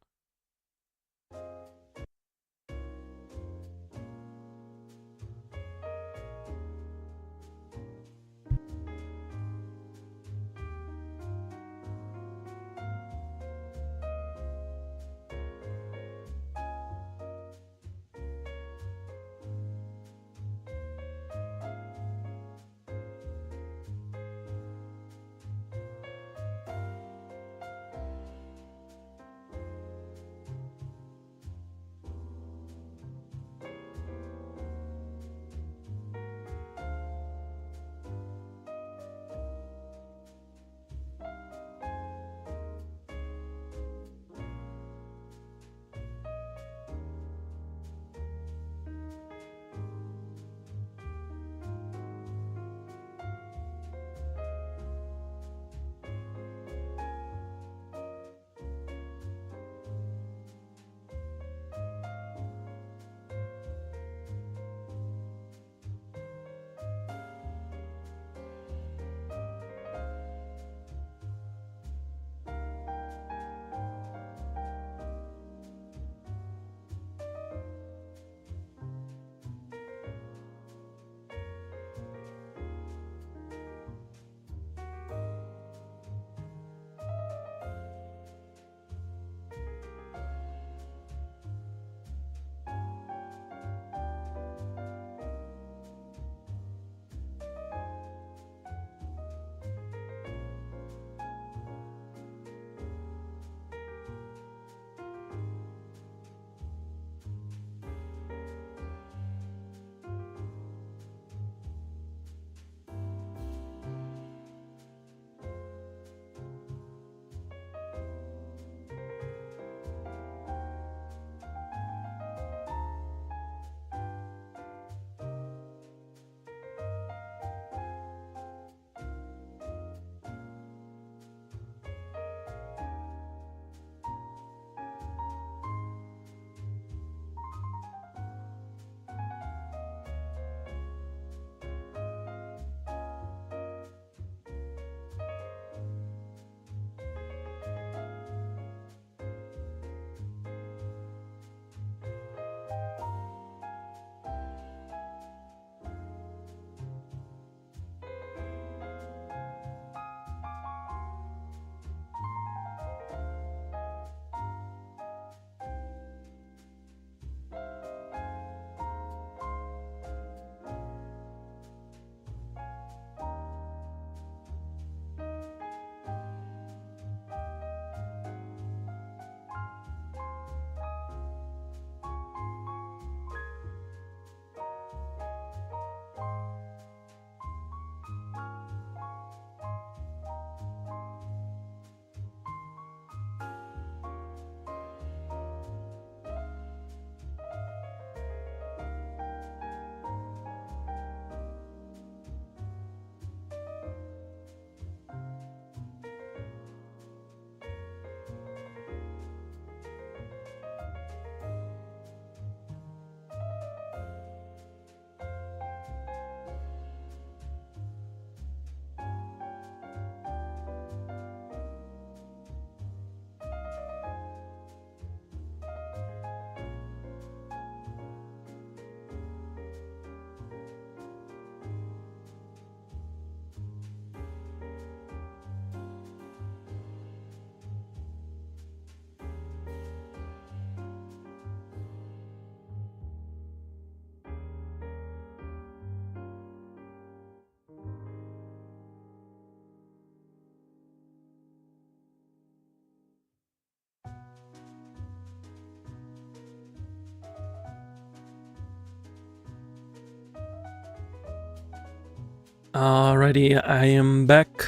Alrighty, I am back.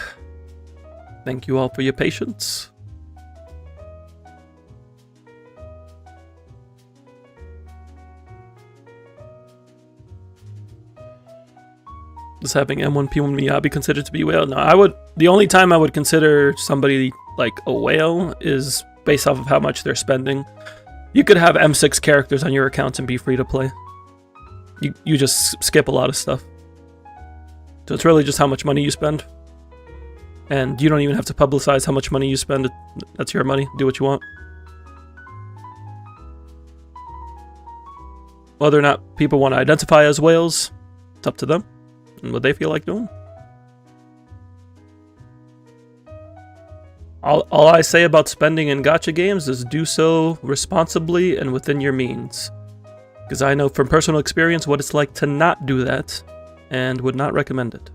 Thank you all for your patience. Does having M1 P1 Miya be considered to be a whale? No, I would. The only time I would consider somebody like a whale is based off of how much they're spending. You could have M6 characters on your account and be free to play. You just skip a lot of stuff. So it's really just how much money you spend. And you don't even have to publicize how much money you spend. That's your money. Do what you want. Whether or not people want to identify as whales, it's up to them and what they feel like doing. All I say about spending in gacha games is do so responsibly and within your means. Because I know from personal experience what it's like to not do that, and would not recommend it.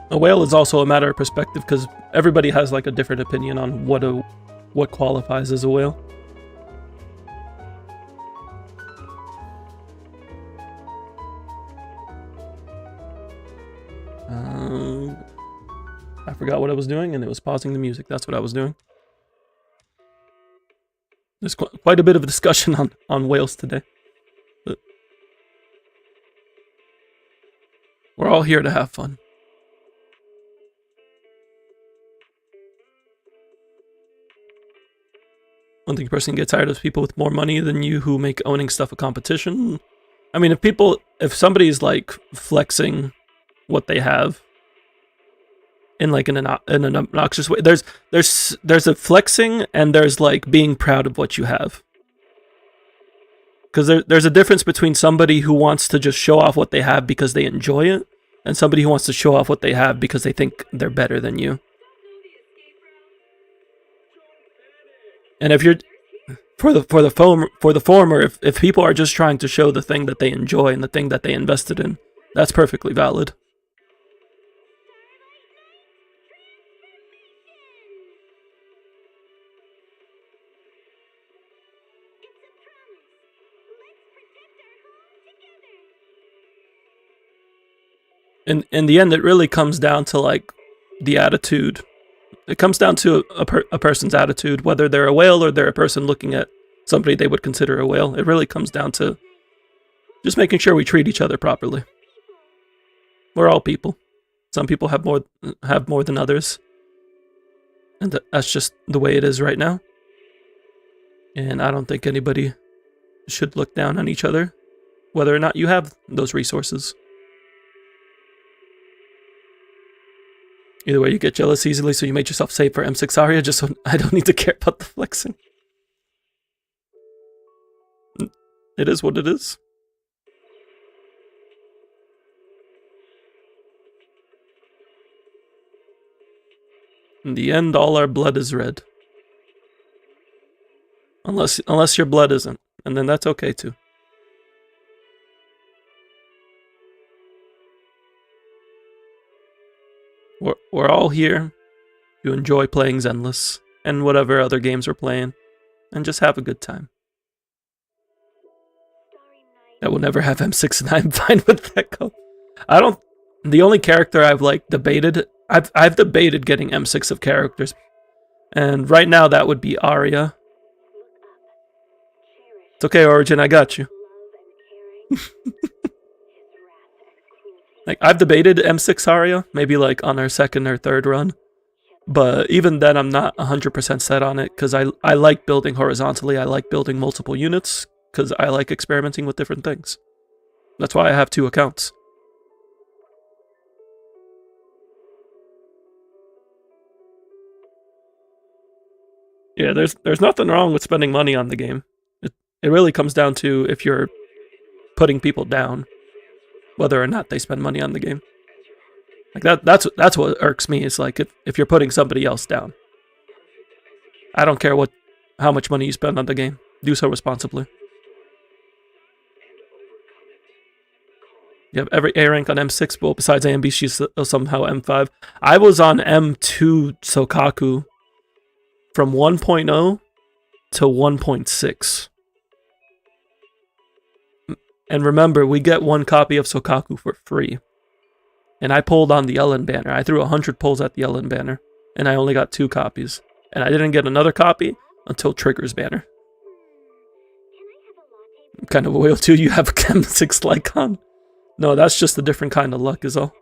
A whale is also a matter of perspective, because everybody has like a different opinion on what qualifies as a whale. I forgot what I was doing, and it was pausing the music. That's what I was doing. There's quite a bit of a discussion on whales today. But we're all here to have fun. I don't think a person gets tired of people with more money than you who make owning stuff a competition. I mean, if somebody's like flexing what they have in like an obnoxious way, there's a flexing and there's like being proud of what you have. Because there's a difference between somebody who wants to just show off what they have because they enjoy it, and somebody who wants to show off what they have because they think they're better than you. And if you're for the former, if people are just trying to show the thing that they enjoy and the thing that they invested in, that's perfectly valid. In the end, it really comes down to like the attitude. It comes down to a person's attitude, whether they're a whale or they're a person looking at somebody they would consider a whale. It really comes down to just making sure we treat each other properly. We're all people. Some people have more than others, and that's just the way it is right now. And I don't think anybody should look down on each other, whether or not you have those resources. Either way, you get jealous easily, so you made yourself save for M6 Aria just so I don't need to care about the flexing. It is what it is. In the end, all our blood is red. Unless your blood isn't, and then that's okay too. We're all here to enjoy playing Zenless and whatever other games we're playing, and just have a good time. I will never have M6, and I'm fine with that goal. The only character I've like debated, I've debated getting M6 of characters, and right now that would be Arya. It's okay, Origin, I got you. Like, I've debated M6 Arya, maybe like on our second or third run. But even then, I'm not 100% set on it, because I like building horizontally. I like building multiple units, because I like experimenting with different things. That's why I have 2 accounts. Yeah, there's nothing wrong with spending money on the game. It really comes down to if you're putting people down, whether or not they spend money on the game. Like that's what irks me. It's like if you're putting somebody else down. I don't care how much money you spend on the game. Do so responsibly. You have every A rank on M6, well, besides AMB, she's somehow M5. I was on M2 Sokaku from 1.0 to 1.6. And remember, we get 1 copy of Sokaku for free. And I pulled on the Ellen banner. I threw 100 pulls at the Ellen banner. And I only got 2 copies. And I didn't get another copy until Trigger's banner. I'm kind of loyal too. You have a Chem 6 Lycon? No, that's just a different kind of luck is all.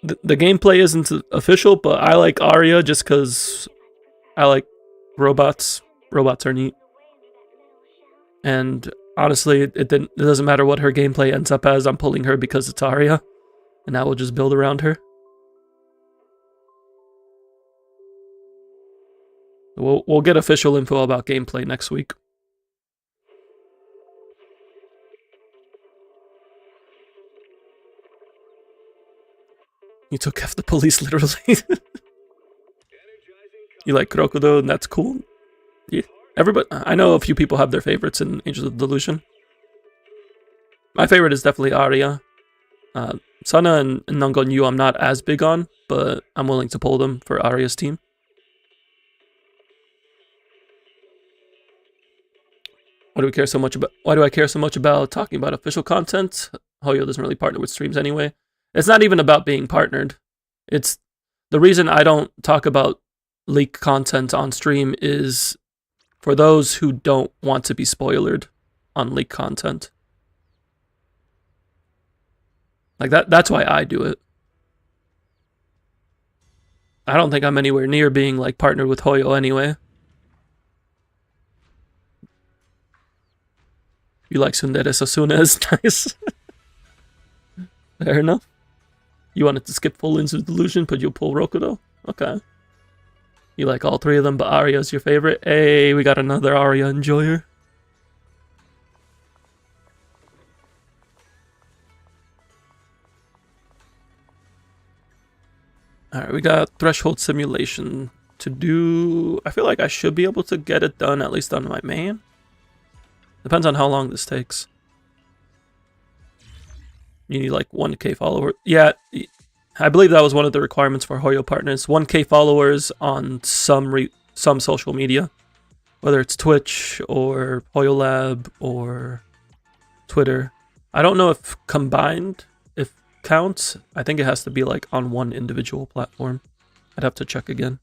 The gameplay isn't official, but I like Arya just because I like robots. Robots are neat. And honestly, it doesn't matter what her gameplay ends up as. I'm pulling her because it's Arya. And I will just build around her. We'll get official info about gameplay next week. You took F the police, literally. You like Crocodile, and that's cool. Yeah, everybody. I know a few people have their favorites in Angels of Delusion. My favorite is definitely Arya. Sana and Nangon Yu I'm not as big on, but I'm willing to pull them for Arya's team. Why do we care so much about? Why do I care so much about talking about official content? Hoyo doesn't really partner with streams anyway. It's not even about being partnered. It's the reason I don't talk about leak content on stream is for those who don't want to be spoilered on leak content. Like that's why I do it. I don't think I'm anywhere near being like partnered with Hoyo anyway. You like Tsundere Sasuna is nice. Fair enough. You wanted to skip full Angels of Delusion, but you'll pull Rokudo? Okay. You like all 3 of them, but Arya's your favorite? Hey, we got another Arya enjoyer. Alright, we got Threshold Simulation to do. I feel like I should be able to get it done, at least on my main. Depends on how long this takes. You need like 1k followers. Yeah, I believe that was one of the requirements for Hoyo partners. 1k followers on some social media. Whether it's Twitch or Hoyo Lab or Twitter. I don't know if combined, if counts. I think it has to be like on one individual platform. I'd have to check again.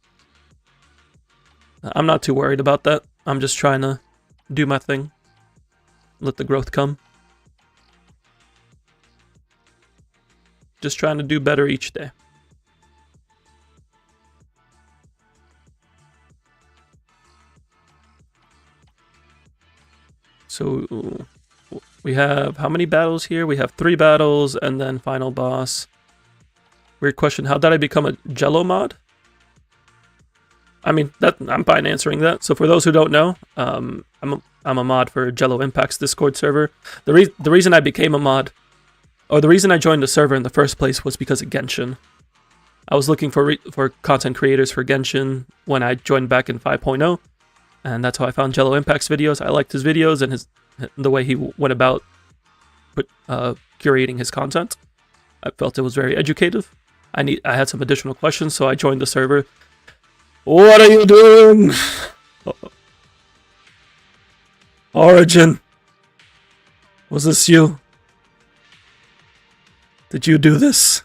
I'm not too worried about that. I'm just trying to do my thing. Let the growth come. Just trying to do better each day. So we have how many battles here? We have 3 battles and then final boss. Weird question. How did I become a Jello mod? I mean, I'm fine answering that. So for those who don't know, I'm a mod for Jello Impact's Discord server. The reason I became a mod, or the reason I joined the server in the first place, was because of Genshin. I was looking for content creators for Genshin when I joined back in 5.0, and that's how I found Jello Impact's videos. I liked his videos and the way he went about curating his content. I felt it was very educative. I had some additional questions, so I joined the server. What are you doing? Origin. Was this you? Did you do this?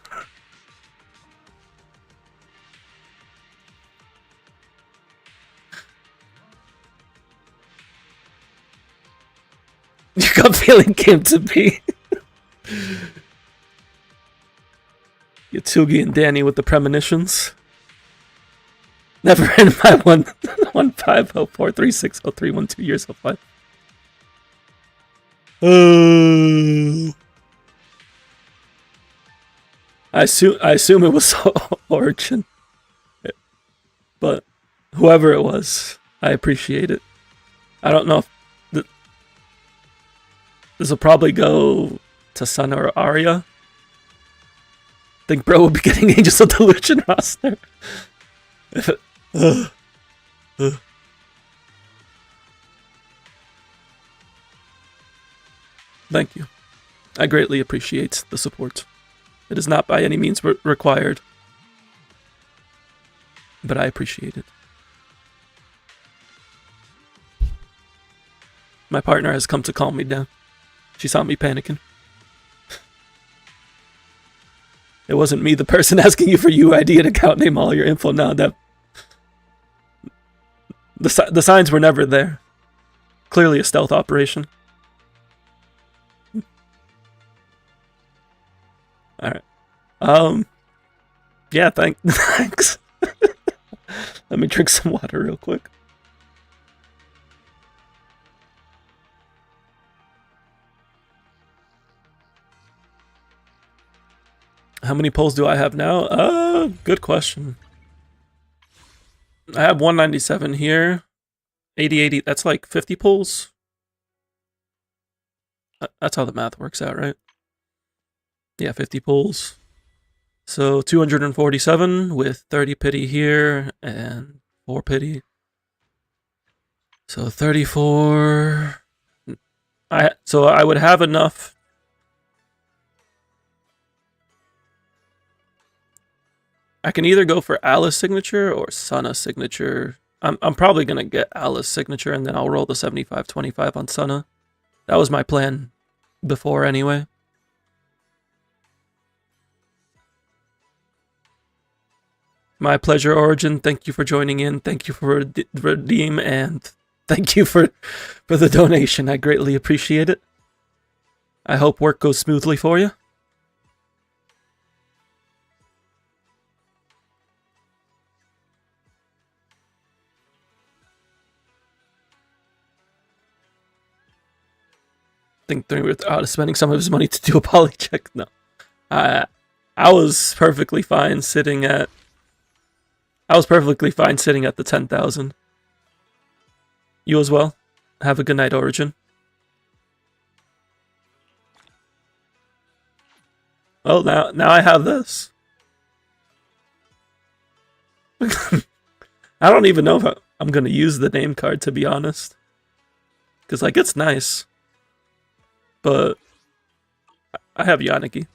Your gut feeling came to be. Yatsugi and Danny with the premonitions. Never in my 150436031 years of life. I assume it was Origin, but whoever it was, I appreciate it. I don't know if this will probably go to Sana or Arya. I think bro will be getting Angels of Delusion roster. Thank you. I greatly appreciate the support. It is not by any means required. but I appreciate it. My partner has come to calm me down. She saw me panicking. It wasn't me, the person asking you for UID and account name, all your info. Now that the signs were never there. Clearly a stealth operation. All right. Yeah. Thanks. Let me drink some water real quick. How many pulls do I have now? Good question. I have 197 here. 80, that's like 50 pulls. That's how the math works out, right? Yeah, 50 pulls. So 247 with 30 pity here and 4 pity. So 34. So I would have enough. I can either go for Alice signature or Sana signature. I'm probably gonna get Alice signature and then I'll roll the 75-25 on Sana. That was my plan before anyway. My pleasure, Origin. Thank you for joining in. Thank you for redeem and thank you for the donation. I greatly appreciate it. I hope work goes smoothly for you. Think through spending some of his money to do a poly check. No, I was perfectly fine sitting at. I was perfectly fine sitting at the 10,000. You as well. Have a good night, Origin. Well, now I have this. I don't even know if I'm gonna use the name card, to be honest. Because like it's nice. But I have Yanagi.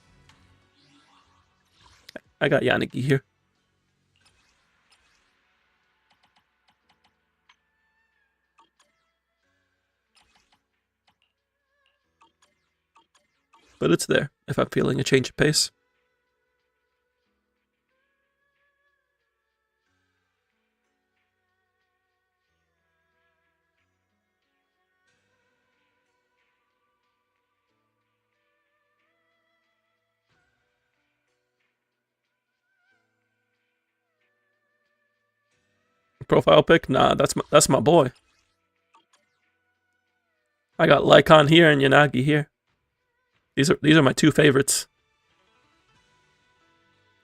I got Yanagi here. But it's there if I'm feeling a change of pace. Profile pic? Nah, that's my boy. I got Lycon here and Yanagi here. These are my two favorites.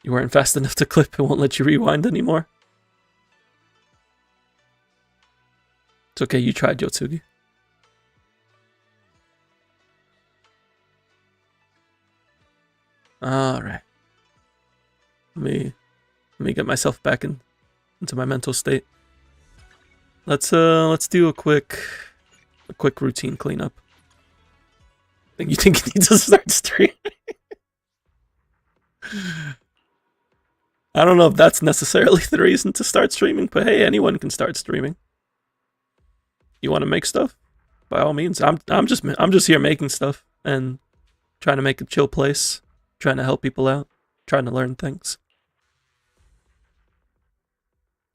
You weren't fast enough to clip, it won't let you rewind anymore. It's okay, you tried, Yotsugi. Alright. Let me get myself back into my mental state. Let's do a quick routine cleanup. You think you need to start streaming? I don't know if that's necessarily the reason to start streaming, but hey, anyone can start streaming. You want to make stuff? By all means. I'm just here making stuff and trying to make a chill place, trying to help people out, trying to learn things.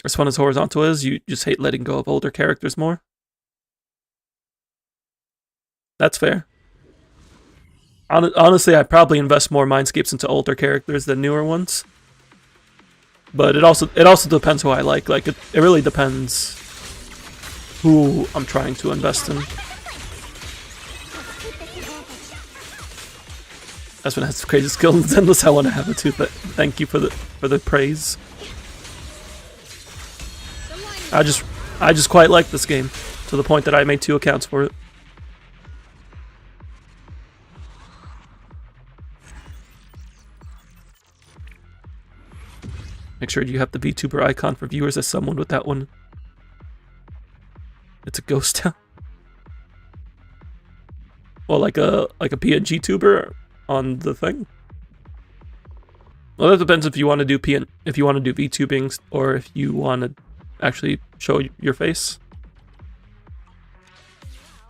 As fun as Horizontal is, you just hate letting go of older characters more. That's fair. Honestly, I probably invest more mindscapes into older characters than newer ones. But it also depends who I like. Like it really depends who I'm trying to invest in. That's when it has crazy skill and endless. I want to have it too. But thank you for the praise. I just quite like this game to the point that I made 2 accounts for it. Make sure you have the VTuber icon for viewers as someone with that one. It's a ghost town. Well, like a PNG tuber on the thing. Well, that depends if you want to do if you want to do VTubing or if you want to actually show your face.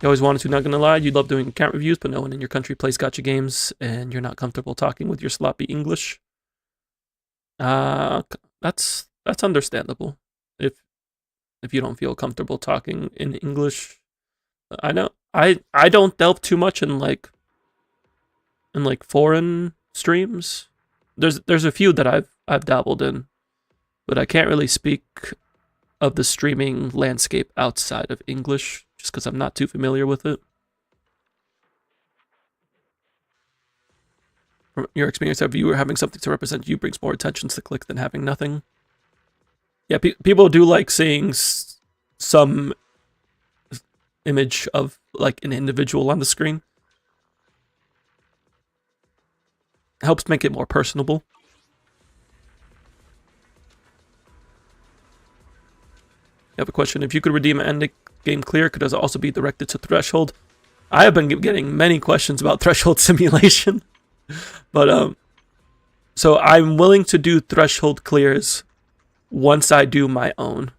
You always wanted to, not gonna lie. You love doing account reviews, but no one in your country plays gacha games, and you're not comfortable talking with your sloppy English. That's understandable. If you don't feel comfortable talking in English, I know I don't delve too much in like foreign streams. There's a few that I've dabbled in, but I can't really speak of the streaming landscape outside of English just because I'm not too familiar with it. From your experience, have you having something to represent you brings more attention to the click than having nothing? Yeah, people do like seeing some image of like an individual on the screen. Helps make it more personable. I have a question. If you could redeem an end game clear, could it also be directed to Threshold? I have been getting many questions about Threshold simulation. But, so I'm willing to do Threshold clears once I do my own.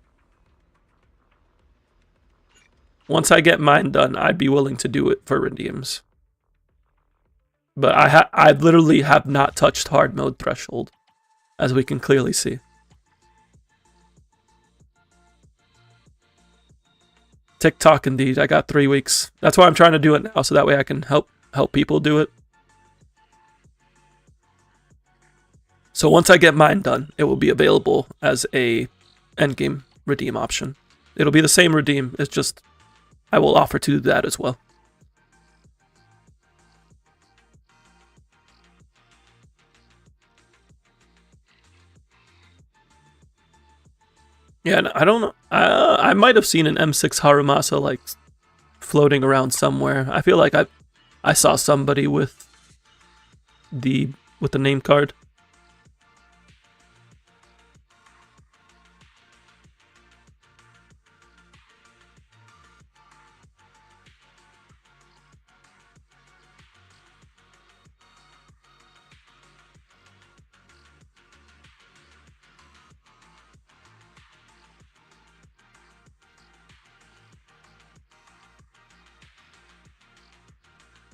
Once I get mine done, I'd be willing to do it for redeems. But I literally have not touched hard mode Threshold, as we can clearly see. TikTok, indeed. I got 3 weeks. That's why I'm trying to do it now, so that way I can help people do it. So once I get mine done, it will be available as a endgame redeem option. It'll be the same redeem. It's just I will offer to do that as well. Yeah, I don't know. I might have seen an M6 Harumasa like floating around somewhere. I feel like I saw somebody with the name card.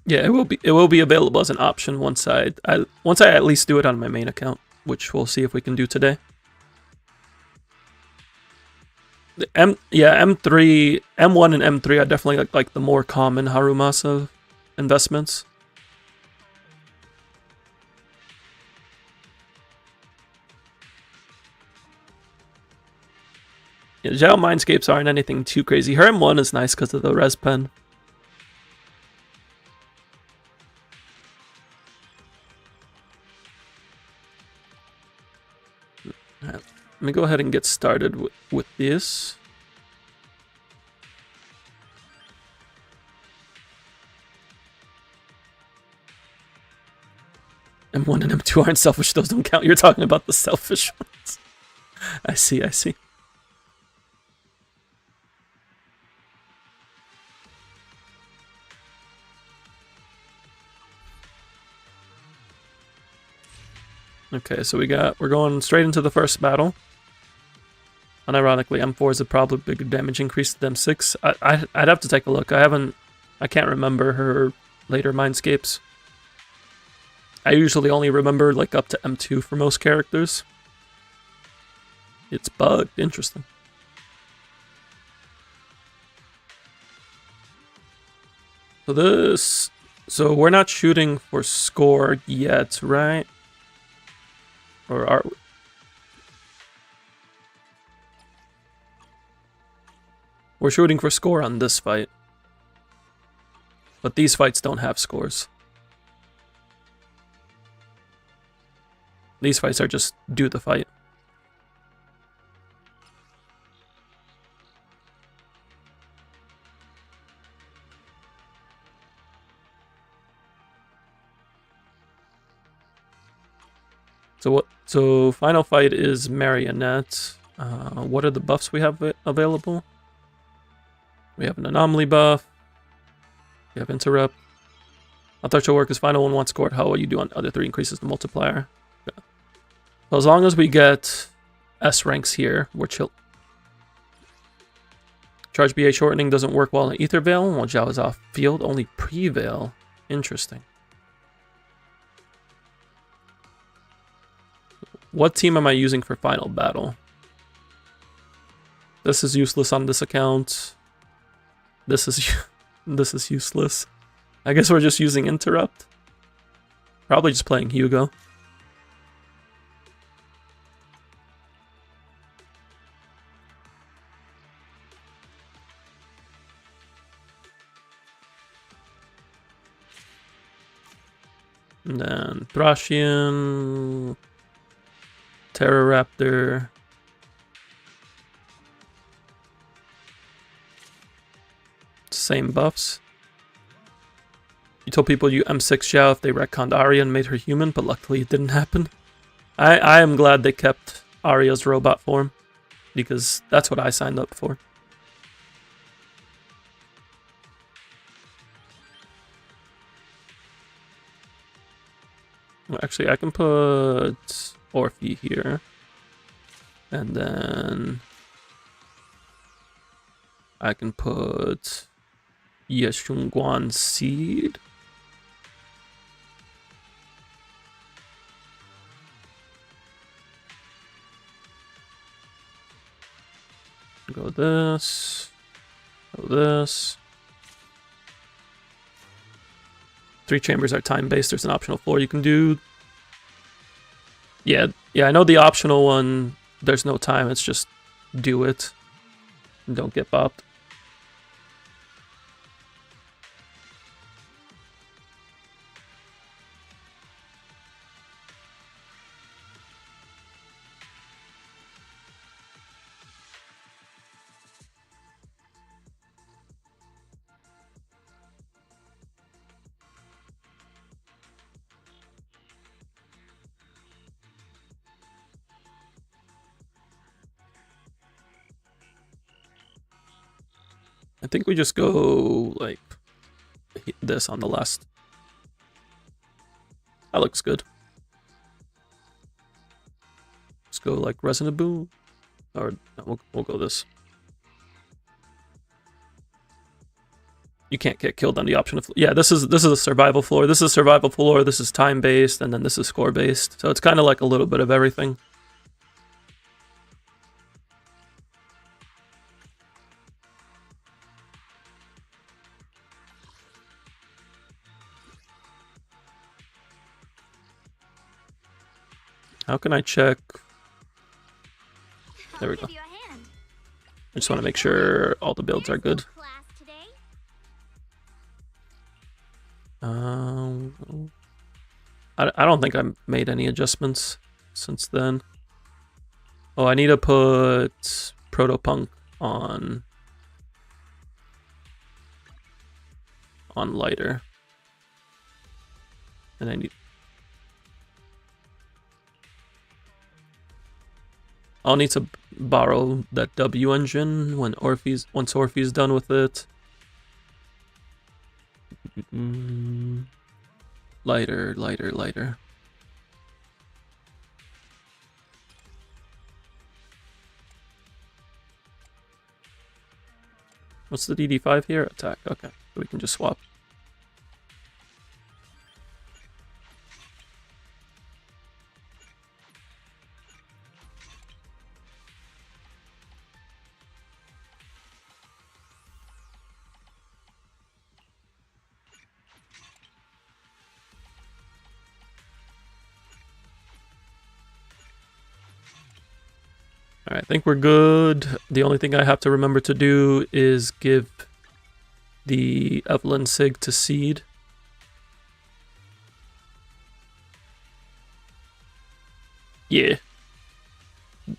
Yeah, it will be available as an option once I at least do it on my main account, which we'll see if we can do today. The M1 and M3 are definitely like the more common Harumasa investments. Yeah, Zhao Mindscapes aren't anything too crazy. Her M1 is nice because of the res pen. Let me go ahead and get started with this. M1 and M2 aren't selfish, those don't count. You're talking about the selfish ones. I see. Okay, so we're going straight into the first battle. Unironically, M4 is a probably bigger damage increase than M6. I'd have to take a look. I can't remember her later Mindscapes. I usually only remember like up to M2 for most characters. It's bugged. Interesting. So we're not shooting for score yet, right? Or are we? We're shooting for score on this fight. But these fights don't have scores. These fights are just do the fight. So final fight is Marionette. What are the buffs we have available? We have an anomaly buff. We have interrupt. I'll touch your work as final one once scored. How will you do on other 3 increases the multiplier? Yeah. So as long as we get S ranks here, we're chill. Charge BA shortening doesn't work well in Ether Veil. While Zhao is off field, only pre-Veil. Interesting. What team am I using for final battle? This is useless on this account. This is useless. I guess we're just using Interrupt. Probably just playing Hugo. And then Thrashian, Terroraptor. Same buffs. You told people you M6 Xiao if they retconned Arya and made her human, but luckily it didn't happen. I am glad they kept Arya's robot form, because that's what I signed up for. Well, actually, I can put Orphe here. And then I can put Yeshunguan Seed. Go this. Go this. 3 chambers are time-based. There's an optional floor you can do. Yeah, I know the optional one, there's no time. It's just do it. And don't get bopped. I think we just go like this on the last. That looks good. Let's go like Resonant Boom, or no, we'll go this. You can't get killed on the option of, yeah. This is a survival floor. This is survival floor. This is time based, and then this is score based. So it's kind of like a little bit of everything. How can I check? There we go. I just want to make sure all the builds are good. I don't think I've made any adjustments since then. Oh, I need to put Protopunk on lighter. And I need... I'll need to borrow that W engine once Orphe's done with it. Lighter. What's the DD5 here? Attack. Okay, so we can just swap. Alright, I think we're good. The only thing I have to remember to do is give the Evelyn Sig to Seed. Yeah.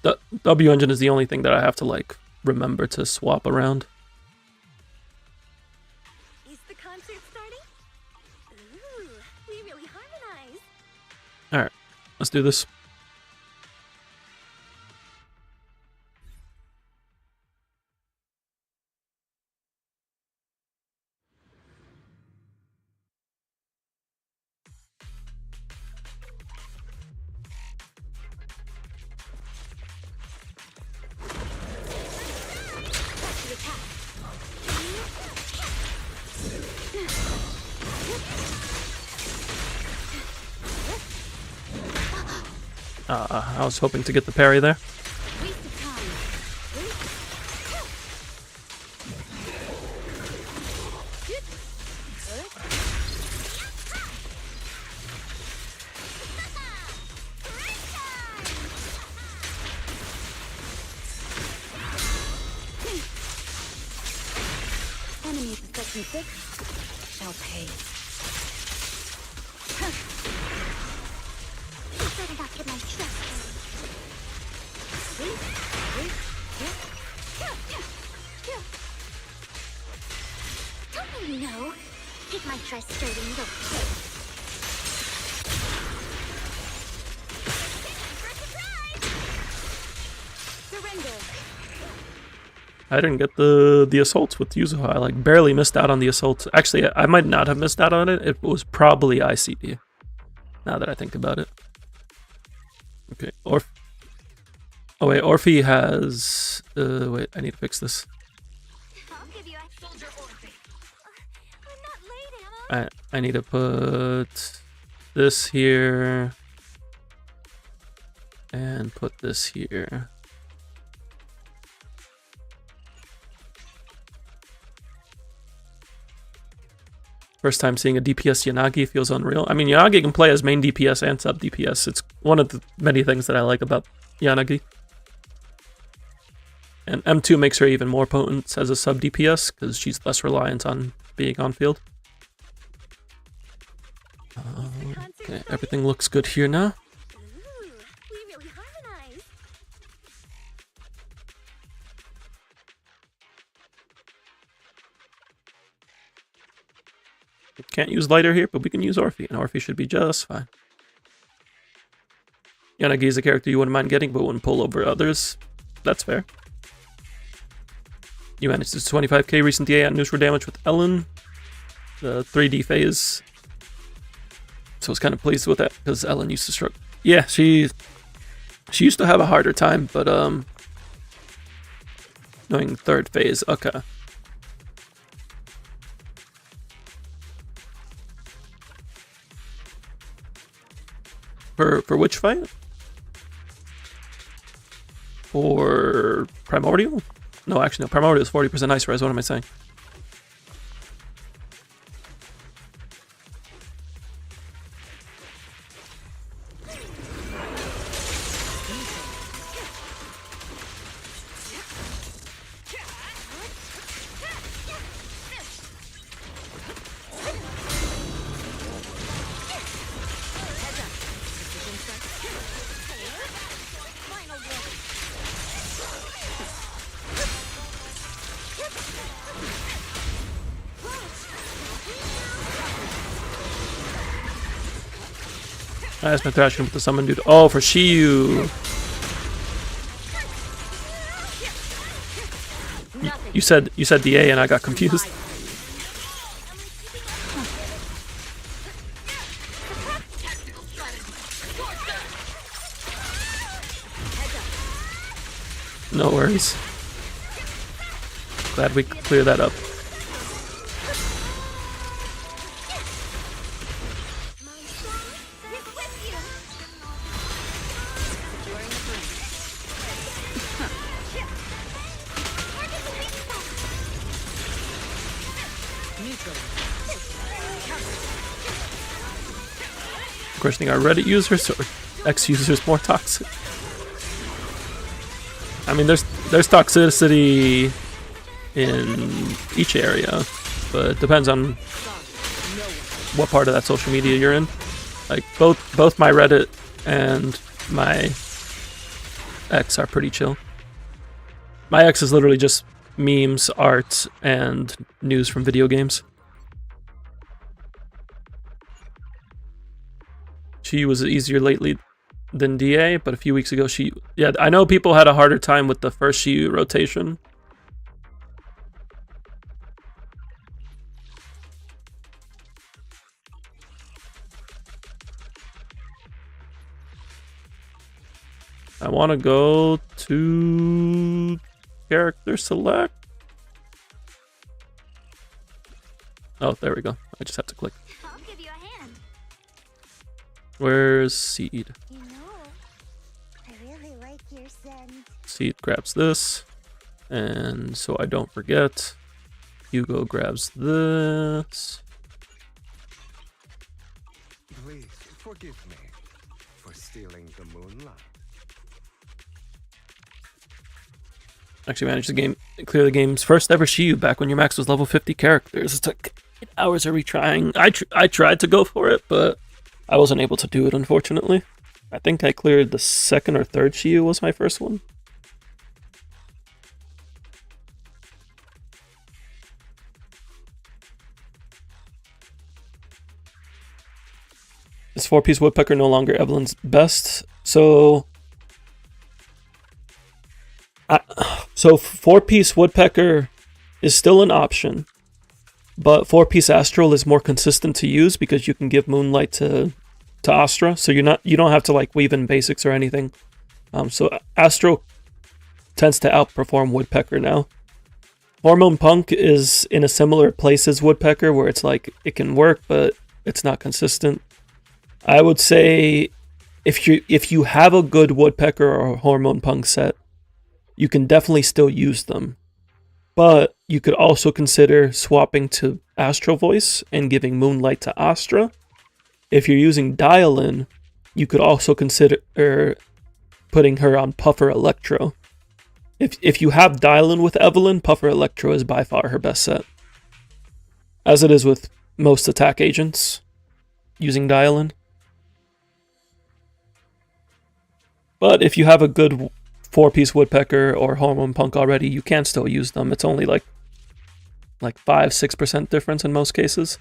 The W engine is the only thing that I have to, like, remember to swap around. Is the concert starting? Ooh, we really harmonize. Alright, let's do this. I was hoping to get the parry there. Waste of time. Enemies of section 6 shall pay. You better not get my trust. Don't you know? Take my trust straight and go. Surrender. I didn't get the assaults with Yuzuha. I like barely missed out on the assault. Actually, I might not have missed out on it. It was probably ICD. Now that I think about it. Okay, oh wait, Orphe has... wait, I need to fix this. I'll give you a soldier Orphe. I'm not late, Emma. I need to put this here. And put this here. First time seeing a DPS Yanagi feels unreal. I mean, Yanagi can play as main DPS and sub DPS. It's one of the many things that I like about Yanagi. And M2 makes her even more potent as a sub DPS because she's less reliant on being on field. Okay, everything looks good here now. Ooh, we really harmonize. Can't use lighter here, but we can use Orphe, and Orphe should be just fine. Yanagi is a character you wouldn't mind getting, but wouldn't pull over others. That's fair. You managed to 25k recent DA on neutral damage with Ellen. The 3D phase. So I was kind of pleased with that, because Ellen used to struggle. Yeah, she used to have a harder time, but knowing third phase, okay. For which fight? For Primordial? No, actually no. Primordial is 40% ice res. What am I saying? I asked my Thrash with the summon dude. Oh, for Shiyu. You said DA and I got confused. No worries. Glad we could clear that up. Questioning our Reddit users or X users more toxic? I mean, there's toxicity in each area, but it depends on what part of that social media you're in. Like both my Reddit and my X are pretty chill. My X is literally just memes, art, and news from video games. She was easier lately than DA, but a few weeks ago yeah, I know people had a harder time with the first Shiyu rotation. I want to go to character select. Oh, there we go. I just have to click. I'll give you a hand. Where's Seed? You know, like your scent. Seed grabs this. And so I don't forget, Hugo grabs this. Please forgive me for stealing the moonlight. Actually managed to clear the game's first ever Shiyu back when your max was level 50 characters. It took hours of retrying. I tried to go for it, but I wasn't able to do it, unfortunately. I think I cleared the second or third Shiyu was my first one. Is 4-piece woodpecker no longer Evelyn's best? So 4-piece woodpecker is still an option, but 4-piece astral is more consistent to use because you can give moonlight to Astra, so you don't have to like weave in basics or anything. So astral tends to outperform woodpecker now. Hormone punk is in a similar place as woodpecker, where it's like it can work, but it's not consistent. I would say if you have a good woodpecker or hormone punk set, you can definitely still use them. But you could also consider swapping to Astral Voice and giving Moonlight to Astra. If you're using Dial-In, you could also consider putting her on Puffer Electro. If you have Dial-In with Evelyn, Puffer Electro is by far her best set. As it is with most attack agents using Dial-In. But if you have a good 4-piece woodpecker or hormone punk already, you can still use them. It's only like 5-6% difference in most cases.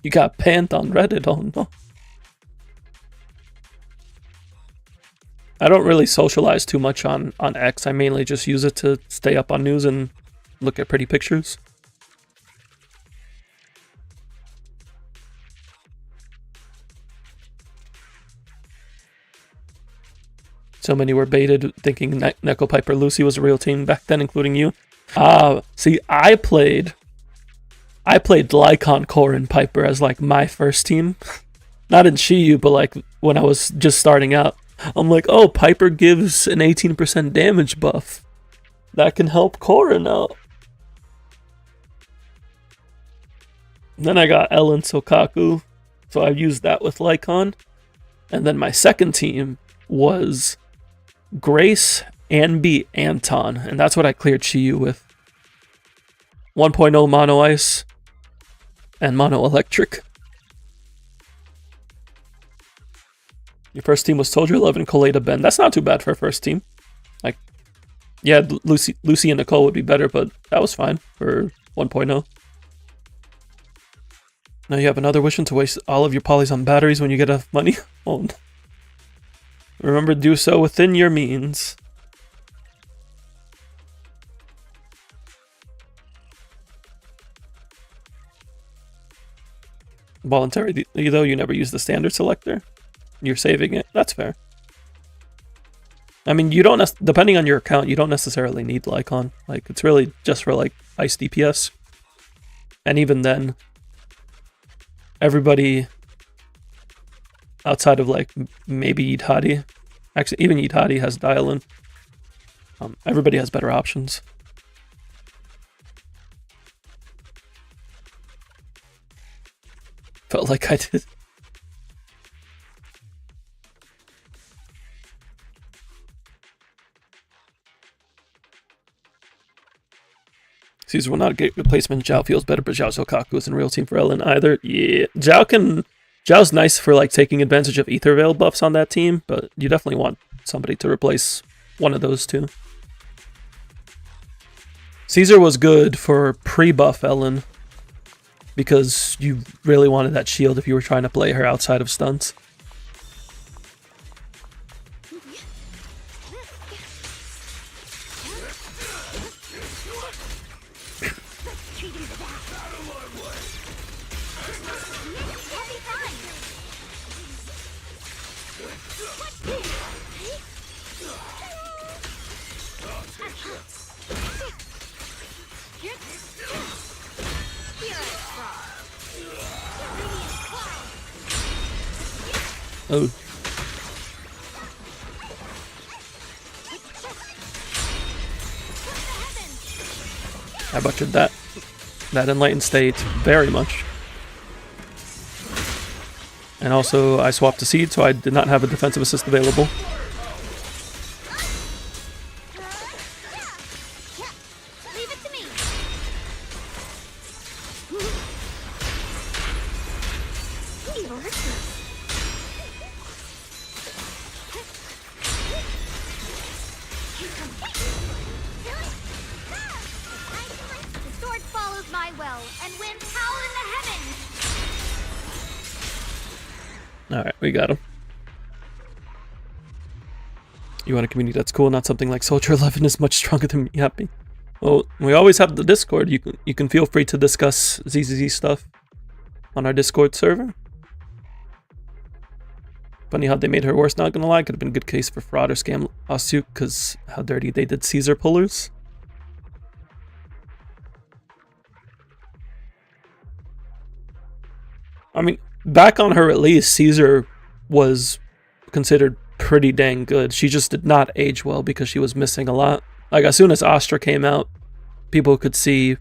You got panned on Reddit, oh no. I don't really socialize too much on X. I mainly just use it to stay up on news and look at pretty pictures. So many were baited thinking Neko Piper Lucy was a real team back then, including you. See, I played Lycon, Core, and Piper as like my first team. Not in Shiyu, but like when I was just starting out. I'm like, oh, Piper gives an 18% damage buff. That can help Korrin out. Then I got Ellen Sokaku, so I used that with Lycon. And then my second team was Grace, Anby, Anton, and that's what I cleared Shiyu with. 1.0 Mono Ice and Mono Electric. Your first team was Soldier 11, Colada, Ben. That's not too bad for a first team. Like, yeah, Lucy and Nicole would be better, but that was fine for 1.0. Now you have another wish to waste all of your polys on batteries when you get enough money. Oh no. Remember to do so within your means. Voluntary, though, you never use the standard selector. You're saving it. That's fair. I mean, you don't, depending on your account, you don't necessarily need Lycon. Like, it's really just for, like, Ice DPS. And even then, everybody outside of, like, maybe Yidhadi, actually, even Yidhadi has Dial-In. Everybody has better options. Felt like I did. Caesar will not get replacement. Zhao feels better, but Zhao Sokaku isn't a real team for Ellen either. Yeah, Zhao's nice for like taking advantage of Ether Veil buffs on that team, but you definitely want somebody to replace one of those two. Caesar was good for pre-buff Ellen because you really wanted that shield if you were trying to play her outside of stunts. Oh. I butchered that. That enlightened state very much. And also, I swapped a seed, so I did not have a defensive assist available. Leave it to me. The sword follows my will and wins howl in the heavens. Alright, we got him. You want a community that's cool, not something like Soldier 11 is much stronger than me. Happy. Well, we always have the Discord. You can feel free to discuss ZZZ stuff on our Discord server. Funny how they made her worse, not gonna lie. Could have been a good case for fraud or scam lawsuit, because how dirty they did Caesar pullers. I mean, back on her release, Caesar was considered pretty dang good. She just did not age well because she was missing a lot. Like, as soon as Astra came out, people could see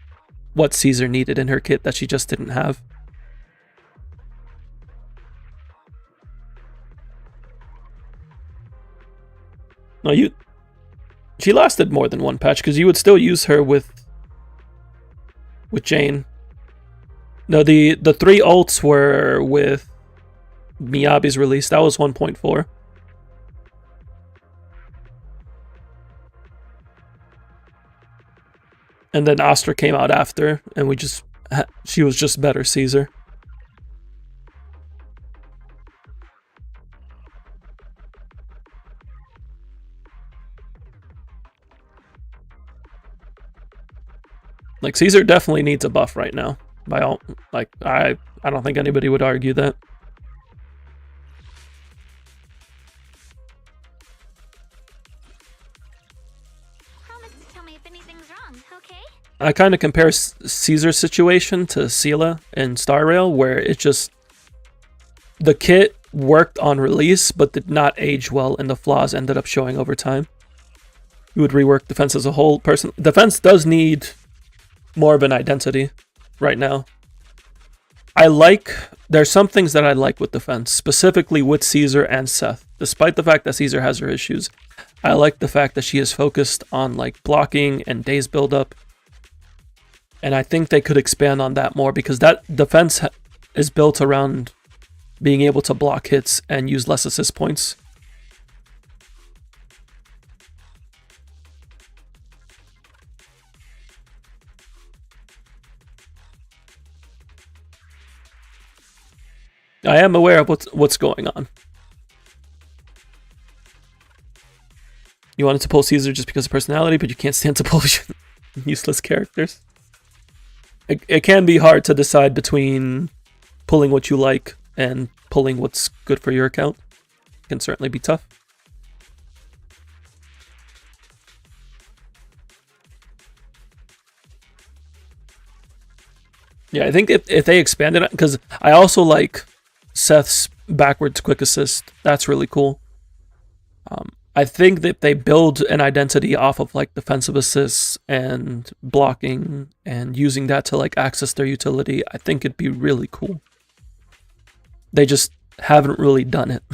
what Caesar needed in her kit that she just didn't have. No, she lasted more than one patch, because you would still use her with Jane. No, the 3 ults were with Miyabi's release. That was 1.4. And then Astra came out after, and she was just better Caesar. Like, Caesar definitely needs a buff right now. By all, like, I don't think anybody would argue that. Promise to tell me if anything's wrong, okay? I kind of compare Caesar's situation to Sela in Star Rail, where it just, the kit worked on release but did not age well, and the flaws ended up showing over time. You would rework defense as a whole. Defense does need more of an identity right now. There's some things that I like with defense, specifically with Caesar and Seth. Despite the fact that Caesar has her issues, I like the fact that she is focused on like blocking and days buildup. And I think they could expand on that more, because that defense is built around being able to block hits and use less assist points. I am aware of what's going on. You wanted to pull Caesar just because of personality, but you can't stand to pull useless characters. It can be hard to decide between pulling what you like and pulling what's good for your account. It can certainly be tough. Yeah, I think if they expanded it, because I also like Seth's backwards quick assist. That's really cool. I think that they build an identity off of like defensive assists and blocking and using that to like access their utility. I think it'd be really cool. They just haven't really done it.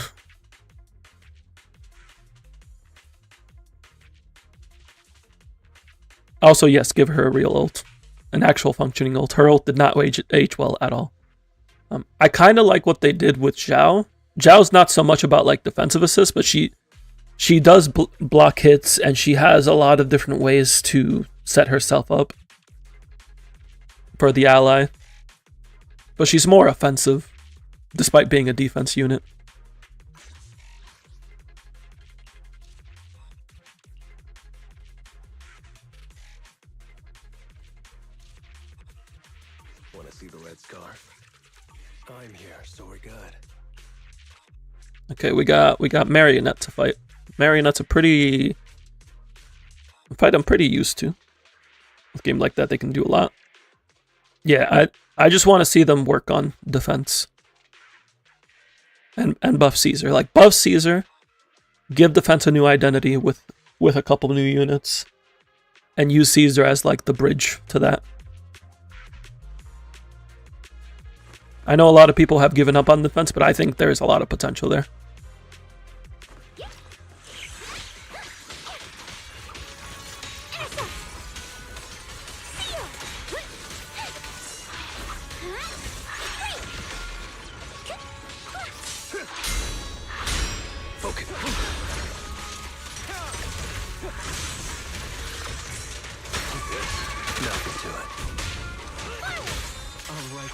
Also, yes, give her a real ult. An actual functioning ult. Her ult did not age well at all. I kind of like what they did with Zhao. Zhao's not so much about like defensive assists, but she does block hits, and she has a lot of different ways to set herself up for the ally. But she's more offensive, despite being a defense unit. Want to see the red scarf? I'm here, so we're good. Okay, we got Marionette to fight. Marionette's a fight I'm pretty used to. With a game like that, they can do a lot. Yeah, I just want to see them work on defense. and buff Caesar. Like, buff Caesar, give defense a new identity with a couple new units, and use Caesar as like the bridge to that. I know a lot of people have given up on defense, but I think there's a lot of potential there.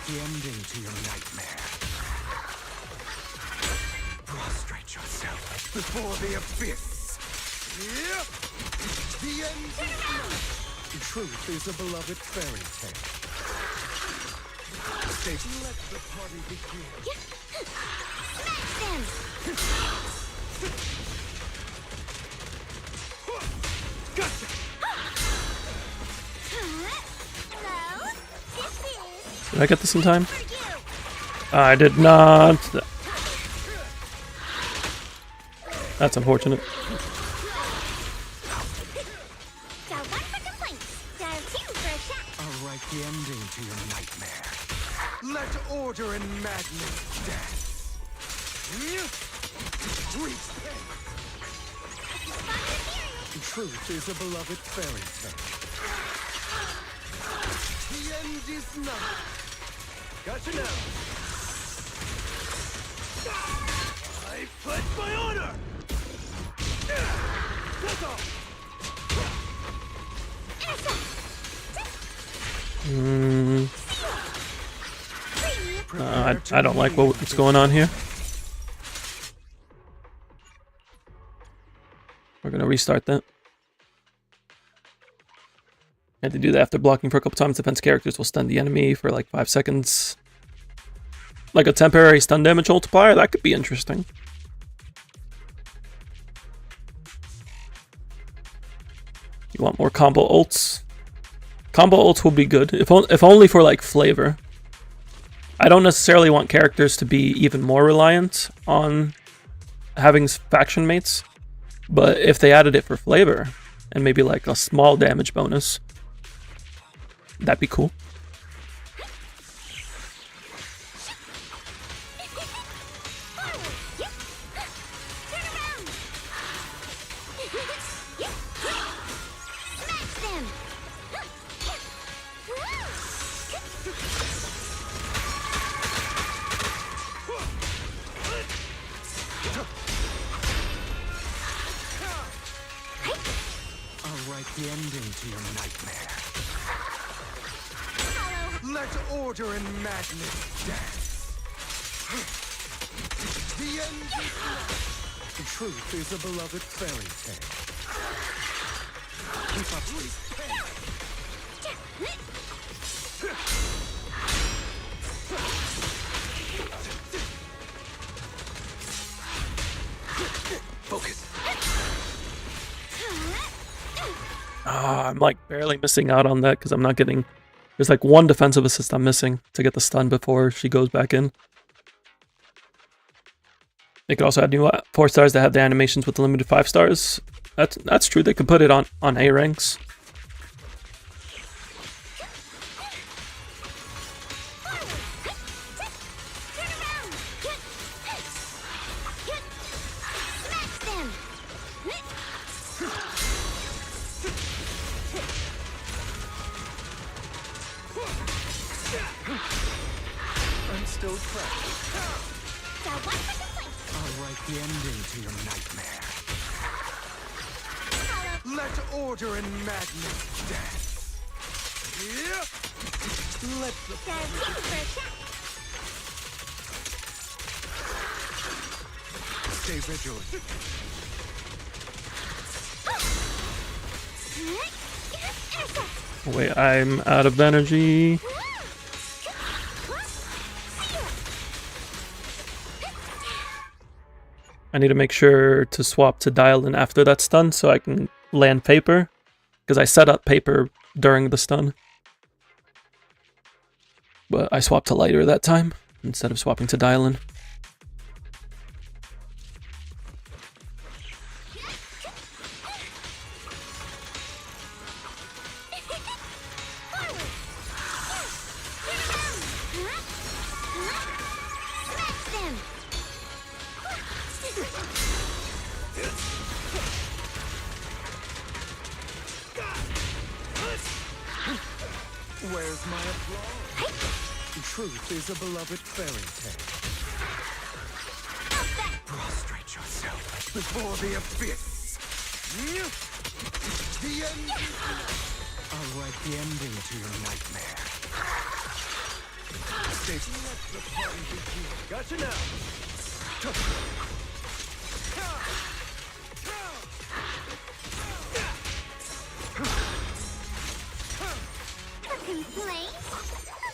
The ending to your nightmare. Prostrate yourself before the abyss. The end. Truth is a beloved fairy tale. Let the party begin. Gotcha. Did I get this in time? I did not. That's unfortunate. I'll write the ending to your nightmare. Let order and madness dance. Truth is a beloved fairy tale. The end is nigh. Gotcha now. I pledge my honor! That's all! I don't like what's going on here. We're gonna restart that. And to do that after blocking for a couple times, defense characters will stun the enemy for like 5 seconds. Like a temporary stun damage multiplier, that could be interesting. You want more combo ults? Combo ults will be good, if only for like flavor. I don't necessarily want characters to be even more reliant on having faction mates, but if they added it for flavor, and maybe like a small damage bonus, that'd be cool. The ending to your nightmare. Let order and madness dance. The end is nigh. The truth is a beloved fairy tale. Keep up, please. Focus. I'm like barely missing out on that because I'm not getting... There's like one defensive assist I'm missing to get the stun before she goes back in. They could also add new 4 stars that have the animations with the limited 5 stars. That's true. They could put it on A ranks. Still trapped. I'll write the ending to your nightmare. Let order and madness dance. Let the stay vigilant. Wait, I'm out of energy. I need to make sure to swap to dial in after that stun so I can land paper, because I set up paper during the stun. But I swapped to lighter that time instead of swapping to dial in. Where's my applause? Truth is a beloved fairy tale. Prostrate yourself before the abyss. The end. I'll write the ending to your nightmare. Let the party begin. Gotcha now.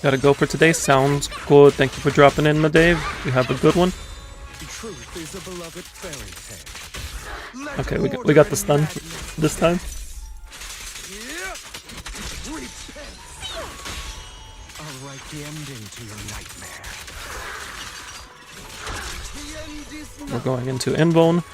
Gotta go for today. Sounds good. Thank you for dropping in, my Dave. You have a good one. Truth is a beloved fairy tale. Okay, we got the stun this time. I'll write the ending to your nightmare. We're going into Invuln.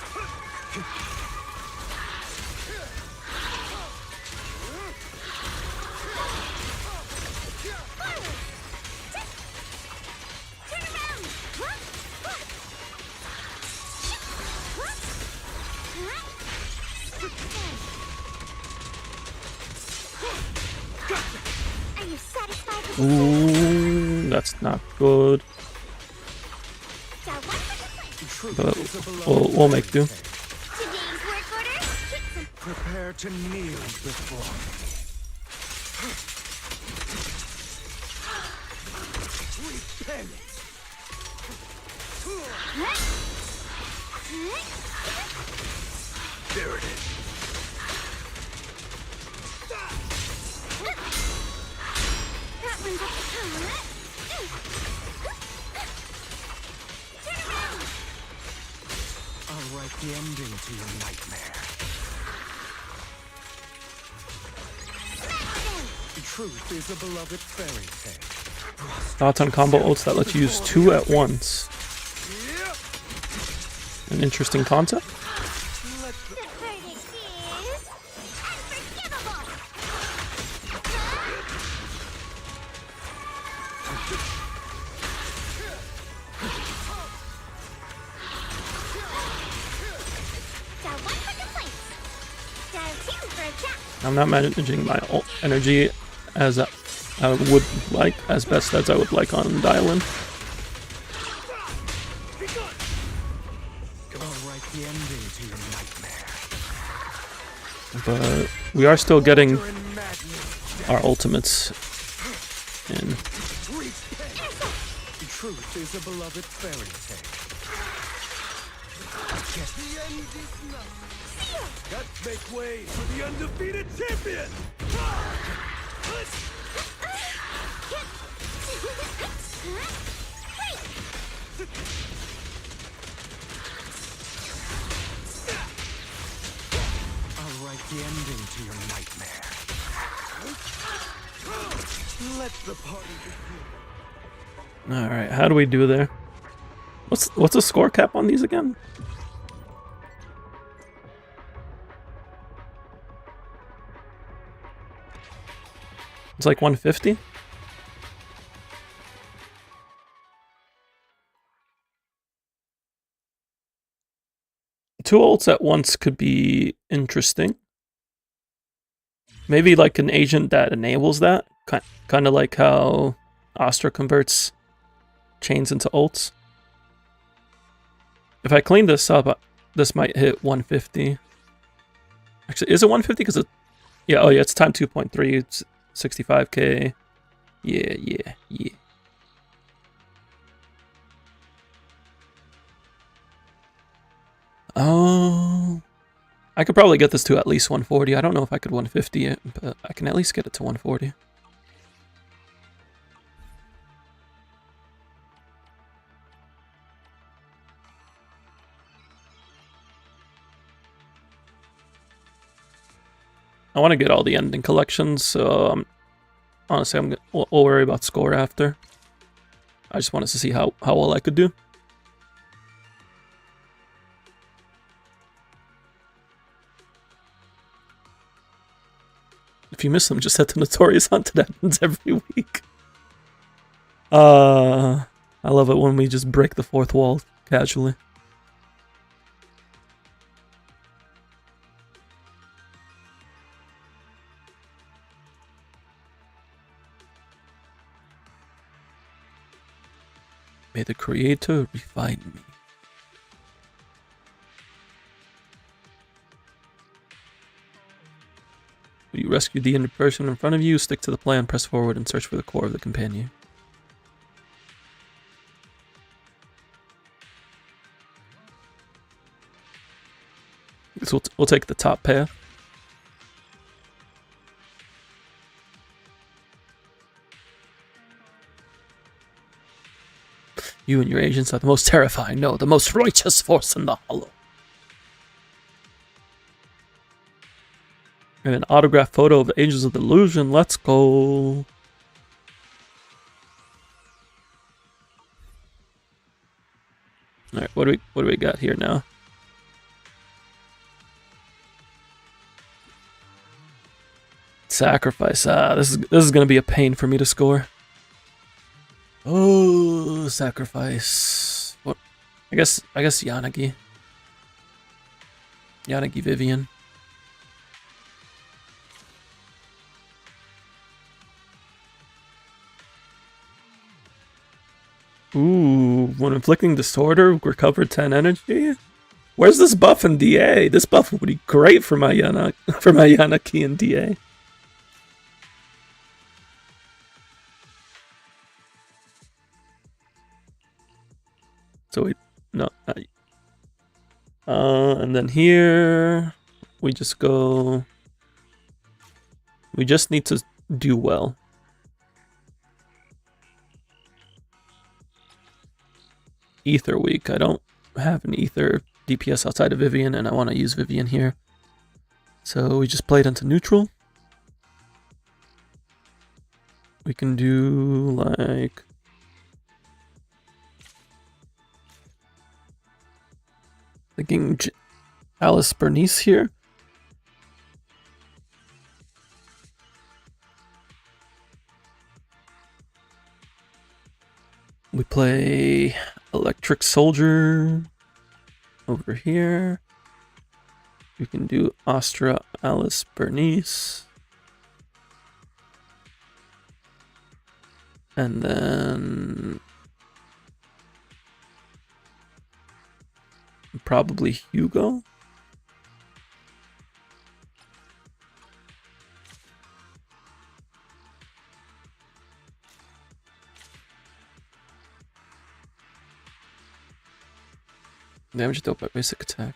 Ooh, that's not good. But we'll make do. Prepare to kneel before me. Repent. There it is. I'll write the ending to your nightmare. Truth is a beloved fairy tale. Thoughts on combo ults that let you use 2 at once. An interesting concept. I'm not managing my ult energy as I would like, as best as I would like on dial-in. But we are still getting our ultimates in. Truth is a beloved fairy tale. Let's make way for the undefeated champion! I'll write the ending to your nightmare. Let the party begin. Alright, how do we do there? What's the score cap on these again? It's like 150? Two ults at once could be interesting. Maybe like an agent that enables that. Kind of like how Astra converts chains into ults. If I clean this up, this might hit 150. Actually, is it 150? Because it... Yeah, oh yeah, it's time 2.3. It's 65k. Yeah. Oh, I could probably get this to at least 140. I don't know if I could 150 it, but I can at least get it to 140. I want to get all the ending collections, so honestly, we'll worry about score after. I just wanted to see how well I could do. If you miss them, just set the Notorious Hunt. It happens every week. I love it when we just break the fourth wall casually. May the Creator refine me. Will you rescue the injured person in front of you? Stick to the plan, press forward, and search for the core of the companion. So we'll take the top path. You and your agents are the most terrifying, no, the most righteous force in the Hollow. And an autographed photo of the Angels of the Illusion. Let's go. All right, what do we got here now? Sacrifice. This is gonna be a pain for me to score. Oh, sacrifice. What? I guess Yanagi. Yanagi Vivian. Ooh, when inflicting disorder, recover 10 energy. Where's this buff in DA? This buff would be great for my Yanagi in DA. So we no, and then here we just go. We just need to do well. Ether weak. I don't have an ether DPS outside of Vivian, and I want to use Vivian here. So we just played into neutral. We can do like thinking Alice Bernice here. We play Electric Soldier over here. We can do Astra Alice Bernice. And then probably Hugo. Damage dealt by basic attack,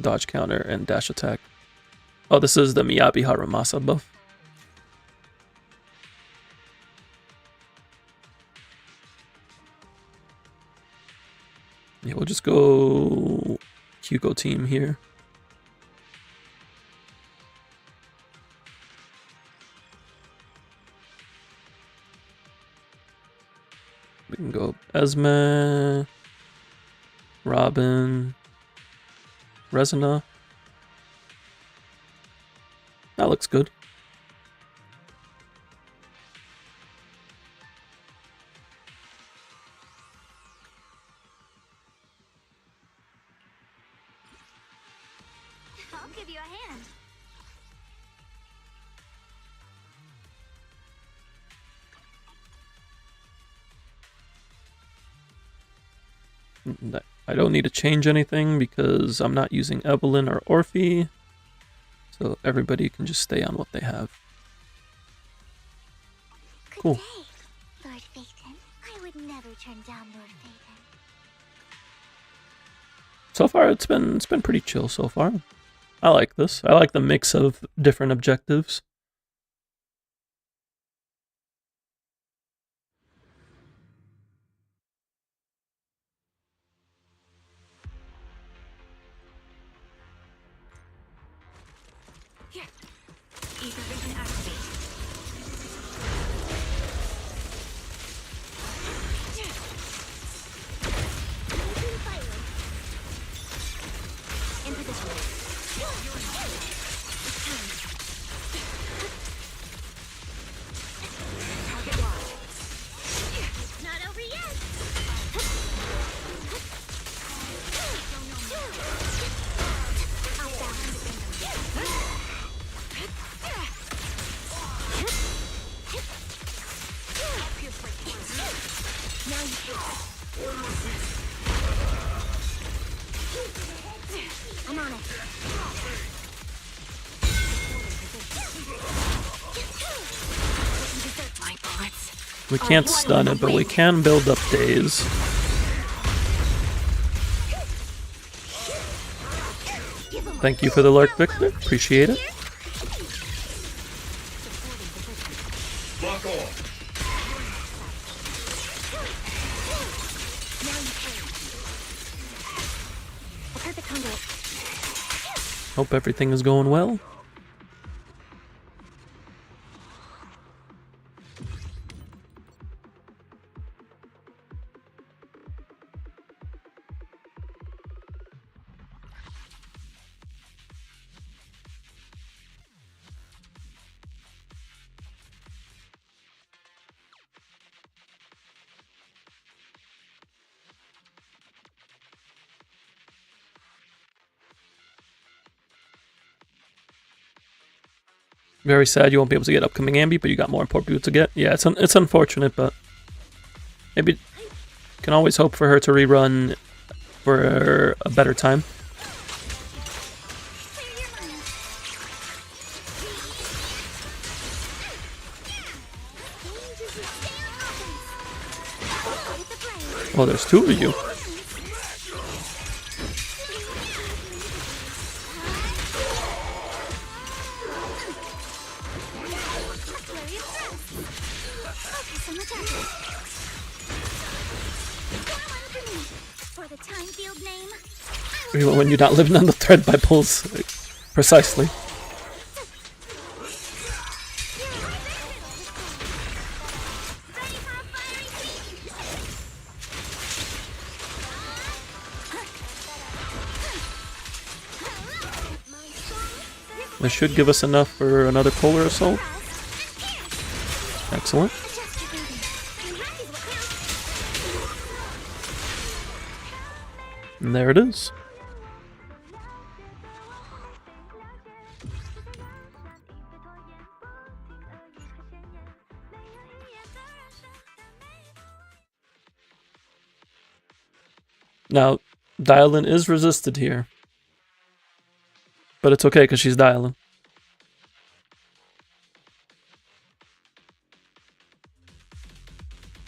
dodge counter, and dash attack. Oh, this is the Miyabi Haramasa buff. Yeah, we'll just go Hugo team here. We can go Esme, Robin, Resina. That looks good. I'll give you a hand. I don't need to change anything because I'm not using Evelyn or Orphe. So everybody can just stay on what they have. Cool. Good day, Lord Phaeton. I would never turn down Lord Phaeton. So far it's been pretty chill so far. I like this. I like the mix of different objectives. Ether vision activate. In position. Target locked. Not over yet. Now you can. I'm on it. My bullets. We can't stun it, but we can build up days. Thank you for the lurk, Victor. Appreciate it. Lock on. Perfect conduit. Hope everything is going well. Very sad you won't be able to get upcoming Ambi, but you got more important people to get. Yeah, it's unfortunate, but maybe can always hope for her to rerun for a better time. Oh, there's two of you. When you're not living on the thread by pulls. Precisely. This should give us enough for another polar assault. Excellent. And there it is. Now, Dialin is resisted here. But it's okay because she's Dialin.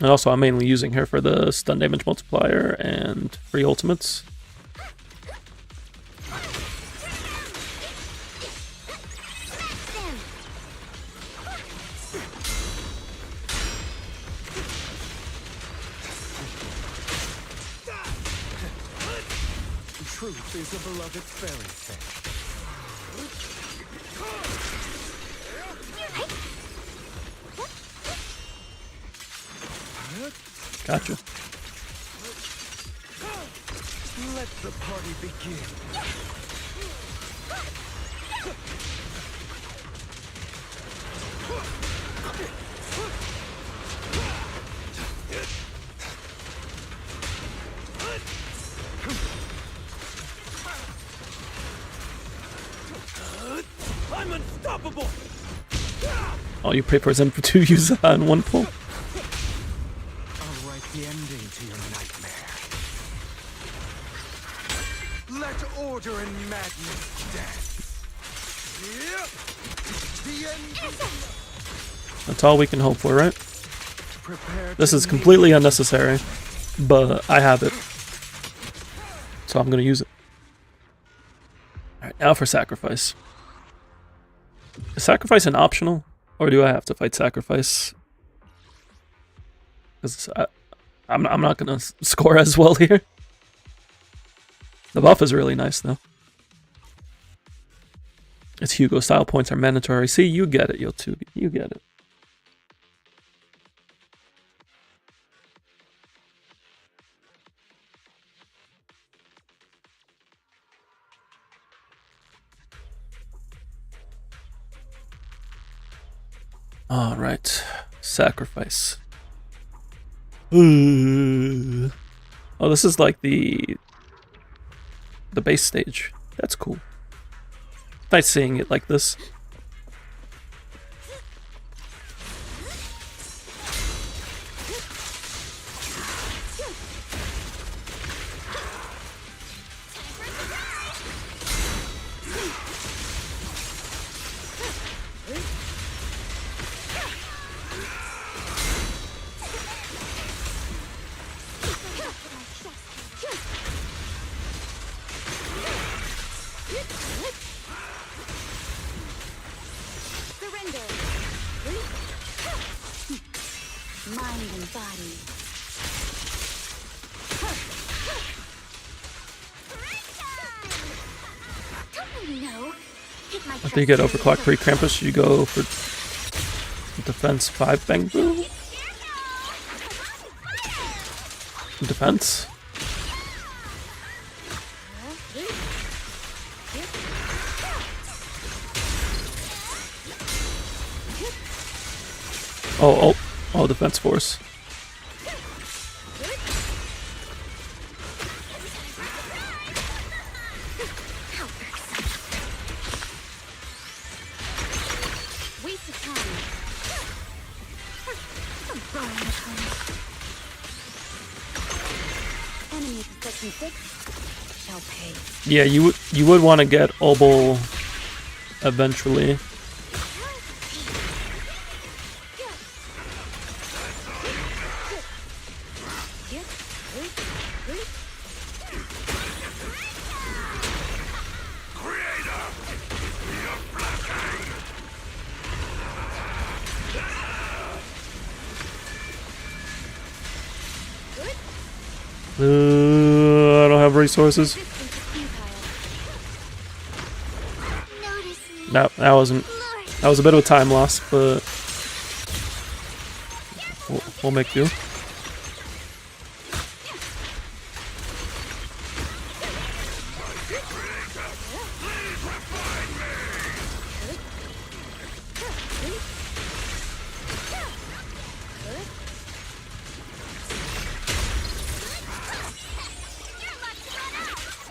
And also, I'm mainly using her for the stun damage multiplier and free ultimates. Truth is a beloved fairy tale. Gotcha. Let the party begin. I'm unstoppable. Oh, you pray for him to use that in one pull. I'll write the ending to your nightmare. Let order and madness dance. The end. That's all we can hope for, right? Prepare This to is completely unnecessary, but I have it. So I'm going to use it. Alright, now for sacrifice. Is sacrifice an optional? Or do I have to fight sacrifice? Because I'm not going to score as well here. The buff is really nice, though. It's Hugo. Style points are mandatory. See, you get it, Yotugi. You get it. All right, sacrifice. Oh, this is like the base stage. That's cool. Nice seeing it like this. Surrender. Mind and body. Don't you know? Hit my After you get overclock 3 Krampus, you go for defense 5 Bang Boo. Defense. Oh, defense force. Waste of time. Enemy to section 6 shall pay. Yeah, you would want to get Obel eventually. I don't have resources. No, that wasn't. That was a bit of a time loss, but we'll make do.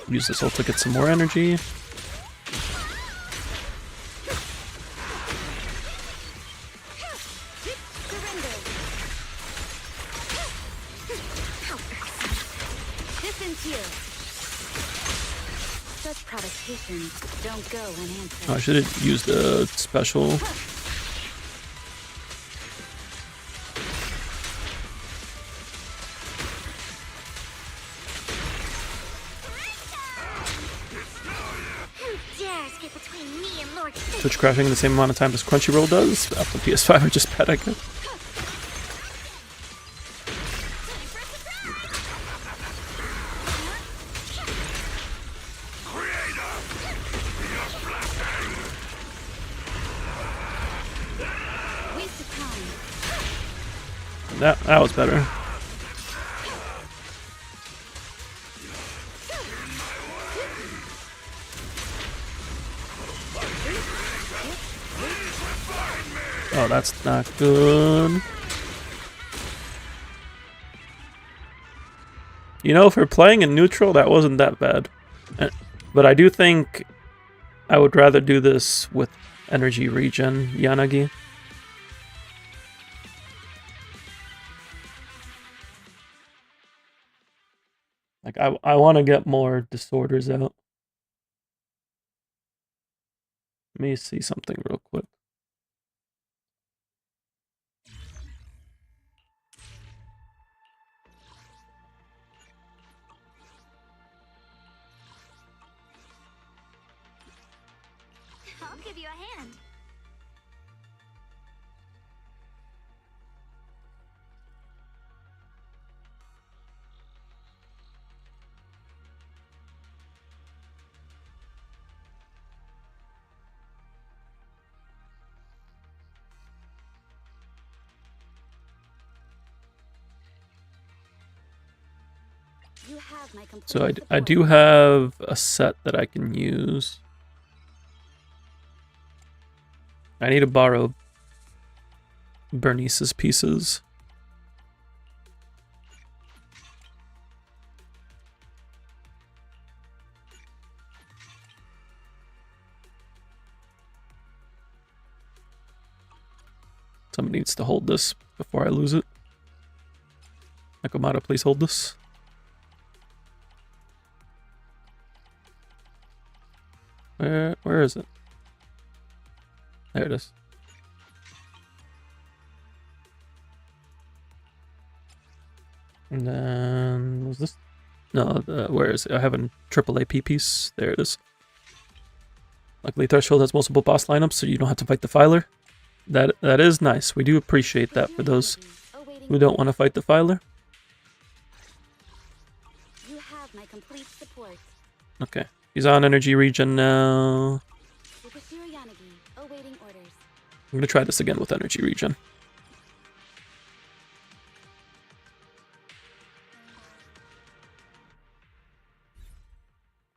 Use this ult to get some more energy. Such provocations don't go unanswered. Oh, I should have used the special. Twitch crashing the same amount of time as Crunchyroll does. Apple PS5 are just bad, I guess. That was better. Oh, that's not good. You know, for playing in neutral, that wasn't that bad. But I do think I would rather do this with energy regen Yanagi. Like, I want to get more disorders out. Let me see something real quick. I'll give you a hand. You have my complete So I support. do have a set that I can use. I need to borrow Bernice's pieces. Somebody needs to hold this before I lose it. Nakamata, please hold this. Where is it? There it is. And then was this? No, where is it? I have a triple AP piece. There it is. Luckily, Threshold has multiple boss lineups, so you don't have to fight the Filer. That is nice. We do appreciate that for those who don't want to fight the Filer. You have my complete support. Okay, he's on energy regen now. Awaiting orders. I'm gonna try this again with energy regen.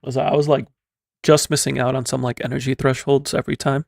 I was like just missing out on some like energy thresholds every time.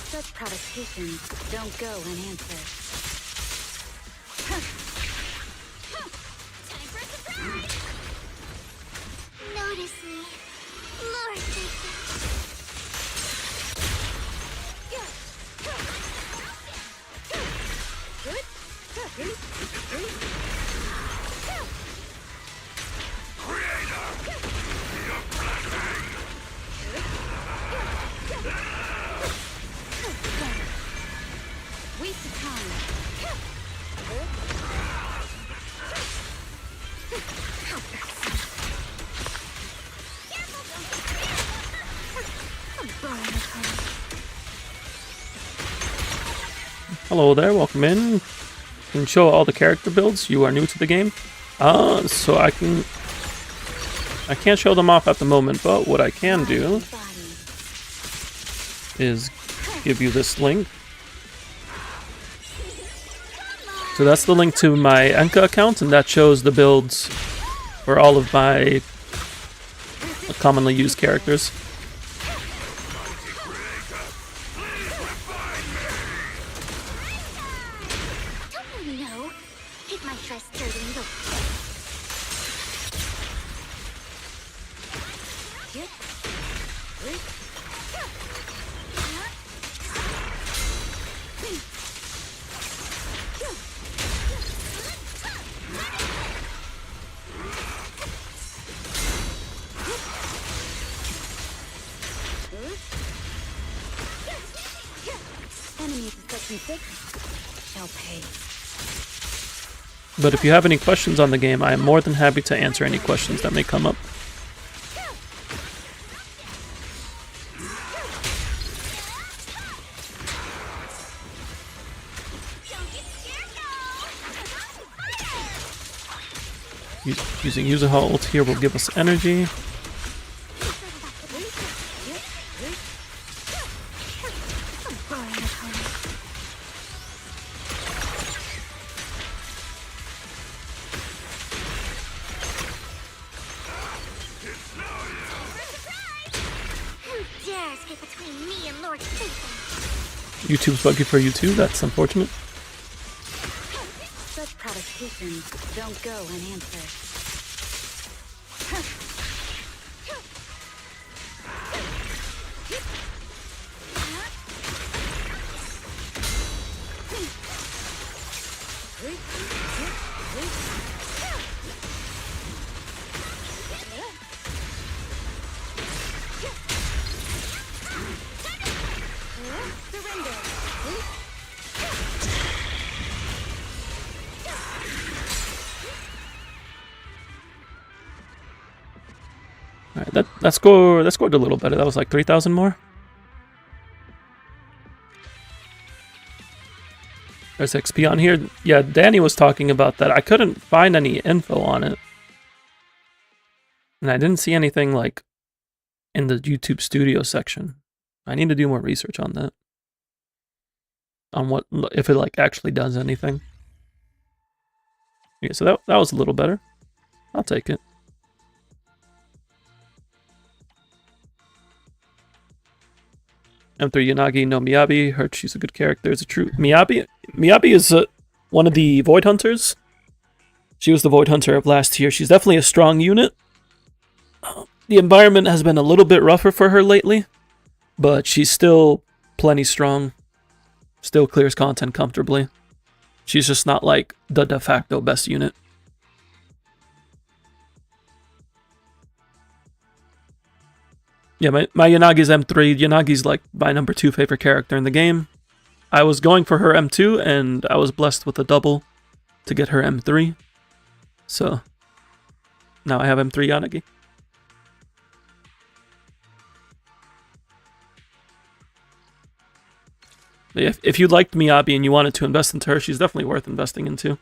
Such provocations don't go unanswered. Time for a surprise! Notice me, Lord Waste of time. Hello there, welcome in. You can show all the character builds. You are new to the game. So I can't show them off at the moment, but what I can do is give you this link. So that's the link to my Enka account, and that shows the builds for all of my commonly used characters. Don't you know? Take my trust serving the Enemies of Section 6 shall pay. But if you have any questions on the game, I am more than happy to answer any questions that may come up. Using user ult here will give us energy. Who dares get between me and Lord Satan? YouTube's buggy for you too, that's unfortunate. Such provocations don't go unanswered. Alright, that scored a little better. That was like 3,000 more. There's XP on here. Yeah, Danny was talking about that. I couldn't find any info on it. And I didn't see anything like in the YouTube studio section. I need to do more research on that. On what, if it like actually does anything. Yeah, so that was a little better. I'll take it. M3 Yanagi no Miyabi. Heard she's a good character. Is it true? Miyabi is one of the Void Hunters. She was the Void Hunter of last year. She's definitely a strong unit. The environment has been a little bit rougher for her lately, but she's still plenty strong. Still clears content comfortably. She's just not like the de facto best unit. Yeah, my Yanagi's M3. Yanagi's like my number 2 favorite character in the game. I was going for her M2, and I was blessed with a double to get her M3. So, now I have M3 Yanagi. If you liked Miyabi and you wanted to invest into her, she's definitely worth investing into.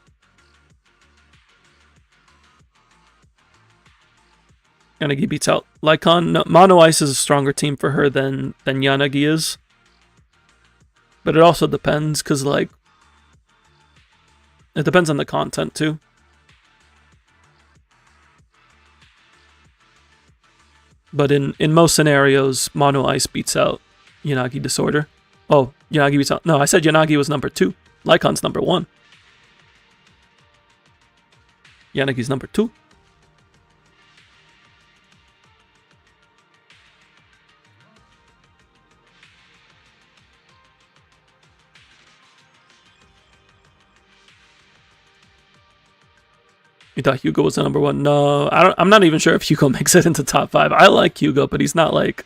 Yanagi beats out Lycon. No, Mono Ice is a stronger team for her than Yanagi is. But it also depends, because, like, it depends on the content, too. But in most scenarios, Mono Ice beats out Yanagi Disorder. Oh, Yanagi beats out... No, I said Yanagi was number 2. Lycon's number 1. Yanagi's number 2. You thought Hugo was the number 1? No, I'm not even sure if Hugo makes it into top 5. I like Hugo, but he's not like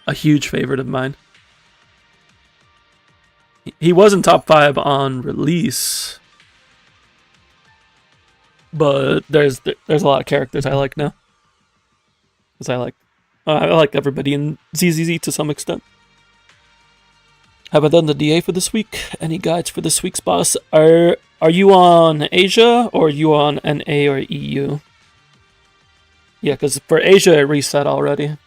a huge favorite of mine. He was in top 5 on release, but there's a lot of characters I like now. Because I like everybody in ZZZ to some extent. Have I done the DA for this week? Any guides for this week's boss? Are you on Asia, or are you on NA or EU? Yeah, because for Asia it reset already.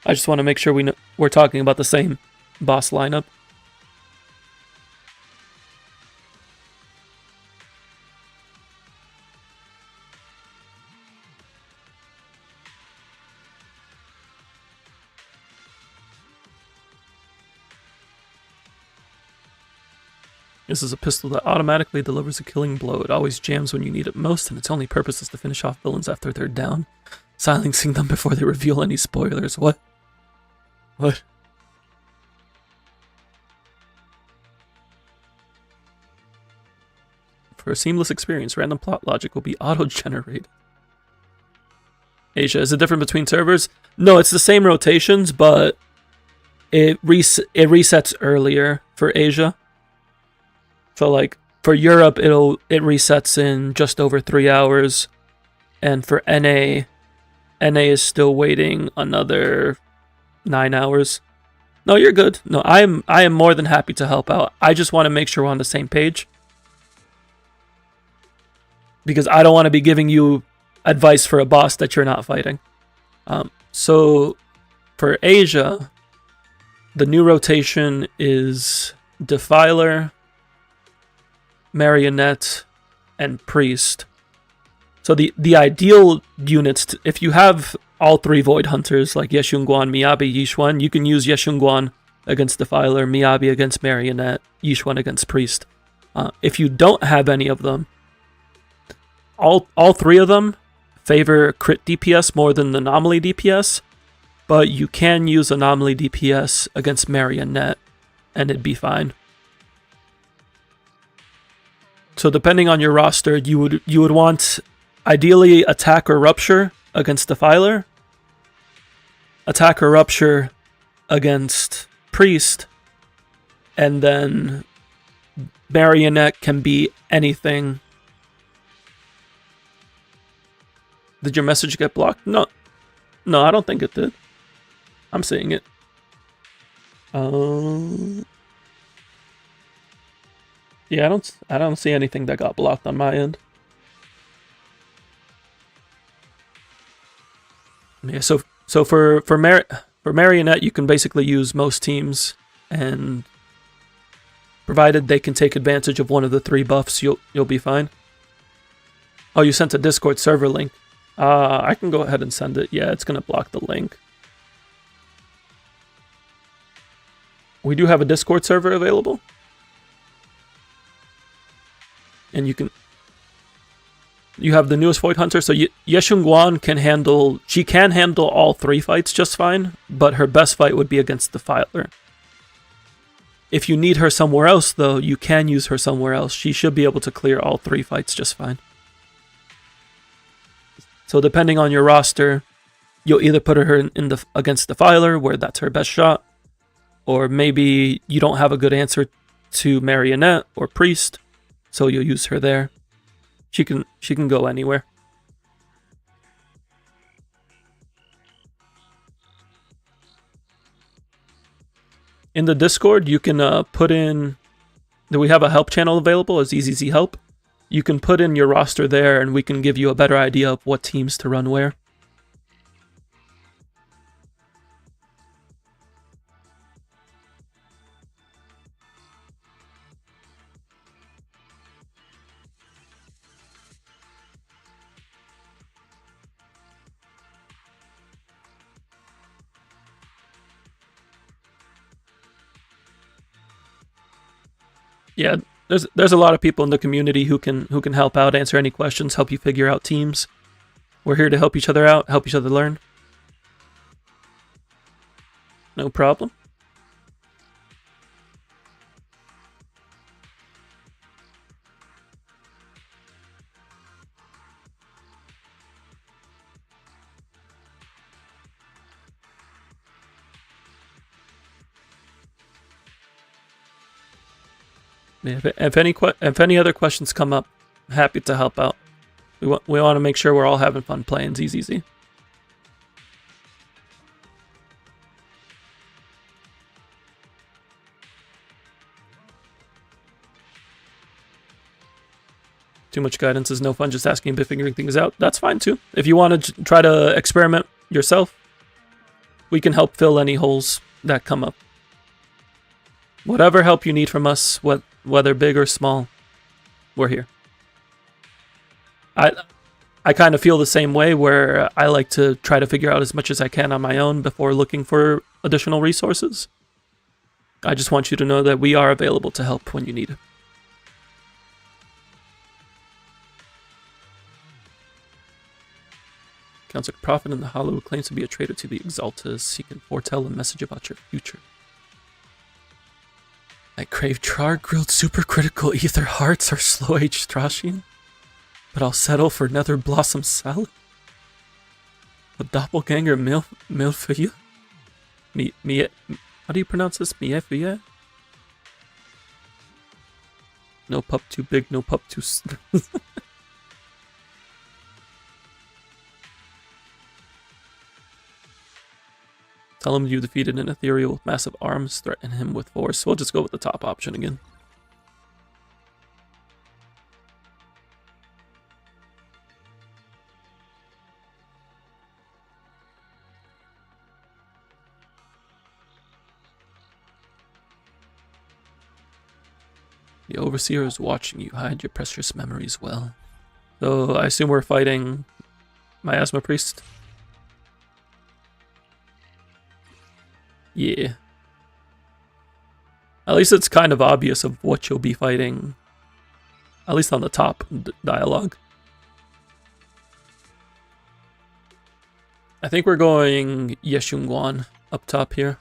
I just want to make sure we're talking about the same boss lineup. This is a pistol that automatically delivers a killing blow. It always jams when you need it most, and its only purpose is to finish off villains after they're down, silencing them before they reveal any spoilers. What? What? For a seamless experience, random plot logic will be auto-generated. Asia, is it different between servers? No, it's the same rotations, but it resets earlier for Asia. So, like, for Europe, it resets in just over 3 hours, and for NA is still waiting another 9 hours. No, you're good. No, I am more than happy to help out. I just want to make sure we're on the same page, because I don't want to be giving you advice for a boss that you're not fighting. So, for Asia, the new rotation is Defiler, Marionette, and Priest. So the ideal units, if you have all 3 Void Hunters, like Yeshunguan, Miyabi, Yishuan, you can use Yeshunguan against Defiler, Miyabi against Marionette, Yishuan against Priest. If you don't have any of them, all 3 of them favor crit DPS more than anomaly DPS, but you can use anomaly DPS against Marionette, and it'd be fine. So depending on your roster, you would want ideally Attack or Rupture against Defiler, Attack or Rupture against Priest, and then Marionette can be anything. Did your message get blocked? No, I don't think it did. I'm seeing it. Yeah, I don't see anything that got blocked on my end. Yeah, so for Marionette, you can basically use most teams, and provided they can take advantage of one of the 3 buffs, you'll be fine. Oh, you sent a Discord server link. I can go ahead and send it. Yeah, it's gonna block the link. We do have a Discord server available. And you can... you have the newest Void Hunter, so Yeshunguan can handle all 3 fights just fine, but her best fight would be against the Filer. If you need her somewhere else, though, you can use her somewhere else. She should be able to clear all 3 fights just fine. So depending on your roster, you'll either put her against the Filer, where that's her best shot, or maybe you don't have a good answer to Marionette or Priest, so you'll use her there. She can go anywhere. In the Discord, you can put in... We have a help channel available as ZZZ Help. You can put in your roster there, and we can give you a better idea of what teams to run where. Yeah, there's a lot of people in the community who can help out, answer any questions, help you figure out teams. We're here to help each other out, help each other learn. No problem. If any other questions come up, happy to help out. We want to make sure we're all having fun playing ZZZ. Too much guidance is no fun, just asking but figuring things out. That's fine too. If you want to try to experiment yourself, we can help fill any holes that come up. Whatever help you need from us, whether big or small, we're here. I kind of feel the same way, where I like to try to figure out as much as I can on my own before looking for additional resources. I just want you to know that we are available to help when you need it. Counts like a prophet in the hollow who claims to be a traitor to the Exaltas. He can foretell a message about your future. I crave char-grilled supercritical ether hearts or slow-aged Strashian, but I'll settle for nether blossom salad. A doppelganger meal for you? How do you pronounce this? Miefia? No pup too big, no pup too... Tell him you defeated an ethereal with massive arms, threaten him with force. We'll just go with the top option again. The Overseer is watching you. Hide your precious memories well. So I assume we're fighting Miasma Priest. Yeah. At least it's kind of obvious of what you'll be fighting. At least on the top dialogue. I think we're going Yeshunguan up top here.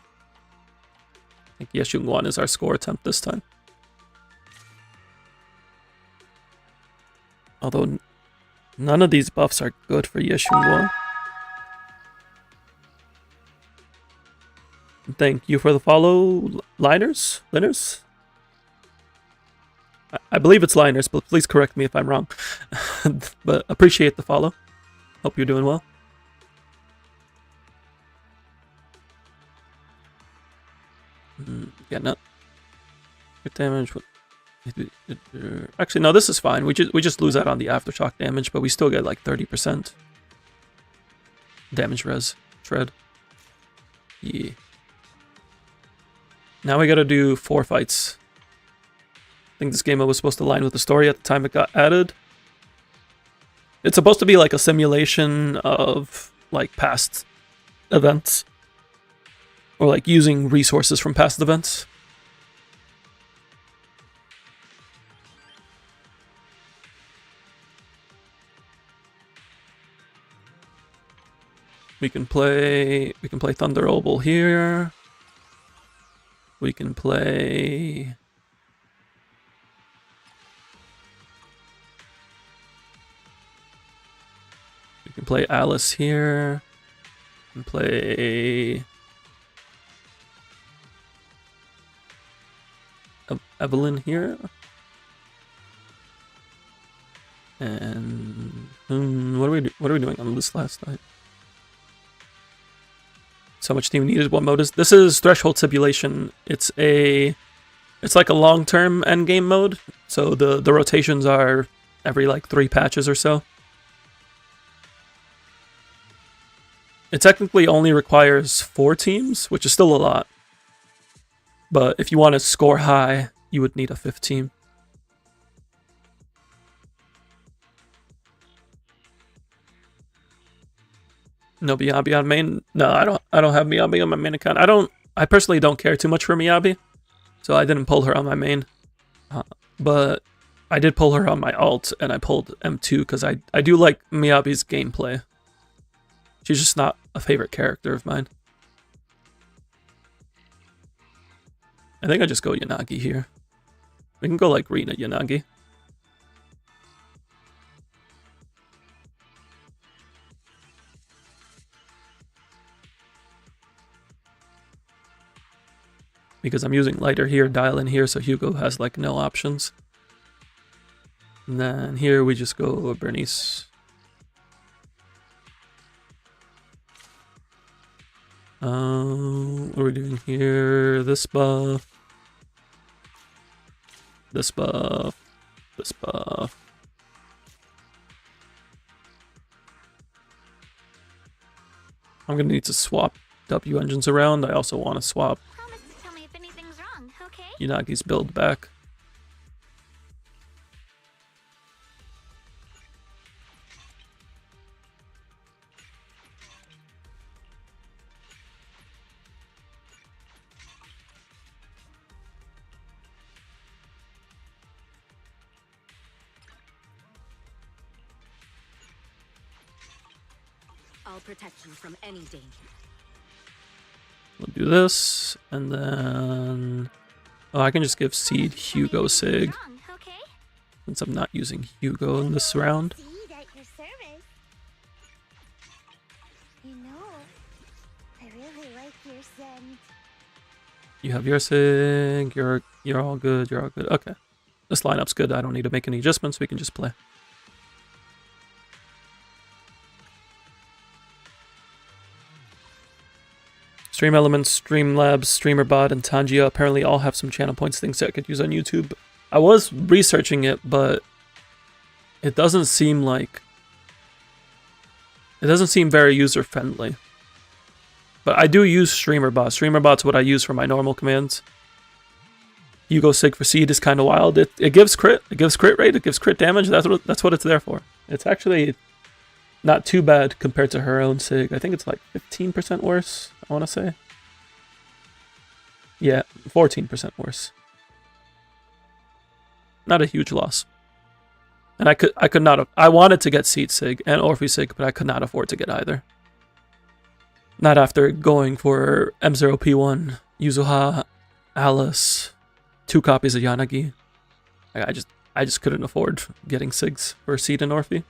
I think Yeshunguan is our score attempt this time. Although none of these buffs are good for Yeshunguan. Thank you for the follow, Liners? I believe it's Liners, but please correct me if I'm wrong. But appreciate the follow. Hope you're doing well. Yeah, no. Good damage. Actually, no, this is fine. We just lose out on the aftershock damage, but we still get like 30% damage res. Shred. Yeah. Now we gotta do 4 fights. I think this game was supposed to align with the story at the time it got added. It's supposed to be like a simulation of like past events. Or like using resources from past events. We can play Thunder Oboe here. We can play Alice here. We can play Evelyn here. And what are we doing on this last night? So much team needed. What mode is this? Is Threshold Simulation. It's like a long-term endgame mode. So the rotations are every like 3 patches or so. It technically only requires 4 teams, which is still a lot. But if you want to score high, you would need a 5th team. No Miyabi on main. No, I don't have Miyabi on my main account. I personally don't care too much for Miyabi, so I didn't pull her on my main. But I did pull her on my alt, and I pulled M2 because I do like Miyabi's gameplay. She's just not a favorite character of mine. I think I just go Yanagi here. We can go like Rina Yanagi. Because I'm using lighter here, dial in here, so Hugo has like no options. And then here we just go Bernice. What are we doing here? This buff. This buff. This buff. I'm gonna need to swap W engines around. I also want to swap Yunagi's build back. I'll protect you from any danger. We'll do this, and then... Oh, I can just give Seed Hugo Sig. Since I'm not using Hugo in this round. You know, I really like your scent. You have your Sig, you're all good, you're all good. Okay. This lineup's good, I don't need to make any adjustments, we can just play. Stream Elements, Streamlabs, StreamerBot, and Tangia apparently all have some channel points, things that I could use on YouTube. I was researching it, but it doesn't seem like... It doesn't seem very user-friendly. But I do use StreamerBot. StreamerBot's what I use for my normal commands. Hugo Sig for Seed is kind of wild. It gives crit. It gives crit rate. It gives crit damage. That's what it's there for. It's actually not too bad compared to her own Sig. I think it's like 15% worse, I want to say. Yeah, 14% worse. Not a huge loss. And I could not have, I wanted to get Seed Sig and Orphe Sig, but I could not afford to get either. Not after going for M0P1, Yuzuha, Alice, 2 copies of Yanagi. I just couldn't afford getting Sigs for Seed and Orphe.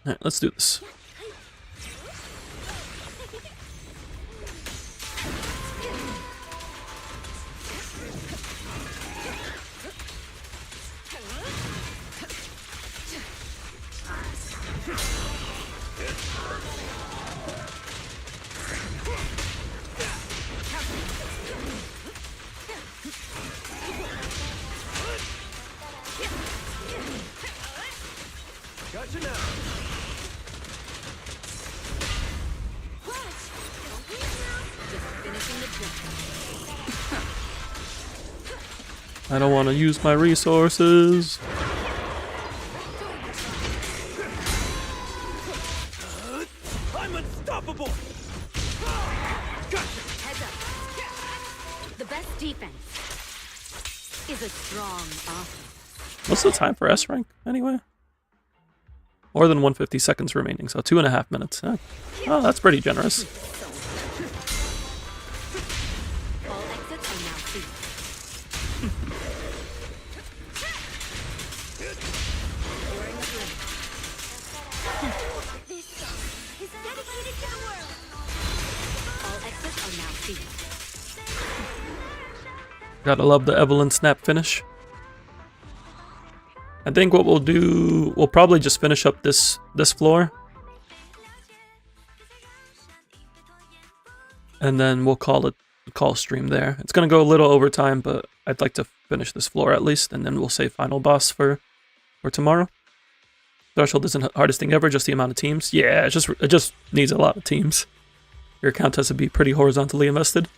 Alright, let's do this. Gotcha now. I don't want to use my resources. I'm I'm unstoppable! Gotcha! Heads up. The best defense is a strong offense. What's the time for S rank anyway? More than 150 seconds remaining, so 2.5 minutes. Huh. Oh, that's pretty generous. All exits are now free. Clearing the room. This song is dedicated to the world. All exits are now free. Gotta love the Evelyn snap finish. I think what we'll do, we'll probably just finish up this floor. And then we'll call stream there. It's gonna go a little over time, but I'd like to finish this floor at least, and then we'll save final boss for tomorrow. Threshold isn't the hardest thing ever, just the amount of teams. Yeah, it just needs a lot of teams. Your account has to be pretty horizontally invested.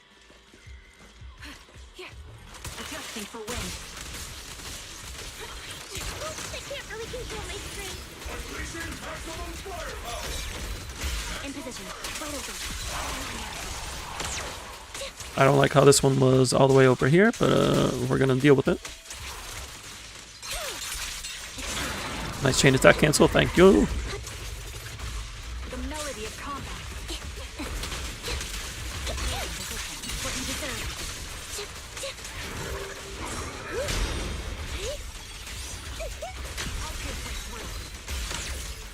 Adjusting for wind. I can't really control my strength. In position. Wide open. I don't like how this one was all the way over here, but we're gonna deal with it. Nice chain attack cancel, thank you. The melody of combat. What you deserve.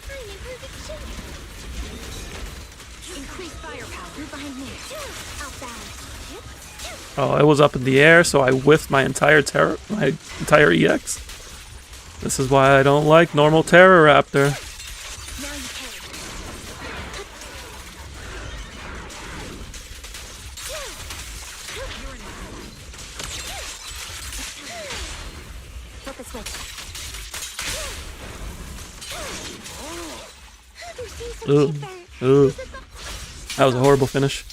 I'm in perfect shape. Increased firepower. Move behind me. Outbound. Oh, it was up in the air, so I whiffed my entire EX. This is why I don't like normal Terror Raptor. Now you can. Flip the switch. There seems some Ooh, cheaper. ooh. That was a horrible finish.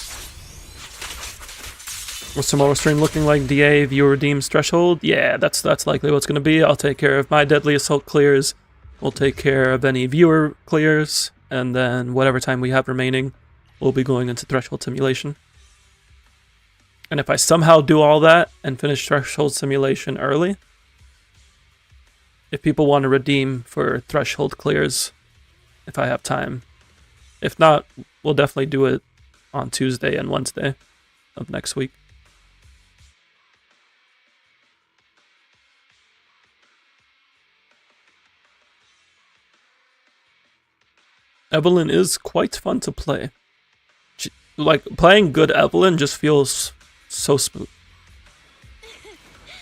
What's tomorrow's stream looking like? DA, viewer redeems threshold? Yeah, that's likely what's going to be. I'll take care of my deadly assault clears. We'll take care of any viewer clears. And then whatever time we have remaining, we'll be going into threshold simulation. And if I somehow do all that and finish threshold simulation early, if people want to redeem for threshold clears, if I have time. If not, we'll definitely do it on Tuesday and Wednesday of next week. Evelyn is quite fun to play. Like, playing good Evelyn just feels so smooth. In pursuit.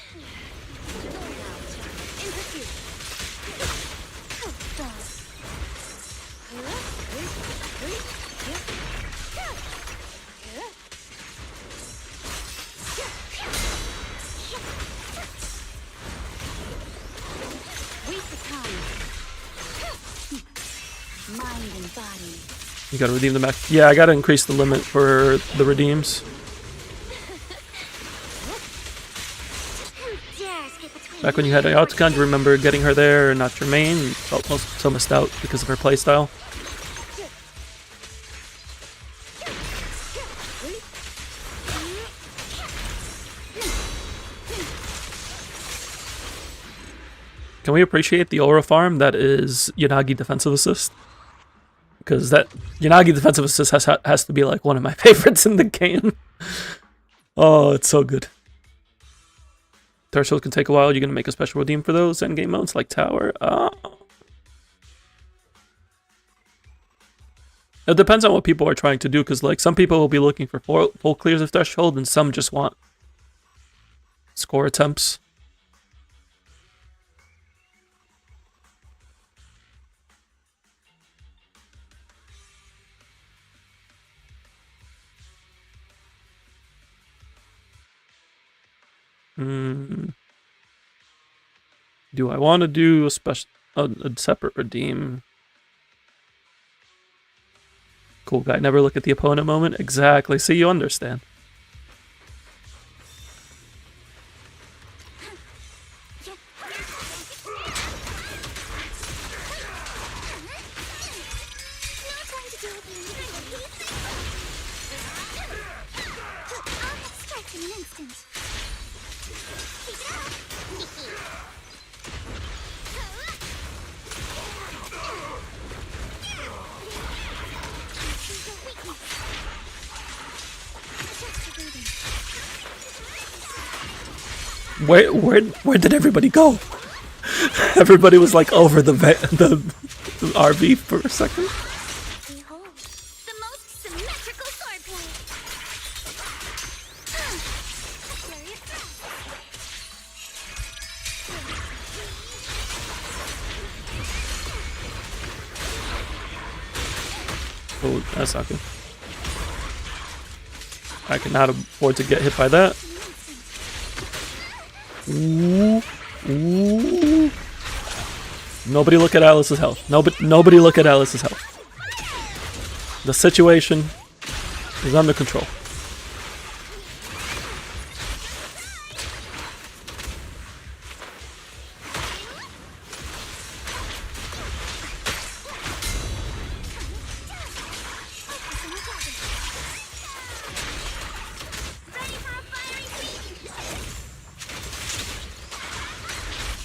Waste of time. Mind and body. You gotta redeem the max. Yeah, I gotta increase the limit for the redeems. Back when you had Ayataka, do you remember getting her there and not Jermaine? You felt so missed out because of her playstyle. Can we appreciate the aura farm that is Yanagi defensive assist? Because that Yanagi defensive assist has to be like one of my favorites in the game. Oh, it's so good. Threshold can take a while. You're gonna make a special redeem for those endgame modes like Tower. It depends on what people are trying to do, because like some people will be looking for full clears of Threshold, and some just want score attempts. Do I want to do a separate redeem? Cool guy, never look at the opponent moment. Exactly. See, you understand. Now time to do it. Where did everybody go? Everybody was like over the RV for a second. Behold, the most symmetrical swordplay. Lariat thrust. Oh, that's not good. I cannot afford to get hit by that. Ooh. Ooh. Nobody look at Alice's health. Nobody look at Alice's health. The situation is under control. Ready for a fiery feast.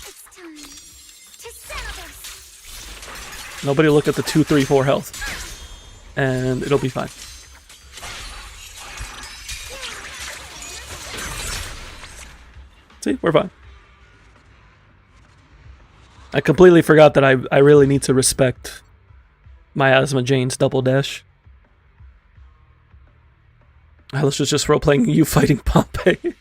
It's time to settle this. Nobody look at the 2, 3, 4 health. And it'll be fine. See, we're fine. I completely forgot that I really need to respect Miasma Jane's double dash. Alice was just role-playing you fighting Pompey.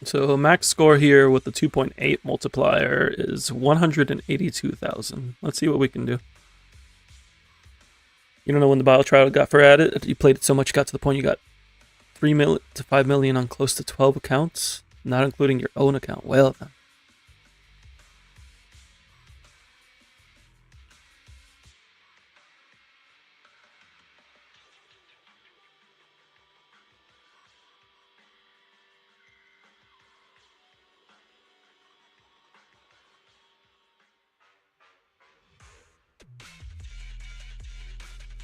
So max score here with the 2.8 multiplier is 182,000. Let's see what we can do. You don't know when the bio trial got for at it. You played it so much, you got to the point you got 3 million to 5 million on close to 12 accounts, not including your own account. Well then.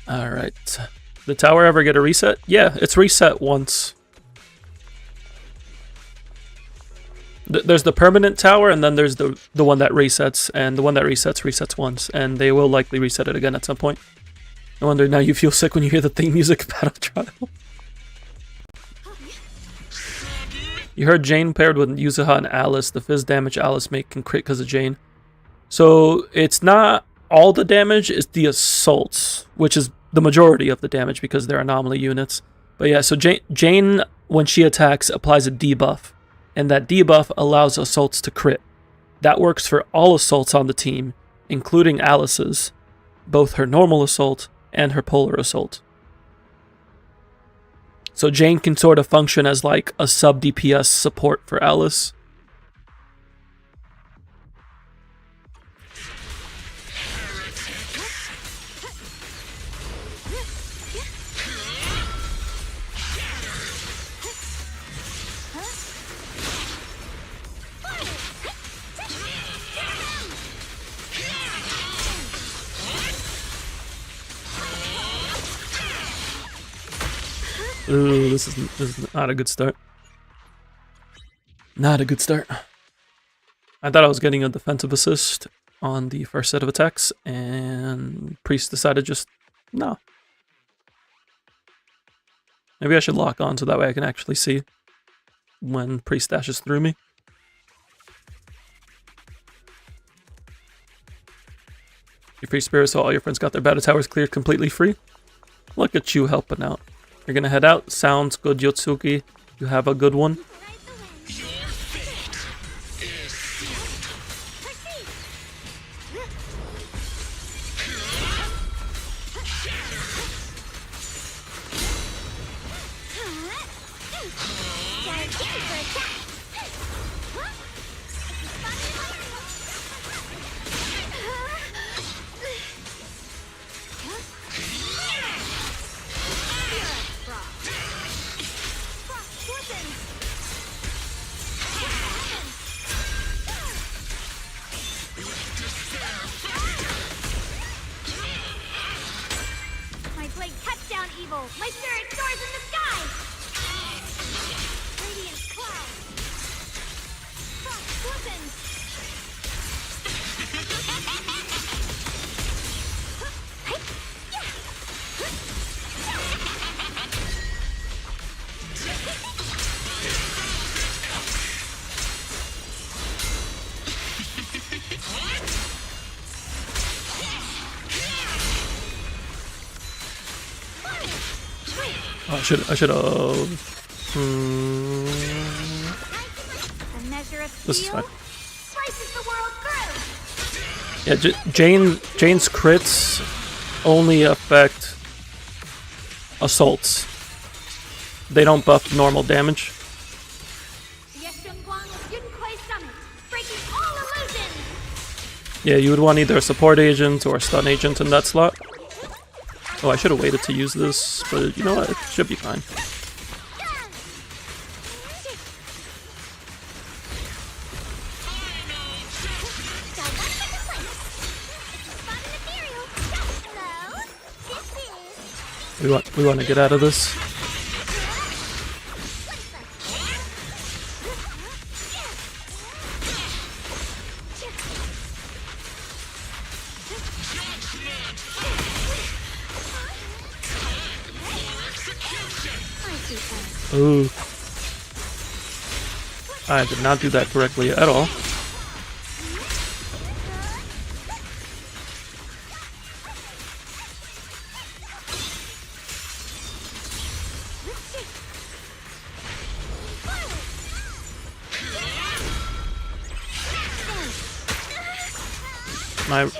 Alright. The tower ever get a reset? Yeah, it's reset once. There's the permanent tower, and then there's the one that resets, and the one that resets once, and they will likely reset it again at some point. No wonder now you feel sick when you hear the theme music of Battle Trial. You heard Jane paired with Yuzuha and Alice. The fizz damage Alice make can crit because of Jane. So it's not all the damage, it's the assaults, which is the majority of the damage because they're anomaly units. But yeah, so Jane, when she attacks, applies a debuff, and that debuff allows assaults to crit. That works for all assaults on the team, including Alice's, both her normal assault and her polar assault. So Jane can sort of function as like a sub DPS support for Alice. Ooh, this is not a good start. Not a good start. I thought I was getting a defensive assist on the first set of attacks, and Priest decided just, no. Maybe I should lock on so that way I can actually see when Priest dashes through me. Your free spirit, so all your friends got their battle towers cleared completely free. Look at you helping out. You're gonna head out. Sounds good, Yotsuki. You have a good one. My spirit soars in the sky! Radiant cloud! I should have. A measure of This is steel fine. slices the world through. Yeah, Jane's crits only affect assaults. They don't buff normal damage. Yeah, you would want either a support agent or a stun agent in that slot. Oh, I should have waited to use this, but you know what? It should be fine. We want to get out of this. Ooh. I did not do that correctly at all.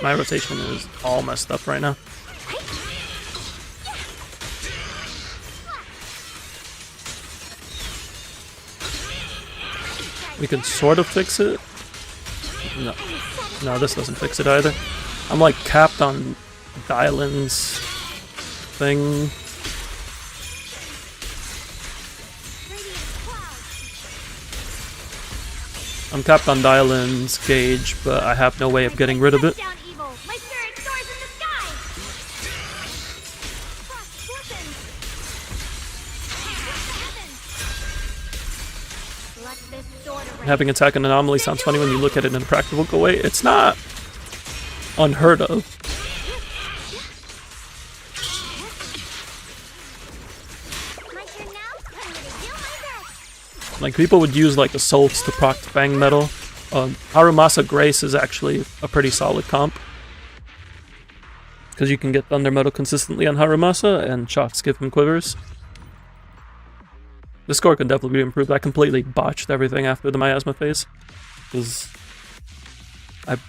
My rotation is all messed up right now. We can sort of fix it. No, this doesn't fix it either. I'm like capped on Dylan's thing. I'm capped on Dylan's gauge, but I have no way of getting rid of it. Having attack an anomaly sounds funny when you look at it in a practical way. It's not unheard of. Like, people would use like assaults to proc Fang Metal. Harumasa Grace is actually a pretty solid comp, because you can get Thunder Metal consistently on Harumasa, and shocks give him quivers. The score can definitely be improved. I completely botched everything after the miasma phase, because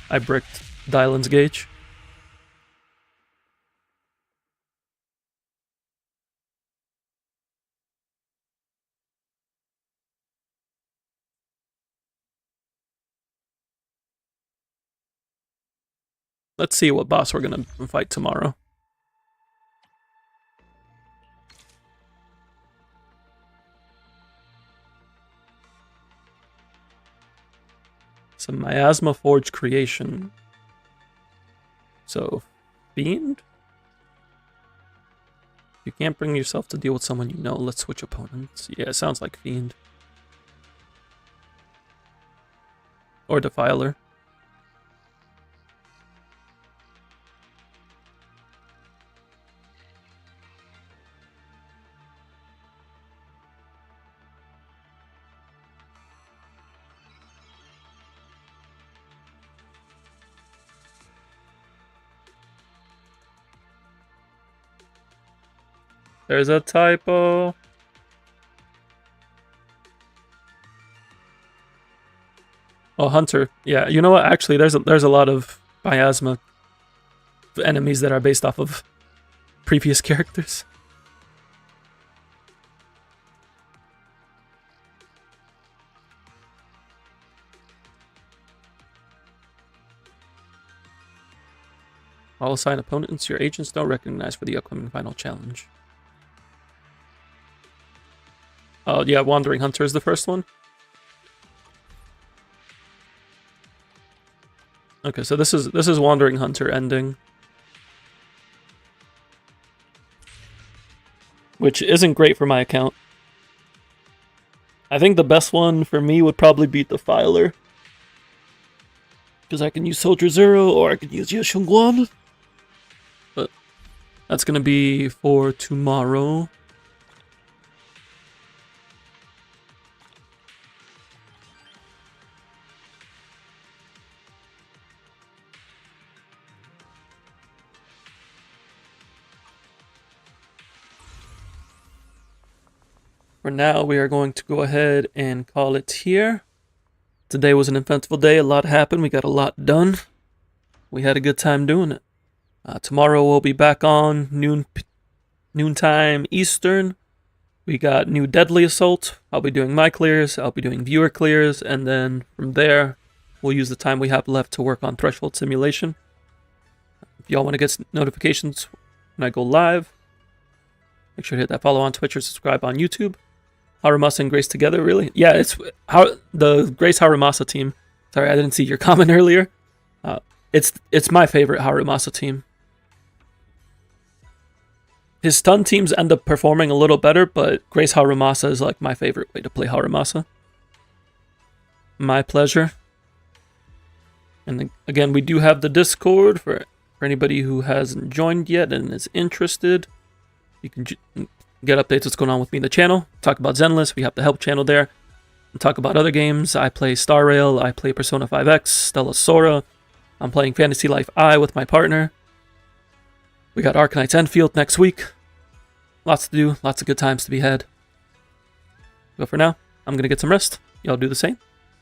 I bricked Dylan's gauge. Let's see what boss we're gonna fight tomorrow. Some Miasma Forge creation. So, Fiend? You can't bring yourself to deal with someone you know. Let's switch opponents. Yeah, it sounds like Fiend. Or Defiler. There's a typo. Oh, Hunter. Yeah, you know what? Actually, there's a lot of miasma enemies that are based off of previous characters. All assigned opponents your agents don't recognize for the upcoming final challenge. Oh yeah, Wandering Hunter is the first one. Okay, so this is Wandering Hunter ending, which isn't great for my account. I think the best one for me would probably be Defiler, because I can use Soldier Zero or I can use Yoshungwan. But that's gonna be for tomorrow. for now, we are going to go ahead and call it here. Today was an eventful day. A lot happened. We got a lot done. We had a good time doing it. Tomorrow we'll be back on noontime Eastern. We got new Deadly Assault. I'll be doing my clears. I'll be doing viewer clears. And then from there, we'll use the time we have left to work on Threshold Simulation. If y'all want to get notifications when I go live, make sure to hit that follow on Twitch or subscribe on YouTube. Harumasa and Grace together, really? Yeah, it's the Grace Harumasa team. Sorry, I didn't see your comment earlier. It's my favorite Harumasa team. His stun teams end up performing a little better, but Grace Harumasa is like my favorite way to play Harumasa. My pleasure. And again, we do have the Discord for anybody who hasn't joined yet and is interested. You can get updates what's going on with me in the channel. Talk about Zenless. We have the help channel there. And talk about other games. I play Star Rail. I play Persona 5X, Stella Sora. I'm playing Fantasy Life I with my partner. We got Arcanite's Enfield next week. Lots to do. Lots of good times to be had. But for now, I'm going to get some rest. Y'all do the same.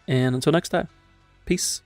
And until next time, peace.